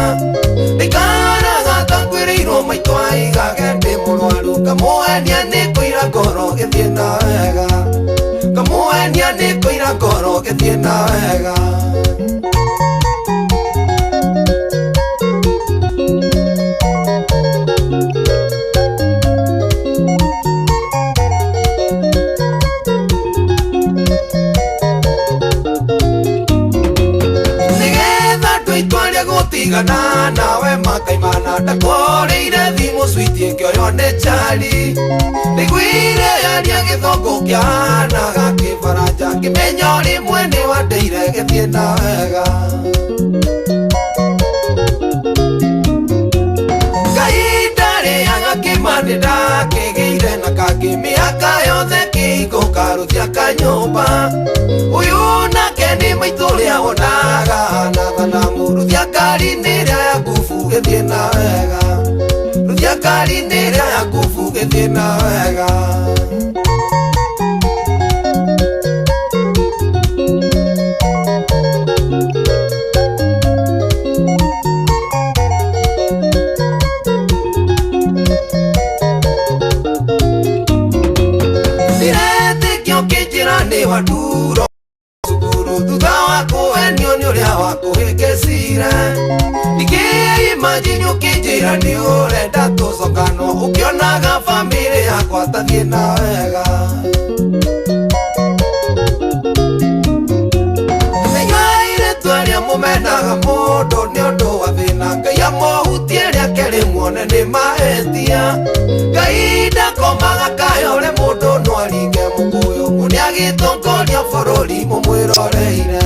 ndikaraga takwĩrĩirwo maitũ aigage ndĩ mũrwaru ngamũhenia nĩ kũira ngoro gĩthiĩ na wega ngamũhenia nĩ kũira ngoro gĩthiĩ na wega nĩgetha twĩtwarie gũtigana nawe makaimana ndakũrĩire thimũ switi ĩkĩoywo nĩ chari nĩguire yaria gĩthongo kĩhanaga kĩbaranja ngĩmenya rĩmwe nĩ wandeire gĩthiĩ na wega kahinda rĩaga kĩmani ndakĩgĩire na kangĩmĩaka yothe kĩhingo karũthia kanyũmba ũyũ nake nĩ maitũ rĩa wonaga na thanamu rũthia ngari-inĩ ĩrĩa ya ngubu gĩthiĩ na wega rũthia ngari-inĩ ĩrĩa ya ngubu gĩthiĩ na wega ndiretĩkia ũkĩnjĩra nĩ wanduro cukuru thutha wa kũhenio nĩ ũrĩa wakũhĩngĩcire ndingĩimagine ũkĩnjĩra nĩ ũrenda tũcokano ũkĩonaga bamĩrĩ yakwa tathiĩ na wega menyaire twarĩa mũmenaga mũndũ nĩ ũndũ wa thĩna Ngai amũhutie rĩake rĩmuone nĩ mahĩtia Ngai ndakomaga kayore mũndũ no aringe mũkũyũ nĩ agĩtongoria bũrũri mũmwĩroreire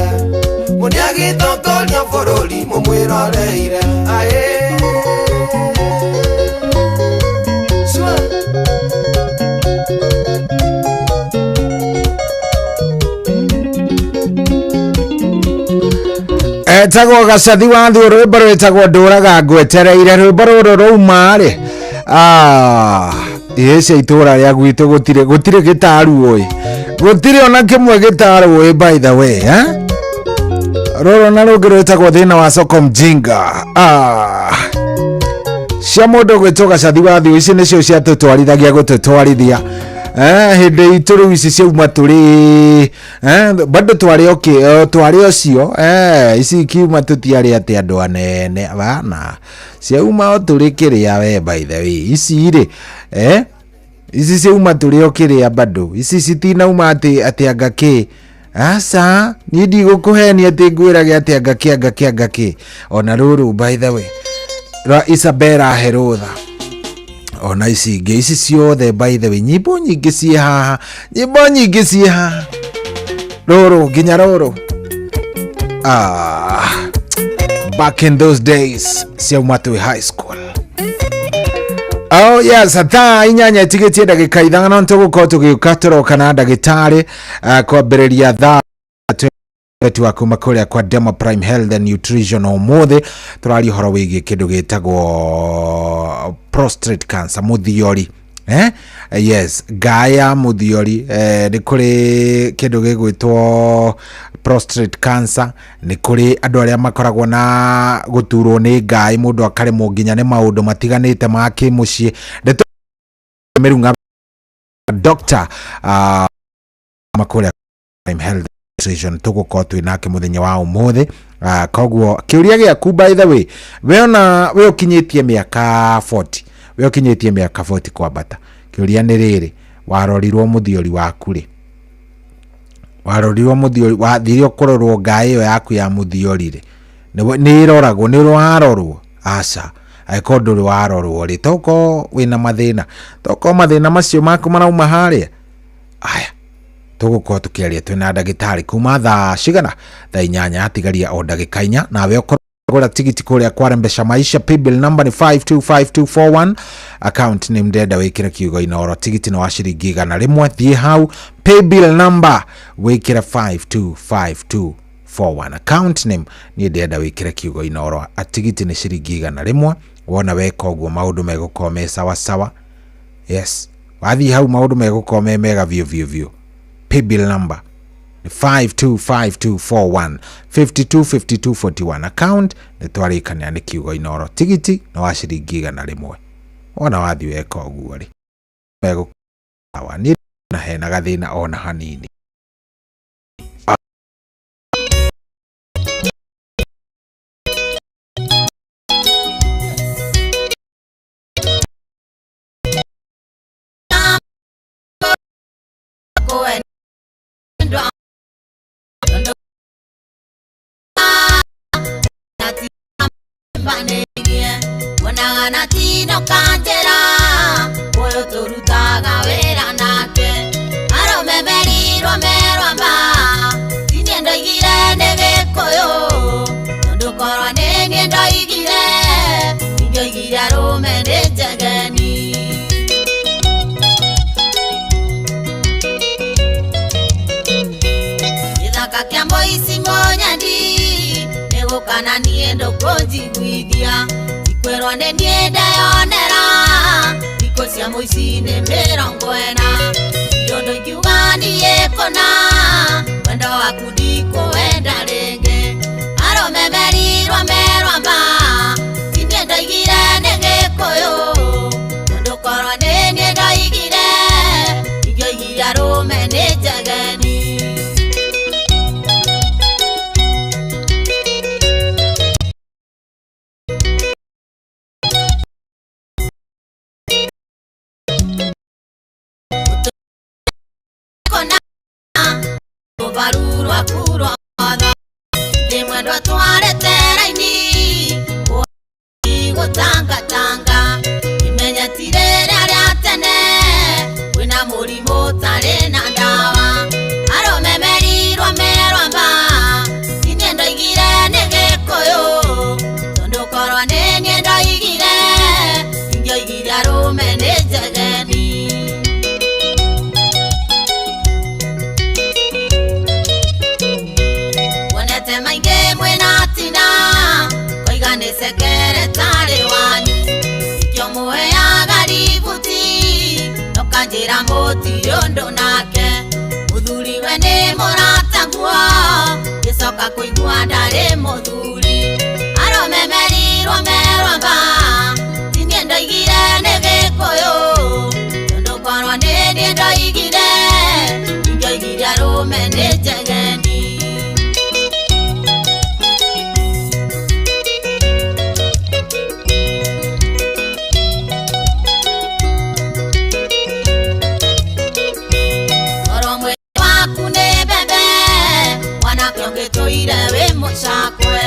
Uriagi tongoria bururi mumwiroreire ae etagwo gacathi wa thĩ rwĩmbo rwĩtagwo ndũraga ngwetereire rwĩmbo rũrũ rauma rĩ cia itũra rĩa gwitũ gũtirĩ gĩtaru ũĩ gũtirĩ ona kĩmwe gĩtaru ũĩ by the way rũrũ na rũngĩ rwĩtagwo thĩna wa soko mjinga cia mũndũ gwĩtwo gacathi wa thĩ ici nĩcio ciatũtwarithagia gũtũtwarithia hĩndĩ itũ rĩu ici ciauma tũrĩ bado twarĩ ocio ici ikiuma tũtiarĩ atĩ andũ anene bana ciauma o tũrĩ kĩrĩa we by the way ici rĩ ici ciauma tũrĩ o kĩrĩa bado ici citinauma atĩ anga kĩ aca niĩ ndigũkũhenia atĩ ngwĩrage atĩ anga kĩ ona rũrũ by the way Isabella Herotha ona ici ingĩ ici ciothe by the way nyimbo nyingĩ ciĩ haha rũrũ nginya rũrũ back in those days ciauma twĩ high school. Oh yes, thaa inyanya tigĩtie ndagĩka ithano tũgũkorwo tũgĩũka tũroka na ndagĩtarĩ kwambĩrĩria thaa wetu wa kuma kũrĩa kwa Demo Prime Health and Nutrition ũmũthĩ tũraria ũhoro wĩgiĩ kĩndũ gĩtagwo prostate cancer mũthiori yes gaya mũthiori nĩ kũrĩ kĩndũ gĩgwĩtwo prostate cancer nĩ kũrĩ andũ arĩa makoragwo na gũturwo nĩ ngai mũndũ akaremwo nginya nĩ maũndũ matiganĩte ma kĩmũciĩ mĩrunga doctor makũrĩa Prime Health tũgũkorwo twĩ nake mũthenya wa ũmũthĩ koguo kĩũria gĩaku by the way we ũkinyĩtie mĩaka 40 kwambata kĩũria nĩ rĩrĩ warorirwo mũthiori waku rĩ warorirwo mũthiori wathire kũrorwo ngai ĩyo yaku ya mũthiori rĩ nĩ ĩroragwo nĩ warorwo aca angĩkorwo ndũrĩ warorwo rĩ toko wĩna mathĩna macio maku marauma harĩa aya tũgũkorwo tũkĩaria twĩna ndagĩtarĩ kuma thaa cigana thaa inyanya atigaria o ndagĩka inya nawe ũkora tigiti kũrĩa kwa Mpesa Maisha paybill number ni 525241 account name ndenda wĩkĩre kiugo inoro tigiti no wa ciringi 100 thiĩ hau paybill number wĩkĩre 525241 account name ni ndenda wĩkĩre kiugo inoro atigiti ni ciringi 100 wona weka ũguo maũndũ megũkorwo me sawa sawa yes wathiĩ hau maũndũ megũkorwo me mega vio paybill number 525241 525241 account nĩtwarĩkanĩra nĩ kiugo inoro tigiti no wa ciringi 100 wona wathiĩ weka ũguo rĩ megũkorwo nĩ na hena gathĩna ona hanini Natino kanjera oyo torutaga wera nake arome merirwa merwamba tiniendo igire negekoyo nondokorwa neniendo igire injo igire arome nejegeni ithaka kiambo isingonyandi negokana niendo konjiguithia kwerwa nenienda yonera iko cia muicine mirongo ena yondo ikiugani yekona wendo waku ndiko wenda rĩngĩ arũme merirwa merwamba tiniendo igire nĩ gĩkũyũ tondũ korwo nĩ niendo igire ingĩ igire arũme nĩ njegeni barurwa kurwa motho ndimwendwa twaretera-ini gũtangatanga imenya tirĩrĩa rĩa tene kwĩna mũrimũ ũtarĩ na ndawa arũme merirwa merwamba tiniendo igire sekretari wanyu ikyo muheaga ributi nokanjira mutiri undu nake muthuriwe ni murataguo gicoka kuigua ndari muthuri aromemerirwo merwamba tinie ndoigire ni gikuyu tondu korwo ni nie ndoigire indoigire arume ni njegeni. Toire we mucakwe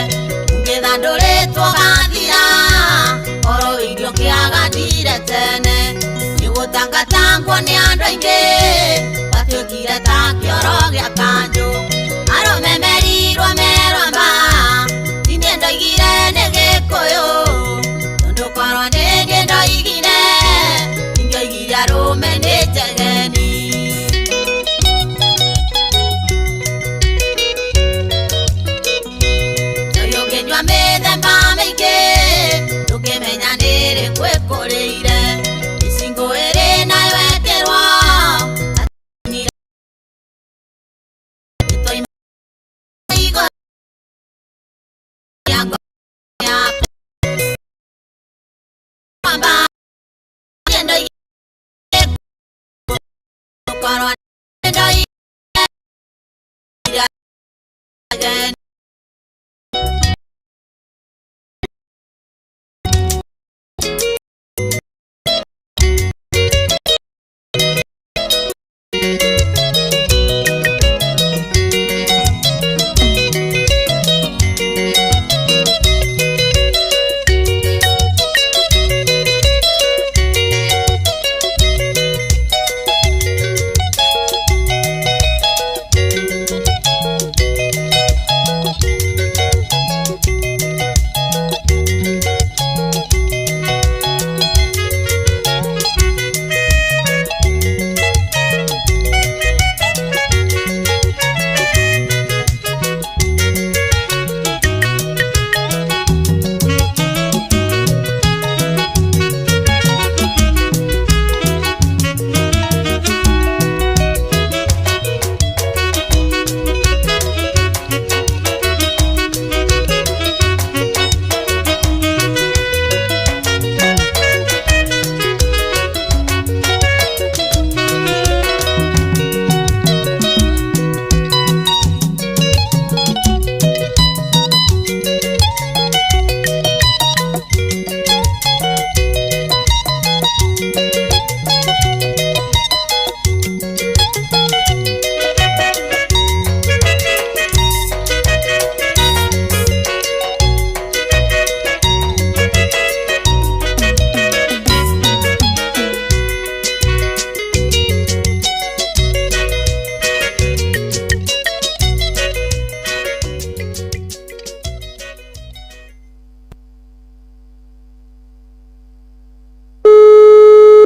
ngithanduritwo gathira oro irio kiagatire tene nigutangatangwo ni andu aingi batuikire ta kioro gia kanju aromemerirwo merwamba tinie ndoigire ni gikuyu tondu korwo ni nie ndoigire ingioigire arume ni njegeni. Mithemba miingi tukimenya niri kwikureire icingo iri nayo ekerwo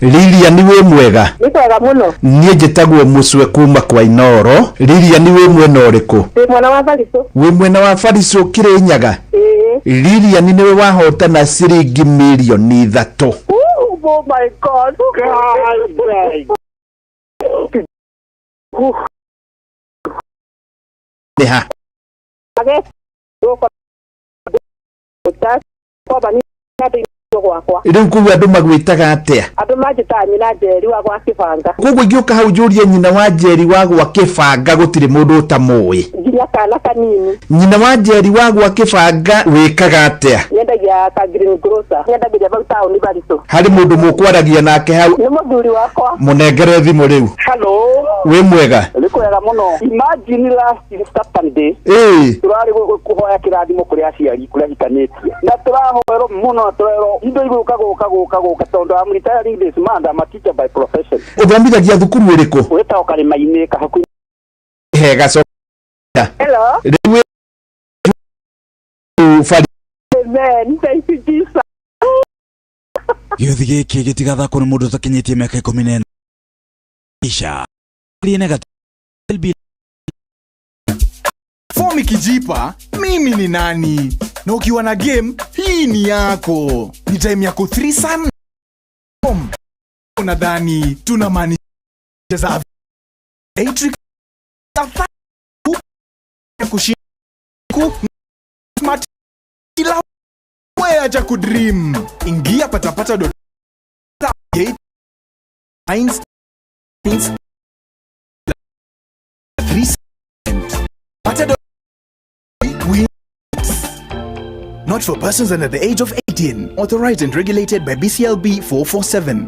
Lilia niwe mwega. Nitwega muno. Nie njitagwo Mucwe kuma kwa Inoro. Lilia niwe mwena uriku? Wi mwena wa Bariso. Wi mwena wa Bariso Kirinyaga. Lilia ni niwe wahotana ciringi milioni 3. Oh my God. Neha. Riu kugu andu magwitaga atia? Andu manjita nyina Njeri wa gwa Kibanga. Kugu ngiuka hau njurie nyina wa Njeri wa gwa Kibanga gutire mundu utamui. Nginya kana kanini. Nyina wa Njeri wa gwa Kibanga wikaga atia? Nyendagia ka green grocer. Nyendagia bau town Bariso. Hari mundu mukwaragia nake hau? Ni muthuri wakwa. Munengere thimu riu. Hello. Wi mwega? Nikwega muno. Imagine last Saturday. Turari kuhoya kirathimo kuri aciari kuri hikanitie. Na turahoero muno turero indo iguka guka tondu am retiring this month. I'm a teacher by profession. Uthomithagia thukuru iriku? Weta ukarimaine ka hakuhi. Hega so. Hello. Riu Amen. Thank you Jesus. Gĩothi gĩkĩ gĩtigathakwo nĩ mũndũ ũtakinyĩtie mĩaka 14. Isha. Fomi kijipa, mimi ni nani? Na ukiwa na game, hii ni yako. Ni time yako 3 Sam. Unadhani tunamaanisha za Atrix ya kushinda smart kila wewe acha kudream. Ingia patapata.gate Not for persons under the age of 18. Authorized and regulated by BCLB 447.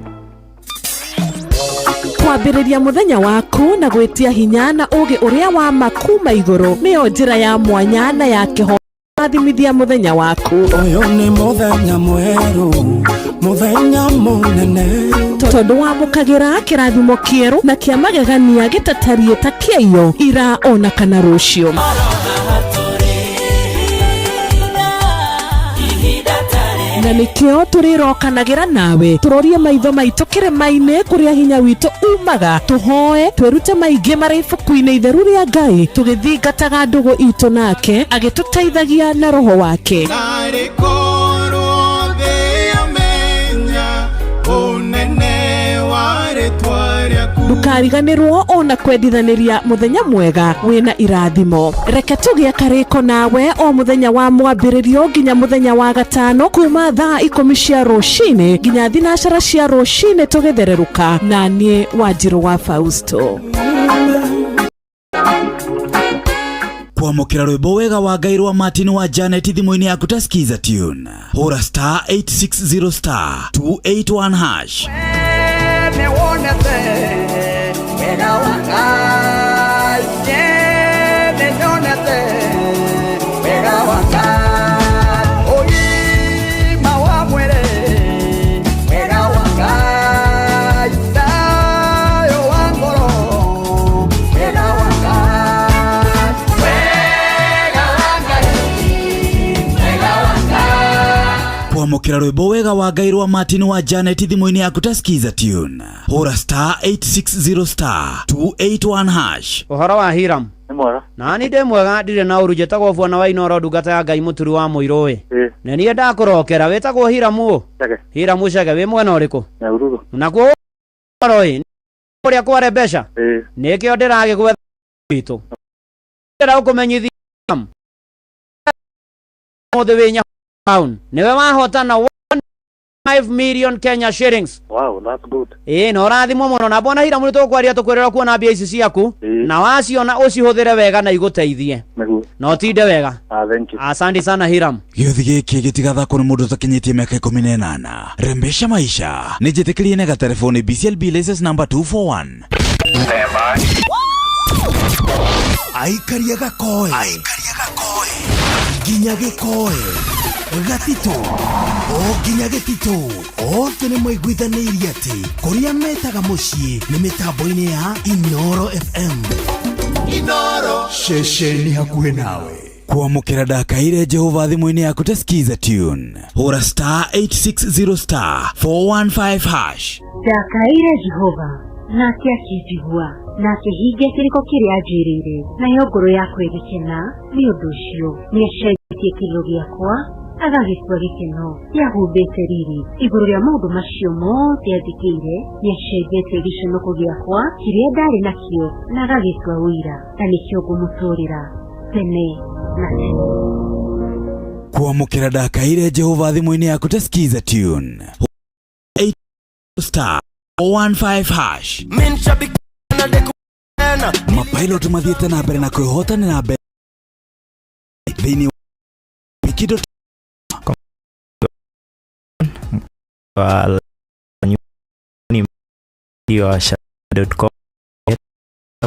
Kwambĩrĩria mũthenya waku na gwĩtia hinya na ũgĩ ũrĩa wa makuma igũrũ nĩyo njĩra ya mwanya na ya kĩho athimithia mũthenya waku. Ũyũ nĩ mũthenya mwerũ, mũthenya mũnene, tondũ wamũkagĩra kĩrathimo kĩerũ na kĩa magegania gĩtatariĩ ta kĩayo ira ona kana rũciũ. Na nikio turirokanagĩra nawe tũrorie maitho maitũ kĩrĩma-inĩ kũrĩa hinya witũ umaga tũhoe twĩrute maingĩ marĩ ibuku-inĩ itheru rĩa Ngai tũgĩthingataga ndũgũ itũ nake agĩtũteithagia na roho wake. Ndukariganĩrwo ona kwendithanĩria mũthenya mwega wĩna irathimo. Reke tũgĩe karĩko nawe o mũthenya wa mwambĩrĩrio nginya mũthenya wa gatano kuma thaa 10 cia rũcinĩ nginya thinacara cia rũcinĩ tũgĩthererũka na niĩ Wanjirũ wa Fausto. Kwamũkĩra rwĩmbo wega wa Ngai rwa Martin wa Janet thimũ-inĩ yaku ta skiza tune. Hũra star 860 star 281 hash. Kwamũkĩra rwĩmbo wega wa Ngai rwa Martin wa Janet thimũ-inĩ yaku ta skiza tune. Hũra star 860 star 281 hash. Ũhoro wa Hiram? Nĩ mwega. Na ni ndĩ mwega ndirĩ na ũru njĩtagwo Bwana wa Inoro ndungata ya Ngai mũturi wa Mũirũ ĩ. Na niĩ ndakũrokera wĩtagwo Hiram ũ? Chege. Hiram Chege wĩ mwena ũrĩkũ? Nyahururu. Nakuo ũhoro ĩ? Ũrĩa kware mbeca? Nĩkĩo ndĩragĩgwetha witũ. Ndĩrakũmenyithia Hiram. Mũthĩ wĩnya pound. Newe wahotana 1.5 million Kenya shillings. Wow, that's good. No rathimo muno na bona Hiram nitũkwaria tũkwĩrĩra kuona mbia ici ciaku na waciona ũcihũthĩre wega na igũteithie. No tinde wega. Thank you. Asante sana Hiram. Gĩothi gĩkĩ gĩtigathakwo nĩ mũndũ ũtakinyĩtie mĩaka 18. Rembesha maisha. Nĩ njĩtĩkĩrie na telefoni BCLB license number 241. Aikaria gakoe. Nginya gĩkoe. Gatito nginya gĩtito othe nĩ mwaiguithanĩirie atĩ kũrĩa metaga mũciĩ nĩ mĩtambo-inĩ ya Inoro FM. Inoro ceceni hakuhĩ nawe. Kwamũkĩra ndakaire Jehova thimũ-inĩ yaku ta skiza tune. Hũra star 860 star 415 hash. Ndakaire Jehova nake akĩnjigua nake hingia kĩrĩko kĩrĩa anjĩrĩire nayo ngoro yakwa ĩgĩkena nĩ ũndũ ũcio nĩacenjetie kĩrĩro gĩakwa agagĩtua gĩkeno yahumbĩte riri igũrũ rĩa maũndũ macio mothe athikĩire nĩacenjetie gĩconoko gĩakwa kĩrĩa ndarĩ nakĩo na agagĩtua ũira na nĩkĩo ngũmũtũũrĩra tene na tene. Kwamũkĩra ndakaire Jehova thimũ-inĩ yaku ta skiza tune. 8 star 415 hash. Mapilot mathiĩte na mbere na kwĩhotanĩra mbere thĩinĩ Wikido Asha.com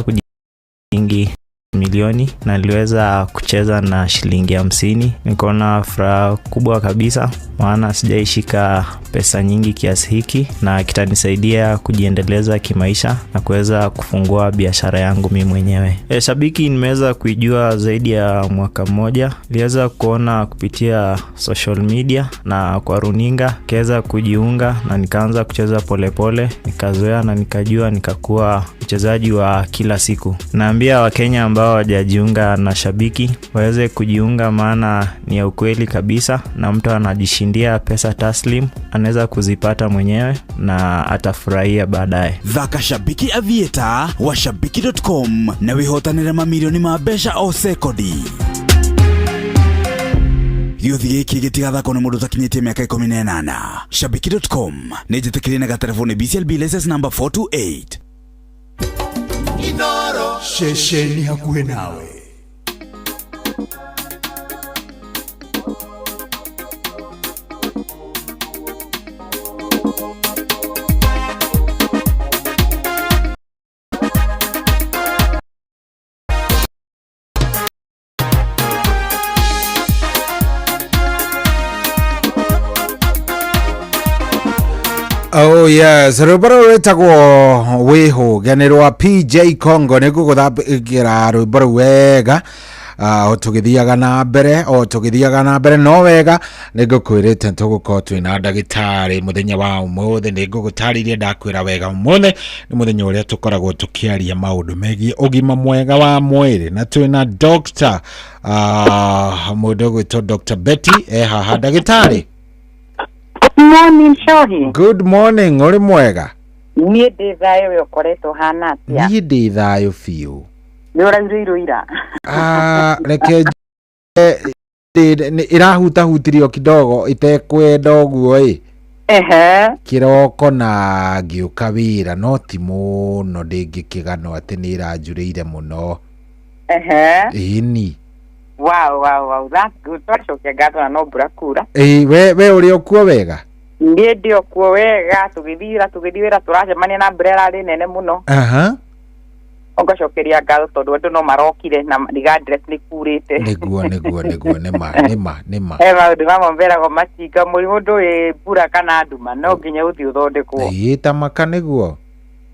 kujiingi milioni na niliweza kucheza na shilingi 50. Nikaona furaha kubwa kabisa maana sijaishika pesa nyingi kiasi hiki na kitanisaidia kujiendeleza kimaisha na kuweza kufungua biashara yangu mimi mwenyewe. Shabiki nimeweza kuijua zaidi ya mwaka mmoja. Niliweza kuona kupitia social media na kwa runinga, kaweza kujiunga na nikaanza kucheza polepole, nikazoea na nikajua nikakuwa mchezaji wa kila siku. Naambia Wakenya ambao hawajajiunga na Shabiki waweze kujiunga, maana ni ya ukweli kabisa na mtu anajishindia pesa taslim, anaweza kuzipata mwenyewe na atafurahia baadaye. Thaka Shabiki Aviator wa shabiki.com na wihotanire mamilioni ma mbeca o sekodi. Gĩuthi gĩkĩ gĩtigathakwo nĩ mũndũ ũtakinyĩtie mĩaka 18. Shabiki.com nĩ njĩtĩkĩrie na telefoni BCLB license number 428. Inoro shesheni hakuhe nawe. Oh yes, rwĩmbo rwĩtagwo Wĩhũ ganĩrwa PJ Congo nĩ gũgũthambĩra rwĩmbo rũu wega. Tũgĩthiaga na mbere no wega nĩ ngũkwĩrĩte tũgũkorwo twĩna ndagĩtarĩ mũthenya wa ũmũthĩ. Nĩ ngũgũtarĩria ndakwĩra wega ũmũthĩ nĩ mũthenya ũrĩa tũkoragwo tũkĩaria maũndũ megiĩ ũgima mwega wa mwĩrĩ, na twĩna Dr. mũndũ gwĩtwo Dr. Betty haha. Ndagĩtarĩ, good morning Shohi. Good morning, uri mwega? Niĩ ndĩ thayũ yo koretwo hana atia? Niĩ ndĩ thayũ biũ. Nĩ ũrairwo ira? Reke irahutahutirio kidogo itekwenda ũguo ĩ. Kĩroko na ngĩũka wĩra no ti mũno ndĩngĩkĩgano atĩ nĩ iranjurĩire mũno. Ĩni. Wow, that's good. Twacokia ngatho na no mbura kura. We uri okuo wega? Niĩ ndĩ okuo wega, tũgĩthira tũracemania na mbura ĩrarĩ nene mũno. Ongacokeria ngatho tondũ andũ no marokire na regardless nĩ kurĩte. Nĩguo nĩma. Maũndũ mamwe mberagwo matinga mũrimũ ndũĩ mbura kana nduma no nginya ũthiĩ ũthondekwo. Ta maka nĩguo.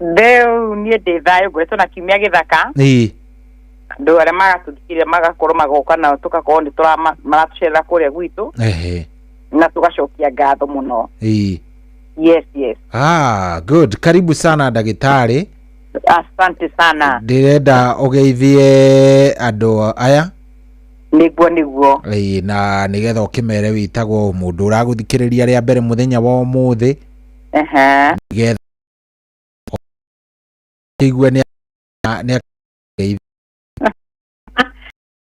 Rĩu niĩ ndĩ thayũ ngoretwo na kiumia gĩthaka. Andũ arĩa magatũthikĩrĩria magakorwo magoka nao tũgakorwo nĩ maratũcerera kũrĩa gwitũ na tũgacokia ngatho mũno. Yes. Good. Karibu sana ndagĩtarĩ. Asante sana. Ndĩrenda ũgeithie andũ aya. Nĩguo. Na nĩgetha ũkĩmere wĩtagwo mũndũ ũragũthikĩrĩria rĩa mbere mũthenya wa ũmũthĩ. Nĩgetha kĩigue nĩ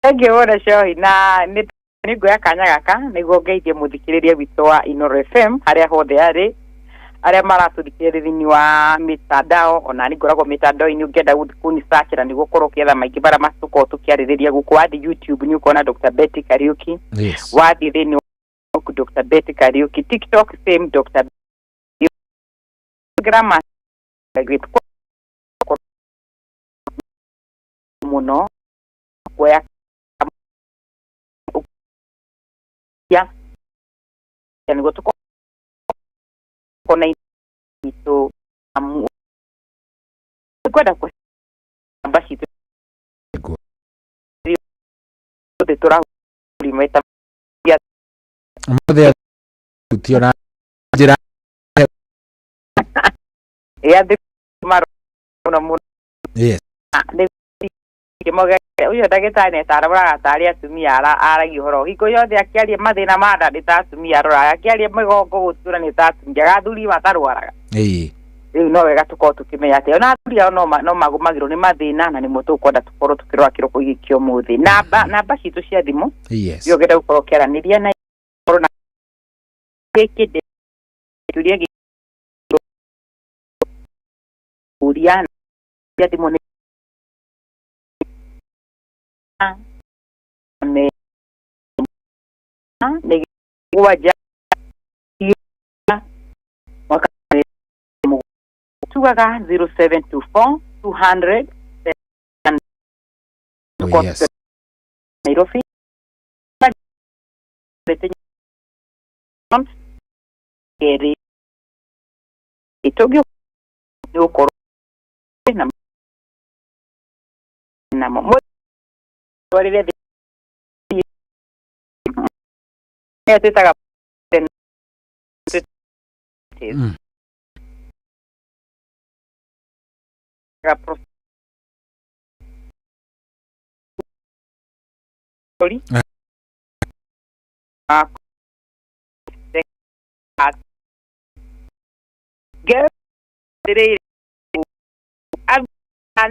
Ngĩwona Shohi na nĩ ngoya kanya gaka nĩguo ngeithie mũthikĩrĩria witũ wa Inoro FM harĩa hothe arĩ, arĩa maratũthikĩrĩria thĩinĩ wa mitandao, ona nĩ ngoragwo mitandao-inĩ ũngĩenda kũnisakĩra nĩguo korwo ũkĩetha maingĩ bara macuko tũkĩarĩrĩria gũkũ wathi YouTube nĩ ũkuona Dr. Betty Kariuki. Wathi thĩinĩ wa Dr. Betty Kariuki, TikTok same Dr. Instagram muno kuya yani gotuko kona ito kwenda kwa basi de tora limeta mode utiona jira ya de maro no yes kimoga uyo ndagĩtarĩ nĩtarora atari atumia aragia ũhoro hingo yothe akĩaria mathĩna ma nda nĩ ta atumia arora, akĩaria mĩgongo gũtura nĩ ta atumia, athuri matarwaraga. Rĩu no wega tũkorwo tũkĩmenya atĩ ona athuri ao no magũmagĩrwo nĩ mathĩna na nĩmo tũkwenda tũkorwo tũkĩrora kĩroko gĩkĩ ũmũthĩ. Namba citũ cia thimũ iyo ũngĩenda gũkorwo ũkĩaranĩria na korwo na kĩndĩ kĩũria gĩkũria cia thimũ nĩ waja tugaga 0724 200 Nairobi keri itogyo yokoro na mo walile tetaka sorry girl dire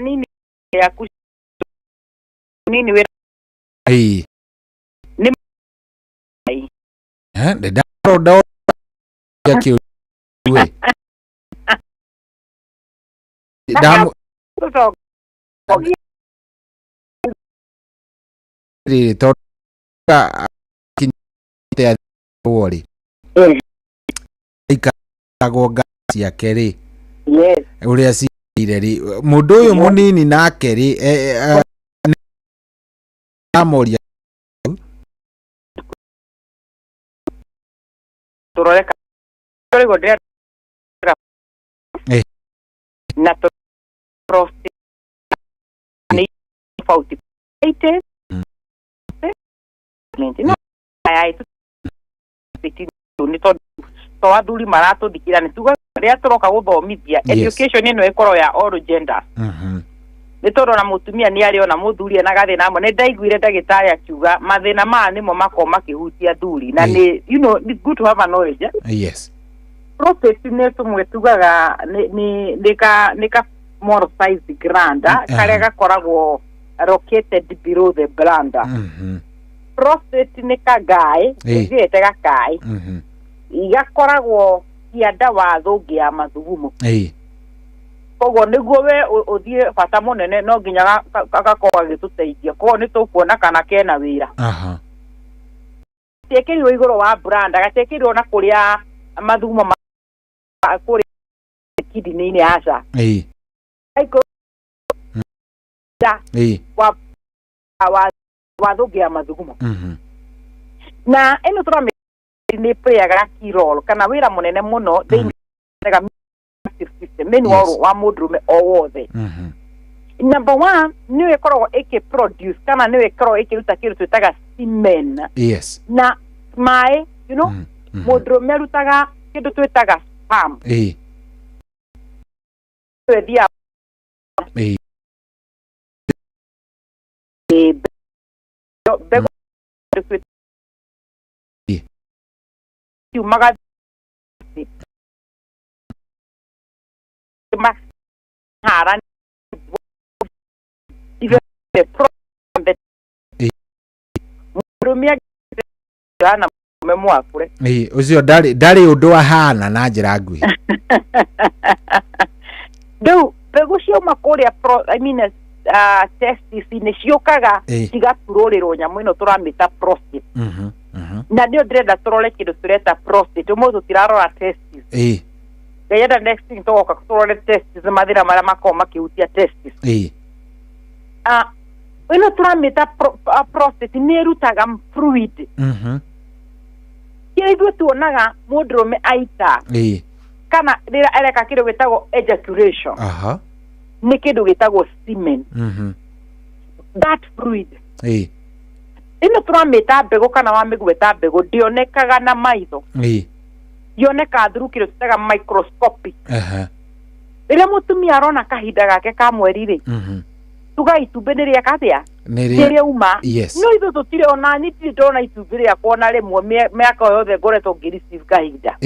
nini ya nini we ai ni de daro ya ki we damu ri to ka kinte wori ikagwo gasi ya keri yes uria cire ri mundu uyu munini nake ri amoria turoreka turego dia na prosti ni fauti ite no ai tu piti ni to aduli marato dikira ni tuga ria turoka guthomithia education ino ikoro ya all genders ni toro na mutumia ni ari ona muthuri na gathina amwe ni ndaiguire ndagitari akiuga mathina ma nimo makoma kihutia thuri na ni you know it's good to have a knowledge yes prostate ni tumwe tugaga ni nika more size granda kare gakoragwo located below the bladder prostate ni kagai igete gakai igakoragwo kianda wa thungi ya mathugumo koguo niguo we uthie bata munene no nginya gagakorwo gituteithia koguo ni tukuona kana kena wira tekeriwo iguru wa branda gatekeriwo na kuria mathugumo kuria kidney-ini aca aiko wa thungi ya mathugumo na eno turame ni playaga kirol kana wira munene muno thega system menu wa mudrume o wothe number 1 niwe koragwo produce kana niwe koragwo ikiruta kindu twitaga semen yes na mai you know mudrume rutaga kindu twitaga sperm dia maga haran even the problem that murumia ana memwa kure ucio ndari undu ahana na njira ngui do pego cio makoria I mean testis ni ciokaga cigaturũrĩrwo nyamũ ĩno tũramĩta prostate na nĩ ndĩrenda tũrore kĩndũ tũreta prostate ũmũthĩ tũtirarora testis ngayenda next thing tũgoka tũrore testis mathĩna marĩa makoragwo makĩhutia testis ĩno tũramĩta prostate nĩ ĩrutaga fluid kĩrĩa ithuĩ tuonaga mũndũrũme aita kana rĩrĩa areka kĩndũ gĩtagwo ejaculation ni kindu gitagwo semen that fluid ino turamita mbegu kana wa migweta mbegu ndionekaga na maitho yoneka through kindu tutaga microscopic rĩrĩa mutumia arona kahinda gake ka mweri ri tuga itumbĩ nĩ rĩaka atĩa rĩrĩa uma no ithuĩ tũtirĩ ona nitiri ndona itumbĩ rĩakwa ona rĩmwe mĩaka yothe ngoretwo ngĩreceive kahinda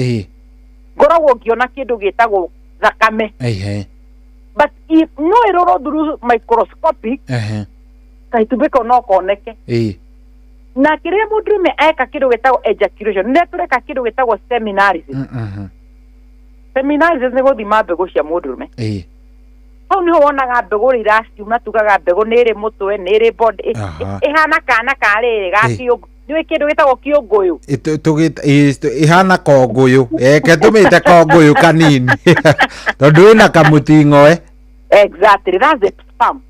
ngoragwo ngĩona kĩndũ gĩtagwo thakame but if no eroro through microscopic kaitumbĩ kau no koneke na kĩrĩa mũndũrũme eka kĩndũ gĩtagwo ejaculation nĩ tũreka kĩndũ gĩtagwo seminarisis seminarisis nĩ gũthima mbegũ cia mũndũrũme hau nĩho wonaga mbegũ ũrĩa iraciuma tugaga mbegũ nĩ ĩrĩ mũtwe nĩ ĩrĩ body ĩhana kana karĩrĩ ga kĩũngũ nĩwe kĩndũ gĩtagwo kĩũngũyũ ihana kongũyũ eke tũmĩte kongũyũ kanini tondũ ĩna kamũting'oe exactly that's the sperm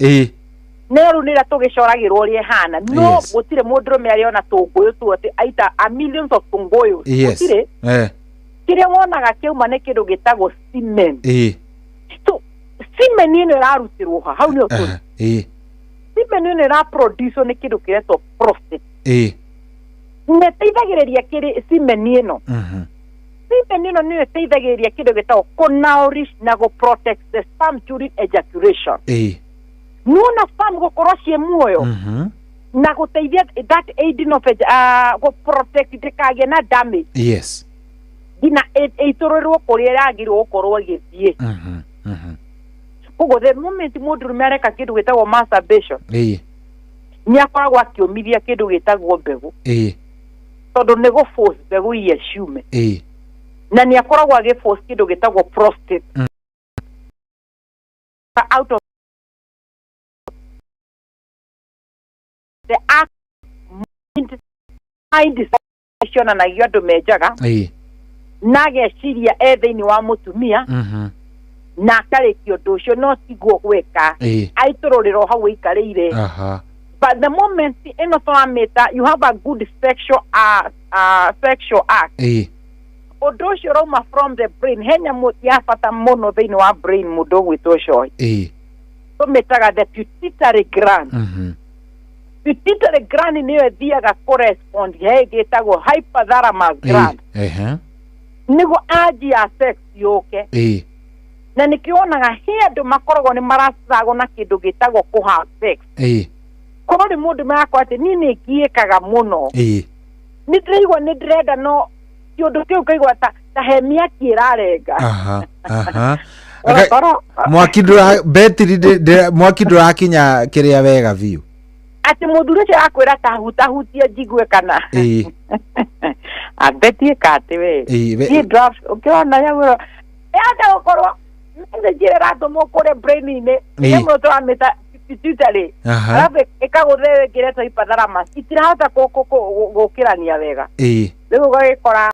no rĩu nĩrĩa tũgĩcoragĩrwo ũrĩa ĩhana no gũtirĩ mũndũrũme arĩona tũngũyũ tuothe aita a millions of tũngũyũ gũtirĩ kĩrĩa wonaga kĩauma nĩ kĩndũ gĩtagwo semen so semen ĩno ĩrarutĩrwo hau nĩyo tũrĩ semen ĩno ĩraproduce nĩ kĩndũ kĩretwo prostate nĩ ĩteithagĩrĩria kĩrĩ semen ĩno semen ĩno nĩyo ĩteithagĩrĩria kĩndũ gĩtagwo kũnourish na gũprotect the sperm during ejaculation nuona sperm gũkorwo ciĩ muoyo na guteithia that aidinophage go protect ndikagĩa na damage. Yes. Gina itororwo kũrĩa yagĩrĩirwo gũkorwo igĩthiĩ. Koguo the moment mũndũrũme areka kĩndũ gĩtagwo masturbation, nĩ akoragwo akĩũmithia kĩndũ gĩtagwo mbegũ, tondũ nĩ gũ-force mbegũ ieciume, na nĩ akoragwo agĩ-force kĩndũ gĩtagwo prostate out of the act mind cionanagio andũ menjaga na ageciria thĩinĩ wa mũtumia na akarĩkia ũndũ ũcio no tiguo gwĩka, aitũrũrĩra hau aikarĩire. But the moment ĩno tũramĩta you have a good sexual act, ũndũ ũcio ũrauma from the brain, he nyamũ ya bata mũno thĩinĩ wa brain mũndũ ũgwĩtwo coĩ, tũmĩtaga the pituitary gland. Pituitary gland nĩyo ĩthiaga correspond he ĩgĩtagwo hypothalamus gland, nĩguo anji ya sex yũke. Na nĩkĩonaga he andũ makoragwo nĩ maracagwo na kĩndũ gĩtagwo kũha sex. Korwo nĩ mũndũ marakwa atĩ niĩ nĩ ngiĩkaga mũno, nĩ ndĩraigua nĩ ndĩrenda no kĩũndũ kĩu kaigua ta he mĩaki ĩrarenga. Mwaki ndũrakinya kĩrĩa wega biũ, atĩ mũthuri ũcio akwĩra tahutahutie njigue kana abetie katĩ we ũkĩona yagwĩrwo enda gũkorwo njĩra ĩratũmwo kũrĩa brain-inĩ nĩmwe tũramĩta pituitary, alafu ĩkagũthĩrĩra ĩngĩretwo hypothalamus, itirahota gũkĩrania wega, rĩu ũgagĩkora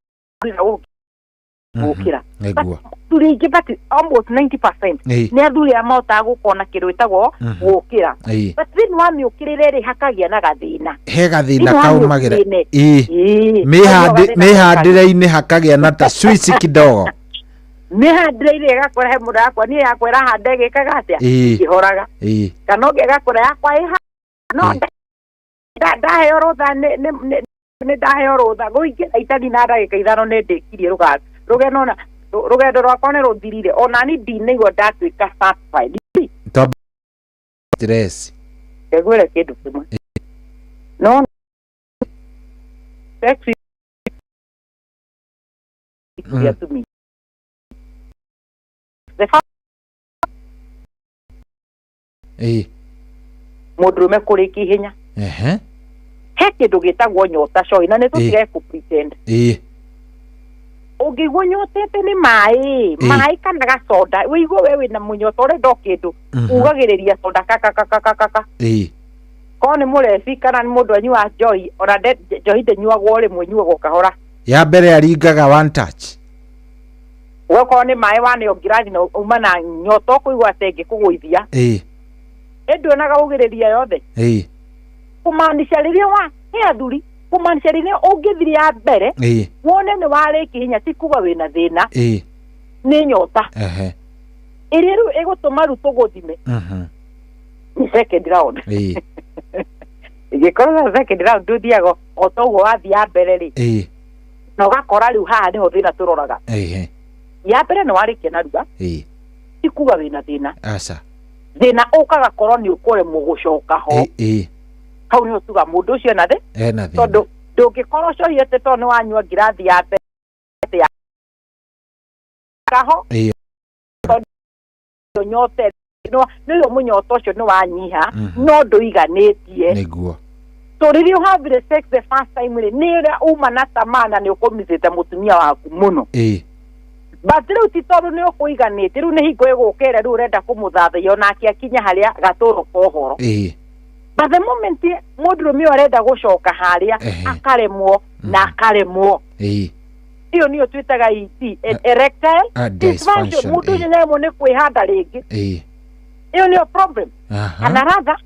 gũkĩra athuri aingĩ but almost 90% nĩ athuri arĩa mahotaga gũkorwo na kĩndũ gĩtagwo gũkĩra, but thĩinĩ wa mĩũkĩrĩre rĩ hakagia na gathĩna, he gathĩna kaumagĩra mĩhandĩre-inĩ hakagĩa na ta switch kidogo, mĩhandĩre-inĩ ĩgakora he mũndũ yakwa niĩ yakwa ĩrahanda ĩgĩkaga atĩa ĩhoraga, kana ũngĩ ĩgakora yakwa ĩha no ndaheo rũtha nĩ ndaheo rũtha gũingĩra itarĩ na ndagĩka ithano nĩ ndĩkirie rũgendo rwakwa nĩ rũthirire, ona niĩ ndinaigua ndatuĩka satisfied stress ngĩgwĩre kĩndũ kĩmwe no sex mũndũrũme kũrĩkia ihenya he kĩndũ gĩtagwo nyota coĩ, na nĩ tũtige kũ-pretend. Ũngĩigua nyotete nĩ maĩ kana gacoda, wĩigua we wĩna mũnyota ũrenda kĩndũ ugagĩrĩria soda kakakakakaka, korwo nĩ mũrebi kana nĩ mũndũ anyua njohi, ona njohi ndĩnyuagwo rĩmwe nyuagwo kahora, ya mbere aringaga one touch, ũgakorwo nĩ maĩ waneo ngirathi na uma na nyota ũkũigua atĩ ĩngĩkũgũithia, ĩnduonaga ũgĩrĩria yothe, kũmaanisha rĩrĩa wa he athuri, kũmaanisha rĩrĩa ũngĩthiri ya mbere wone nĩ warĩkia hinya ti kuga wĩna thĩna, nĩ nyota ĩrĩa rĩu ĩgũtũma rĩu tũgũthime nĩ second round. Ingĩkorwo second round ndũthiaga o toguo wathiĩ ya mbere rĩ, na ũgakora rĩu haha nĩho thĩna tũroraga, ya mbere nĩ warĩkia na ruga ti kuga wĩna thĩna, thĩna ũkaga korwo nĩ ũkũremwo gũcoka ho, hau nĩho tuga mũndũ ũcio ena thĩ, tondũ ndũngĩkorwo cohiete tondũ nĩ wanyua ngirathi ya mbere ya kaho tondũ nyote nĩyo mũnyota ũcio nĩ wanyiha no ndũiganĩtie nĩguo, so rĩrĩa ũhambire sex the first time rĩ nĩ ũrĩa uma na tamana nĩ ũkũmithĩte mũtumia waku mũno, but rĩu ti tondũ nĩ ũkũiganĩte, rĩu nĩ hingo ĩgũkĩra rĩu ũrenda kũmũthathaiya onake akinya harĩa gatũrũ kohoro, but the moment mũndũrũme arenda gũcoka harĩa akaremwo na akaremwo, iyo niyo twitaga ED, erectile dysfunction, mũndũ ũcio nĩaremwo nĩ kwĩhanda rĩngĩ, iyo niyo problem, kana rather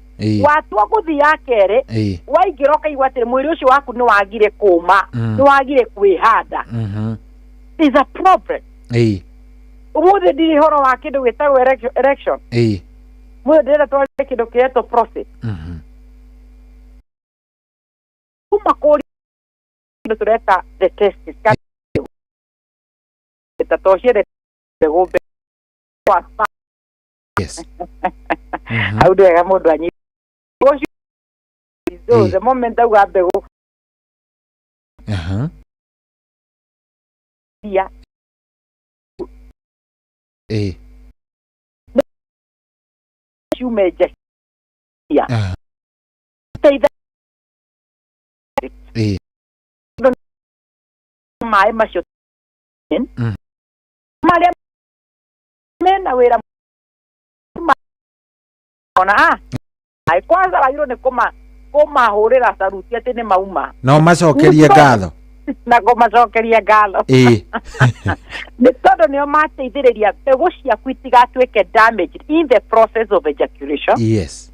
watua gũthiĩ ya kerĩ waingĩra ũkaigua atĩ mwĩrĩ ũcio waku nĩ wagire kũma, nĩ wagire kwĩhanda, is a problem. Ũmũthĩ ndirĩ horo wa kĩndũ gĩtagwo erection, mũthĩ ndĩrenda twarĩre kĩndũ kĩretwo prostate, kuma kũrĩ kĩndũ tũreta the testis, tatocire gũmbe hau ndwega mũndũ anyi so the moment auga mbegu ya shumeja ya teitha mai macio maria mena wira ona ai kwanza wagiro ne koma hurira saruti ati ni mauma no macokerie ngatho na macokerie ngatho ni todo nio mateithiriria mbegu ciaku itigatwike damage in the process of ejaculation. Yes.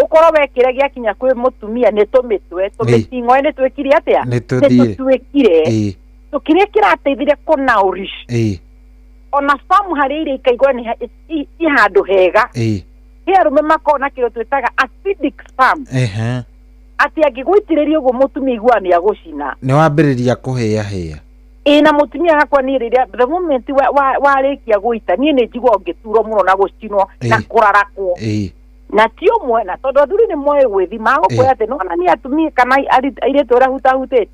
Ukoro wekire giakinya kwi mutumia ni tumitwe tumitingo ni twekire atia ni twekire tukiria kirateithire kunaurish ona famu harire ikaigwa ni handu hega arume makona kiro twetaga acidic sperm ati angigwitiriria uguo mutumia igwa ni agucina ni wambiriria kuhea na mutumia akwa ni riria the moment warikia guita ni njigwa ngituro muno na gucinwo na kurarakwo na tio mwena tondu thuri ni moe gwithima gukoya ati no ni atumia kana aire tora hutahutete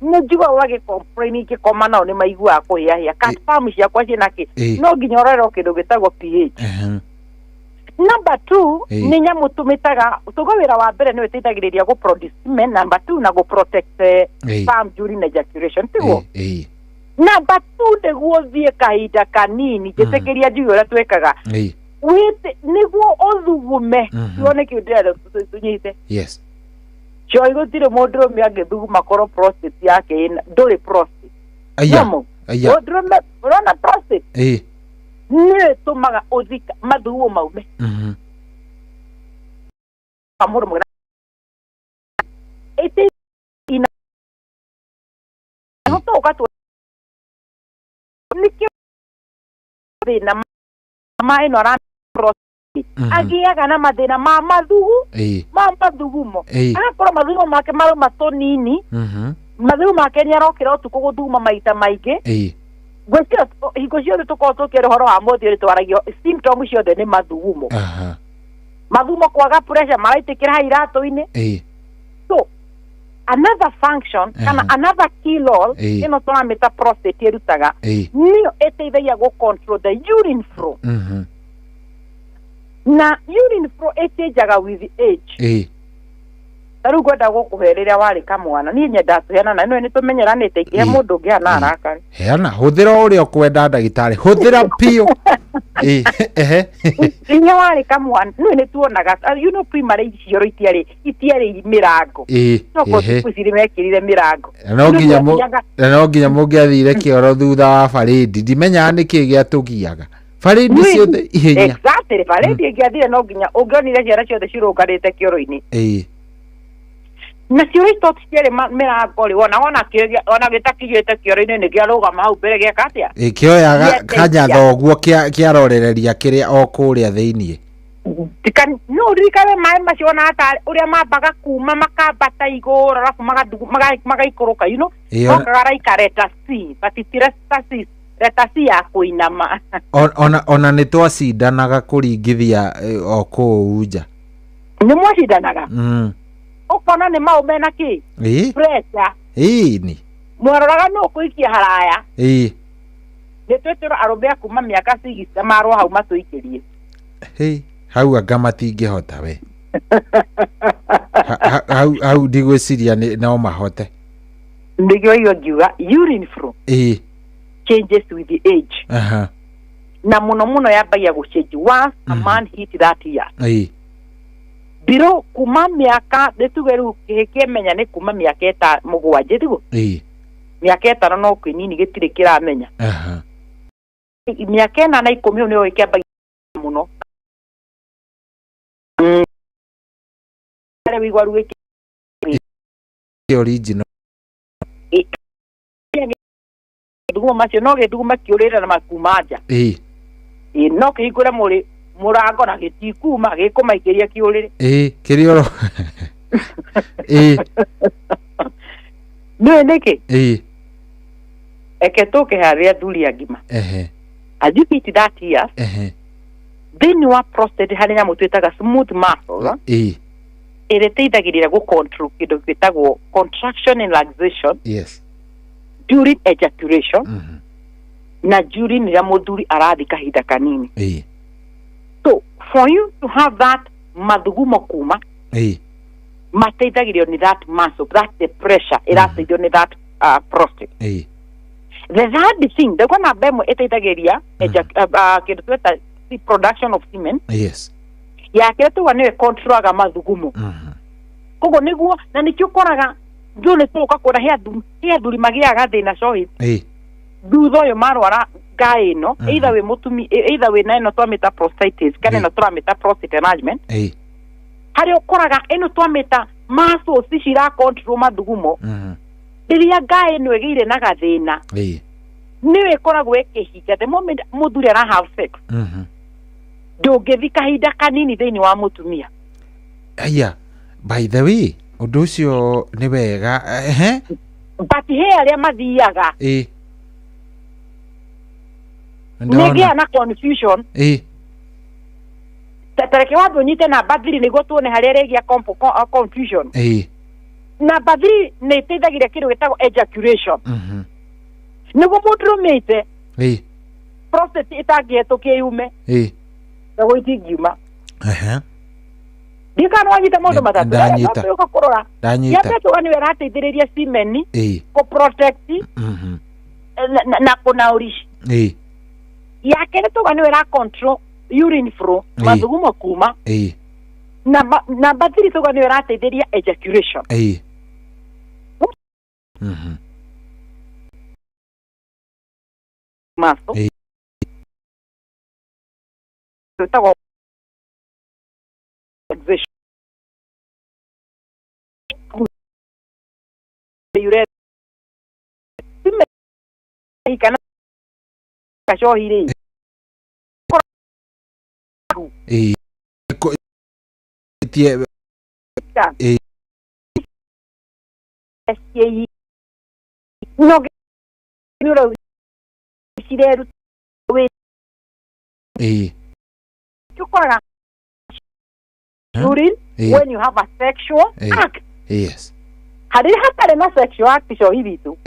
ni njigwa wage complain ki koma nao ni maigua kuhea cat sperm ciakwa cinaki no nginya orero kindu gitagwo pH. Number 2 ni nyamu tumitaga tugo wira wa mbere ni witeithagiriria go produce semen. Number 2 na go protect sperm during ejaculation tigo number 2 niguo thie kahinda kanini gitekeria njuyo ria twekaga wite niguo othugume tuone kiundira tunyite yes choi gutire mundu me agithuguma koro prostate yake nduri prostate aya odrume rona prostate ne tumaga uthika mathugumo maume amuru mwana ite ina no to gato nikyo na mai no ran prostate agiaga na madena ma mathugu mathugumo akora mathugumo make maro matonini mathugumo make nyarokira utuko guthuma maita maingi gwikira hingo ciothe tukorwo tukira horo wa muthi ri twaragio symptoms ciothe ni mathugumo mathugumo kwaga pressure maraitikira iratu-ini so another function kana another kilo ino twanamita prostate irutaga niyo iteithagia go control the urine flow na urine flow itejaga with age taru gwenda gukuheriria wari kamwana ni nyenda tuheana na ino ni tumenyeranite ikia mundu ngia na araka heana huthira uri okwenda ndagitari huthira pio inya wari kamwana ni tuonaga you know primary cioro itiari mirango no kusiri mekirire mirango no nginya mungiathire kioro thutha wa faridi ndimenya niki giatugiaga faridi ciothe ihenya exactly faridi ngiathire no nginya ungionire ciara ciothe cirungarite kioro-ini na ciuri tot ciere mirango ri wona ona gitakijete kioro-ini ni giarugama hau mbere gia katia kioyaga kanya thoguo kiarorereria kiria okuria thiini tikan no rikave mai maciona atari uria mambaga kuma makambata igoro alafu magaikoroka you know makagaraika reta C but reta C ya kuinama ona ni twacindanaga kuringithia okuu nja ni mwacindanaga ukona ni maume na ki pressure ni mwaroraga no kuikia haraya ni twetero arobea kuma miaka 6 marwa hau matuikirie hau anga matingihota we hau ndigwiciria no mahote ndigio iyo ngiuga urine flow changes with the age na muno yambagia gucenji once a man hit that year biro kuma miaka nitugeru kihikemenya ni kuma miaka 7 thigo miaka 5 no kwinini gitire kiramenya miaka 8 na 10 niyo ikembagia muno ale wigwaru wiki original dugo macio no ge dugo makiurira na makumaja no kihikura murango na gitikuma gikumaikiria kiurire kirioro no neke eketoke haria dulia gima ajipiti that years then wa prostate hari nyamu twitaga smooth muscle ĩrĩteithagĩrĩria gũ-control kĩndũ gĩtagwo contraction and relaxation during ejaculation na during rĩrĩa mũthuri arathi kahinda kanini. So for you to have that mathugumo kuma mateithagĩrĩrio nĩ that muscle, that the pressure ĩrateithio nĩ that prostate. The third thing, ndagwa na bemo ĩteithagĩria kĩndũ tweta the production of semen. Ya kĩrĩa nĩwe controlaga mathugumo. Koguo nĩguo na nĩkĩo ũkoraga ndio nĩ tũka kũra he athuri magĩaga thĩna cohi. Thutha ũyũ marwara ngaĩ ĩno, either wĩ mũtumi, either wĩ na ĩno twamĩta prostatitis kana ĩno tũramĩta prostate enlargement. Harĩa ũkoraga ĩno twamĩta muscles cira control mathugumo. Rĩrĩa ngaĩ ĩno ĩgĩire na gathĩna. Nĩwe ĩkoragwo ĩkĩhinga the moment mũthuri ara have sex. Ndũngĩthi kahinda kanini thĩinĩ wa mũtumia. Aya, by the way, ũndũ ũcio nĩ wega. But he arĩa mathiaga. Nĩgĩa na confusion. Tareke wambe ũnyite namba 3 nĩguo tuone harĩa rĩgĩa confusion. Namba 3 nĩ ĩteithagĩria kĩndũ gĩtagwo ejaculation. Nĩguo mũndũrũme prostate ĩtangĩhetũkia yume. Nĩguo itingiuma. Ndikana wanyita maũndũ matatũ. Ndanyita. Yambere nĩwe arateithĩrĩria semen kũ-protect na kũnaũrishi. Ya kerĩ nĩwe ara control urine flow, mathugumo kuma. Namba 3 nĩwe arateithĩria ejaculation. Muscle. Tutagwo yure ikana kashohiri tie no nuro sireru we chukora urine when you have a sexual act. Hari hatarĩ na sexual act cio hithitu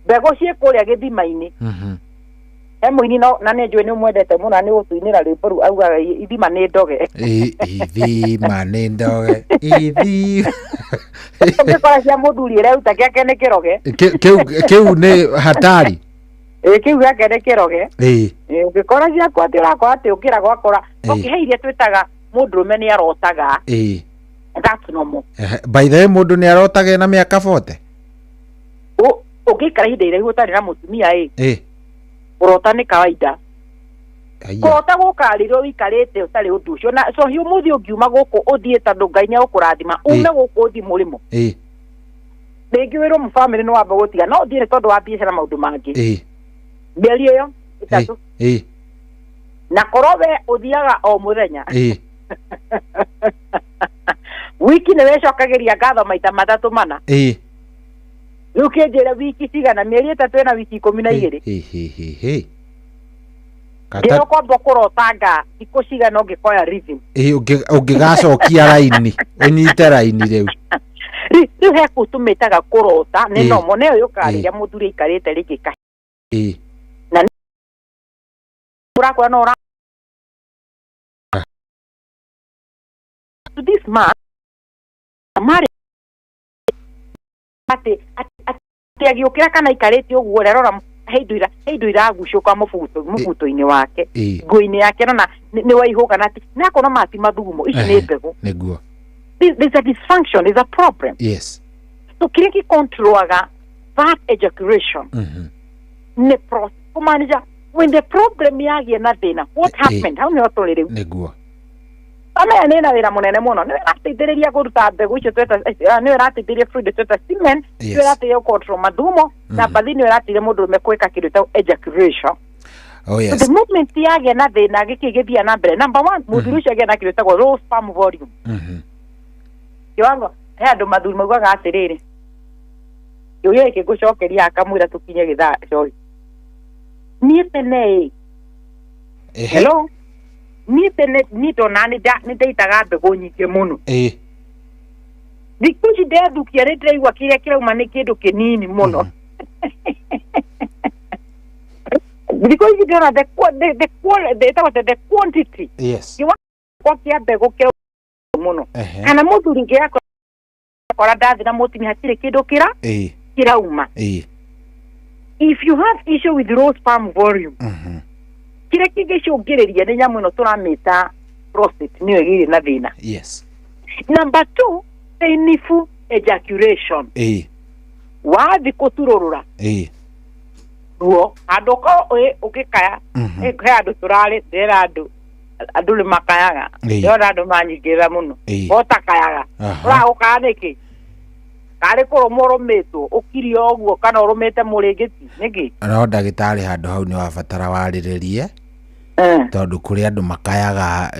mbegũ ciĩkũrĩa gĩthima-inĩ. He mũini na nĩ njũĩ nĩ mwendete mũno nĩ gũtuinĩra rwĩmbo rũu augaga ithima nĩ ndoge. Ithima nĩ ndoge. Ũngĩkora cia mũthuri ĩreuta gĩake nĩ kĩroge. Kĩu nĩ hatari. Kĩu gĩake nĩ kĩroge. Ũngĩkora ciakwa atĩ ũrakora atĩ ũkĩra gwakora he iria twĩtaga mũndũrũme nĩ arotaga. That's normal. By the way, mũndũ nĩ arotaga na mĩaka 40. Ũngĩikara ihinda iraihu ũtarĩ na mũtumia kũrota nĩ kawaida. Kũrota gũkarĩrwo ũikarĩte ũtarĩ ũndũ ũcio na so ũmũthĩ ũngiuma gũkũ ũthiĩ tondũ Ngai nĩ agũkũrathima ume gũkũ ũthiĩ mũrĩmo. Rĩngĩ wĩrwo mũbamĩrĩ nĩ wamba gũtiga no ũthiĩ tondũ wa biacara maũndũ mangĩ. Mĩeri ĩyo ĩtatũ. Na korwo we ũthiaga o mũthenya. Wiki nĩ wecokagĩria ngatho maita matatũ mana. Rĩu kĩnjĩre wiki cigana mĩeri ĩtatũ ĩna wiki 12. Ndio kwamba kũrotanga thikũ cigana ũngĩkoya rhythm. Ũngĩgacokia raini ũnyite raini rĩu. Rĩu he kũtũmĩtaga kũrota nĩ nomo nĩyo yũkarĩria mũthuri aikarĩte rĩngĩ ka. Na ũrakora no ũra this man amari ati agiukira kana ikarĩte ũguo rerora heindo iragucũka mũbuto-inĩ wake nguo-inĩ yake na nĩ waihũga na nĩ akona mati mathugumo ici nĩ mbegũ nĩguo. There's a dysfunction, there's a problem. So kĩrĩa gĩcontrolaga that ejaculation nĩ process kũmanager when the problem yagĩa na thĩna what happened hau nĩho tũrĩ rĩu nĩguo. Amaya nĩ wĩra mũnene mũno nĩ wĩrateithĩrĩria kũruta mbegũ icio tweta nĩ wĩrateithĩrĩria fluid tweta semen nĩ wĩrateithĩrĩria control mathugumo na bathi nĩ wĩrateithĩrĩria mũndũrũme gwĩka kĩndũ ta ejaculation. So the movement yagĩa na thĩna gĩkĩgĩthia na mbere number 1 mũthuri ũcio agĩa na kĩndũ ta low sperm volume. Kiwango he andũ mathuri maugaga atĩrĩrĩ yũyũ ĩkĩ ngũcokeria akamwĩra tũkinye gĩthaa cohi niĩ tene hello niĩ tene nĩ ndona nĩ ndaitaga mbegũ nyingĩ mũno Dikuci ndeathukia rä ndĩraigua kĩrĩa kĩrauma nĩ kĩndũ kĩnini mũno. Because you don't have the quantity. Yes. You want to get the mono. And a motor in Gako or a dad in a motor hatire kidokira, kirauma. If you have issue with raw sperm volume, Kirakigesho get it, Yamunotora meta prostate, near Navina. Yes. Number 2, painful ejaculation. Why the Koturora? Ruo andoko ukikaya ekhe andu turari ndera andu ni makayaga ndora andu manyigira muno otakayaga ora ukaniki kari kuromorometwo ukirio oguo kana urumete muringiti niki no ndagitari handu hau ni wabatara wariririe tondu kuri andu makayaga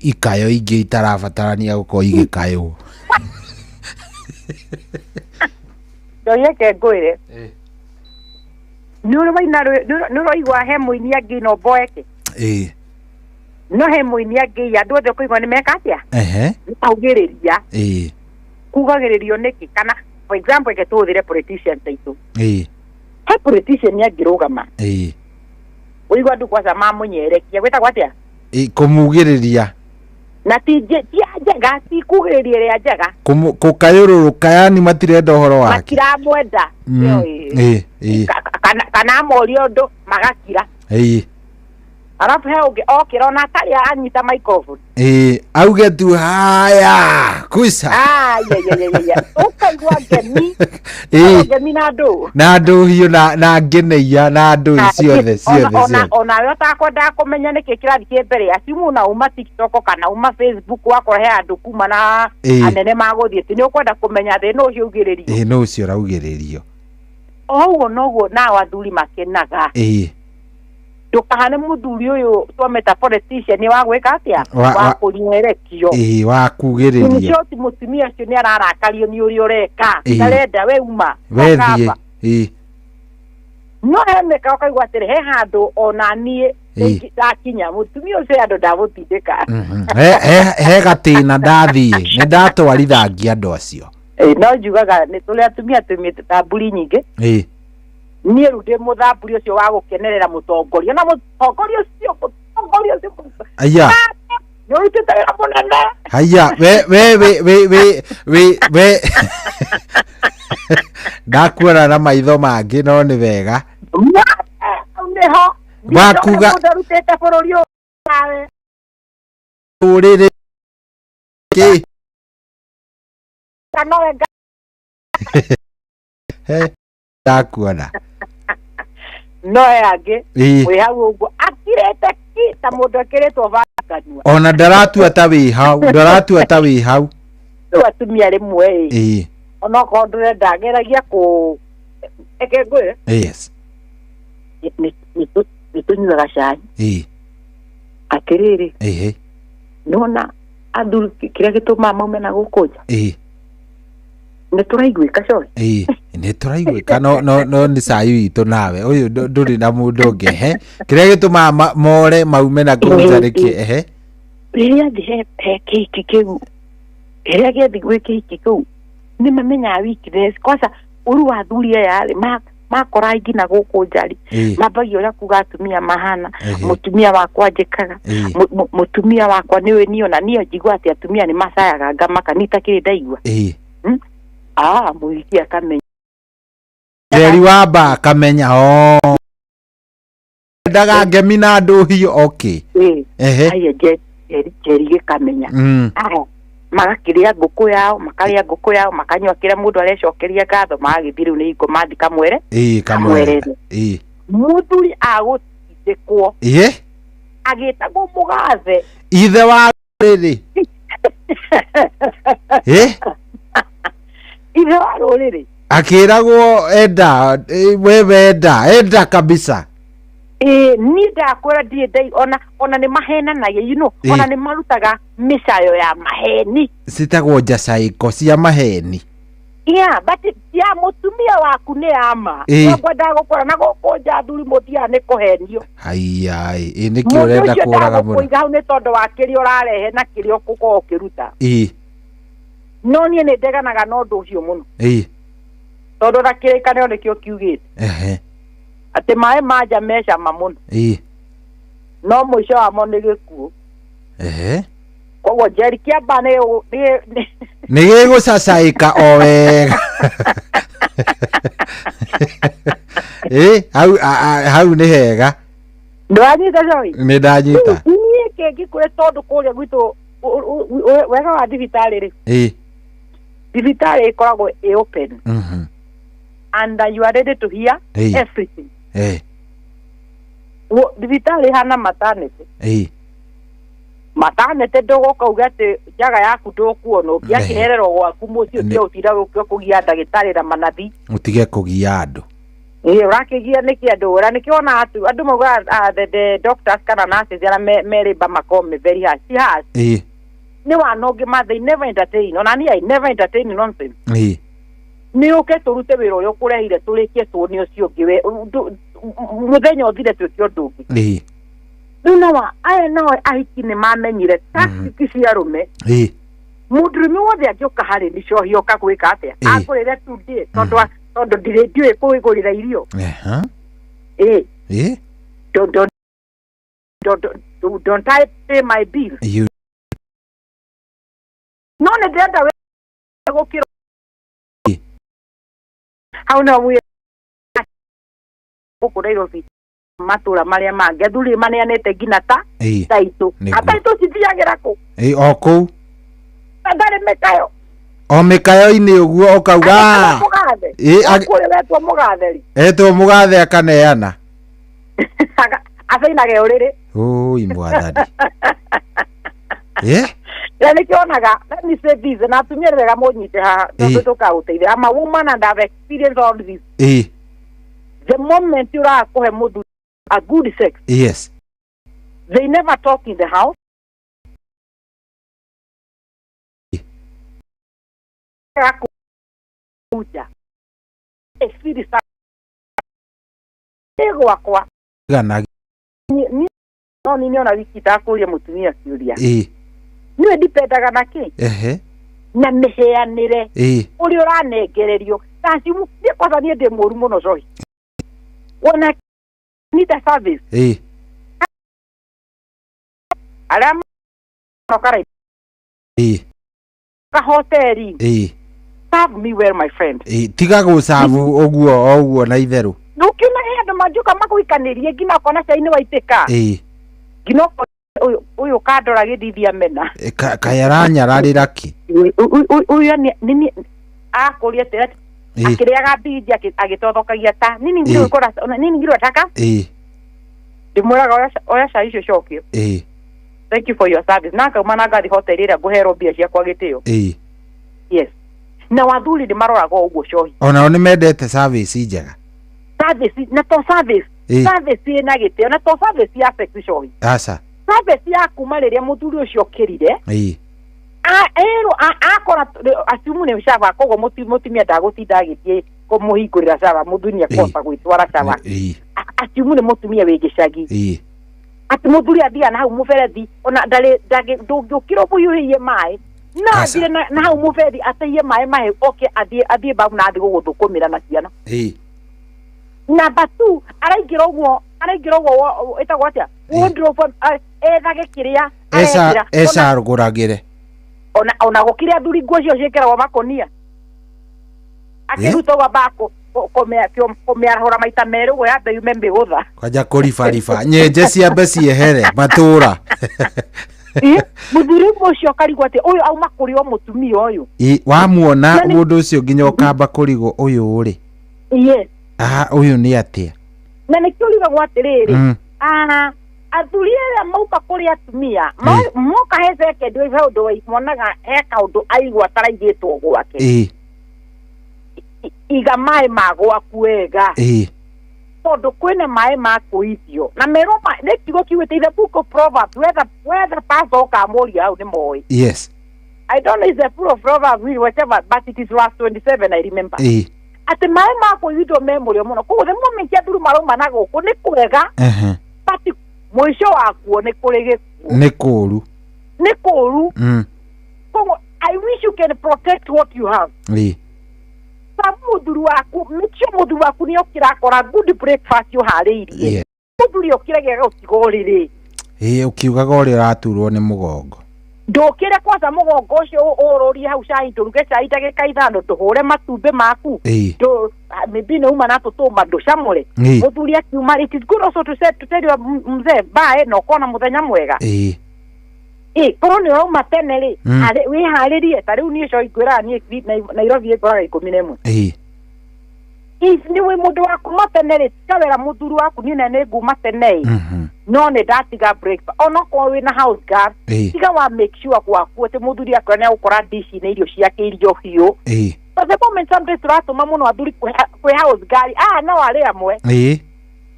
ikayo ingi itarabatarania guko igikayo ndoyeke ngwire Nuro igwa he muini angi no boeke. No he muini angi andu othe kuigwa ni meka atia? Augiriria. Kugagiririo niki kana for example ke tuthire politician taitu. He politician ni angirugama. Uigwa ndu kwanza mamunyerekia gwetagwa atia? Kumugiriria. Na ti njega ti kugiriria ria njega. Kukayururuka yani matirenda uhoro wake. Matiramwenda. Kana morio ndo magakira. Arafu he unge okira ona tari anyita microphone. Auge tu haya kuisa. Ya. Ukaigwa ngemi. Ngemi na ndo hiyo na ngeneia na ndo ciothe. Ona yo takwenda kumenya niki kirathi kimbere ya simu na uma TikTok kana uma Facebook wako he andu kuma na anene maguthie ti ni ukwenda kumenya the no cio ugiririo. No cio raugiririo. Oguo noguo na wathuri makenaga. Ndukahane muthuri uyu twameta politician ni wagwika atia wa kunyerekio wa kugiriria ni shoti mutumia cio ni ararakario ni uri ureka ndarenda we uma wethie no hemeka ukaigwa atiri he handu ona nie ndakinya mutumia ucio andu ndagutindika he gatina ndathie ni ndatwarithangia andu acio no njugaga ni tuli atumia tumite taburi nyingi niä rä u ndä må thamburi å cio wa gå kenerera må tongoria na må tongoria å cio aya nä å rutä te wä ra må nene aya we ndakuona na maitho mangä no nä wega nä ho wakuga rutä te bå rå ri å nawe å rä rä kä ndakuona no yange wi hau uguo akirete ki ta mundu akiretwo vakanua ona ndaratua ta wi hau tu atumia rimwe ona ko ndurenda ngeragia ku eke ngwe yes ni tunyuaga cai atiriri nona andu kiria gituma maume na gukunja nä tå raiguä coy nä tå raiguä no nä cai witå nawe å yå ndå rä na må ndå å ngä he kä rä a gä tå maga more maume na kå njarä kä rä rä a thä he kä hiki kä u rä rä a gä athi gwä kä hiki kä u nä mamenyaga weakness kwanza å ru wa thuri aya makora ingi na gå kå njari mambagia å rä a kuga atumia mahana må tumia wakwa njä kaga må tumia wakwa nä we niona niä njigua atä atumia nä macayaga ngamaka nä itakä rä ndaigua muhiki akamenya Jerry wamba akamenya ndaga ngemi na andu hiyo okay aya Jerry gikamenya magakiria nguku yao makaria nguku yao makanywa kira mundu arecokeria ngatho magithiru ni iko mathi kamwere muthuri agutindikwo agitagwo mugathe ithe wa riri ithe wa ruriri akiragwo enda wewe enda kabisa ni ndakwira ndie ndai ona ni mahenanagia ona ni marutaga micayo ya maheni citagwo njacaiko cia maheni but ya mutumia waku ni ama kwenda gukora na gukunja thuri muthia ni kuhenio ai ni kä urenda kuraga muno kuiga hau ni tondu wa kiria urarehe na kiria ukuko ukiruta no nie ne ndeganaga no ndu ucio muno tondu na kirikano nikio kiugite ati mai maja mesha mamuno no mwisho wamo ni gikuo koguo njeri kiamba nĩ gĩgũcacaĩka o wega hau nĩ hega ndwanyita coĩ nĩ ndanyita niĩ kĩngĩ kũrĩ tondũ kũrĩa gwitũ wega wa thibitarĩ rĩ thibitarĩ ĩkoragwo ĩ open and you are ready to hear everything thibitarĩ hana maternity ndũgũkauga atĩ njaga yaku ndũkuona ũngĩakĩhererwo gwaku mũciĩ ũtio ũtira kũgia ndagĩtarĩ na manathi ũtige kũgia andũ ũrakĩgia nĩkĩ andũ ũra nĩkĩona andũ maugaga the doctors kana nurses arĩa merĩmba makome very hard nĩ wanonge ma they never entertain ona niĩ I never entertain nonsense nĩ ũke tũrute wĩra ũrĩa ũkũrehire tũrĩkie tuone ũcio ũngĩ mũthenya ũthire twĩke ũndũ ũngĩ rĩu nawa aya nao ahiki nĩ mamenyire tactics cia arũme mũndũrũme wothe angĩũka harĩ nĩcohi oka gwĩka atĩa akũrĩre today tondũ ndiũĩ kũgũrĩra irio don't I pay my bill no nĩ ndĩrenda gũkĩra hau na gũkũ Nairobi matũra marĩa mangĩ athuri maneanĩte nginya taitũ ataitũ cithiagĩra kũ o kũu ndarĩ mĩkayo o mĩkayo-inĩ ũguo ũkauga wetwo mũgatheri etwo mũgathe akaneana acainage ũrĩrĩ ũi mwathani na nĩkĩonaga let me say this na atumia rega mũnyite haha tondũ tũkaũteithia ama woman and have experience all this the moment ũrakũhe mũthuri a good sex they never talk in the house kuja experience gwakwa no niona wiki takũria mũtumia ciũria niĩ ndipendaga na kĩ na mĩheanĩre ũrĩa ũranengererio tacimu niĩ kwanza niĩ ndĩ mũru mũno cohi wona need a service arĩa makara kahoteri serve me well my friend tiga gũcabu ũguo na itherũ nũkiuna he andũ manjũka magũikanĩrie nginya ũkona cainĩ waitĩka nginya ũyũ kandora gĩthithia mena kaĩ aranyararĩra kĩ ũyũ nĩ akũria tĩra akĩrĩaga mbindi agĩtothokagia ta nini ngirwo taka ndĩmwĩraga oya cai icio cokio thank you for your service na ngauma na ngathi hoteli ĩrĩa ngũherwo mbia ciakwa gĩtĩo yes na wathuri nĩ maroraga ũguo cohi onao nĩ mendete service njega service na to service ĩna gĩtĩo na to service ya sex cohi aca service ya kuma rĩrĩa mũthuri ũcio ũkĩrire akora asumu nĩ caba koguo mũtumia ndagũtinda agĩthiĩ kũmũhingũrĩra caba mũthuri nĩakũhota gwĩtwara caba asumu nĩ mũtumia wĩ gĩcagi atĩ mũthuri athiaga na hau mũberethi ona ndũngĩũkĩra ũmũhiũhĩie maĩ no athire na hau mũberethi ataiye maĩ mahe oke athiĩ mbabu na athi gũgũthũkũmĩra na ciana namba 2 araingĩra ũguo ĩtagwo atĩa wardrobe ethage kĩrĩa ecarũgũragĩre ona gũkĩrĩa athuri nguo cio ciĩkĩragwo makonia akĩruta ũgamba kũmĩarahũra maita merĩ ũguo yambe yume mĩgũtha kwanja kũribariba nyenje ciambe ciehere matũra mũthuri ũcio akarigwo atĩ ũyũ auma kũrĩ o mũtumia ũyũ wamuona mũndũ ũcio nginya ũkamba kũrigwo ũyũ ũrĩ ũyũ nĩ atĩa na nĩkĩo ũrigagwo atĩrĩrĩ athuri arĩa mauma kũrĩ atumia moka he second he ũndũ monaga he kaũndũ aigua ataraigĩtwo gwake iga maĩ ma gwaku wega tondũ kwĩna maĩ ma kũithio na merwo nĩ kiugo kiugĩte the book of Proverbs whether pastor ũkamũria hau nĩ moĩ I don't know if the full of Proverbs whatever but it is verse 27 I remember atĩ maĩ ma kũithio me mũrĩo mũno koguo the moment athuri marauma na gũkũ nĩ kwega but mũico wakuo nĩ kũrĩ gĩkuũ nĩ kũũru koguo I wish you can protect what you have. Muthuri waku micio muthuri waku ni okira kora good breakfast yo hariirie muthuri okira gega utigorire ukiugaga uri raturwo ni mugongo ndokire kwanza mugongo ucio ururi hau cai turuge cai ndagika 5 tuhure matumbe maku ndo maybe no uma nato tumba ndocamure muthuri akiuma it is good also to tell you mzee bye no kona muthenya mwega korwo nä rauma tene rä wä harä rie ta rä u niä co ingwä Nairobi ä koraga 11 nä wä må ndå waku matene rä tikawera må thuri waku niä nä nguma tene no nä ndatiga onokorwo wä na house guard tiga wa make sure gwaku atä må thuri akora nä agå kora dici nä irio ciakä irio biå the moment sometimes tå ratå ma må no athuri kwä house guard no arä amwe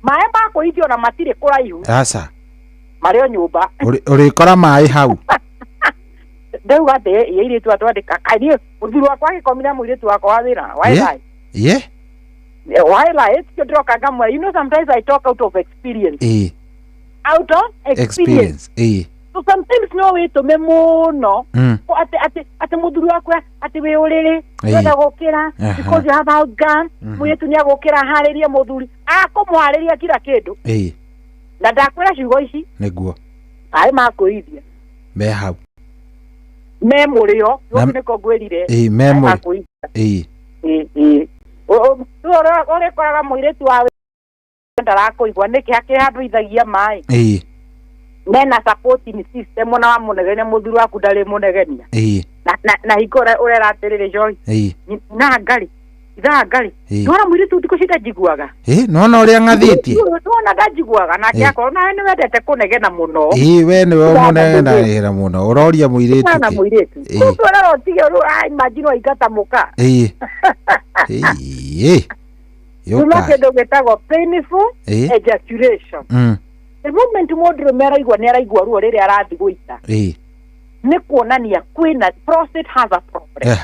maä makå ithio na matirä kå raihu marä o nyumba urikora maĩ hau ndau ate ire tu atwandika kaini uthuru wakwa gikomire muiritu wakwa wa wira why lie it's your talk agamwa you know sometimes I talk out of experience out of experience so sometimes no way to memuno ate muthuru wakwa ate we uriri wenda gukira because you have out gun muiritu ni agukira hariria muthuri akumuhariria kila kindu na ndakwira ciugo ici niguo ai makuithia me hau me murio yo niko gwirire me muri ore koraga muiritu wawe ndarakuigwa niki akihandithagia mai mena supporting system na wa munegene muthuru waku ndari munegenia na hingora urera atirire joy na ngari ngari ndora muiritu ndiko cita jiguaga nona uria ngathitie nona ngajiguaga na kiako na ni wendete kunegena muno we ni we munegena muno uroria muiritu na muiritu urera otige imagine waigata muka Yuma kendo getagwo painful ejaculation the moment mũndũ meraigua nĩ araigua ruo rĩrĩa arathi gũita nĩ kuonania kwĩna prostate has a problem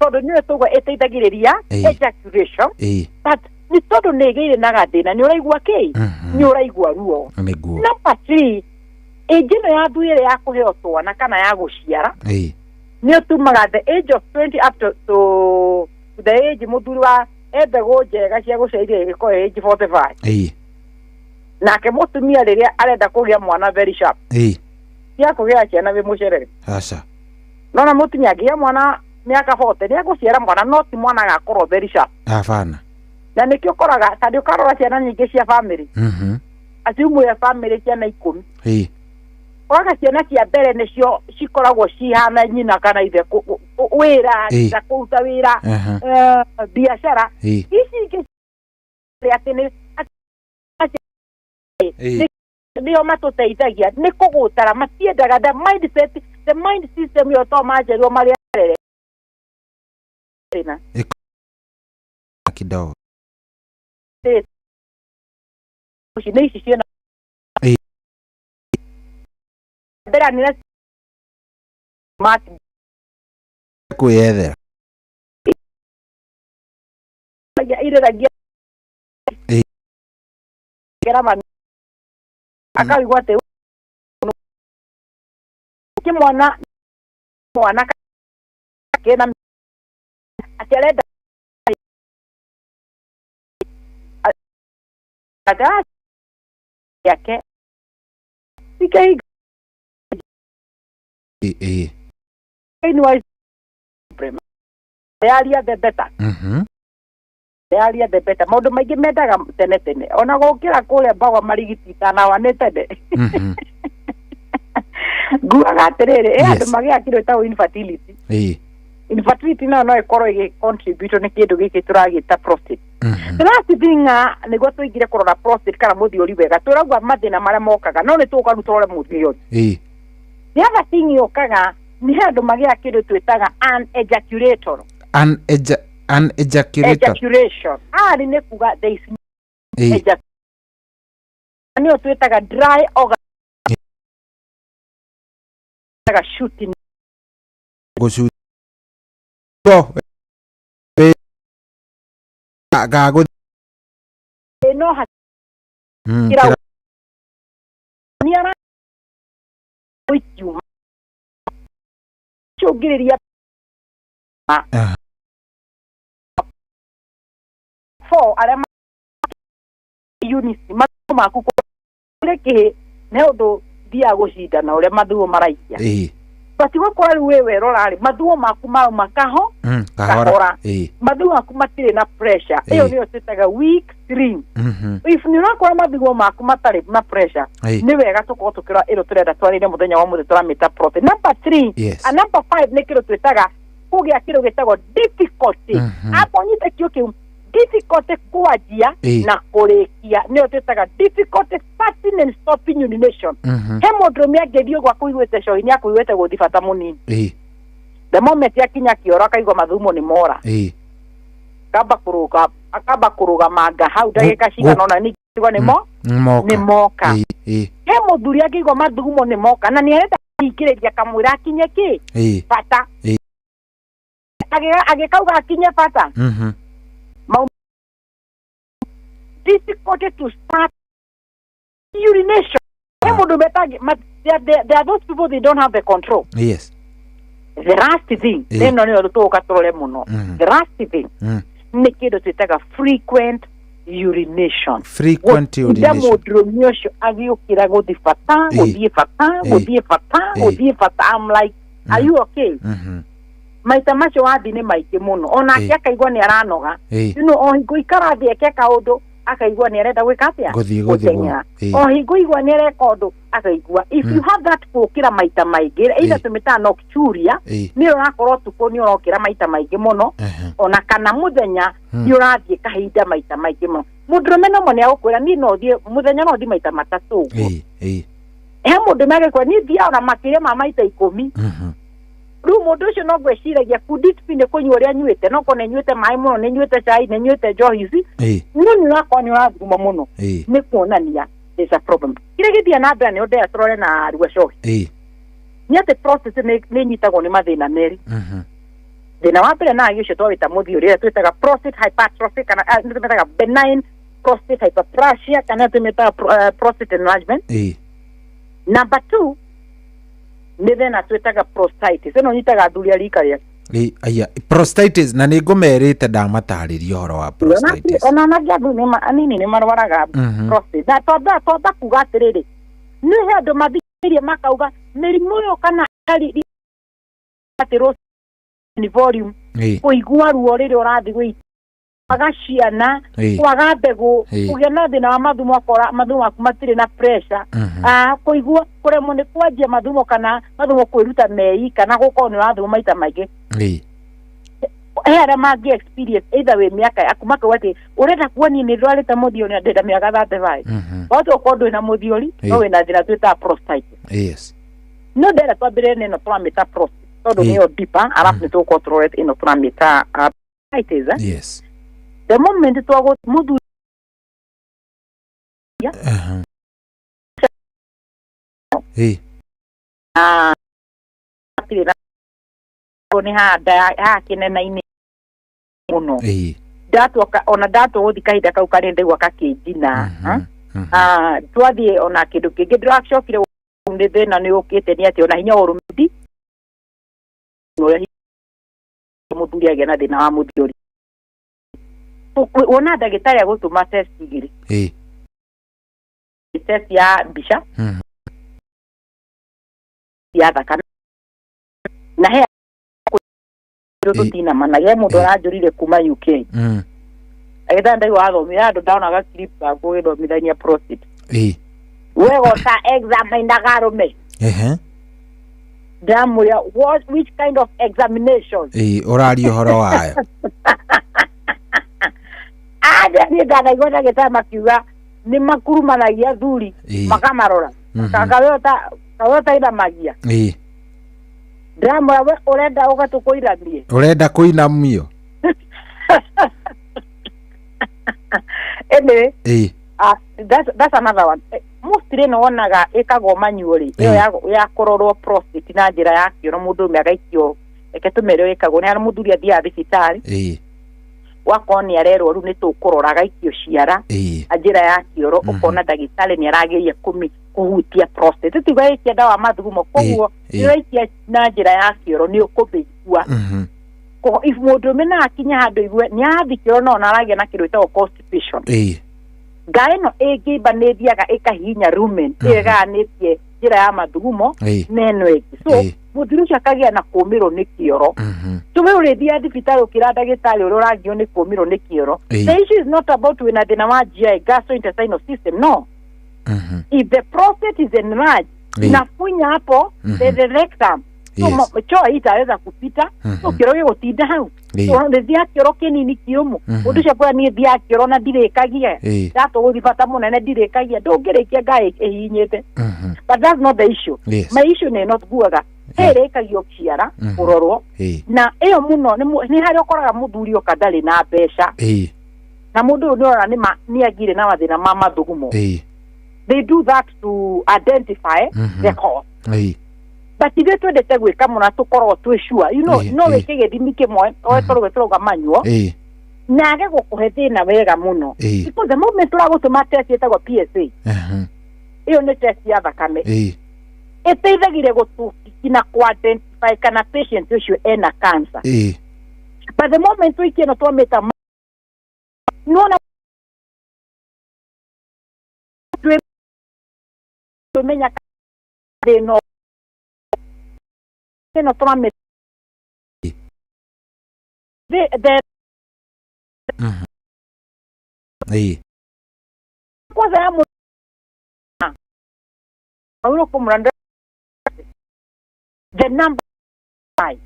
tondũ nĩ tũgwa ĩteithagĩrĩria ejaculation but nĩ tondũ nĩ ĩgĩire na gathĩna nĩ ũraigua kĩ nĩ ũraigua ruo number 3 age ĩno ya nduĩre ya kũheo twana kana ya gũciara nĩ ũtumaga the age of 20 up to the age mũthuri wa mbegũ njega cia gũciarithia ĩgĩkorwo age 45 nake mũtumia rĩrĩa arenda kũgĩa mwana very sharp cia kũgĩa ciana wĩ mũcerere nona mũtumia angĩgĩa mwana mĩaka 40 nĩ agũciara mwana no ti mwana agakorwo very sharp na nĩkĩo ũkoraga ta ũkarora ciana nyingĩ cia family aciumũ ya family ciana 10 Waka ciana cia mbere nĩcio cikoragwo cihana nyina kana ithe wĩra ta kũruta wĩra biacara ici ingĩ atĩ nĩo matũteithagia nĩ kũgũtara matiendaga the mind system yo to majerwo marĩa kidogo nĩ ici ciana bera nĩ mat kwĩyethera ireragia gerama akaigua atĩ mwana kena atarenda ata yake sikai anyway area the better area the better maũndũ maingĩ mendaga tene tene ona gũkĩra kũrĩa mbagwa marigiti tanawa nĩ tene nguaga atĩrĩrĩ andũ magĩa kĩndũ gĩtagwo infertility infertility no ĩkorwo ĩgĩ-contribute nĩ kĩndũ gĩkĩ tũragĩta prostate the last thing nĩguo tũingire kũrora prostate kana mũthiũri wega tũrauga mathĩna marĩa mokaga no nĩ tũkaru tũrore mũthiũri the other thing yokaga nĩ andũ magĩa kĩndũ twĩtaga unejaculatory ejaculation nĩ kuga there is ejaculation nĩyo twĩtaga dry organ shooting gago no kira niara with you icungiriria for arema units mathumo maku kureke ne undu dia gucindana uria mathumo maraikia batigo kwa wewe rorari mathumo maku makaho kahora mathumo maku matire na pressure iyo niyo twitaga weak string if ni rakora mathumo maku matare na pressure ni wega tukira iro turenda twarire muthenya wa muthe turamita protein. Number 3 and number 5 ni kiro twitaga kugia kiro gitagwo difficulty hapo nyite kio kiu difficulty kuajia na kurekia niyo twitaga difficulty starting and stopping urination. Hemodromia gedio gwa kuigwete shoini ya kuigwete guthifata munini the moment yakinya kioro akaigwa mathumo ni mora akaba kuruga manga hau dagika cigana ona ni tigwa ni moka hemodhuria akaigwa mathumo ni moka na ni arenda ikiriria kamwira akinye ki pata agekauga akinye pata difficulty to start urination. There are those people, they don't have the control. Yes. The last thing, then no ni to katrole muno. The last thing, ni kido twitaga frequent urination. Frequent urination. Hemodromio agiyukira guthifata, guthifata. I'm like, are you okay? Maita macio wathi ni maiki muno. Ona akaigwa ni aranoga. O hingo ikara thi ekeka undu akaigwa ni arenda gwika atia gutenya. O hingo igwa ni rekondo akaigwa. If you have that kukira maita maigi either tumita nocturia ni urakorwo tuko ni urokira maita maigi muno ona kana muthenya ni urathie kahinda maita maigi muno. Mudrume no mone agukwira ni no thie muthenya no thi maita matatu. He mundu magekwa ni thia ona makire ma maita 10. Ru mundu ucio no gweciragia kudiscipline kunywa ria nywite no kone nywite mai muno ni nywite chai ni nywite njohi ici ni nakwa ni urathuma muno ni kuonania there's a problem. Kire githia na mbere ni unde atrore na ruwa shohi ni ate process ni nyitagwo ni mathina meri thina wa mbere na agicio twita muthiuri twitaga prostate hypertrophy kana twitaga benign prostate hyperplasia kana twita prostate enlargement. Number 2 ni thina twitaga prostatitis ino nyitaga thuria rika ria aya prostatitis na ni ngumerite ndamatariria horo wa prostatitis ona na ngiathu ni anini ni marwaraga prostate da toda kuga atiriri ni handu mathikirie makauga mirimu yo kana ari atiro ni volume kuigua ruo riri urathi gwi agaciana kwaga mbegu kugia na thina wa mathumo akora mathumo akumatire na pressure kuigua kuremwo ni kwanjia mathumo kana mathumo kwiruta mei kana gukorwo ni wathumo maita maingi era mangi experience either we miaka akumaka wati urenda kuoni ni rwarite muthiori ndenda miaka 35 watu kondo na muthiori no we na thina twita prostatitis. Yes. No ndera twambire ni no twamita prostate todo ni odipa alafu ni to control it ino twamita prostatitis. Yes. The moment twago mudu ni hada kinena ini muno datu ona datu othi kahinda kau kari ndegwa kakijina twathie ona kindu kingi ndiracookire ndi thina ni ukite ni ati ona hinya urumidi muthuri agia na thina wa muthiori ona ndagitari agutuma test igiri test ya bisha ya thakame na he rutina mana ye mundu arajurire kuma UK agenda ndai wathomira andu ndaonaga clip agugithomithania prostate wego ta exam ndagarume damuya which kind of examination orari horo wayo ni ndanaigua gitama kiuga ni makurumanagia thuri makamarora kaweta ina magia drama we urenda ugatukuiranie urenda kuinamio that's another one. Mostly no onaga ikago manually iyo ya kororwo prostate na njira ya kioro mundu me agaikio eketumero ikago ni ara muthuri athia thibitari wakoni arero ru ni tukuroraga ikio ciara ajira ya kioro ukona dagitari ni arageria kuhutia prostate tiga ikia dawa mathugumo koguo ikia na njira ya kioro ni ukubigua ko if mundu mena akinya handu igwe ni athikiro no naragia na kindu gitagwo constipation gae no egiba ne thiaga ikahinya rumen eganitie njira ya mathugumo neno eki so muthiru chakagia na kumiro ni kioro tuwe urethia thibitari ukira dagitari uroragio ni kumiro ni kioro the issue is not about wina thina wa GI gastrointestinal system no if the prostate is enlarged nafunya hapo the rectum so choa itaweza kupita so kioro gotinda hau so thia kioro kinini kiumu undu chakwa ni thia kioro na direkagia dato guthibata munene direkagia ndungirikia gae ehinyete but that's not the issue my issue ni not guaga erekagio kiara urorwo na iyo muno ni hari okoraga muthuri okadari na besha na mundu ni ora ni agire na mathina ma mathugumo they do that to identify the cause but if you de tegwe kamuna tukoro twishua you know no wekege dimike moe oetoro wetoroga manyo na age gukuhe na wega muno because the moment turagutuma test yetagwa PSA iyo ni test ya thakame iteithagire gutukina kwa identify kana patient ucio ena cancer but the moment we cannot twameta no na tumenya no no twameta kwanza ya mu aulo kumranda the number 5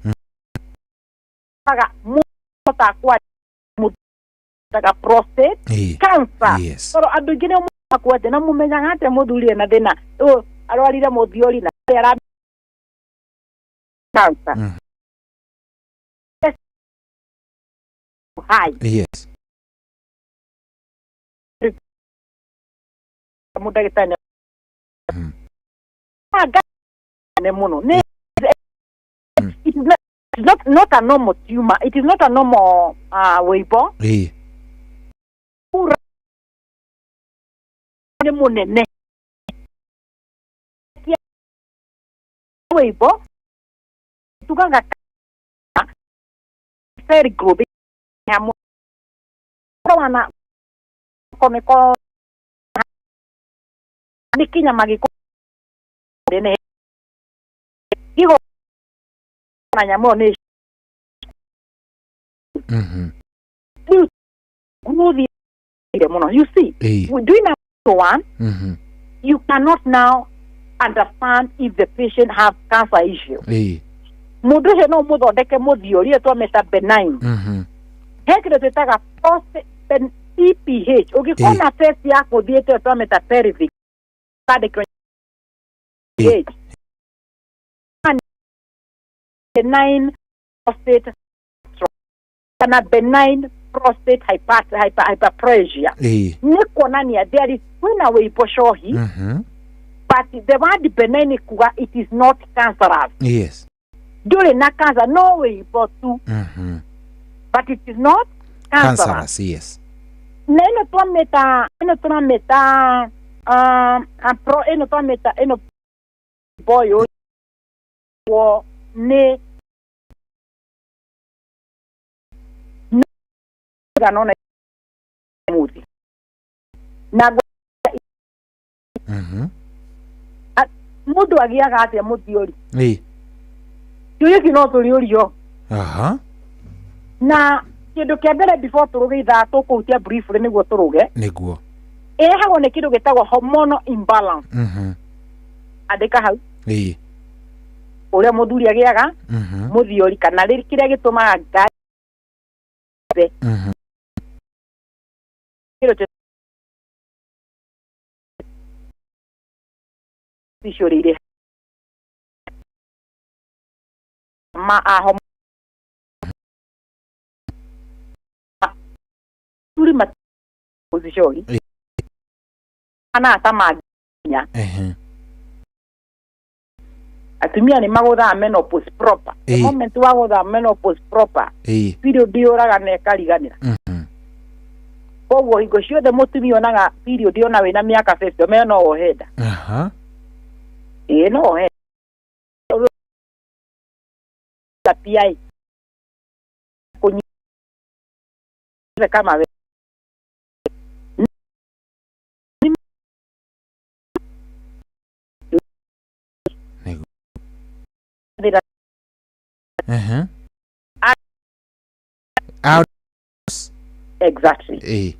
paga mota kwa mutaga prostate cancer soro adugine mu kwa tena mumenya ngate muthuri na thina arwarire muthiori na ara cancer high yes mudagitane ne muno ne it is not a normal tumor. It is not a normal weibo. Ne weibo tukanga very group ya wana komeko nikinya magiko ne igo na nyamo ne you see we doing one you cannot now understand if the patient have cancer issue mudu he no mudo deke muthiori etwa meta benign hekire tetaga prostate PPH ukikona test yako diete etwa meta pelvic benign prostate kana benign prostate hyperplasia niko nani there is when we poshohi but the word benign kuga it is not cancerous yes during na cancer no way but two but it is not cancerous yes neno to meta pro eno to meta eno boyo wo ne ganona muti na mudu agiaga atia mutiori tuyo kino tuliorio na kindu kia mbere before turuge ithaa tukuhutia briefly niguo turuge niguo hago ne kindu gitagwo hormonal imbalance andika hau uria muthuri agiaga muthiori kana riri kiria gitumaga ngae visually ma ahom tuli ma position ana tamanya atumia ni magutha menopause proper the moment wa gutha menopause proper period yoraga na ekariganira koguo hingo ciothe mutumia onaga period ona wina miaka 50 me no ohenda no ohenda PI kunyi kama exactly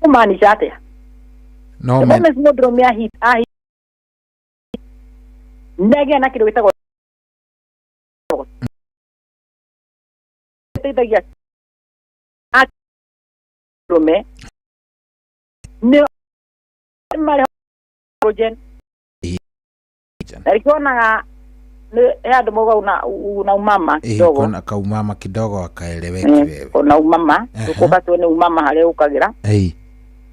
kumaanisha atia no man modro mea hit ndege na kidogo itago tedagia rome ne mare projen na hadi moga una umama kidogo kuna kaumama kidogo akaeleweki wewe kuna umama tukoka tuone umama hale ukagira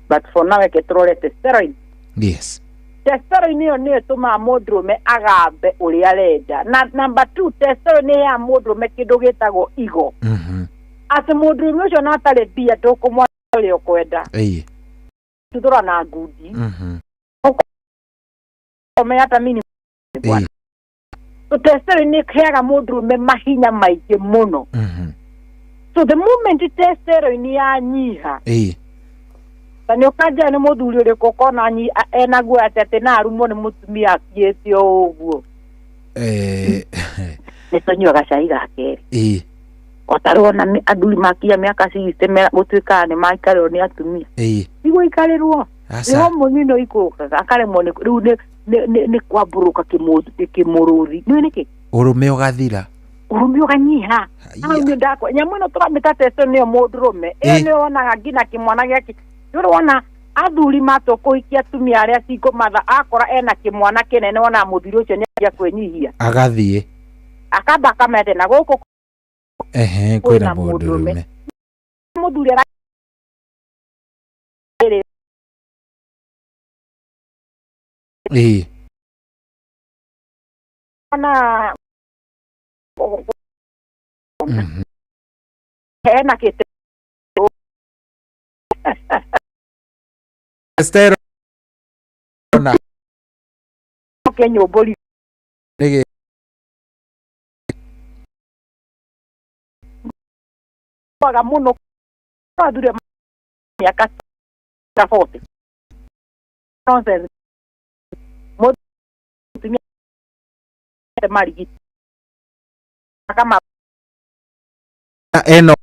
but for now ketrole testosterone yes testosterone ni tuma modrume agabe uri arenda na number 2 testosterone ya modrume kidogetago igo ati modrume ucio natale bia tukumwa uri okwenda tudora na ngudi ome hata mini bwana testosterone ni kega modrume mahinya maige muno so the moment testosterone ya nyiha tani okaja ni muthuri uri kokona nyi ena gwa tete na arumo ni mutumia akietio uguo nitonyo gacai gake otarona aduli makia miaka system gutwika ni maikaro ni atumia igwe ikarirwo niho munyino ikuka akare mone riu ne kwaburuka kimururi ni niki urume ugathira urume uganyiha au ni ndako nyamwino turamita testo ni mudurume ni onaga ngina kimwana gyaki urona athuri matokuhikia atumia aria ciko matha akora ena kimwana kinene ona muthiri ucio ni agia kwenyihia agathie akamba kamete na guku kwina mudurume muthuri ana ena kite estero na kenyo boli nige paga muno adure miaka 40 nonsense motumia marigi kama eno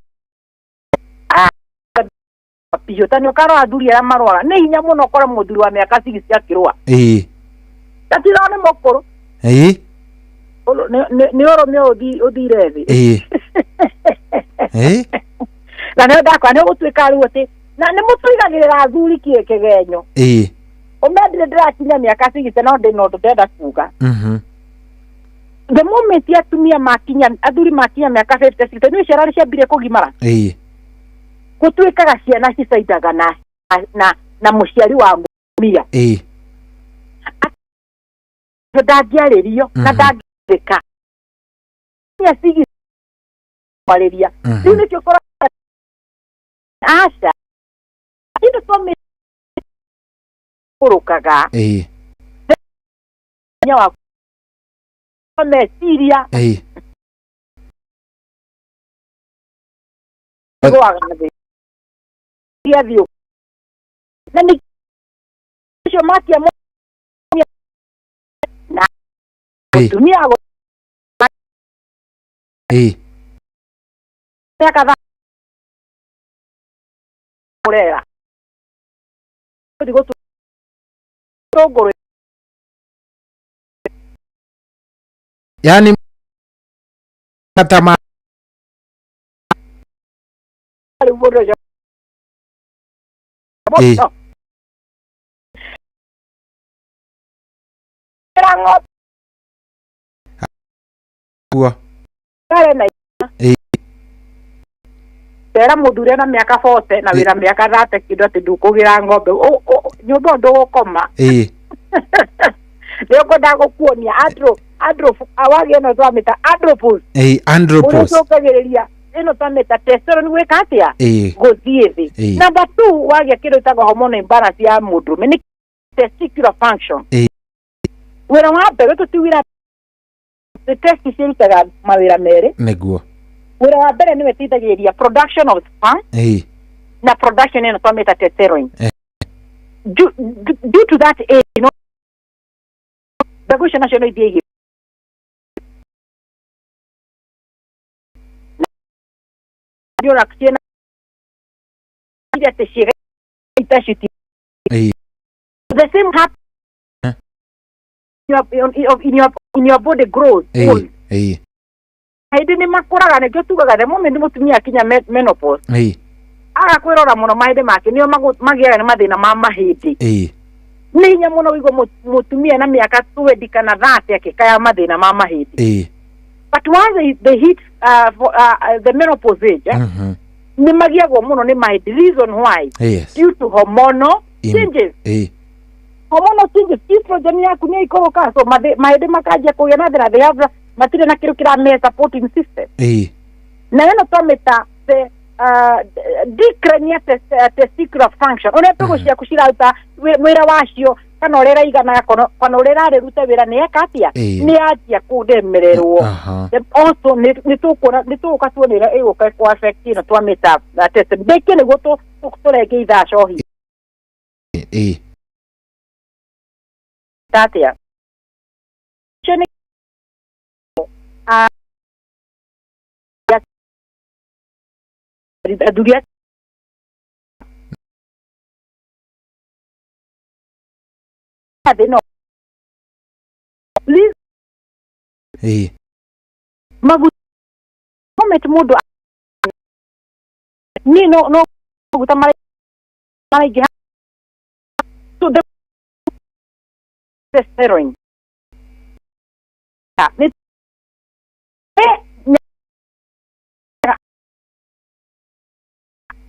pijo tani karo aduri ya marwa ne hinya muno kora muthuri wa miaka 6 akirwa tatira ne mokoro ni oro me odire thi na ne ndakwa ne gutwika ruote na ne mutuigagirira athuri kiekegenyo omendire ndirakinya miaka 6 no ndi no ndenda kuga the moment atumia makinya athuri makinya miaka 56 ni ciarari ciambire kugimara gutwikaga ciana cicaidaga na muciari wa mumia ndagiaririo na ndagirika nya sigi malaria ni kio kora asha ito some kurukaga nya wa mesiria dio nani sio maki ya na tumia go kadha orera digo togoro yani katama Tera mudure na miaka 40 na wira miaka 30 kido tidukugira ngombe nyumba ndugukoma leo kodago kuonia atro awage no twameta andropause andropause ucokagereria ino twameta testosterone gwika atia Eh. guthie thi number 2 wage kindu tago hormone imbalance ya mundu ni testicular function wera wa mbere tutiwira the test cirutaga mawira mere niguo wera wa mbere ni wetithagiria production of sperm na production ino twameta testosterone due to that age, you know, the question national idea you're actually the same happens in your body growth. Haide ni makuraga ne gyotugaga the moment mutumia kinya menopause. Agakwirora muno mahinde make niyo magiaga ni mathina ma mahindi. Ni nya muno wigo mutumia na miaka 20 kana 30 akikaya mathina ma mahindi. But once they hit the menopause age, ni magiago muno ni mahindi. Reason why? Due to hormonal changes. Hormonal changes, estrogen yaku ni ikoroka, so mahindi makaja kuya na they have matire na kiru kira me supporting system. Na eno tometa the decrania testicular function. Unepego cia kushirauta wira wacio kana orera igana kana orera reruta wira ne akatia ni atia kudemererwo. Also ni tuka tuonera ego kwa affect no twameta test beke ne goto tuktorege itha shohi. Tatia. Chene duria adeno please magu moment mudo ni no guta mara ge to the testosterone ni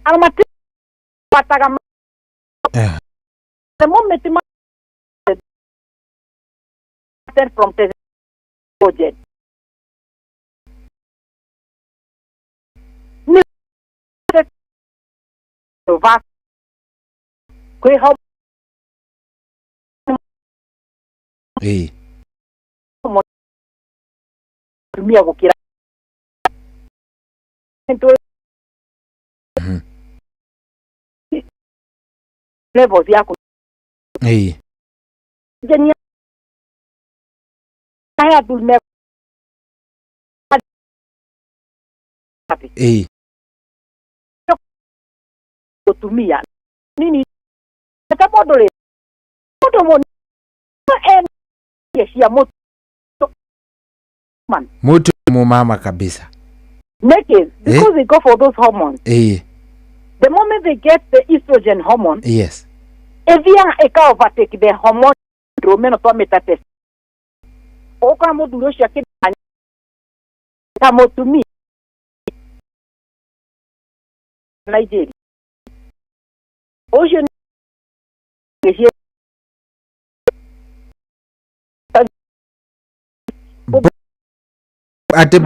almati pataga the moment from the project ni va kwe ho mia gukira levels yako jenia haya dulme kutumia nini tabodole moto ya moto man moto mama kabisa naked because they go for those hormones. The moment they get the estrogen hormone, yes, evia eka overtake the hormone romeno to metates. Oka moduro shake tamotumi Nigeria. Oje ate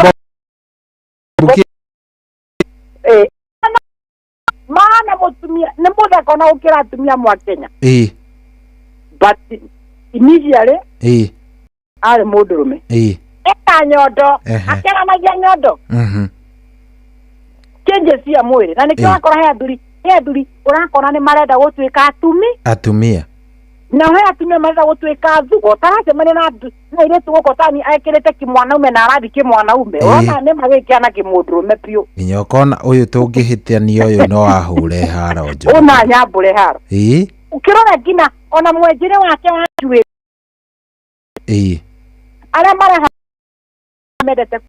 maana mutumia ne muda kona ukira atumia mwa Kenya but initially ale mudurume eka nyodo akera magia nyodo changes ya mwili na nikiwa kora he duri urakona ni marenda gutwika atumia na he atumia marenda gutwika thugo tarase mane na ile tugo tani aikirete kimwanaume na arathi kimwanaume ona ne magikiana kimudurume pio ninyokona uyu tungihitiania uyu no ahure haro jo ona nyambure haro ukirona gina ona mwenjire wake wajuwe ara mara medete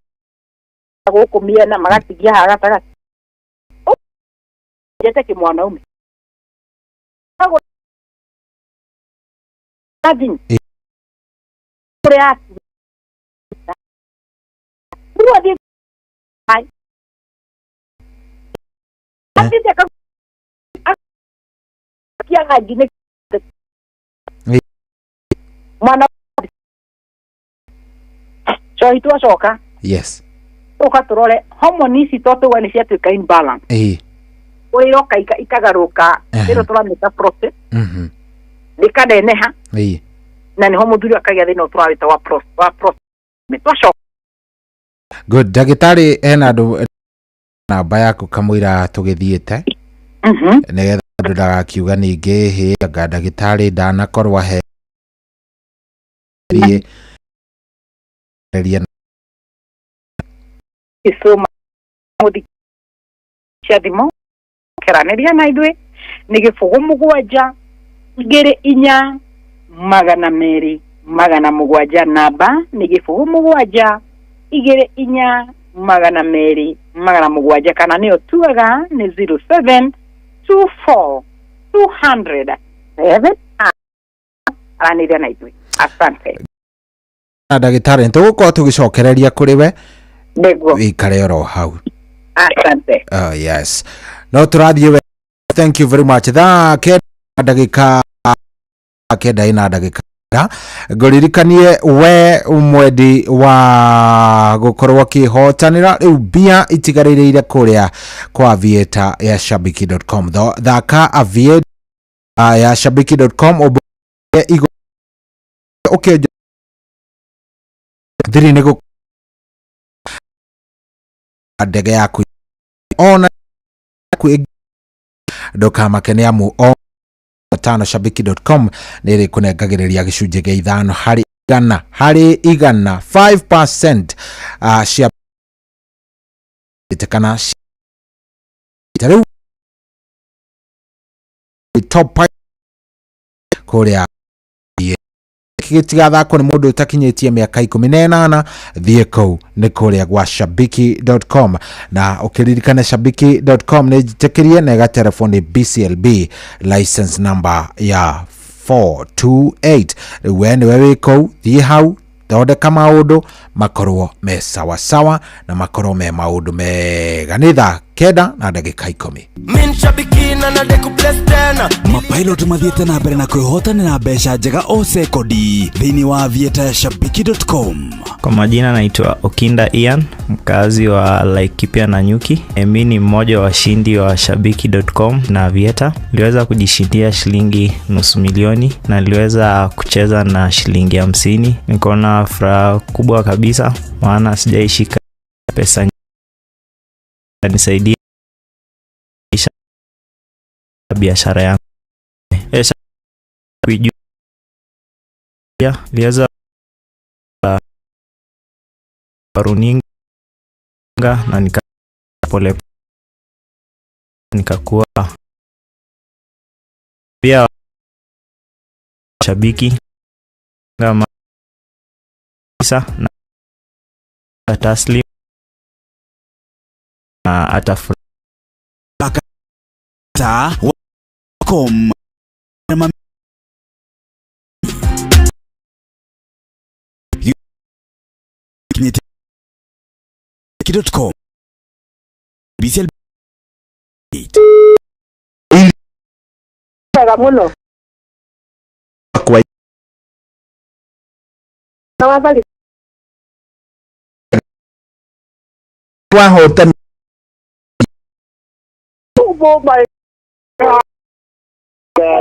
gukumia na magatigia haraka jete kimwanaume Adin. Kreati. Ruadi. Ai. Ati de ka. Kia ngajine. Mana ndo twacoka yes uka turore hormone ici toto wani cia tuika imbalance uiroka ikagaruka rero turamita prostate likaneneha na ni homo thuri akagia thina turawita wa prostate twacoka. Good. Dagitari ena namba yaku kamwira tugithiite nigetha andu ndagakiuga ningi hinga dagitari ndanakorwa he isoma mudi chadimo keraneria na idwe ni gifugo mugwanja igere inya magana meri magana mugwanja namba ni gifugo mugwanja igere inya magana meri magana mugwanja kana niyo tuaga ni 0724 200 7 araniria na idwe. Asante dagitari ntugukorwo tugicokereria kuri we Nego. Wikare oro hau. Asante. Oh yes. No turathie we. Thank you very much. Tha ke ndagika kenda ina ndagika. Ngoririkanie we umwendi wa gukorwo kihotanira riu bia itigarire kuria kwa aviator ya shabiki.com thaka aviator ya shabiki.com obo igo okay thiri nego ndege yaku ona ku ndokamakene amu o tano shabiki.com nere kunengagiriria gicunje gia ithano hari igana 5% cia itekana tariu top kuria gitigathako ni mundu utakinyitie miaka 18 thie kou ni kuria gwa shabiki.com na ukiririkana shabiki.com ni jitekirie na telefoni BCLB license number ya 428 wene wewe kou thie hau thondeka maundu makorwo me sawa sawa na makorwo me maundu mega ni thaa kenda na ndagika 10 min shabikina na deku bless tena mapilot mathiete na mbere na kwihotanira mbeca njega o sekodi thiini wa aviator shabiki.com. Kwa majina naitwa Okinda Ian, mkazi wa Laikipia na Nyuki. Mimi ni mmoja wa washindi wa shabiki.com na Aviator. Niliweza kujishindia shilingi $500,000 na niliweza kucheza na shilingi 50. Niko na furaha kubwa kabisa maana sijaishika pesa nisaidia biashara yangu. Kujua liweza runinga na nikapole nikakuwa pia shabiki kama na taslim na atafurahia com Shabiki.com BCL Muno kwa tawafali kwa hotel oh my god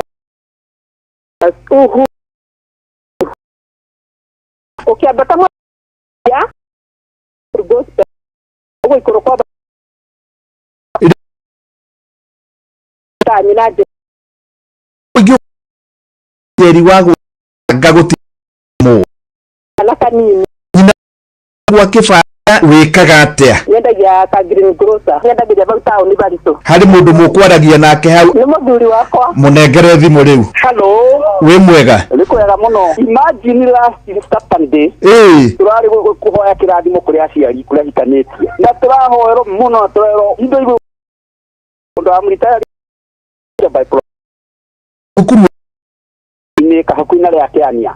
okay batamo ya gospel ogo ikoroka taminade yeri wagu gaguti mo alaka nini kwa kifa wikaga atia yenda ya ka green grocer yenda bija bauta oni barito hari mundu mukwaragia nake hau ni muthuri wakwa munengere thimu riu hello wi mwega niko yaga muno imagine last Saturday turari kuhoya kirathimo kuri aciari kuri hitanetie na turahoero muno turero indo igu ndo amrita by pro ukuru ni kahakuina ria kiania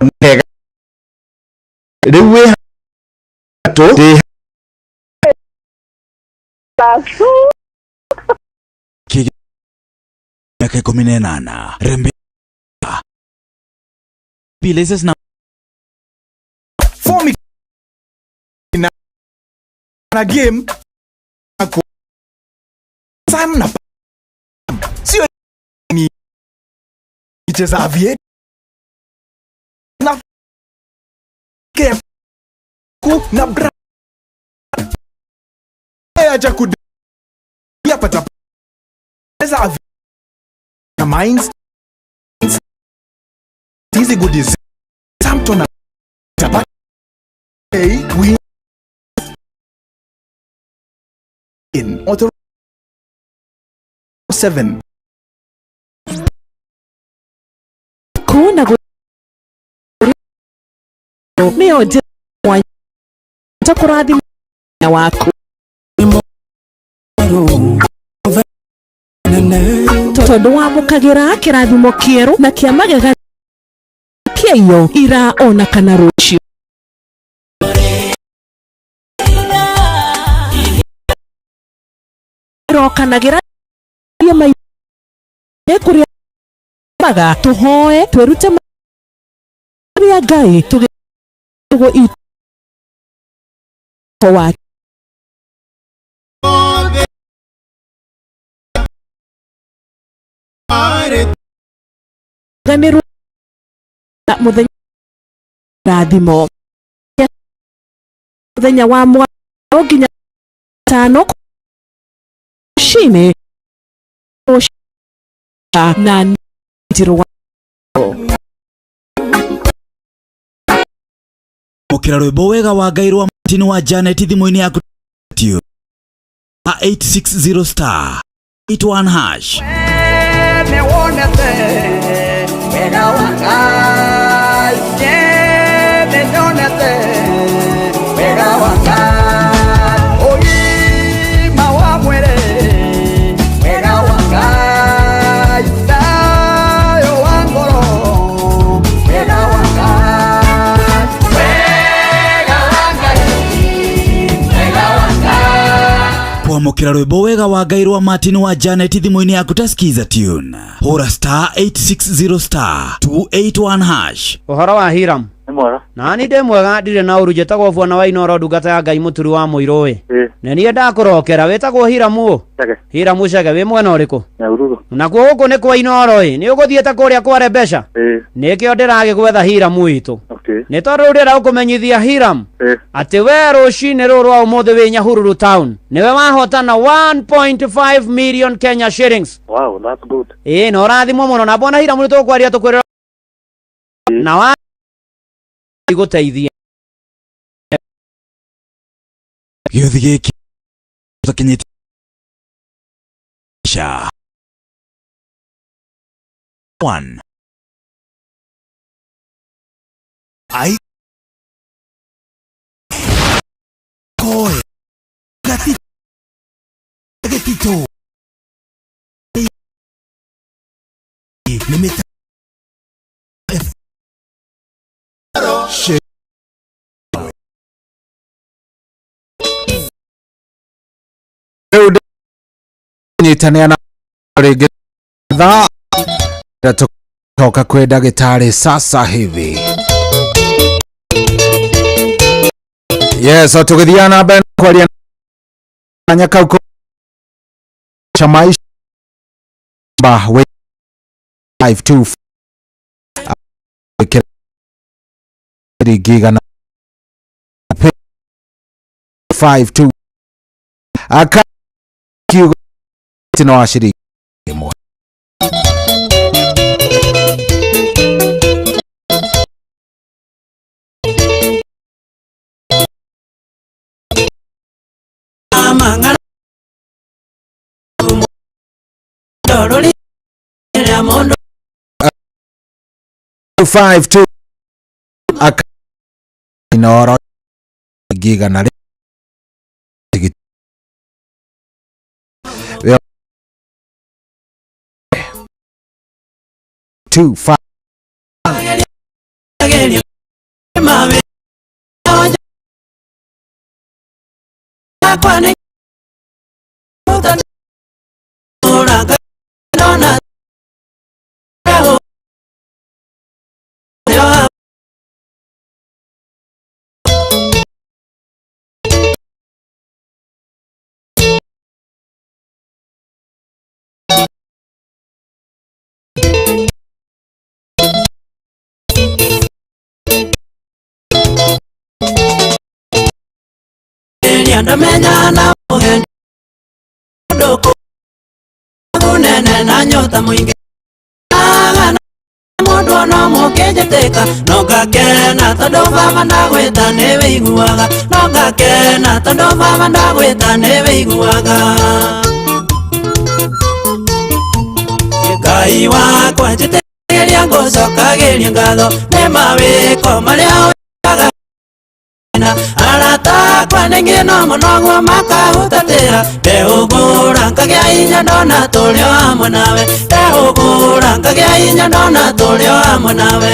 riu wi to tasu miaka 18 rembe bileses na na game ako Sam na sio ni icheza avie na ke ku na bra acha kudia pata pesa avie na minds hizi goodies Samton tapa we in auto 7 kuna meoje takurathi wako tondu wamukagira kirathimo kieru na kia magega kieyo ira ona kana rucio rokanagira mai ekuria maga tuhoe twerute ya Ngai tugo wa ganiru na muthenya rathimo muthenya wa mwa oginya tano shine na njiro mukira rwimbo wega wa Ngai rwa Martin wa Janet thimu-ini yaku 860 star 81 hash me wonete wega wa Ngai me wonete wega wa Ngai oi mawa mwere wega wa Ngai dayo wangoro wega wa Ngai wega wa Ngai kwamukira rwimbo wega wa Ngai rwa Martin wa Janet thimu-ini yaku taskiza tune hora star 860 star 281 hash uhoro wa Hiram Mwara. Nani de mwega ndire na uruje tagwo bwana wa Inoro ndungata ya Ngai muturi wa Muirowe. Na nie ndakurokera wetagwo Hiramu. Hiramu cege wi mwena uriku? Nyahururu. Na guku ni kwa Inoro ni uguthiete kuria kware mbeca? Nikio ndirage gwetha Hiramu witu. Ni tondu ndira ukumenyithia Hiram ati we rucini ruru rwa umuthi wi Nyahururu town niwe wahotana 1.5 million Kenya shillings. Wow, that's good. No rathimo muno na bona Hiramu tukwaria tukwirira na wa guteithia gĩothi gĩkĩ tũkinyĩte sha 1 ai koe gatito nimeta nyitanĩana rĩngĩ thaa toka kwĩ ndagĩtarĩ sasa hivi. Yes, tũgĩthiana na mbere kwaria na nyakau cha maisha ba 525 gigana 52 aka kiugo tino wa shiriki mwe amangana doroli ya mondo 52 aka Inoro gigana 2 5 Kendo menya na mugendi Doko Kunene na nyota mwingi Mundu no mukenjeteka Noga kena tondo baba ndagweta newe iguaga Noga kena tondo baba ndagweta newe iguaga Ngai wakwa njitegeria ngucokagiria ngatho nĩ mawĩko marĩa wĩkaga arata akwa nĩ ngĩno mũno guo makahutatĩra ndehũgũra ngagĩa hinya ndona tũrĩ o hamwe nawe ndehũgũra ngagĩa hinya ndona tũrĩ o hamwe nawe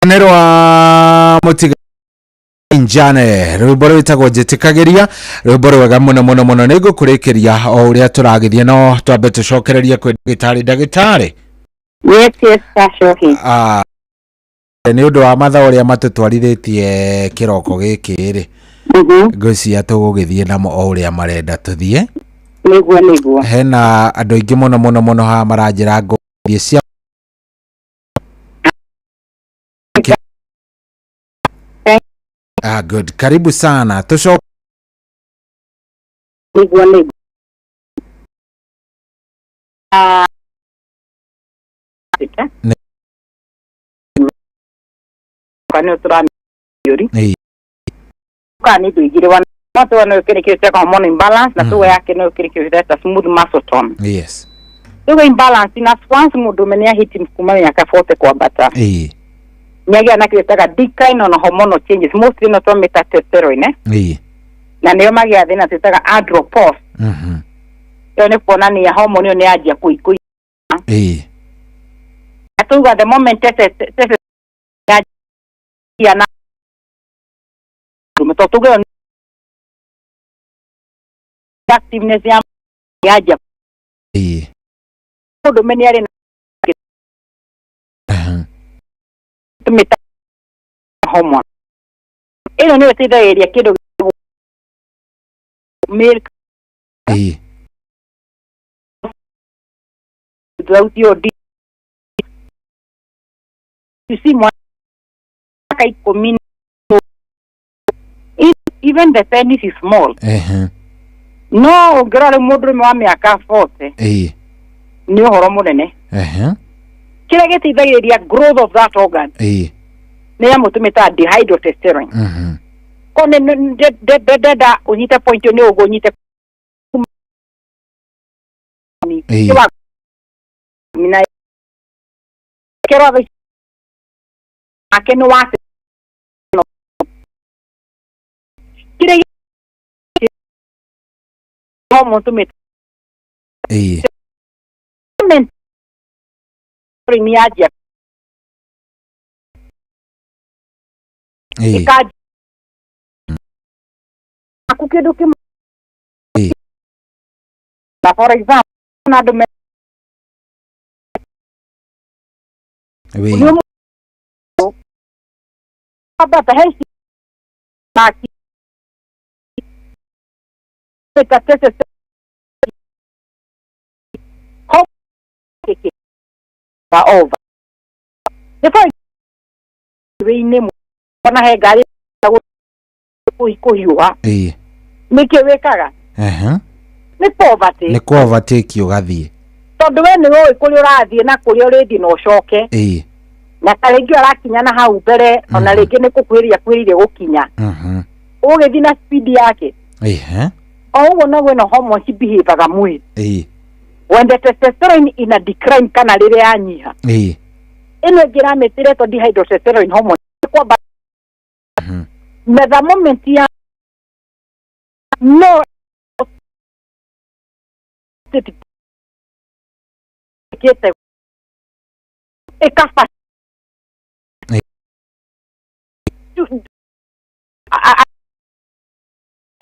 Nerwa mutiga njane rwimbo rwitagwo njitikagiria rwimbo rwega muno muno muno nigukurekeria o uria turagithie no twambe tucokererie kwi ndagitari yes Kashoki ni undu wa mathaa uria matutwarithitie kiroko giki ri ngwiciria tugugithie namo o uria marenda tuthie niguo hena andu aingi muno muno muno ha maranjira ngũthie cia good. Karibu sana. Tusho niguo kwani turami yuri kwani tuigire wana watu wanaokerekea kwa hormone imbalance na tuwe yake no kerekea smooth muscle tone. Yes. Tuwe imbalance na once mudu menia hiti mkumani yakafote kwa bata. Nyagi anakiwetaga decline on hormonal changes mostly not on testosterone na niyo magia thina twitaga andropause yo ne kuona ni hormone ni ajia kuikui atuga the moment tese ya na tumetotuga activeness ya ajia ndo meni ale tumita hormone ino niyo tithairia kindu milk without your D you see mwana kaikomini even the penis is small no ngirore mundu wa miaka 40 ni uhoro munene kira gitithairia growth of that organ ni ya mutumita dihydrotestosterone kone da unyite point ni ugonyite kiwa mina kero ave akeno wase kire homo tumita premiadia ikaji akukedo kim na for example na do me abata hesi na ki tese ho keke ba over defa reine mo na he gari kuhiwa nike wekaga ni poverty ni poverty kiugathie tondu we ni we kuri urathie na kuri urithi no coke na karingi arakinya na hau mbere ona ringi ni kukwiria kwirire gukinya ugithi na speed yake owo no we no hormones behave mwili when the testosterone in a decline kana rire anyiha ino ngira metire to dihydrotestosterone hormone kwa the moment ya no kete ekapa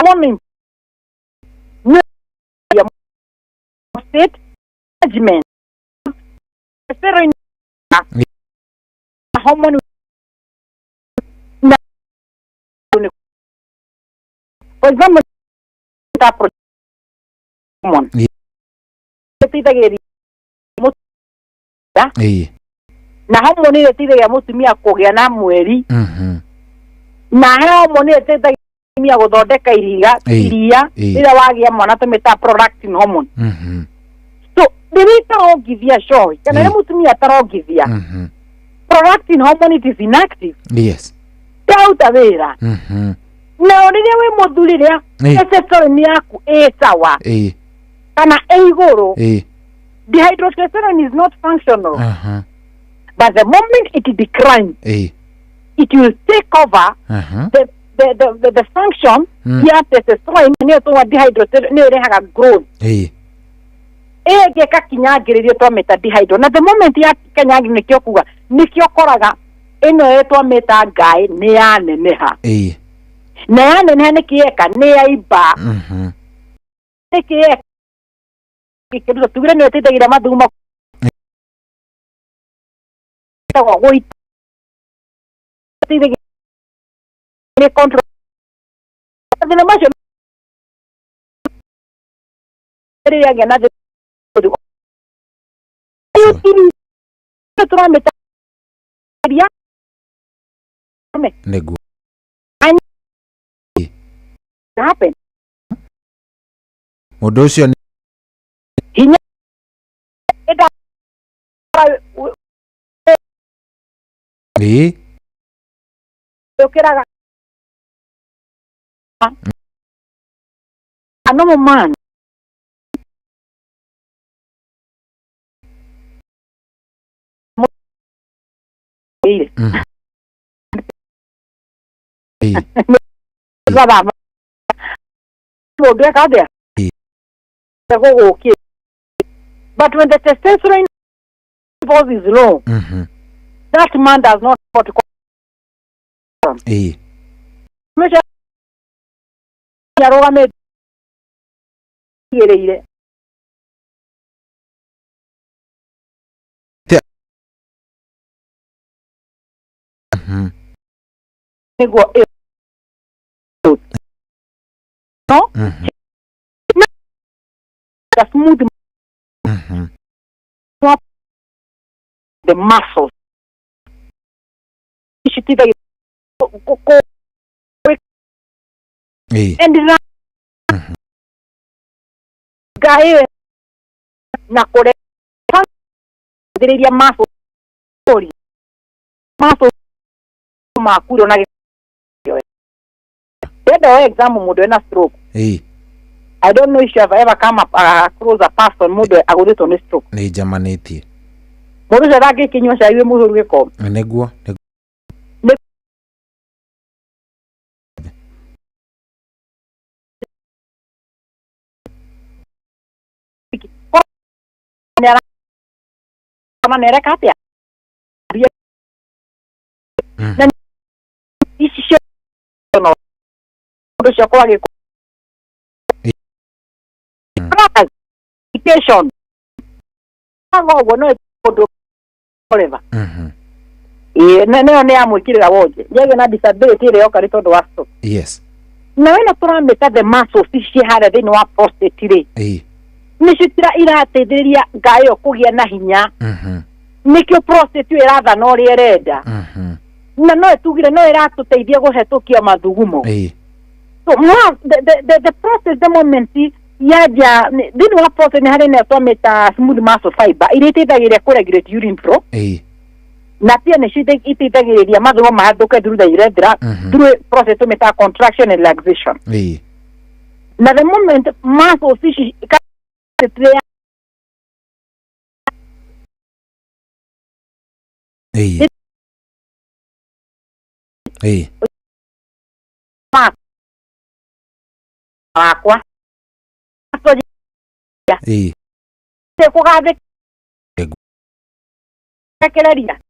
morning no ya state management Testosterone hormone na for example hormone ĩteithagĩrĩria na hormone ĩteithagĩrĩria mũtumia kũgĩa na mweri na hormone ĩteithagĩrĩria gũthondeka iria rĩrĩa wagĩa mwana tũmĩta prolactin hormone so rĩrĩa ongithia show kana rĩrĩa mũtumia atarongithia prolactin hormone is inactive tauta wĩra na rĩrĩa wĩ mũthuri rĩa testosterone yaku sawa kana igũrũ dehydrotestosterone is not functional but the moment it declines it will take over the function ya testosterone nĩyo tũwa dehydrotestosterone nĩyo ĩrehaga growth ĩngĩka kinyangĩrĩrio twamĩta dehydro na the moment ya kinyangĩrĩrio nĩkĩo kuga nĩkĩo koraga ĩno twamĩta ngaĩ nĩ yaneneha na yaneneha nĩkĩeka nĩ yaimba nĩkĩeka kĩruta tugire nĩyo ĩteithagĩrĩria mathugumo gũiteithagĩrĩria control thĩna macio rĩrĩagĩa na turamĩtaria nĩguo mũndũ ũcio hinya ukiraga normal man but when the testosterone level is low, that man does not want to come. No? The smooth the muscles. And guy na kore diria muscle story muscle makuro na example mudo na stroke. I don't know if you have ever come across a person mudo agudito ni stroke. Ni jamaneti. Mudo zarage kinywa cha iwe mudo rweko. Neguo. Kama nereka ya. Na isi sio no. Mudo shakwa ge education. Ngo no kodo forever. Ne amwikirira woje. Yege na disability ile yoka rito ndo wasto. Yes. Na wena turameta the muscle fishi hara thini wa prostate ri. Nishitira irateithĩrĩria ngayo kũgĩa na hinya. Nikio prostate iratha no rĩerenda. Na no tugire no iratũteithia gũhetũkia mathugumo. So the process the moment yaja thini wa prostate nĩ harĩ na twamĩta smooth muscle fiber irĩteithagĩrĩria kũregulate urine flow. Na pia nĩciteithagĩrĩria mathugumo mahetũke through the urethra through process twamĩta contraction and relaxation. Na the moment muscle fishi aqua se kugave kekeleria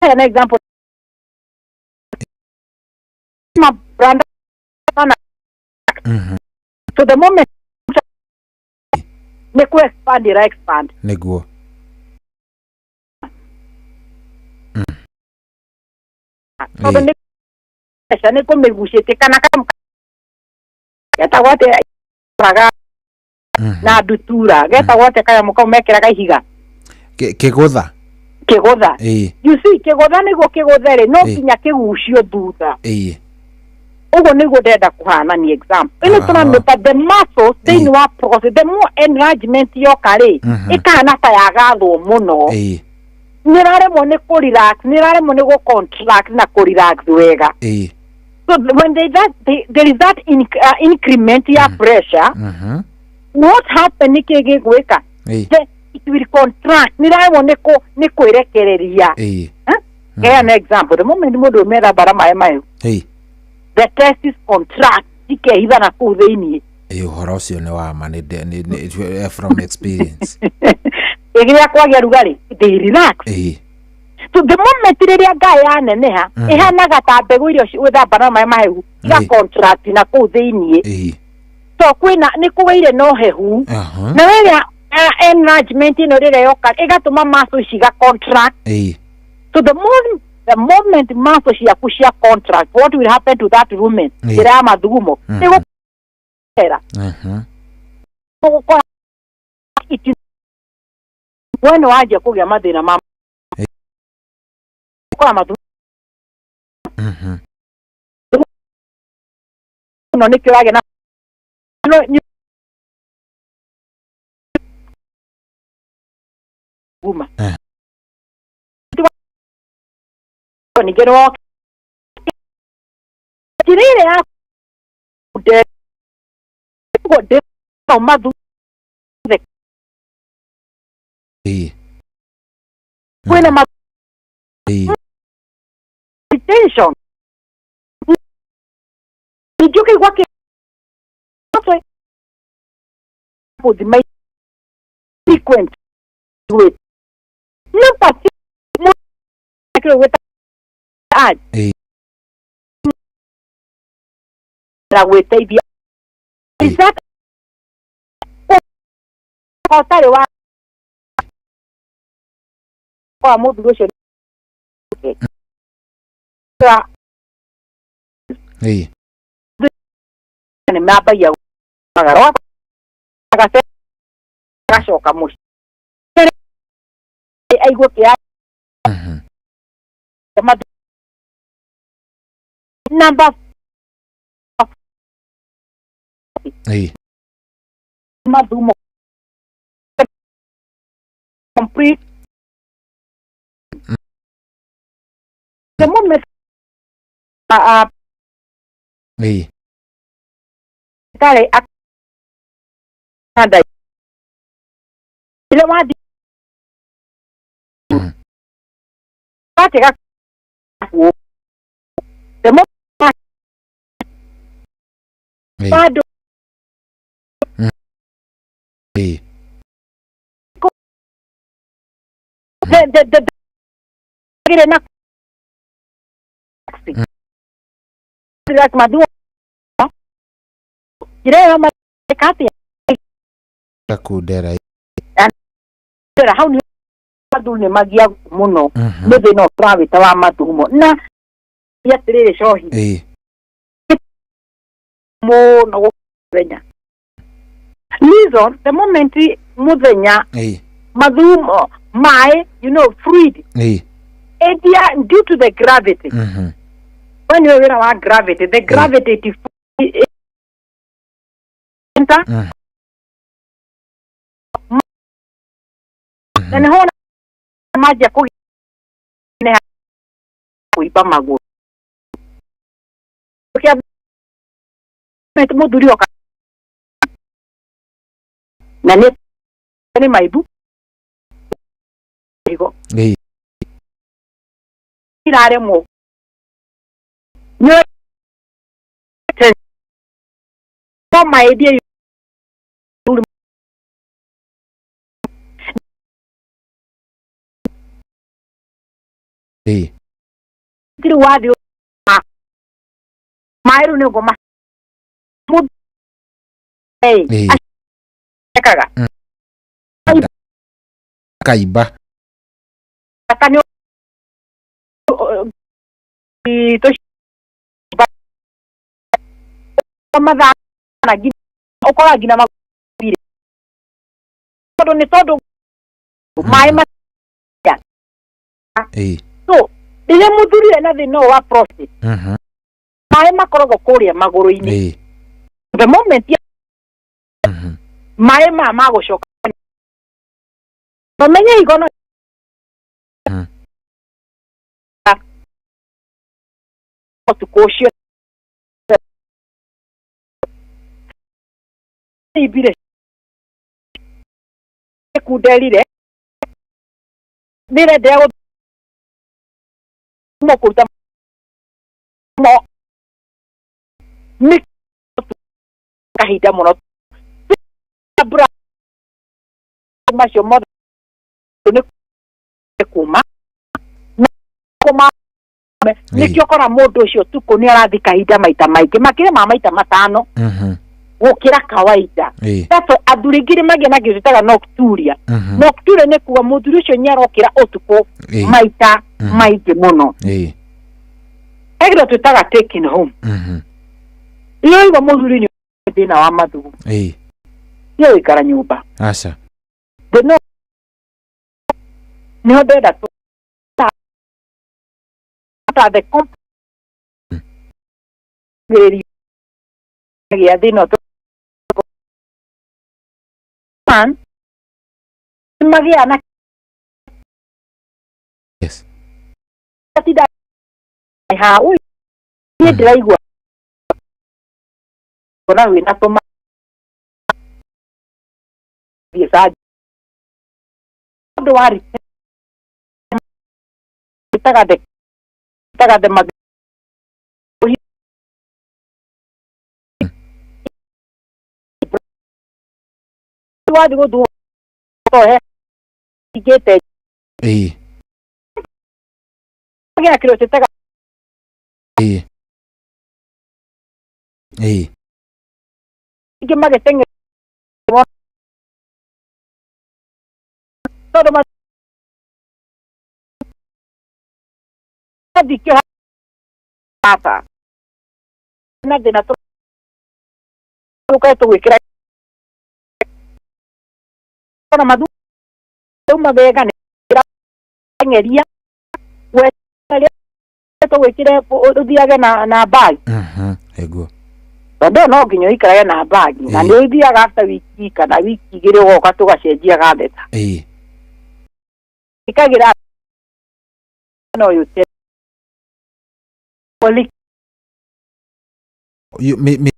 an example my brand so the moment ne ku expand ira expand niguo todo ne esa ne ko megushete kana kama geta wote raga na dutura geta wote kaya muko mekera kahiga kigutha you see kigutha nigo kiguthere no kinya kigucio thutha ugo nigo ndenda kuhana ni example ino tunamuta the muscles thini wa process the more enlargement yokari ikana ta yagathwo muno niraremwo ni ku relax niraremwo ni ku contract na ku relax wega so when there is that increment ya pressure what happen ikege gweka it will contract niraremwo ni ku irekereria kaya an example the moment mundu mera barama emayo the testis contract ikehitha na kuu thiini uhoro ucio ni wa ma ni from experience igiria kwagia rugari they relax so the moment riria ngai yaneneha ihanaga ta mbegu irio withambana mai mahehu ya contract na kuu thiini so kwina ni kuweire no hehu na riria enlargement ino riria yoka igatuma muscles ciga contract so the moment muscles ciaku cia contract what will happen to that woman ira mathugumo nigo era bueno waje kugia mathina ma kwa mathugumo no nikirage na no guma ni gero kirire ya de go de no madu de bueno ma tension ni yo que guaque no soy pues my frequent with no pati no creo que with idea is that otare wa kwa modulation ni mapa ya magaro akase kashoka mushi aigo kia number madumo complete the moment kale akanda ile wadi pateka the moment bado the ile na like madu ile ma kati takudera era how ni madu ni magia muno bebe no private wa matumo na ya tere shohi mo no venya reason the moment mudenya madumo my fluid edia due to the gravity when you have gravity the gravity center and hona maji kuipa maguru porque muduri oka na ni maibu digo irare mo no my idea kiri wadi mairu ne goma mud kaga Kaiba. Akanyo to mathaa na gina okora gina mabire todo ni todo mai ma so ile muthuri ena thina wa prostate mai makorogo kuria maguru-ini the moment mai magushoka bamenye igono otukoshio ibire kudelire dire deo mo kuta mo mi kahida mono abra masho modo ne kuma kuma nikiokora mundu ucio tuko ni arathi kahida maita maingi makire maita matano gukira kawaida tato athurigire mage na gizitaga nocturia nocturia ne kuwa muthuri ucio nyarokira utuko maita maingi muno egero tutaga taking home iyo igo muthuri ni thina wa mathugu iyo ikara nyumba asa no no ndenda tu ta the comp ya thina tu man magia na yes atida ha ui ni draigwa kona wina toma bisa ndo wari taga de mag wadi go do to he igete ya creo que taga que mage tenga todo más di que pasa na de nato que kira na madu uma vega ngeria we to kira o diaga na bag ego ndo no ginyo ikara na bag na ndio diaga after wiki kana wiki gire woka tugacenjia gatheta ikagira no yute poli me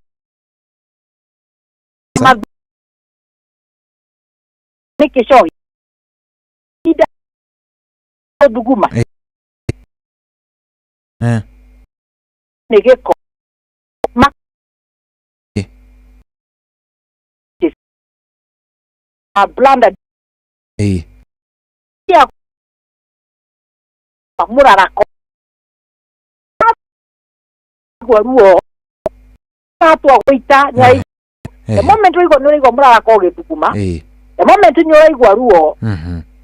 niki show ida duguma nigeko ma a blanda ya murara ko gwaruo tatu agoita nyai the moment we go no go murara ko gituguma the moment nyora igwaruo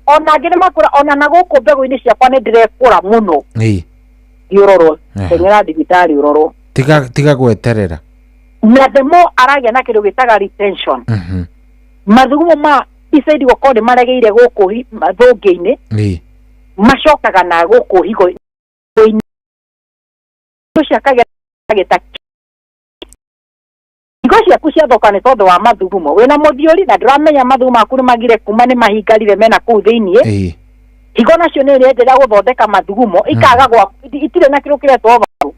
ona ngire makura ona naguko mbego-ini ciakwa ni ndirekura muno diororo tengera digitali uroro tiga gweterera na demo aragia na kindu gitaga retention mathugumo ma isaidi gukode maregeire guku thungi-ini macokaga na guku higo tuciakaga gita higo ciaku ciathoka ni tondu wa mathugumo wina muthiuri na ndiramenya mathugumo aku ni magire kuma ni mahingarire mena kuu thiini higo nacio ni rienderea guthondeka mathugumo ikaga gwa itire na kiru kiretwo varu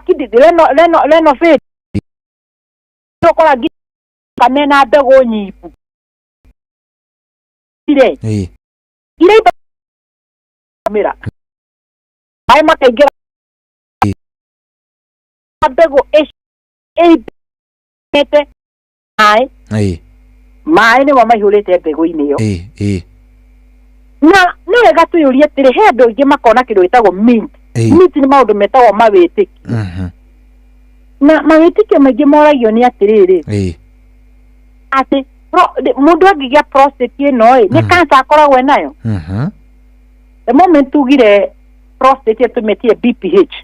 kidi leno fit tokora kamena mbegu nyipu ire mira ai makaingira mbegu ete mai ni mama ihurite mbegu-ini yo na no wega tuyurie tiri he andu ingi makona kindu gitagwo mint mint ni maundu metagwo mawitiki na mawitiki maingi moragio ni atiriri ati mundu angigia prostate ino ni cancer akoragwo nayo. The moment tugire prostate tumetie BPH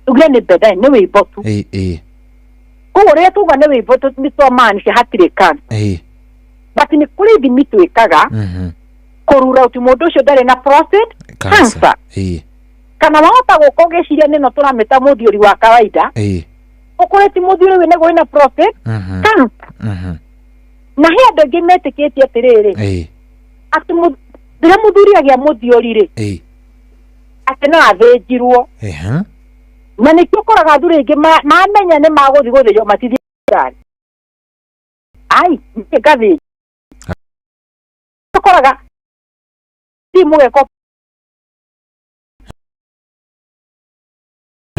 tugire ni benign ni wibotu kuria tuga ni wibotu ni so man shi hatire cancer but ni kuri thimitu ikaga kurura uti mundu ucio ndari na prostate cancer kana wahota gukogeciria nino turameta muthiuri wa kawaida ukureti muthiuri winago ina prostate cancer na he andu angi metikitie atiriri ati ndira muthuri agia muthiuri ri ati no athinjirwo na nikio koraga athuri ingi mamenya ni maguthi guthio matithirari ai ni gathi koraga si mugeko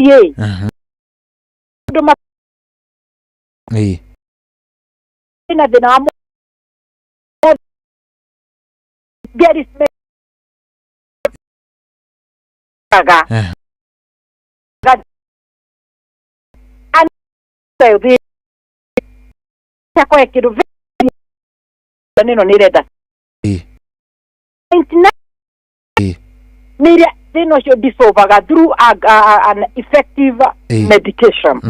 ye ndo ma ina de na mo get is kaga an so the kwa kidu neno ni reda media they know should be so through an effective medication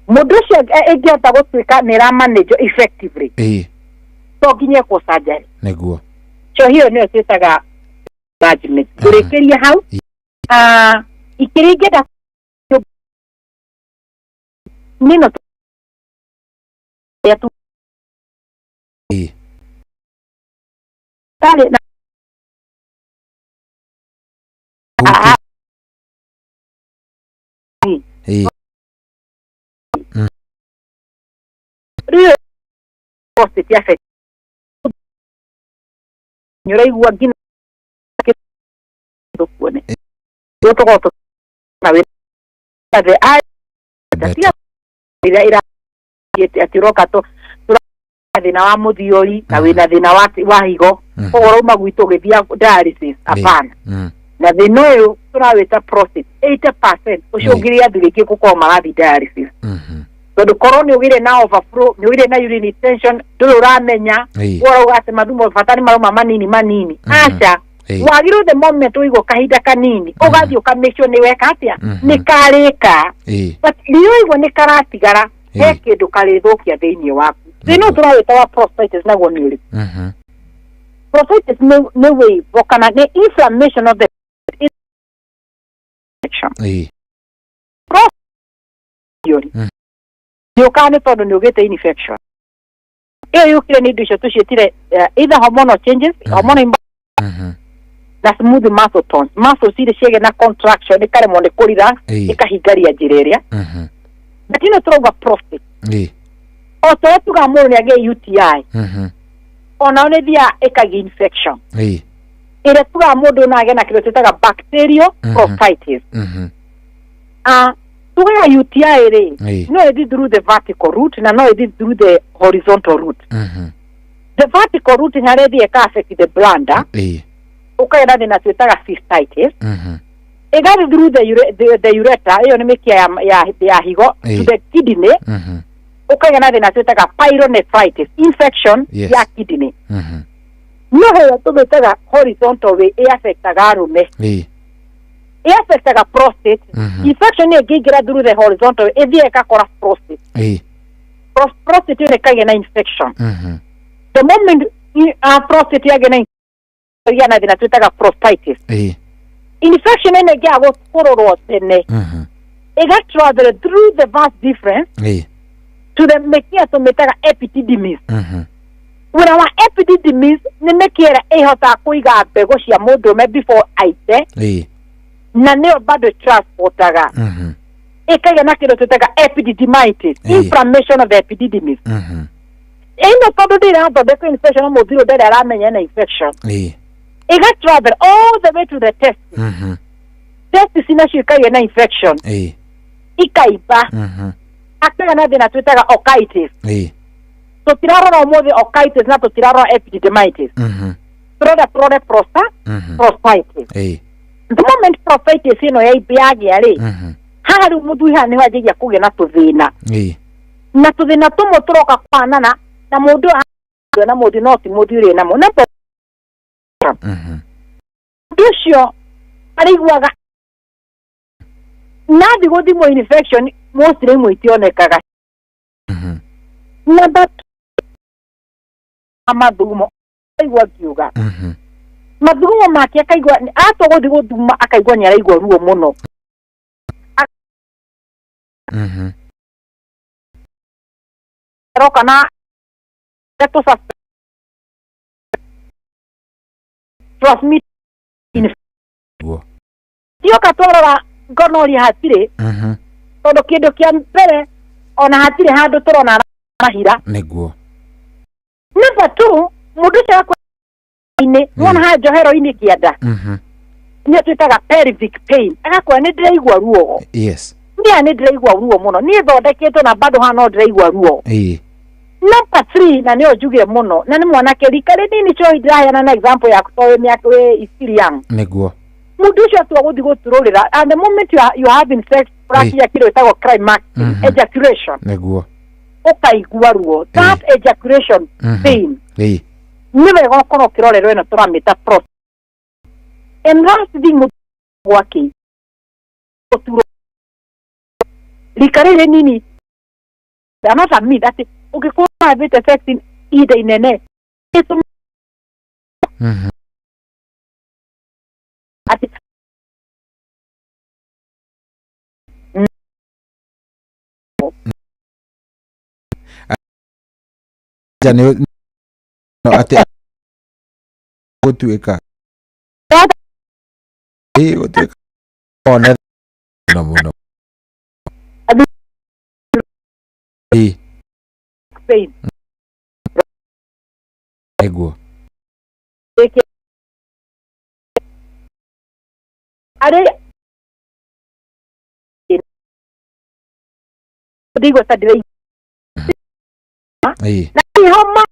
modusha egiata gutwika nira manage effectively so kinye ko surgery neguo so hiyo ndio twitaga management kurekeria hau ikirigeda nino ya tu tale na prostate affect nyorai wagina dokone to na we ade ai tatia ira atiroka to thina wa muthiori na wina thina wa higo kogoro magwito githia dialysis apana na thina uyu turawita prostate 80% ucio ngiria thiriki kuko magathi dialysis tondu korwo ni ugire na overflow ni ugire na urine retention nduru uramenya wora ugate mathumo fatani maroma manini acha wagiru the moment uigo kahinda kanini ugathi ukamesho ni weka atia ni karika but liuigo ni karatigara he kindu karithukia thiini waku thina turawita wa prostate naguo ni uri prostate ni way vokana ni inflammation of the infection yokane tondu ni ugite infection iyo yukire ni ndusho tucitire either hormonal changes hormonal na smooth muscle tones muscle cire ciege na contraction ikare monde kurira ikahingaria njireria lakini turoga prostate oto tuga mundu ni age UTI ona one thia ikagi infection ire tuga mundu na age na kile tutaga bacterial prostatitis tuga UTI re no it through the vertical route na no it through the horizontal route the vertical route haredi eka affect the bladder ukaenda thina twitaga cystitis egari through the urethra iyo ni mikia ya higo to the kidney ukaenda thina twitaga pyelonephritis infection ya kidney no he tubitaga horizontal way affectaga arume affectaga prostate infection ni gigira through the horizontal ethie ekakora prostate prostate ni kagena infection the moment prostate yagena yana thina twitaga prostatitis infection ene gyago kororwo tene ega travel through the vast difference to the mekia to metaga epididymis wena wa epididymis ni mekiera ehota kuiga mbego cia mundu me before aite na neo bado transportaga ikaga na kile twitaga epididymitis inflammation of the epididymis ino todo dira ndo the infection mo zero dira aramenya na infection ega travel all the way to the test test sinashika na infection ikaiba akaga na thina twitaga otitis so tirarora omothe otitis na tirarora epididymitis prode prostatitis the moment prostatitis ino yaibiagia ri hari muthu hani wajigia kugia na tuthina na tuthina tumo turoka kwanana na mundu na mũndũ no ti mũndũ ũrĩ namo na ũcio arĩiguaga na thigũthimwo infection mostly imwe itionekaga na mathugumo akaigua kiuga mathugumo make akaigua atogũthi gũthuma akaigua nĩ araigua ruo mũno kana transmit tio katwarora gonorrhea hatirĩ tondũ kĩndũ kĩa mbere ona hatirĩ handũ tũrona arahira nĩguo number 2 mũndũ ũcio akwa-inĩ wona ha njohero-inĩ kĩanda nĩ twĩtaga pelvic pain agakwĩra nĩ ndĩraigua ruo yes nĩ ndĩraigua ruo mũno niĩ thondeketwo na bado ha no ndĩraigua ruo number 3 na nĩyo njugire mũno na nĩ mwanake rika rĩnini cho ndĩraheana na example ya kũtoe mĩaka wĩ still young nĩguo mũndũ ũcio atua gũthi gũturũrĩra and the moment you are having sex ũrakinya kĩrĩa ĩtagwo climax ejaculation nĩguo ũkaigua ruo that ejaculation pain nĩ wega ũkorwo ũkĩrorerwo ĩno tũramĩta prostate and last thing gwake gũturwo rika rĩrĩ nini another myth atĩ ũngĩkorwo havĩte sex ihinda inene atĩ atĩ gũtuĩka gũtuĩka one mũno nĩguo arĩ ndigwa sadire na homa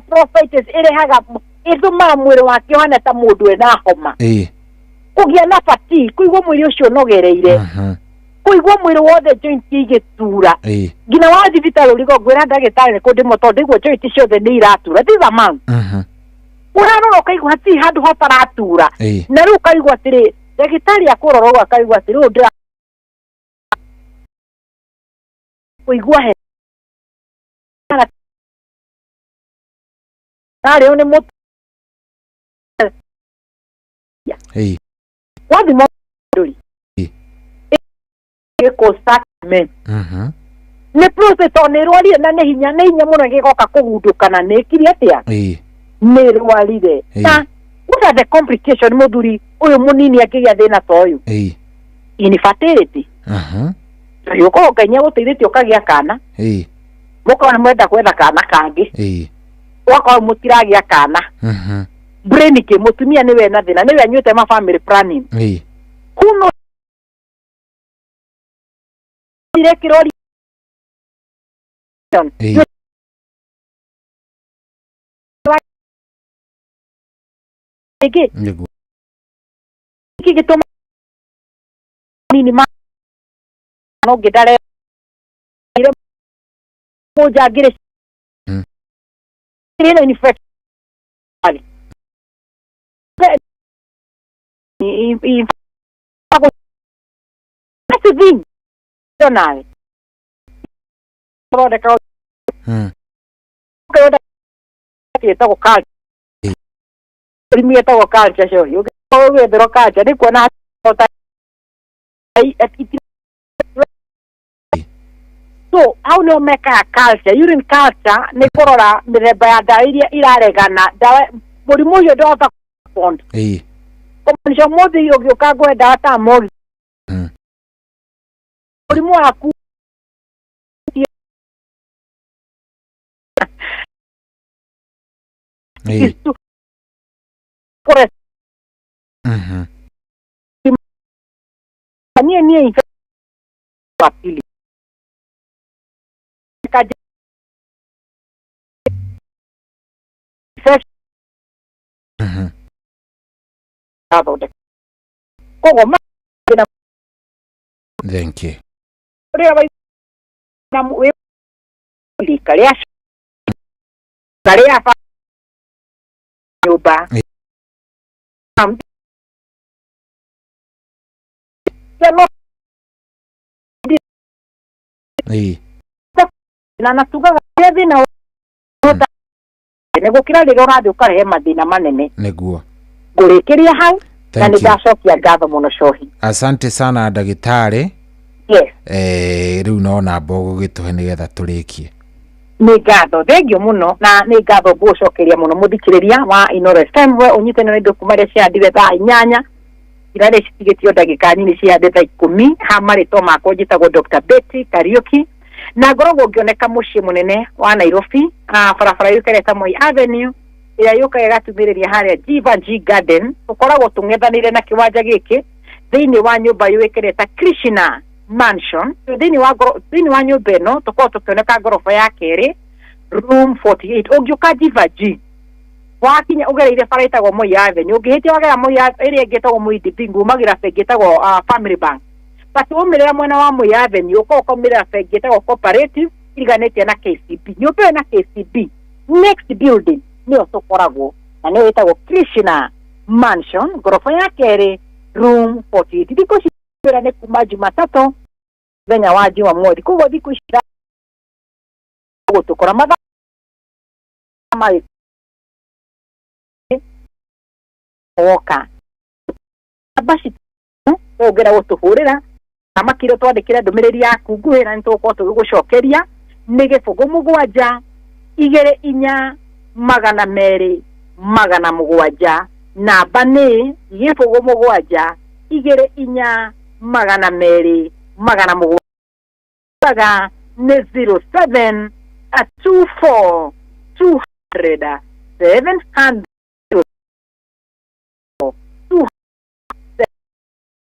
prophecies ĩrehaga ĩtũmaga mwĩrĩ wake ũhana ta mũndũ ena homa kũgĩa na fatigue kũigua mwĩrĩ ũcio ũnogereire kũigua mwĩrĩ wothe joint igĩtura nginya wa thibitarĩ ũrigongwĩra ndagĩtarĩ nĩ kũndĩmwo tondũ ndĩguo joint ciothe nĩ iratura these are man ũrarora ũkaigua hatirĩ handũ hataratura na rĩu ũkaigua atĩrĩ ndagĩtarĩ akũrora ũguo akaigua atĩrĩ rĩu ndĩra kũigua he tarĩ nĩ mũtu wathimwo ndũri gĩkũsakmen nĩ prostate nĩ rwarire na nĩ hinya mũno gĩgoka kũgundũkana nĩ kiri atĩa nĩ rwarire na what are the complication mũthuri ũyũ mũnini akĩgĩa thĩna ta ũyũ infertility ũkorwo Ngai nĩagũteithĩtie ũkagĩa kana mũkorwo nĩ mwenda gwetha kana kangĩ ũgakorwo mũtiragĩa kana brain kĩ mũtumia nĩwe na thĩna nĩwe anyuĩte ma family planning kuno ile kirori iki gituma nini ma no gidare ile moja gire ile ni fact ali i pago thing nawe pro de ka to ka primero culture show yo que pero culture ni kuona so how no make a culture urine culture ni korora mithemba ya ndawa iria iraregana ndawa mũrimũ ũyũ ndota bond kũmaanisha mũndũ ũgĩũka gwetha ta mori mũrimũ waku por nie papili thank you Taria fa nyumba. Na natugaga thina nego kira riro radio karehe mathina manene niguo ngurikiria hau na nindacokia ngatho muno cohi. Asante sana ndagitari. Yes. Riu nona mbogo gituhe nigetha turikie. Ni ngatho thengio muno na ni ngatho ngucokeria muno muthikiriria wa Inoro FM we unyitene na ndokumaria cia ndire thaa 8 irare citigitio ndagika nini cia ndeta 10 ha marito makwa njitagwo Dr. Betty Kariuki na ngorogwo ngioneka mucii munene wa Nairobi barabara yukereta Moi Avenue ira yuka igatumiriria haria Jivanji Garden ukoragwo tungethanire na kiwanja giki thiini wa nyumba yukereta Krishna Mansion thiini wa nyumba ino tukorwo tukioneka ngorofa ya keri room 48 ungiuka Jivanji wakinya ugereire baraitagwo Moi Avenue ungihitia wagera Moi area ngetagwo Moi Dibingu magira ngetagwo Family Bank but umirira mwena wa Moi Avenue uko umirira ngetagwo Cooperative iriganete na KCB nyumba na KCB next building niyo tukoragwo na niyo itagwo Krishna Mansion ngorofa ya keri room 48 thiko cira ni kuma Jumatatu thenya wa Jumamothi kugo thiko cira gutukora mathaa oka basi ogera gutuhurira kama kiro twandikira ndumiriri yaku nguhira nituko tugucokeria ni gibugu 7 2 4 200 namba ni gibugu 7 2 4 200 baga ni 07 24 200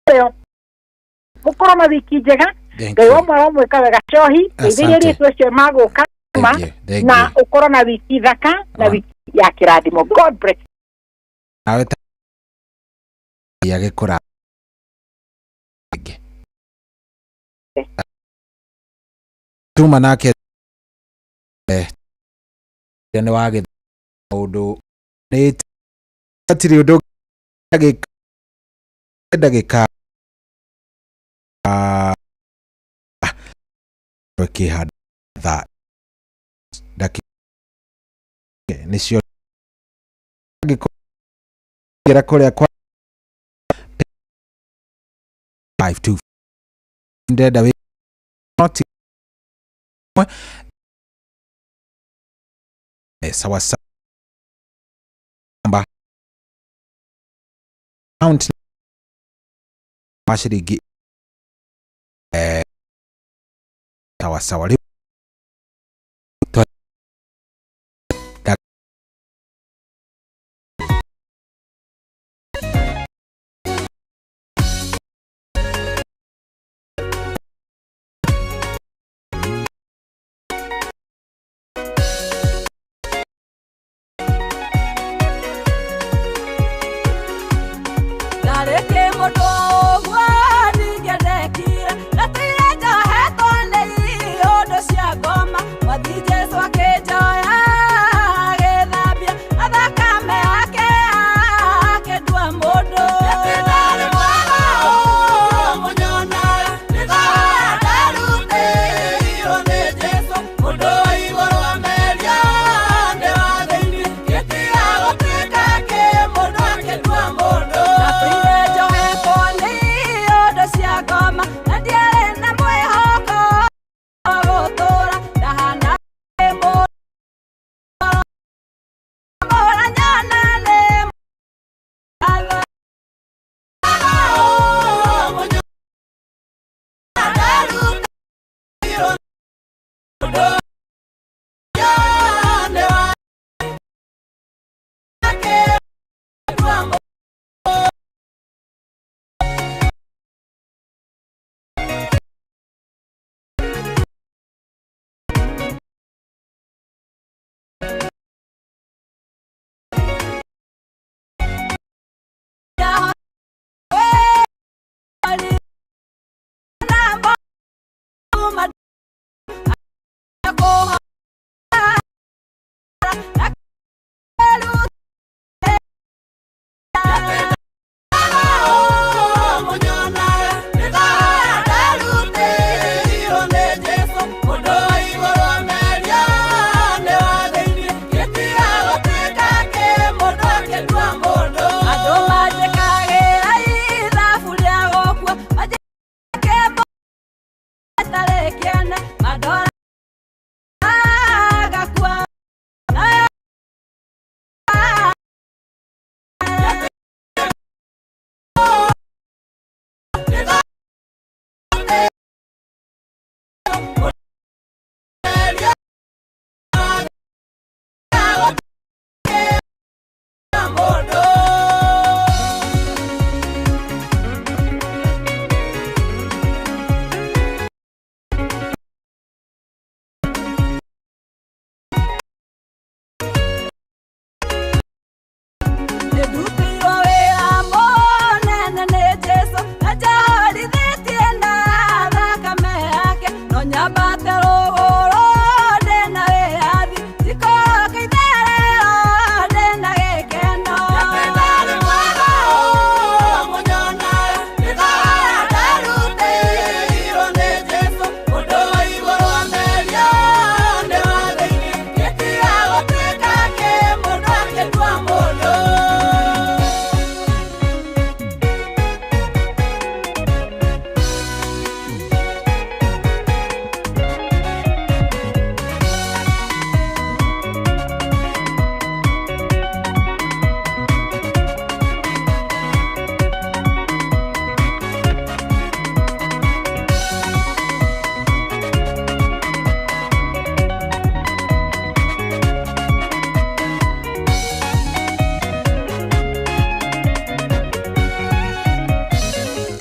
700 mukoro na wiki njega ngai wa mweka wega cohi ithiria ritu cio maguka na ukoro na wiki thaka na wiki ya kirathimo. God bless nawe ya gikura tuma nake ni wage undu ni atiri undu ndagika kihadha dakika nicio gira kuria kwa 52 ndenda we not sawa sawa count mashirigi sawa sawa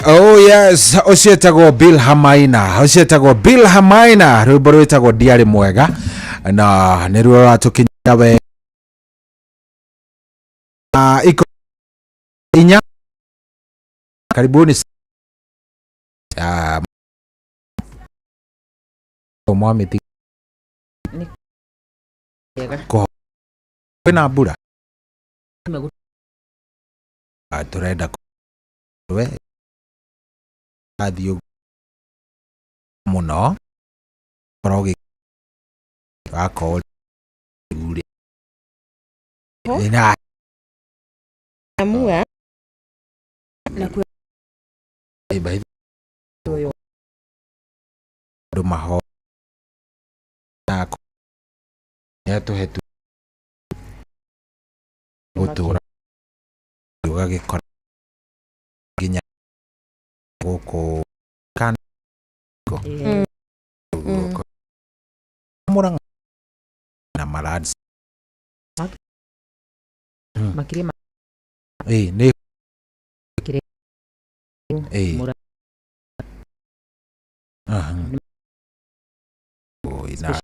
Oh yes, ucietagwo Bill Hamaina, ucietagwo Bill Hamaina, rwimbo rwitagwo Ndiarĩ Mwega, na nĩ ruo ratukinya we iko inya. Karibuni Mwamiti kwĩna mbura turenda we athio muno progi akol uri ina amua na ku bai yo do maho na ya to hetu gutura yoga gikora ginya goko kan go murang na malads makirima ne makire murang ina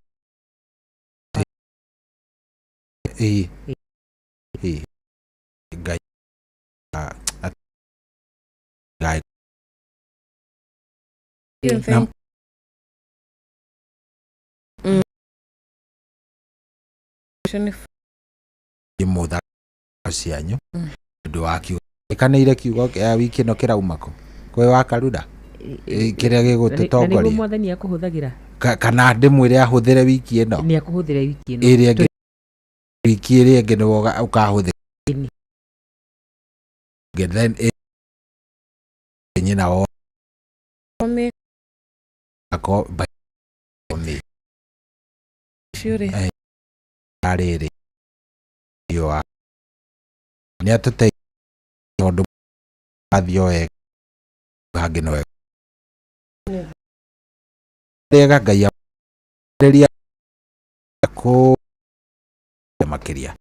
gai gai muda cianyu ndu wakio ikaneire kiugo kia wiki no kiraumako kwe wakaruda kiria gigututongoria niguo mwathani akuhuthagira kana ndimwire ahuthire wiki ino ni akuhuthire wiki ino iria wiki iria ingi ni ukahuthira then nyina o ome ako ome sure arere yo ni atute tondu athio e hangi no rega ngai areria ko makiria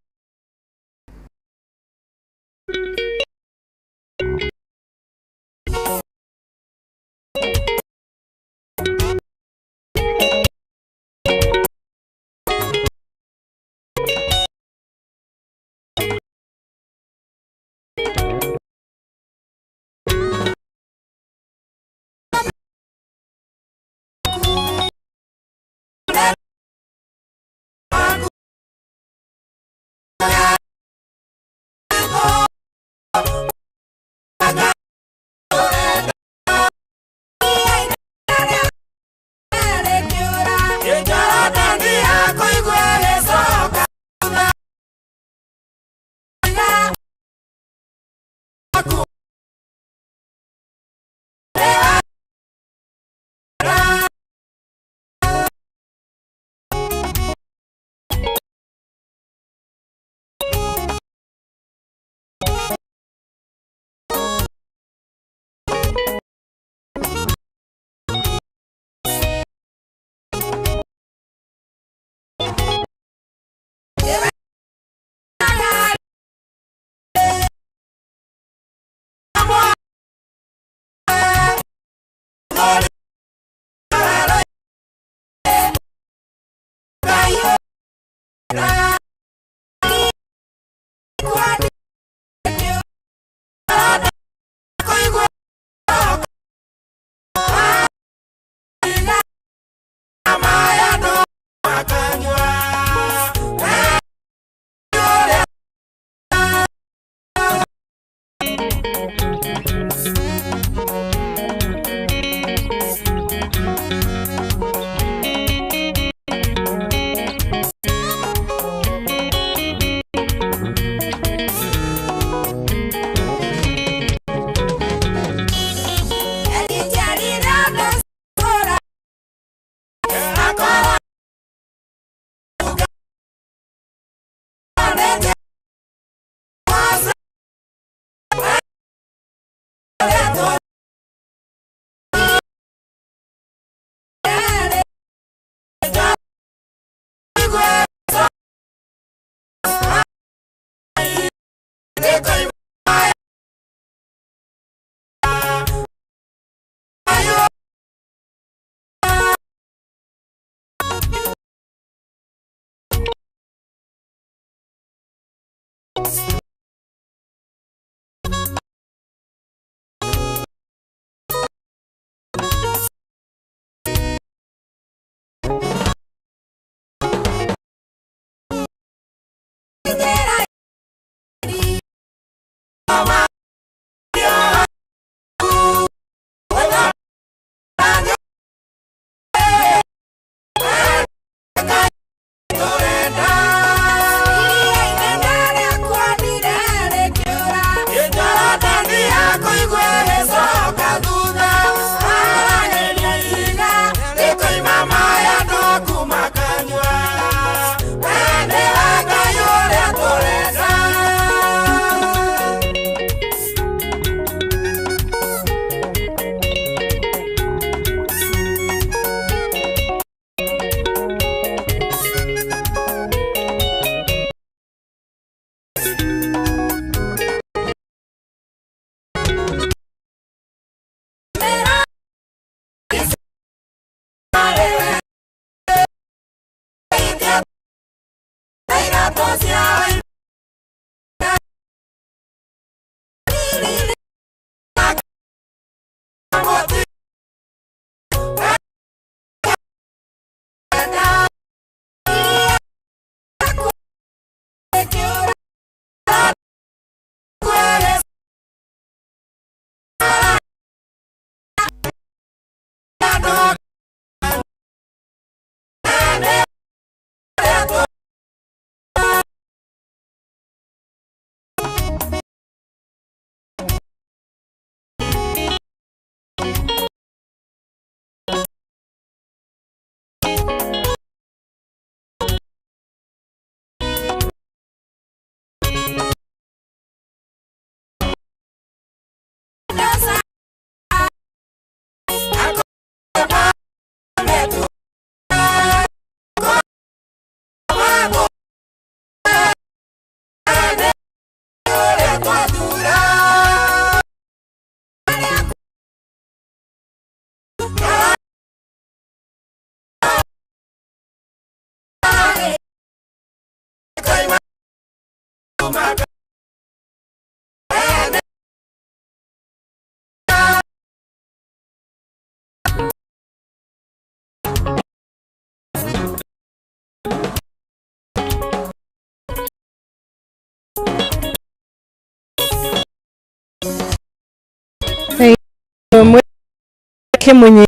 Mwenye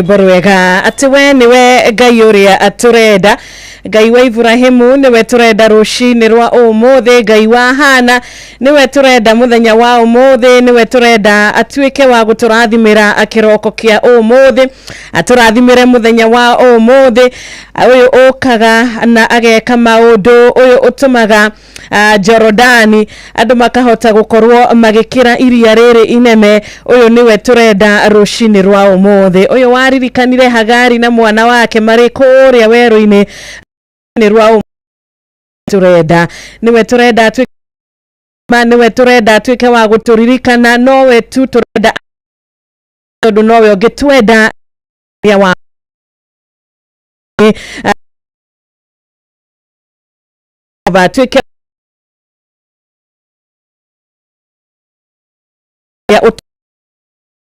borwega ati we niwe Ngai uria aturenda Ngai wa Ibrahimu niwe turenda rucini rwa umuthi Ngai wa Hana niwe turenda muthenya wa umuthi niwe turenda atuike wa guturathimira akiroko kia umuthi aturathimire muthenya wa umuthi uyu okaga na ageka maundu uyu utumaga Jorodani andu makahota gukorwo magikira iria riri inene uyu niwe turenda rucini rwa umuthi uyu waririkanire Hagari na mwana wake mari kuria weru-ini ni rwa turenda niwe turenda niwe turenda tuike wa guturirikana nowe tu turenda tondu nowe ungitwenda ya wa batwike ya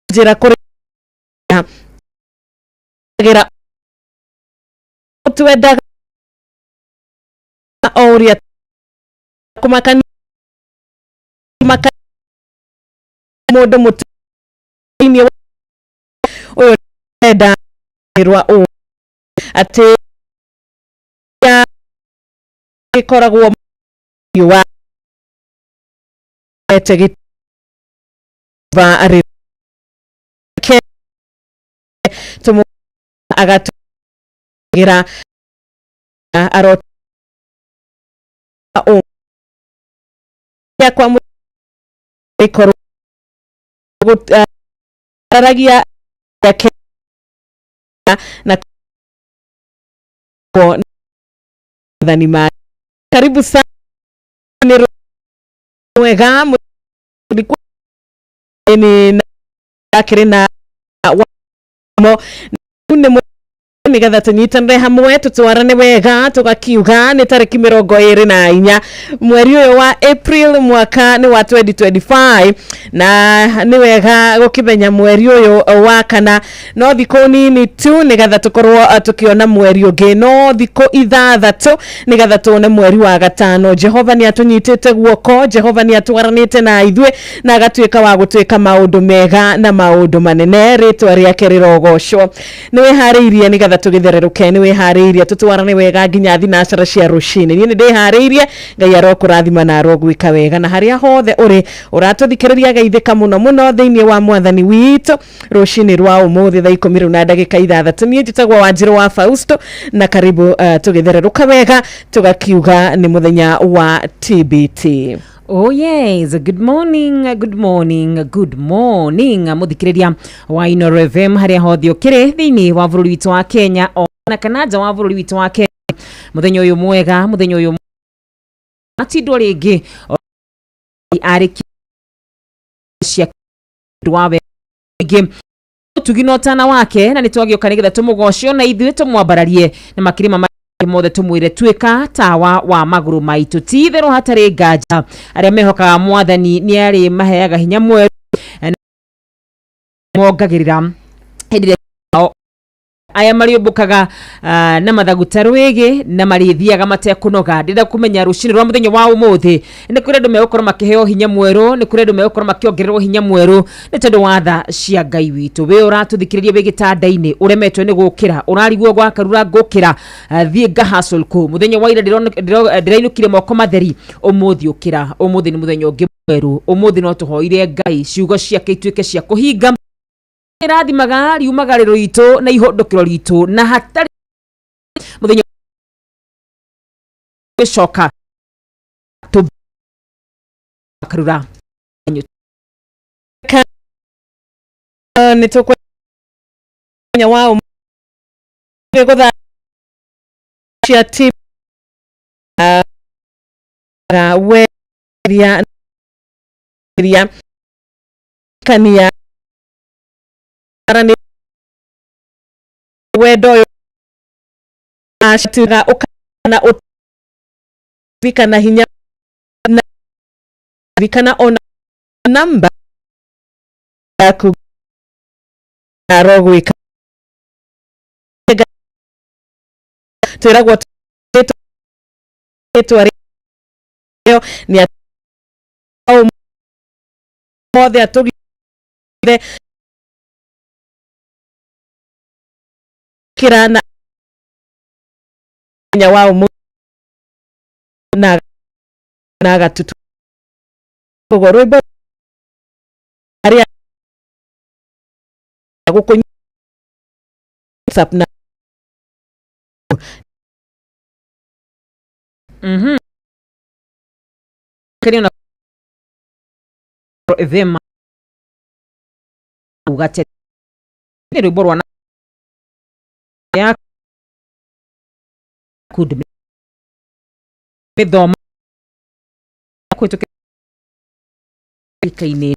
utjira kuri gira utwenda auria kumakani mundu mutini uyu enda irwa u ati ya ikoragwo yuwa etegi ba ari ke tumu agatugira aro o ya kwa mu ikoro aragia yake na kwa dhani ma karibu sana ni wega ni akirina mo ne nigetha tunyitanire hamwe tutwarane wega tugakiuga ni tariki 24 mweri uyu wa April mwaka ni wa 2025 na ni wega gukimenya mweri uyu wa kana no thiko nini tu nigetha tukorwo tukiona mweri ungi no thiko ithathatu nigetha tuone mweri wa gatano. Jehova ni atunyitite guoko, Jehova ni atwaranite na ithwe na agatuika wa gutwika maundu mega na maundu manene. Ritwa riake rirogocwo. Niwe hariirie nigetha tugithererũke ni wihariirie tutwarane wega nginya thinacara cia rucini. Ni ndihariirie Ngai arokurathima na arogwika wega na haria hothe uri uratuthikiriria geithika muno muno thiini wa mwathani witu rucini rwa umuthi thaa 10 na ndagika 6. Nie njitagwo Wanjiru wa Fausto na karibu tugithererũka wega tugakiuga ni muthenya wa TBT. Oh yes, good morning, good morning, good morning. Muthikiriria wa Inooro FM haria hothe ukiri thiini wa bururi witu wa Kenya ona kana nja wa bururi witu wa Kenya. Muthenya uyu mwega, muthenya uyu atindo ringi ari cia dwawe igi tuginotana wake na nitwagioka nigetha tumugocio na ithuĩ tumwambararie na makirima mothe tumwire twika tawa wa maguru maitu tithero hatari nganja aria mehokaga mwathani ni ari maheaga hinya mweru mongagirira hindire aya mariumbukaga na mathaguta rwigi na marithiaga matekunoga. Ndenda kumenya rucini rwa muthenya wa umuthi ni kuri andu megukora makiheo hinya mweru, ni kuri andu megukora makiongererwo hinya mweru ni tondu wa tha cia Ngai witu. We uratuthikiriria we gitandaini uremetwe ni gukira urarigwo gwa karura gukira thie ngahasol ku muthenya wa ira ndirainukire moko matheri umuthi ukira. Umuthi ni muthenya ungi mweru, umuthi no tuhoire Ngai ciugo ciake ituike cia kuhinga irathimaga riumagariro ritu na ihondokero ritu na hatari muthenya bishoka to karura ni to kwenya wao ngotha cia tip we ria kania arani wedo ashtuga ukana vikana hinya na vikana on number yaku arogwika teragwa etwari ni au mothe atogi kirana nya wao na gatutu kogorwe aria gukunya sapna kariona evema ugate ni riborwa ya could be doma kwetu kaine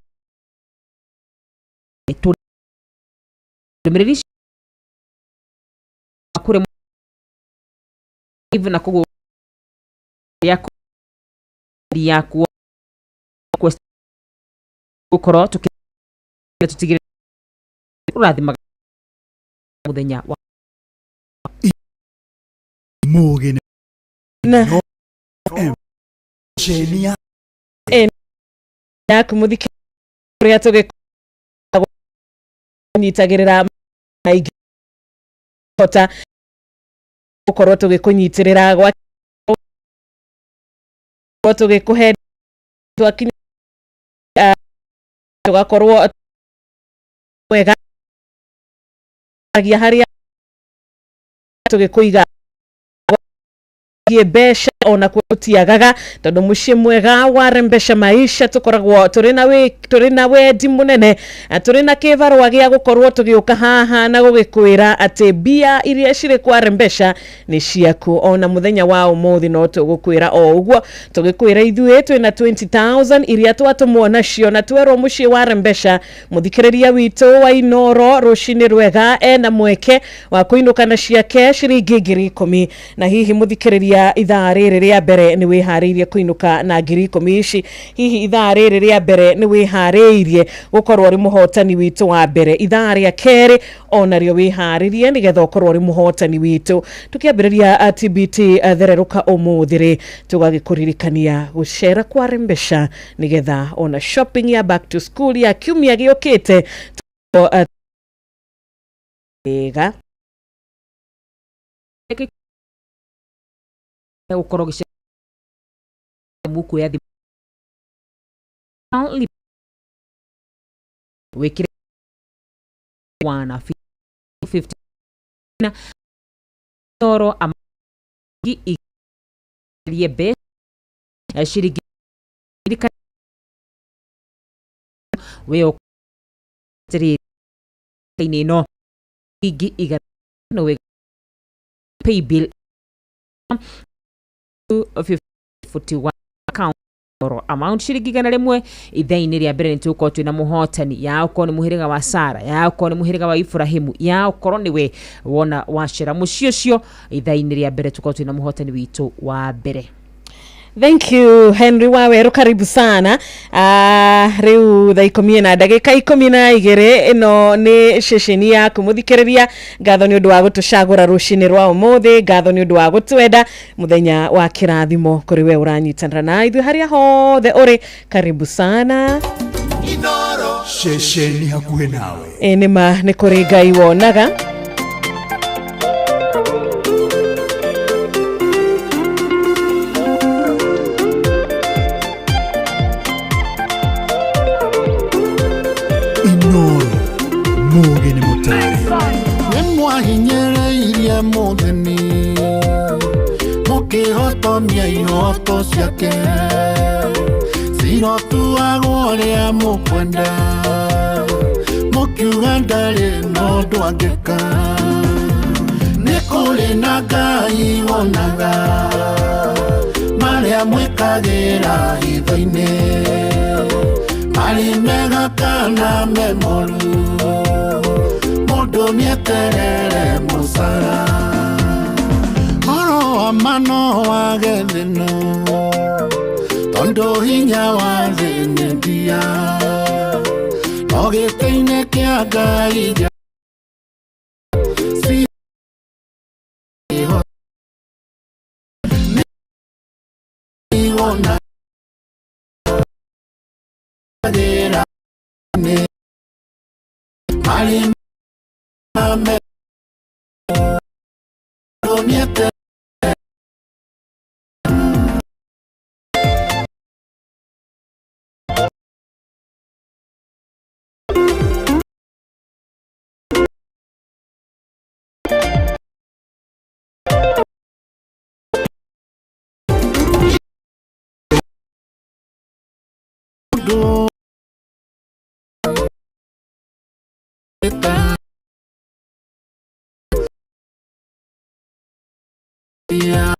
ndumiririsha akure even na kugo yako yako gukoro tutigire urathima muthenya wa mugine na chenia ya kumuthike ria tuge nyitagirira maigi hota gukoro tugikunyitirira gwa tugikuhe twakinya tugakorwo wega agia haria tugikuiga besha ona kutiagaga tondu mucie mwega warembesha maisha tukoragwo turi na wendi munene turi na kivarwa gia gukorwo tugiuka haha na gugikwira ati bia iria ciri kwarembesha ni ciaku ona muthenya wa umuthi no tugukwira o uguo tugikwira ithuĩ twina 20,000 iria twatumwo nacio na twerwo mucie warembesha muthikiriria witu wa Inoro rucini rwega ena mweke wa kuinuka na ciake ciringi 10,000 na hihi muthikiriria ithaa rĩrĩ rĩa mbere nĩ wĩharĩirie kũinũka na 10,000 ici hihi ithaa rĩrĩ rĩa mbere nĩ wĩharĩirie gũkorwo uri muhotani witu wa mbere ithaa rĩa kerĩ onarĩo wĩharĩirie nĩgetha ũkorwo uri muhotani witu tukiambĩrĩria TBT thereruka ũmũthĩ tugagĩkũririkania gũcera kwa rembesha nĩgetha ona shopping ya back to school ya kiumia gĩũkĩte ega ukorogisha muku ya only wekire 150 na toro amagi liebe shirigi weo tiri no igi iga no we pay bill 41 account or amount shiringi gana rimwe ithaini ria mbere nituko twina muhotani ya uko ni muhiriga wa Sara ya uko ni muhiriga wa Ibrahimu ya uko ni we wona washira mucio ithaini ria mbere tuko twina muhotani witu wa mbere. Thank you Henry Waweru, karibu sana. Riu thaa 10 na ndagika 12 ino ni ceceni ya kumuthikiriria. Ngatho ni undu wa gutucagura rucini rwa umuthi, ngatho ni undu wa gutwenda muthenya wa kirathimo kuri we uranyitanira na ithu haria hothe uri, karibu sana Inoro ceceni hakuhe nawe. Nima ni kuri Ngai wonaga mugine mutare nemwa hinyere iria mutheni mukihotomia ihoto ciake sirotu agoria mukwenda mukiuga ndari no ndwangika nikuri na Ngai wonaga maria mwikagira hitho-ini mari mega kana memoru Nieterere musara Oro amano wa gethino Tondo hinya wa zinendia Nogeteine kia Ngai Si Niwona Adera Ne Mali Amen. Yeah.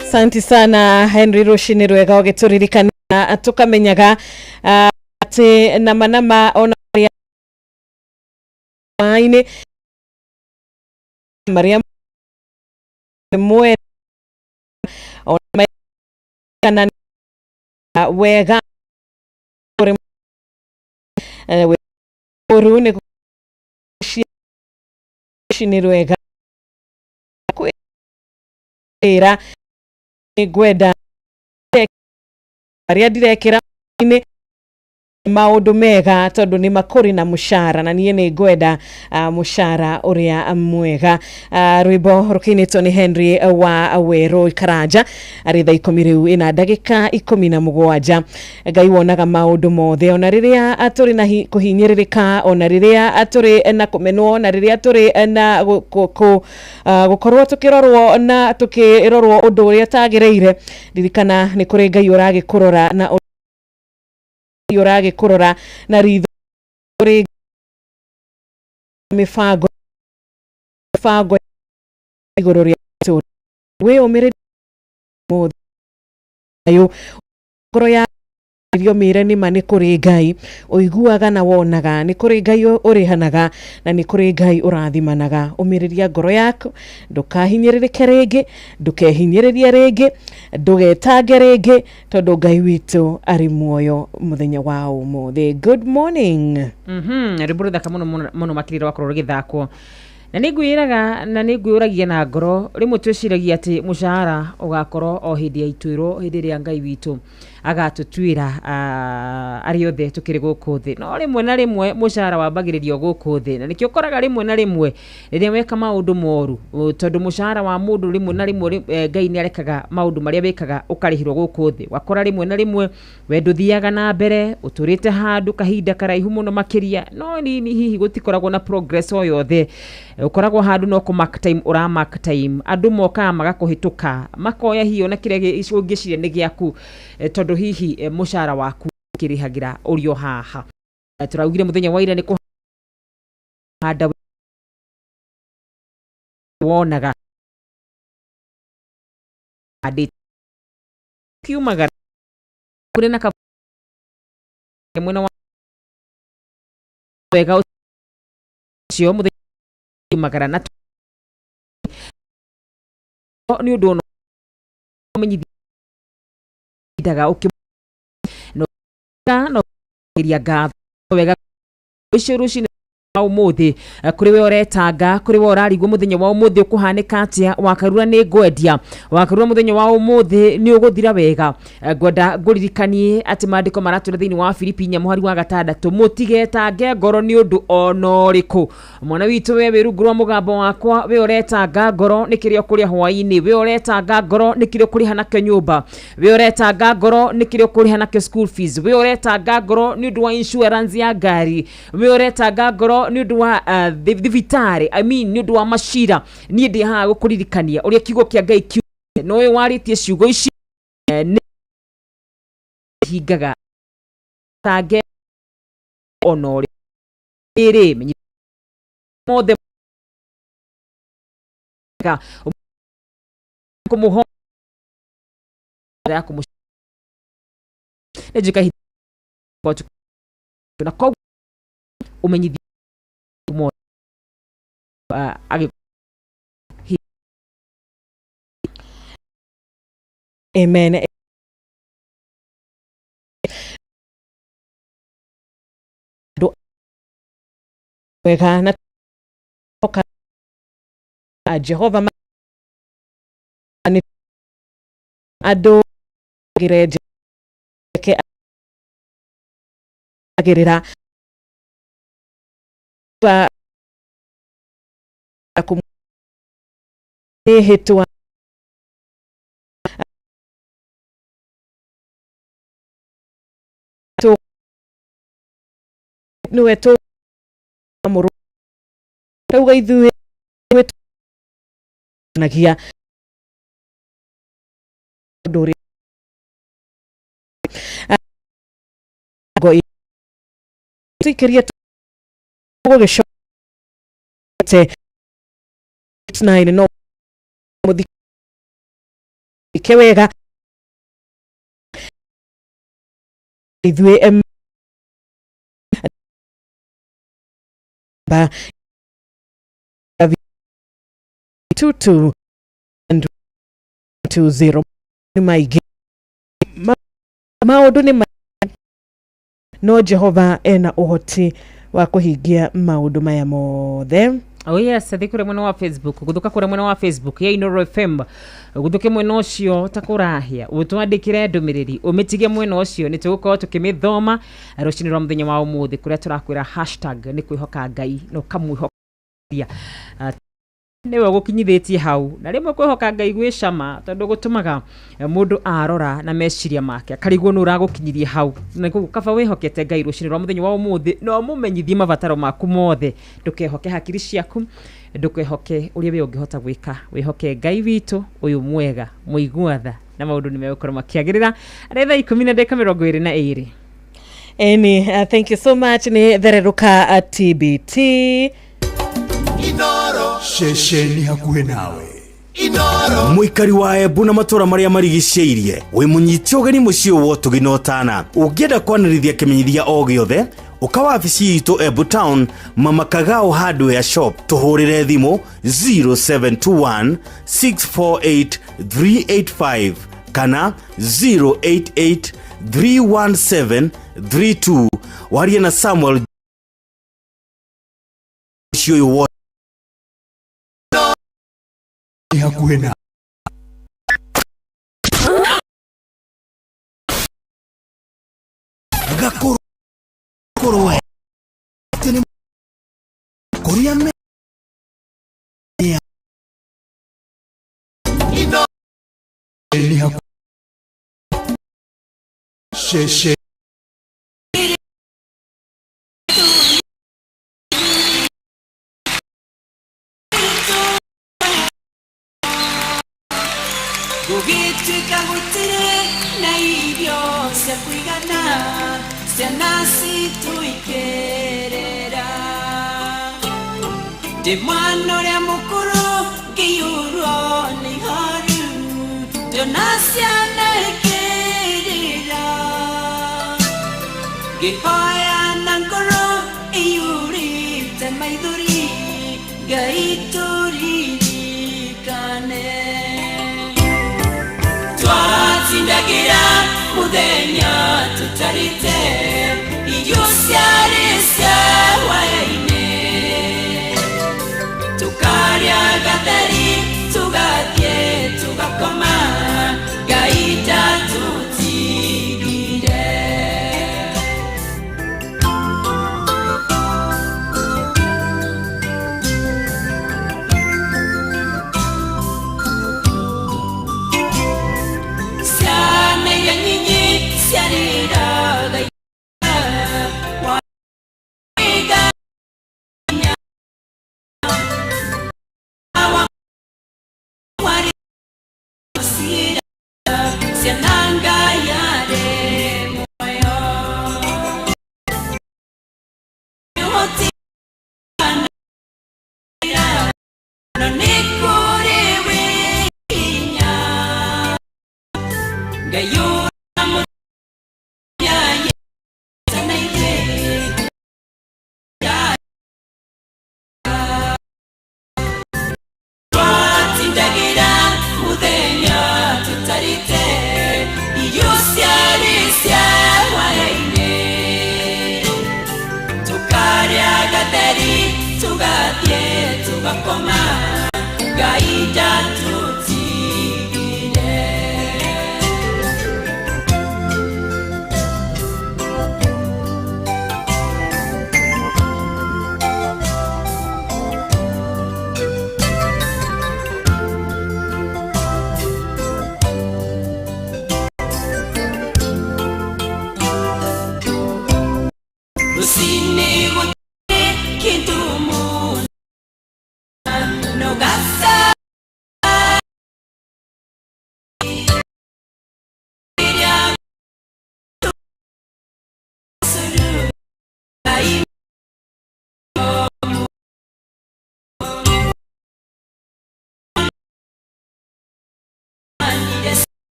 Asante sana Henry Roshini rwega ogituririkana tukamenyaga ati nama ona maine Maria mwe ona kana wega orune shini rwega kwera gwenda aria ndirekera ine maundu mega tondu ni makuri na mushara na niye ni gwenda mushara uria mwega. Rwimbo rukinitwo ni Henry wa Awero Karanja ari thaa 10 riu ina ndagika 17. Ngai wonaga maundu mothe ona riria aturi na kuhinyiririka ona riria aturi na kumenwo ona riria aturi na gukorwo tukirorwo na tukirorwo undu uria tagireire ririkana ni kuri Ngai uragikurora na yorage kurora na ritho uri mifago igoro ria tu we omere mo ayo koro ya rio mire ni mani kuri Ngai uiguaga na wonaga ni kuri Ngai urihanaga na ni kuri Ngai urathimanaga umiriria ngoro yaku ndukahinyiririke ringi ndukehinyiriria ringi ndugetange ringi tondu Ngai witu ari muoyo muthenya wa umuthi. Good morning. Riburu thaka muno makiriro wakorwo githakwo na niguiraga na niguuragia na ngoro rimwe twiciragia ati mushahara ugakorwo o hindi ya ituiro hindi ria Ngai witu agatutwira ari othe tukiri guku thi no rimwe na rimwe mushahara wambagiririo guku thi na nikio koraga rimwe na rimwe riria weka maundu moru tondu mushahara wa mundu rimwe na rimwe Ngai ni arekaga maundu maria wekaga ukarihirwo guku thi wakora rimwe na rimwe wendu thiaga na mbere uturite handu kahinda karaihu muno makiria no ni hihi gutikoragwo na progress o yothe ukoragwo handu no ku mark time ura mark time andu moka magakuhituka makoya hiyo na kiria gicungicirie ni giaku tondu hihi mushahara waku kirihagira urio haha turaugire muthenya wa ira ni kuhanda wonaga adi kiumagara kuri na mwena wa wega cio muthenya magara na ni undu no menyithi daga uki no iria gatho wega icuru cine umuthi kuri we oretanga kuri we orarigwo muthenya wa umuthi ukuhanika atia wakarura ni ngwendia wakarura muthenya wa umuthi ni uguthira wega ngwenda nguririkanie ati mandiko maratwira thiini wa Filipi nyamuhari wa 6 mutigetange ngoro ni undu onoriku mwana witu we wirungurwa mugambo wakwa we oretanga ngoro nikirio kuria hwaini we oretanga ngoro nikirio kuriha nake nyumba we oretanga ngoro nikirio kuriha nake school fees we oretanga ngoro ni undu wa insurance ya gari we oretanga ngoro ni undu wa thivitari ni undu wa mashira ni ndi ha gukuririkania uria kiugo kia Ngai kiu no we waritie ciugo ici hingaga tage onore ere menyi mothe ka kumuho ya kumu nejika hitu na kwa umenyi mo age amen do weka na toka Jehova ani ado gireje ke agirira ba akum hetua to nueto amuru tauga ithuĩ nagia nduri go tikeria go gesho te nine no mudi kewega ithuĩ ba 22 and 20 ni maigi maundu ni no Jehova ena uhoti wa kuhingia maundu maya mothe. Oh yes, thikure mwena wa Facebook guthuka kure mwena wa Facebook ya Inoro FM guthuke mwena ucio takurahia utwandikire ndumiriri umitige mwena ucio ni tugukorwo tukimithoma rucini rwa muthenya wa umuthi kuria turakwira #ni kwihoka Ngai no kamwihokia niwe gukinyithitie hau na rimwe kwihoka Ngai gwi cama tondu gutumaga mundu arora na meciria make akarigwo no uragukinyirie hau na kaba wihokete Ngai rucini rwa muthenya wa umuthi no mumenyithie mabataro maku mothe ndukehoke hakiri ciaku ndukehoke uria we ungihota gwika wihoke Ngai witu uyu mwega muiguatha na maundu ni megukora makiagirira aretha 10:22 Eni thank you so much ni thereruka TBT Inoro shesheni hakuhe nawe Inoro muikari wa Embu na matura maria marigiceirie we munyiti ogeni mucio wotuginotana ungienda kwanirithia kimenyithia o giothe ukawa afisi itu Embu Town Mama Kagao Hardware Shop tuhurire thimu 0721 648 385 kana 088 317 32 warie na Samuel cio hakuhe na gakuru tene koria me ino ni haku sheshe Ugitika gutire na irio cia kuigana ciana cituikerera ndi mwana uria mukuru ngiyurwo ni haru ndona ciana ikirira ngihoya na ngoro iyurite maithori Ngai turirikane Twatindagira muthenya tutarite irio ciarĩ cia hwaĩ-inĩ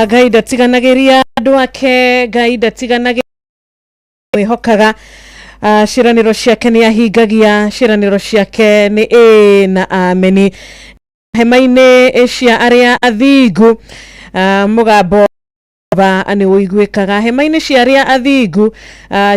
Ngai ndatiganagiria andu ake, Ngai ndatiganagiria mwihokaga. Ciraniro ciake ni ahingagia, ciraniro ciake ni na ameni. Hema-ini cia aria athingu mugambo ani uiguikaga. Hema-ini cia aria athingu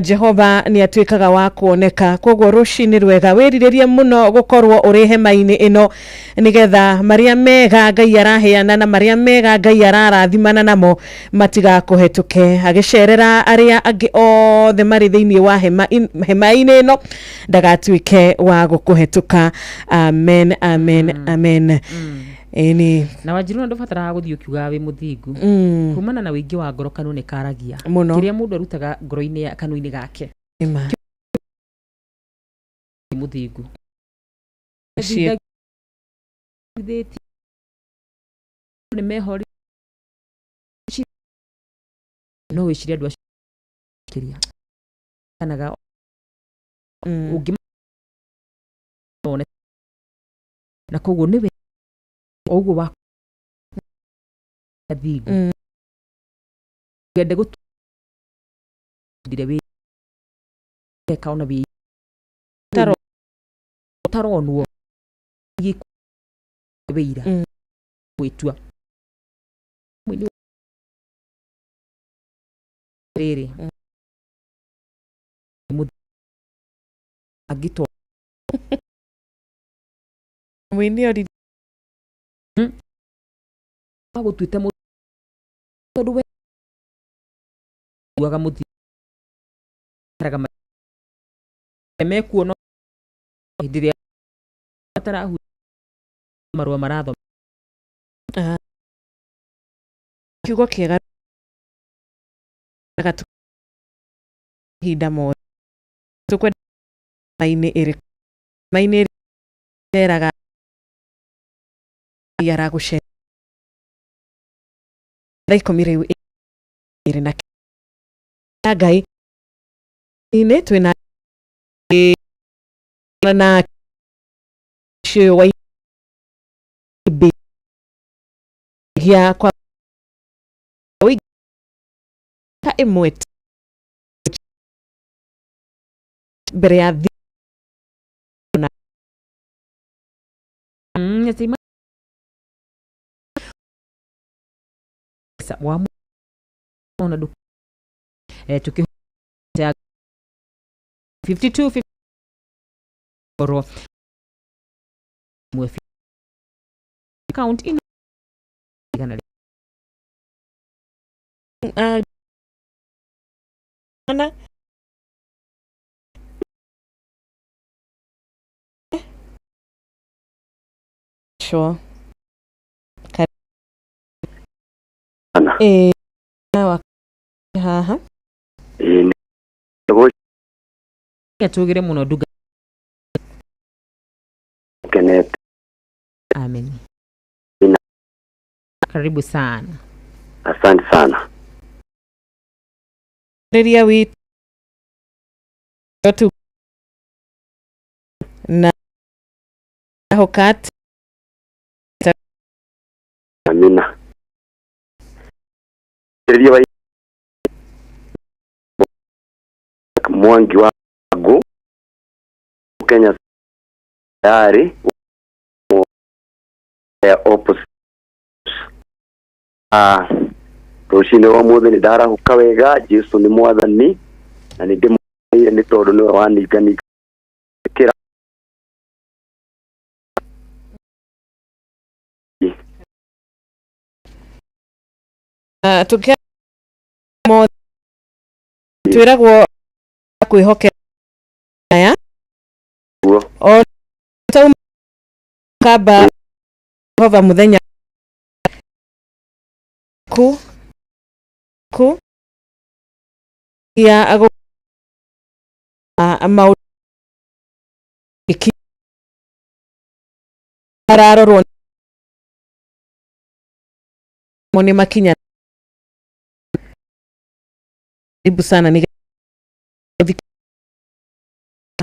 Jehova ni atuikaga wa kuoneka. Koguo rucini rwega wiriririe muno gukorwo uri hema-ini ino nigetha maria mega Ngai araheana na maria mega Ngai ararathimana namo matiga kuhetuke. Agicerera aria angi othe mari thiini wa hema-ini ino ndagatuike wa gukuhetuka. Amen, amen, amen. Eni na Wanjiru ndubatara guthio kiuga wi muthingu kumana na wingi wa ngoro kanuni karagia kiria mundu arutaga ngoro-ini ya kanuni gake muthingu ni mehori no wiciria andu kiria kanaga ungi na koguo ni oguo wa athingu gende gutu dire wi kaona wi taronwo wira gwitua mwini riri agito mwini ori agutwite tondu we waga muthi raga mekuona ndiria atarahu marua maratho kiugo kiega gatu hinda mo tukwenda maini eraga yara gushe ikũmi rĩu ĩrĩ na Ngai ine twina na cio ibi ya kwa ka imwe mbere ya na nyasima wa mona du tuki 52 oro mwe count in Ana sure. Ana. Haha. Tugire muno duga. Kenneth. Amen. Karibu sana. Asante sana. Redia wetu na hokat Amina. Redia wa Mwangi wangu Kenya tayari ya opposite rushine wa muthe ni dara hukawega Jesu ni mwathani na ni ndimuire ni tondu ni wanigani kira tukia mo twiragwo kwihokera ya o tauma kaba hova muthenya ku ya ago ama iki ararorwo moni makinya ibu sana ni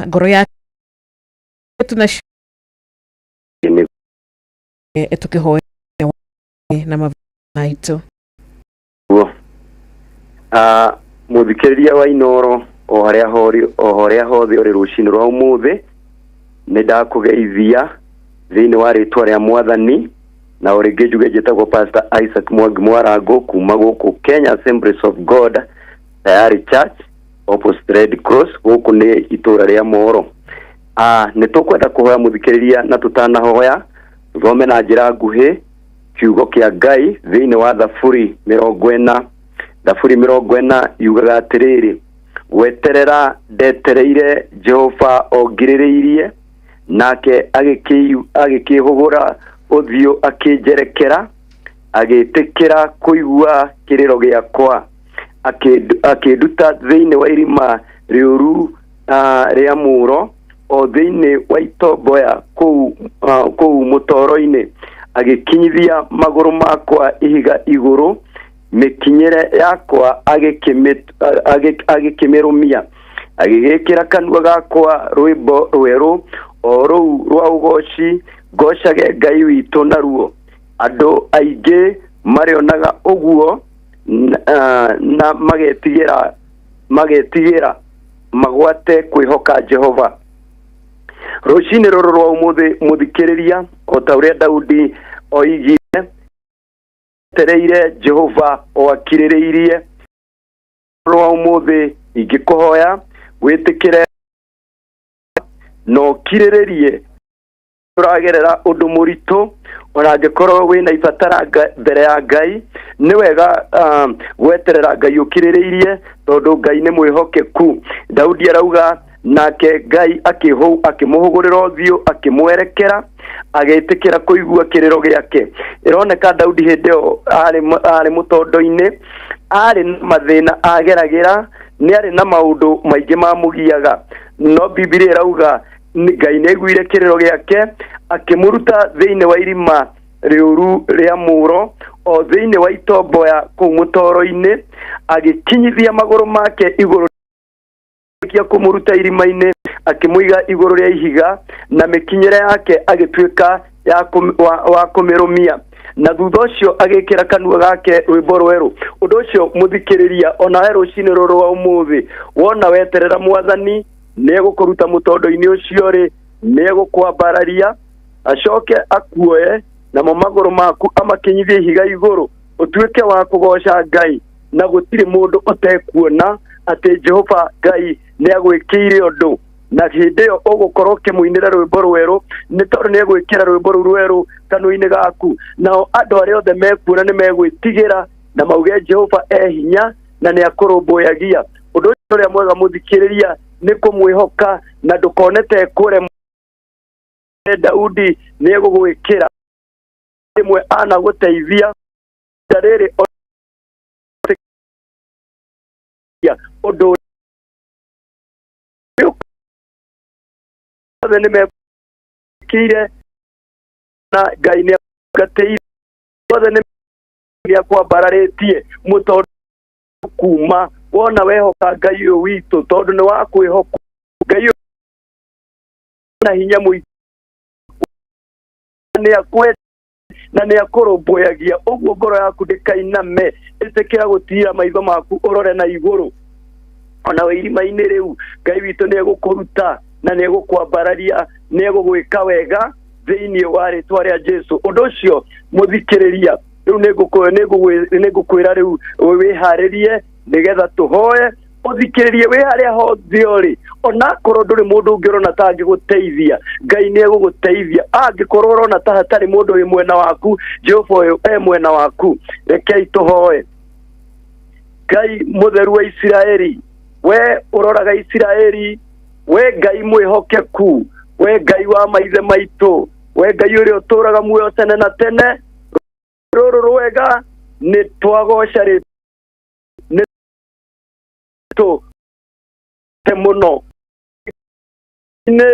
goro ya tunash tukihoya na maito muthikiriria wa Inoro o haria hothe uri rucini rwa umuthi ni ndakugeithia thiini wa ritwa ria mwathani na uri ngijuge njitagwo Pastor Isaac Mwangi Mwarango kuma guku Kenya Assemblies of God Tayari Church opposite Red Cross guku ni itura ria Moro. Ni tukwenda kuhoya muthikiriria na tutanahoya thome na njira nguhi kiugo kia Ngai thiini wa Thaburi 40 yugaga atiriri weterera ndetereire Jehova ongirireirie nake agikihugura uthio akinjerekera agitikira kuigua kiriro giakwa akinduta thiini wa irima riuru ria muro o thiini wa itomboya kuu mutoro-ini agikinyithia maguru makwa ihiga iguru mikinyere yakwa agikimirumia agigikira kanua gakwa rwimbo rweru o ruu rwa ugoci ngocage Ngai witu naruo andu aingi marionaga uguo na magetigira magwate kwihoka Jehova. Rucini ruru rwa umuthi muthikiriria o ta uria Daudi oigire tereire Jehova o akirireirie rwa umuthi ingikuhoya witikire no kirirerie turagerera undu muritu ona ngikorwo wina ibatara mbere ya Ngai ni wega gweterera Ngai ukirireirie tondu Ngai ni mwihokeku. Daudi arauga nake Ngai akimuhugurira uthio akimwerekera agetikira kuigua kiriro giake. Ironeka Daudi hindeo ari mutondo-ini ari mathina ageragira ni ari na maundu maingi mamugiaga no Biblia irauga Ngai neguire kiriro giake akimuruta thiini wa irima riuru ria muro o thiini wa itomboya kuu mutoro-ini agikinyithia maguru make iguru kia kumuruta irima-ini akimuiga iguru ria ihiga na mikinyere yake agituika wa kumirumia na thutha ucio agikira kanua gake rwimbo rweru. Undu ucio muthikiriria ona rucini ruru wa umuthi wona weterera mwathani negukuruta mutondo-ini ucio ri negukwambararia acoke akuoye na maguru maku amakinyithie ihiga iguru utuike wa kugoca Ngai na gutiri mundu utekuona ati Jehova Ngai ni agwikire undu na hindeo ugukorwo kimuinira rwimbo rweru ni tondu ni agwikira rwimbo rweru kanua-ini gaku nao andu aria othe mekuona ni megwitigira na mauge Jehova hinya na nĩ akũrũmbũyagia. Ũndũ ũrĩa mwega mũthikĩrĩria nĩ kũmwĩhoka na ndũkonete kũre Daudi nĩ egũgwĩkĩra imwe ana gũteithia rĩrĩ ũndũ nĩ mekire na Ngai nĩ gatĩire othe nĩ kwambararĩtie mũtondu kuma wona wehoka Ngai ũyũ witũ tondũ nĩ wa kwĩhoka Ngai na hinya mũingĩ nĩ akwenda na nĩ akũrũmbũyagia. Ũguo ngoro yaku ndĩkainame, ĩtĩkĩra gũtira maitho maku ũrore na igũrũ. Ona we irima-inĩ rĩu Ngai witũ nĩ egũkũruta na nĩ egũkwambararia, nĩ egũgwĩka wega thĩinĩ wa rĩtwa rĩa Jesu. Ũndũ ũcio mũthikĩrĩria rĩu nĩ ngũkwĩra rĩu wĩharĩrie nĩgetha tũhoe ũthikĩrĩrie wĩ harĩa hothe ũrĩ. Ona korwo ndũrĩ mũndũ ũngĩ ũrona ta angĩgũteithia, Ngai nĩ egũgũteithia. Angĩkorwo ũrona ta hatarĩ mũndũ wĩ mwena waku, Jehova ũyũ mwena waku. Rekei tũhoe. Ngai mũtheru wa Isiraeli, we ũroraga Isiraeli, we Ngai mwĩhokeku, we Ngai wa maithe maitũ, we Ngai ũrĩa ũtũũraga muoyo tene na tene, rũrũ rwega nĩ twagoca nĩ mũno nĩ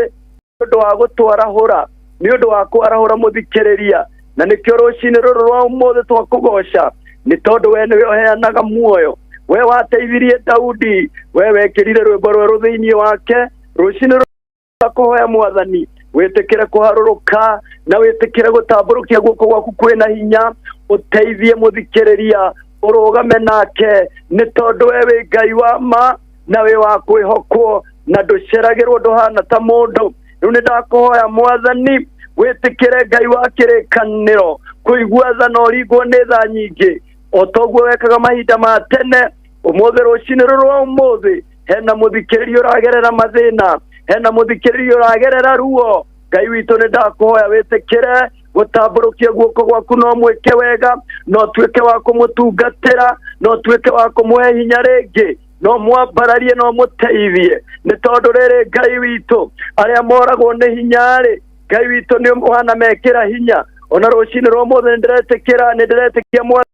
ũndũ wa gũtwarahũra, nĩ ũndũ wa kwarahũra mũthikĩrĩria, na nĩkĩo rũcinĩ rũrũ rwa ũmũthĩ twakũgoca nĩ tondũ we nĩwe ũheanaga muoyo. We wateithirie Daudi, we wekĩrire rwĩmbo rwerũ thĩinĩ wake. Rũcinĩ rwa kũhoya Mwathani wĩtĩkĩre kũharũrũka na wĩtĩkĩre gũtambũrũkia guoko gwaku kwĩna hinya, ũteithie mũthikĩrĩria, ũrũgame nake nĩ tondũ we wĩ Ngai wa ma na wĩ wa kwĩhokwo na ndũceragĩrwo ndũhana ta mũndũ. Rĩu nĩ ndakũhoya Mwathani wĩtĩkĩre Ngai wa kĩrĩkanĩro kũigua tha na ũringwo nĩ tha nyingĩ o toguo wekaga mahinda ma tene. Ũmũthĩ rũcinĩ rũrũ rwa ũmũthĩ hena mũthikĩrĩria ũragerera mathĩna, hena mũthikĩrĩria ũragerera ruo. Ngai witũ nĩ ndakũhoya wĩtĩkĩre gũtambũrũkia guoko gwaku no mwĩke wega, no tuĩke wa kũmũtungatĩra, no tuĩke wa kũmũhe hinya rĩngĩ, no mwambararie, no mũteithie nĩ tondũ rĩrĩ Ngai witũ arĩa moragwo nĩ hinya-rĩ, Ngai witũ nĩ wanamekĩra hinya. Ona rũcinĩ rwa ũmũthĩ nĩndĩretĩkia Mwathani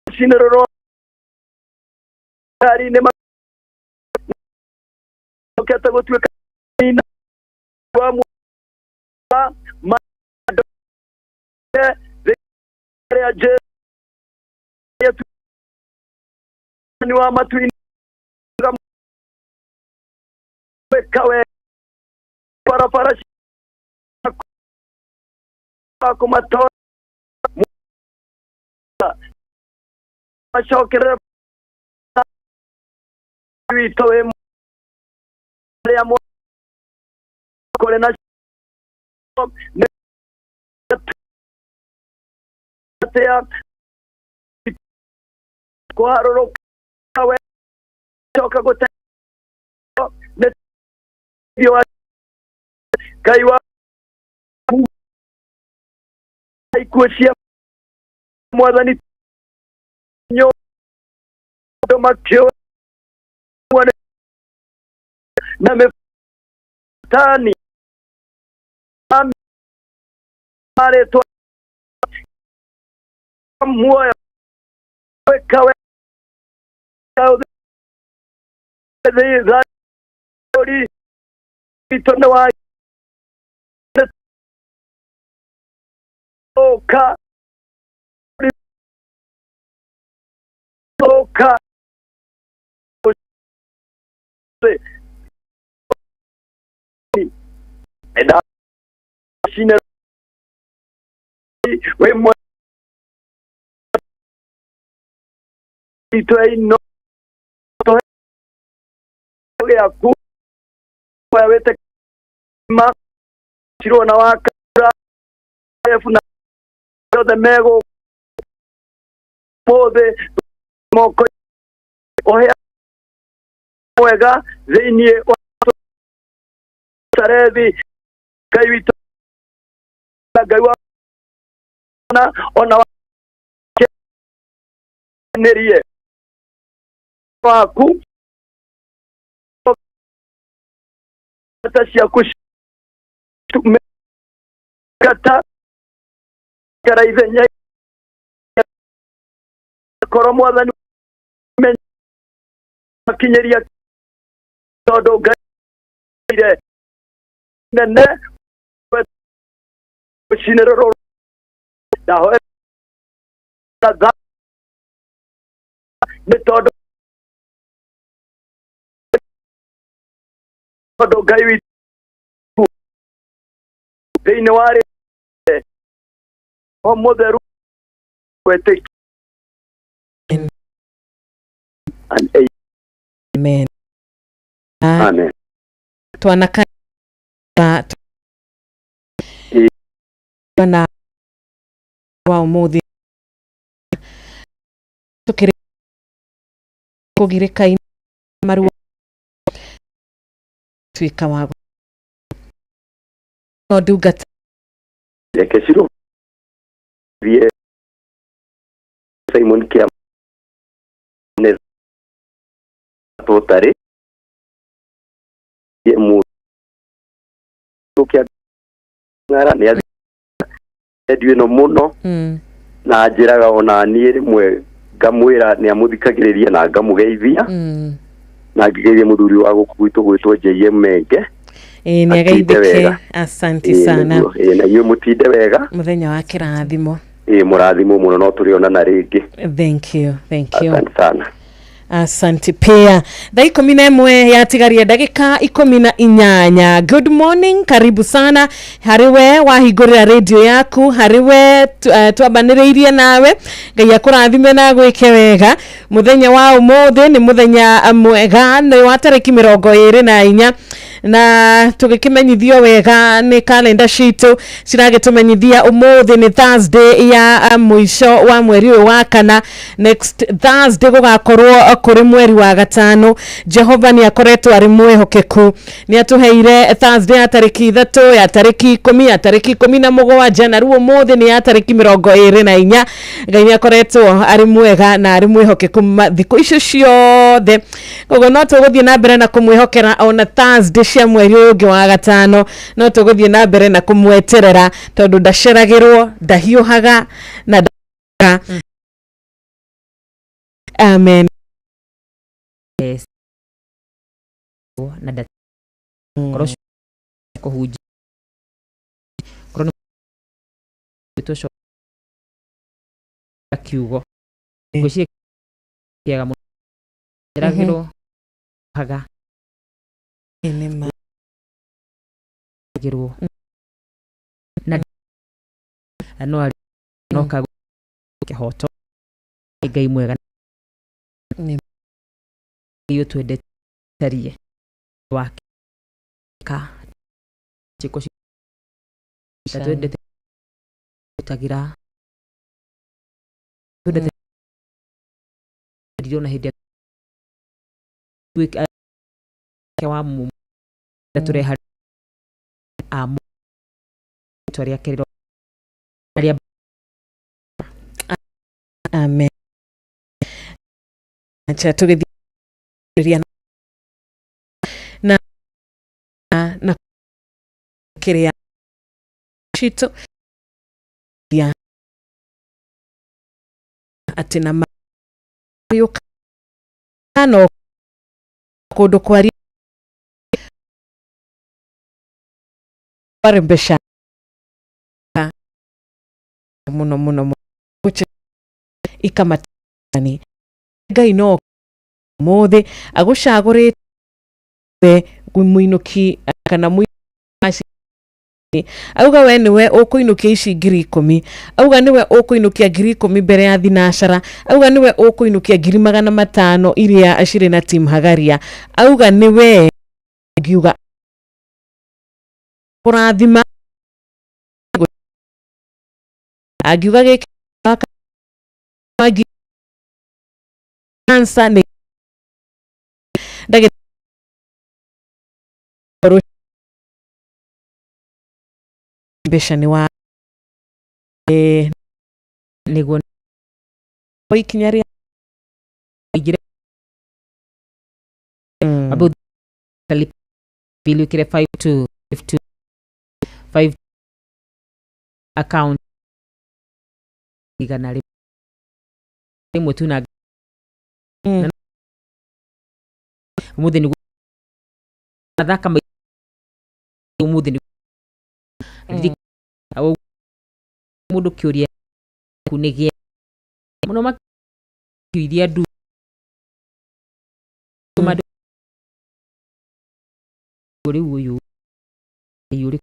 rũcinĩ rũrũ nĩ makete gũtuĩka ni wa matuini kawe para kumato ashokere witoe ya mo kole na tea kuharuro kawe choka gote ne dio kaiwa kusia Mwathani nyo domakyo wane na mefutani mare to moyo kawe za ori itono wa oka eda shine we mo ito ai no to ya ku kwa wete ma siro na waka efuna de mego pode moko ohe wega zenie tarevi Ngai witũ ngai ona nerie waku cia kata karaithenya koro mwathani makinyeria tondu ngaire nene cinero ndahoe na ni tondu ngai witũ thĩinĩ wa o mũtheru wetĩkia. Amen. Amen. Twanaka na wa umuthi tukire kugirika maru twika wa no dugata rekeshiro vie Simon kia ne totare ye mu tokia ngara ne edwe no muno na njiraga ona niĩ rĩmwe ngamwĩra nĩ amũthikagĩrĩria na ngamugeithia na ngĩgeithia mũthuri wa gũkũ gwitũ gwĩtwo JM Menge nĩ ageithĩke. Asante sana na inyuĩ mũtinde wega mũthenya wa kĩrathimo. Mũrathimo mũno no tũrĩonana rĩngĩ. Thank you. Asante sana. Asante pia. Dakika 11 yatigaria dakika 18. Good morning, karibu sana. Hariwe wahingũrĩra radio yaku, hariwe twabanĩrĩirie nawe. Ngai akũrathime na gwĩke wega. Mũthenya wa ũmũthĩ nĩ mũthenya mwega, nĩ wa tarĩki 24 na tugikimenyithio wega ni calendar sheet ciragitumenyithia umuthi ni Thursday ya mwisho wa mweri wa kana. Next Thursday gugakorwo kuri mweri wa gatano. Jehova ni akoretwo ari mwehokeku, ni atuheire Thursday ya tariki 3 ya tariki 10 ya tariki 17 na ruo umuthi ni ya tariki 24. Ngai ni akoretwo ari mwega na ari mwehokeku thikũ icio ciothe. Koguo no tũgũthiĩ na mbere na kumwihokera ona Thursday cia mweri ũngĩ wa gatano, no tũgũthiĩ na mbere na kumweterera tondu ndaceragĩrwo, ndahiũhaga na amen. Yes. Na korosho kuhuji krono bitosho akiugo ngoshie kiaga mu ragiro haga enema giro na ano no kago kihoto ngai mwega ni iyo twende tarie wake ka chiko twende tagira twende ndio na hidi week kwa mu tureha amu toria keriro amen. Acha tugithiria na kiria chito ya atina mario kano kodo kwari parembesha muno kuche ikamatani Ngai no mothe agucagurite muinuki kana muinuki auga we niwe ukuinukia ici 10,000 auga niwe ukuinukia 10,000 mbere ya thinashara auga niwe ukuinukia 500,000 iria ashire na team Hagaria auga niwe ngiuga kurathima agiuga giki kansa ni ndage beshani wa niguo oikinyaria igire about bill kire 5 to 5 account igana rimwe tu na umuthi ni nathaka umuthi ni mundu kiuria kunigia muno makiuria ndu madu uri uyu yuri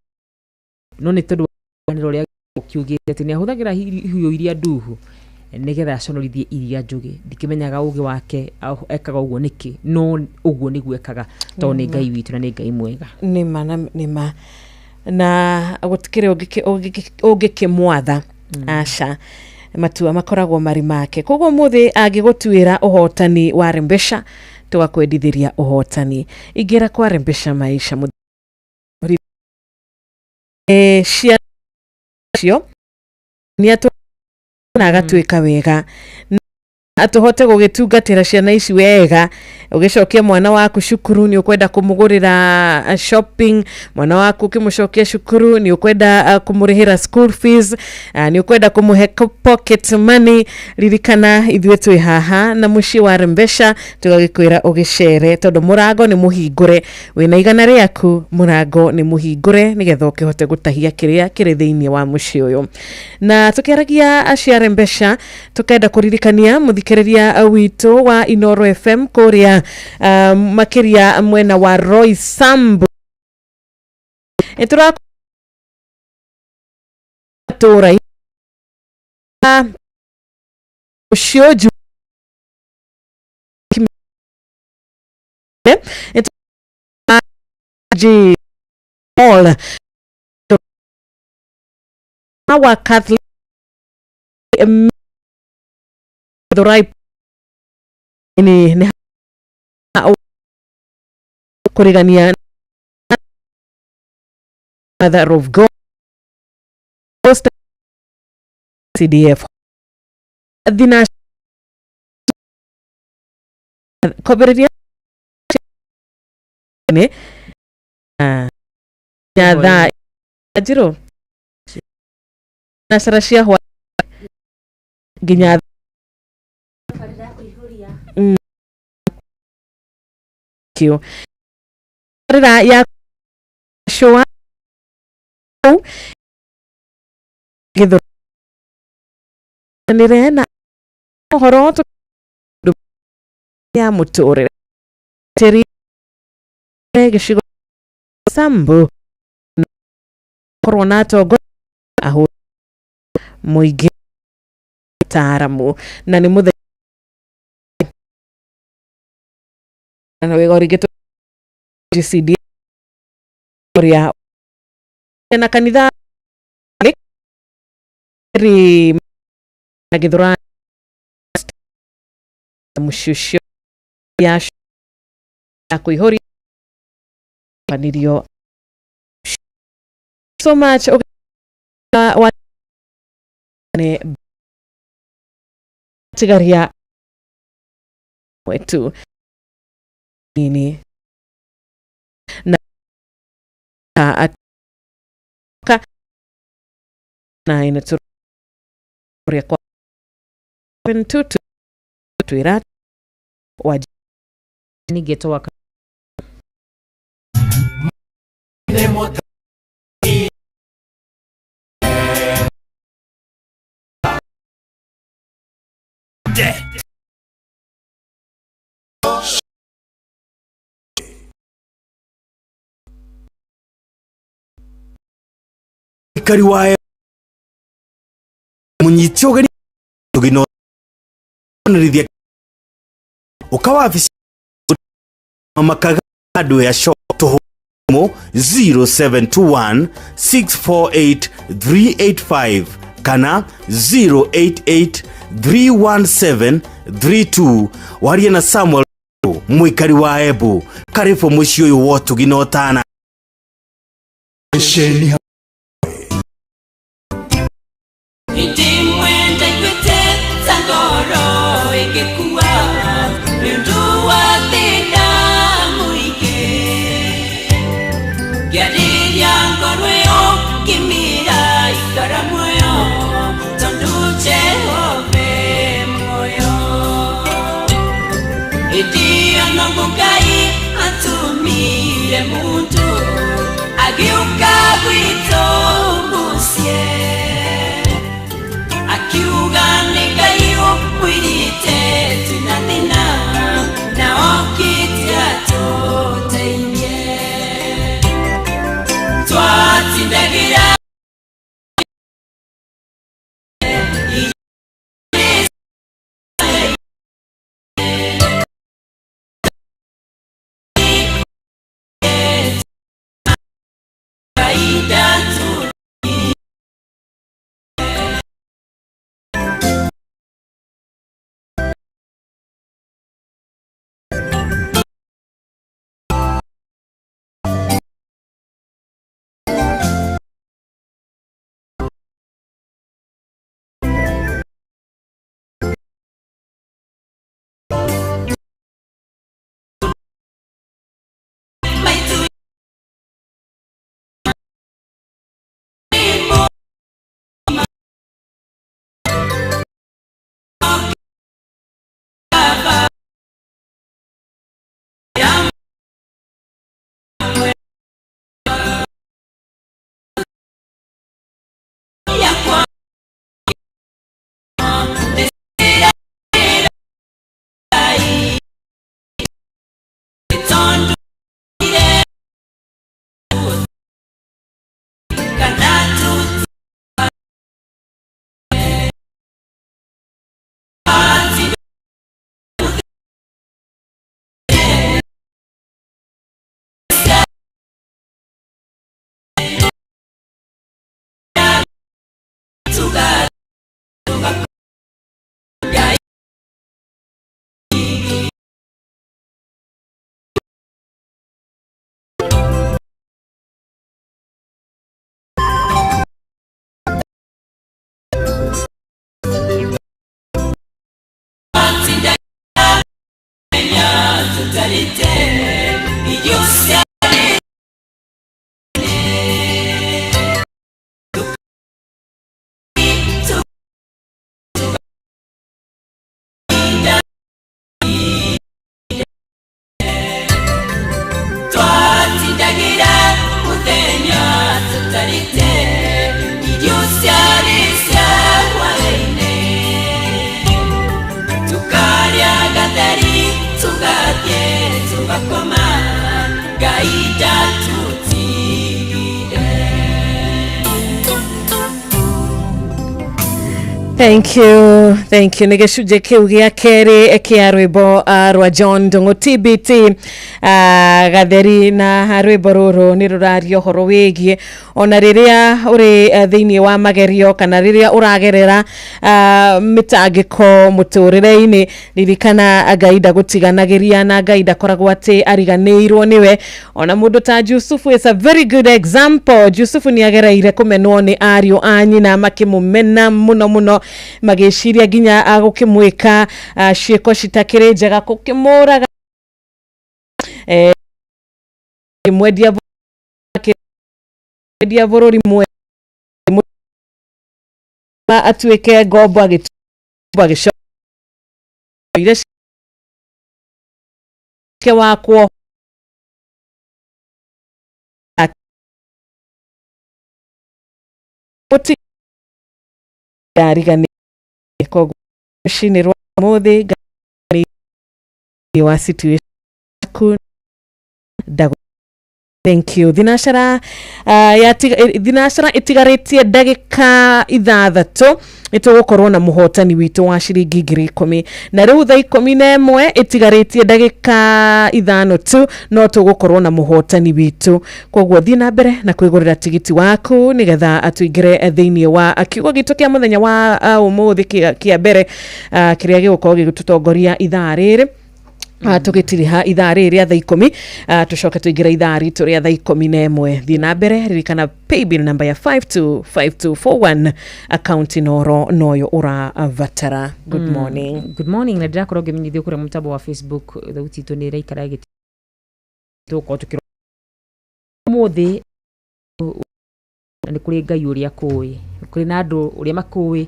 no ni tondu waniro ria kiugite ati ni ahuthagira hiyo iria nduhu nigetha aconorithie iria njugi ndikimenyaga ugi wake ekaga uguo niki no uguo niguo ekaga to ni ngai witu na ni ngai mwega nima na gutikire ungikimwatha aca matua makoragwo mari make koguo muthi agigutuira uhotani wa Rembesha tugakwendithiria uhotani ingira kwa Rembesha maisha cio ni atu na agatuika wega atuhote gugitungatira ciana ici wega ugicokia mwana waku cukuru ni ukwenda kumugurira shopping mwana waku kimucokia cukuru ni ukwenda kumurihira school fees ni ukwenda kumuhe pocket money ririkana ithuĩ twĩ haha na muci wa Rembesha tugagikwira ugicere tondu murango ni muhingure wina igana riaku murango ni muhingure nigetha ukihote gutahia kiria kiri thiini wa muci uyu na tukiaragia acia Rembesha tukenda kuririkania muthikiriria witu wa Inoro FM kuria makiria mwena wa Roy Sambu etura tora ushioju ji all our Catholic the right ni kurigania Mother of God CDF dina koberia ne ya da ajiro nasarashia hwa ginya kio rira ya showa gido nirena horoto ya mutore teri geshigo Sambu koronato go aho muige taramu na ni muthe na wegori geto GCD ya na kanitha ri na githura mushusho ya kuihori panirio so much wa ne tigaria wetu ini na ka na ina turia kwa pentutu tuira waji ni geto waka ikari wae munyitio gari tugino nirithia ukawa afisi makaga adu ya show to 0721 648 385 kana 088 317 32 waria na Samuel mwikari wa Ebu karibu mucio uyu wotu ginotana Thank you nä gä cunjä kä u gä a kerä kä a rwä mbo rwa John Ndung'u TBT gatheri na rwä mbo rå rå nä rå raria å horo wä giä ona rä rä a å rä thä inä wa magerio kana rä rä a å ragerera mä tangä ko må tå rä re-inä ririkana Ngai ndagå tiganagä ria na Ngai ndakoragwo atä ariganä irwo nä we ona må ndå ta Jusufu is a very good example. Jusufu nä agereire kå menwo nä ariå a nyina makä må mena må no magiciria ginya agukimwika ciiko citakiri njega gukimuraga mwendia bururi mwe atuike ngombo agicoka ire ke wakwo oti darigani ko shinirwa mode gani wa situation ku dago. Thank you. Thinashara itigaretie ndagika ithathatũ nĩtũgũkorwo na mũhotani witũ wa ciringi 10,000 na rĩu thaa 11 itigaretie ndagika ithano tu no tũgũkorwo na mũhotani witũ koguo thiĩ na mbere na kwĩgũrĩra tigiti waku nĩgetha atũingĩre thĩinĩ wa kiugo gitũ kĩa mũthenya wa ũmũthĩ kĩa mbere kĩrĩa gĩgũkorwo gĩgĩtũtongoria ithaa rĩrĩ tugitiriha ithaa rĩrĩa thaa 10 tucoke tuingira ithaa ritũ rĩa thaa 11 thiĩ na mbere ririkana paybill number ya 525241 account noro noyo ũravatara. Good morning na ndirakorwo ngĩmenyithio kũrĩa mũtambo wa Facebook thauti itũ nĩ ĩraikara gĩtũko tukĩrwo mũthĩ nĩ kũrĩ Ngai ũrĩa kũĩ kũrĩ na andũ ũrĩa makũĩ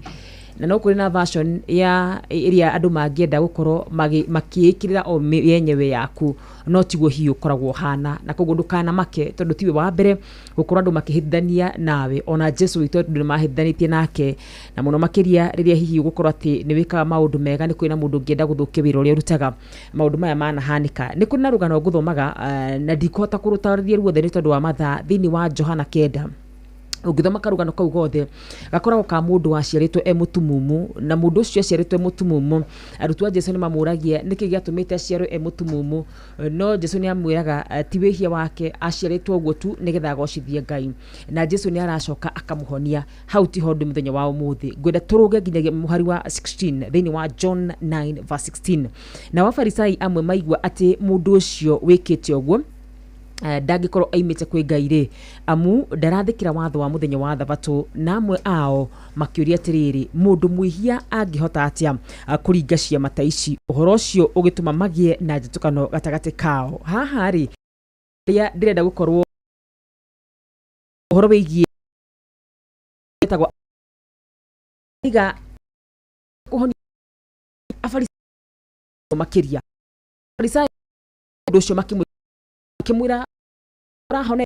na no kũrĩ na version ya ĩrĩa andũ mangĩenda gũkorwo makĩĩkĩrĩra o yenyewe yaku no tiguo hiũ ũkoragwo hana na koguo ndũkana make tondũ tiwe wa mbere gũkorwo andũ makĩhithania nawe ona Jesu witũ nĩ mahithanĩtie nake na mũno makĩria rĩrĩa hihi ũgũkorwo atĩ nĩ wĩkaga maũndũ mega nĩ kũrĩ na mũndũ ũngĩenda gũthũkia wĩra ũrĩa ũrutaga maũndũ maya manahanĩka. Nĩ kũrĩ na rũgano ngũthomaga na ndikũhota kũrũtarĩria ruothe nĩ tondũ wa mathaa thĩinĩ wa Johana 9 ũngĩthoma karũgano kau gothe gakoragwo ka mũndũ waciarĩtwo mũtumumu na mũndũ ũcio aciarĩtwo mũtumumu arutwo a Jesu nĩ mamũragia nĩkĩ gĩatũmĩte aciarwo mũtumumu no Jesu nĩ amwĩraga ti wĩhia wake aciarĩtwo ũguo tu nĩgetha agocithie Ngai na Jesu nĩ aracoka akamũhonia. Hau ti hondu mũthenya wa ũmũthĩ ngwenda tũrũge nginyagia mũhari wa 16 thĩinĩ wa John 9:16 na Wafarisai amwe maigua atĩ mũndũ ũcio wĩkĩte ũguo ndangĩkorwo aimĩte kwĩ Ngai rĩ amu ndarathĩkĩra watho wa mũthenya wa thabatũ na amwe ao makĩũria atĩrĩrĩ mũndũ mwĩhia angĩhota atĩa kũringa ciama ta ici. Ũhoro ũcio ũgĩtũma magĩe na njĩtũkano gatagatĩ kao. Haha rĩ rĩrĩa ndĩrenda gũkorwo ũhoro wĩgiĩ etagwo iga kũhonia Afarisai makĩria Afarisai ũndũ ũcio kimwira rahone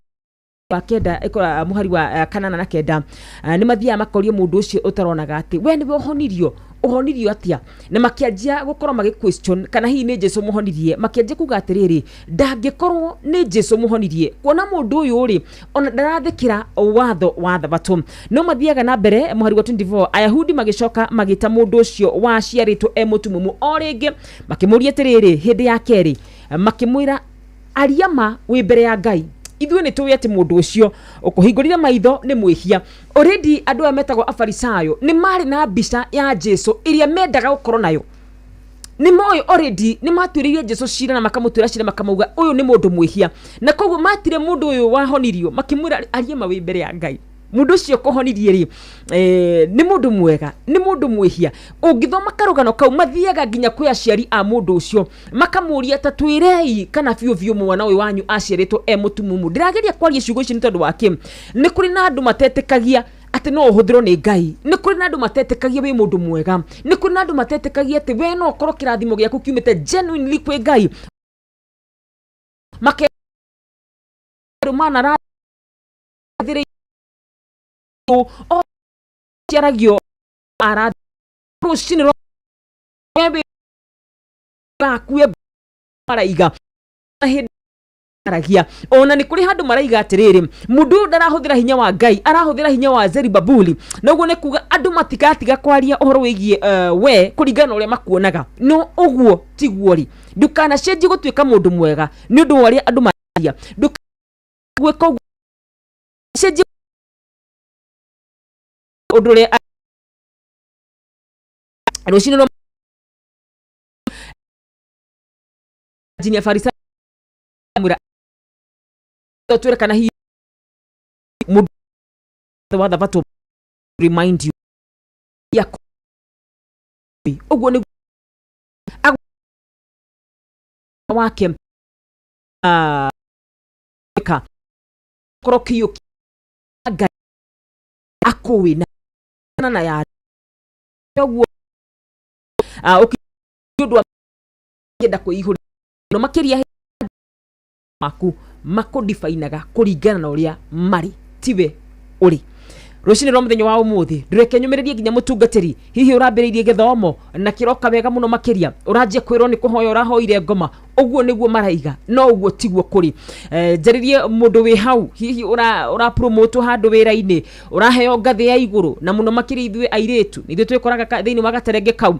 wa kenda ikora muhari wa 8 na 9 nĩ mathiaga makoria mũndũ ũcio ũtaronaga atĩ we nĩwe ũhonirio atia na makĩanjia gũkorwo magĩ question kana hihi nĩ Jesu mũhonirie makĩanjia kuga atĩrĩrĩ ndangĩkorwo nĩ Jesu mũhonirie kuona mũndũ ũyũ rĩ ona ndarathĩkĩra watho wa thabatũ. No mathiaga na mbere muhari wa 24 Ayahudi magĩcoka magĩta mũndũ ũcio waciarĩtwo mũtumumu o rĩngĩ makĩmũria atĩrĩrĩ hĩndĩ ya kerĩ makĩmwĩra ariama wĩ mbere ya Ngai ithuĩ nĩ tũĩ atĩ mũndũ ũcio ũkũhingũrire maitho nĩ mwĩhia. Already andũ aya metagwo Afarisayo nĩ marĩ na mbica ya Jesu ĩrĩa mendaga gũkorwo nayo nĩ moĩ already nĩ matuĩrĩire Jesu cira na makamũtuĩra cira makamauga ũyũ nĩ mũndũ mwĩhia na koguo matire mũndũ ũyũ wahonirio makĩmwĩra ariama wĩ mbere ya Ngai mundu ucio kuhonirie ri ni mundu mwega ni mundu mwihia. Ungithoma karugano kau mathiaga nginya kwi aciari a mundu ucio makamuria ta twirei kana biu mwana uyu wanyu aciaritwo mutumumu. Ndirageria kwaria ciugo ici ni tondu wake ni kuri na andu matetekagia ati no uhuthiro ni Ngai, ni kuri na andu matetekagia wi mundu mwega, ni kuri na andu matetekagia ati we no korwo kirathimo giaku kiumite genuinely kwi Ngai make mana ra thire o ciaragio ara ruciniro ebe bakue maraiga aragia ona ni kuri handu maraiga atiriri mundu ndarahuthira hinya wa Ngai arahuthira hinya wa Zerubabuli noguo ni kuga andu matigatiga kwaria uhoro wigie we kuringana uria makuonaga no uguo tiguo ri ndukana cenji gutuika mundu mwega ni undu waria andu maria ndukagweka cenji undu ri rucini no jinia farisa mura twere kana hi mundu wa thavato remind you ya uguo ni wake ka krokio Ngai akuwina na ya uguo ukidwa yenda kuihuri no makiria maku makudifainaga kuringana na uria mari tiwe uri rucini rwa muthenya wa umuthi ndureke nyumiririe ginya mutungatiri hihi urambiriirie githomo na kiroka wega muno makiria uranjie kwirwo ni kuhoya urahoire ngoma uguo niguo maraiga no uguo tiguo kuri njaririe mundu wi hau hihi ura promote handu wira-ini uraheo ngathi ya iguru na muno makiri ithwe airitu nithwe twikoraga thiini wa gaterenge kau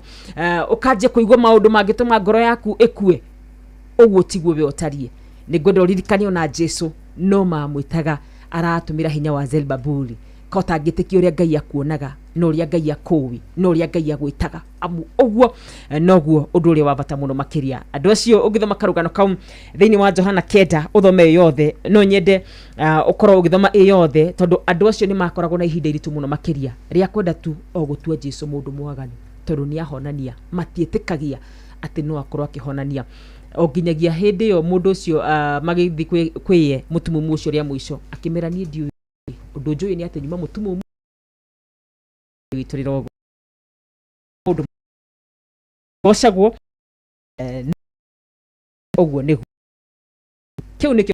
ukanjie kuigwa maundu mangituma ngoro yaku ikue uguo tiguo we otarie ni ngondo ririkani na Jesu no mamwitaga aratumira hinya wa Zerubabuli kota ngitiki uria Ngai akuonaga no uria Ngai akuwi no uria Ngai agwitaga amu uguo noguo undu uria wa bata muno makiria andu acio ugithoma karugano kau thiini wa Johana kenda uthome yothe no nyende ukoro ugithoma yothe tondu andu acio ni makoragwo na ihinda iritu muno makiria ria kwenda tu o gutua Jesu mundu mwaganu tondu ni ahonania matietikagia ati no akorwo akihonania oginyagia hindi yo mundu ucio magithi kwiye mutumumu ucio ria mwisho akimeranie ndiu undu njui ni ati nyuma mutumumu wituriro mundu gocagwo uguo ni kiu ni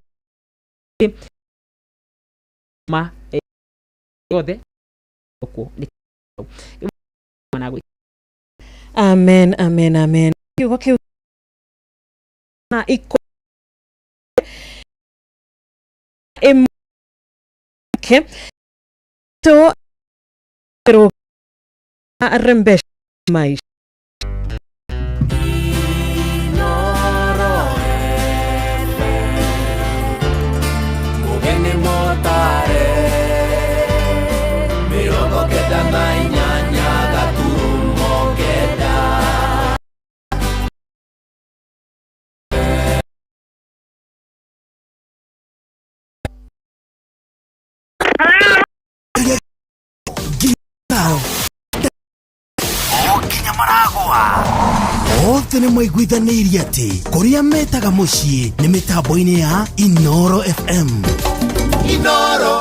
ma yothe uko ni managwe amen amen amen kiugo kiu na iko okay to pero arrembesh mais Othe mwaiguithanirie ati kuria metaga mucii ni mitambo-ini ya Inoro FM. Inoro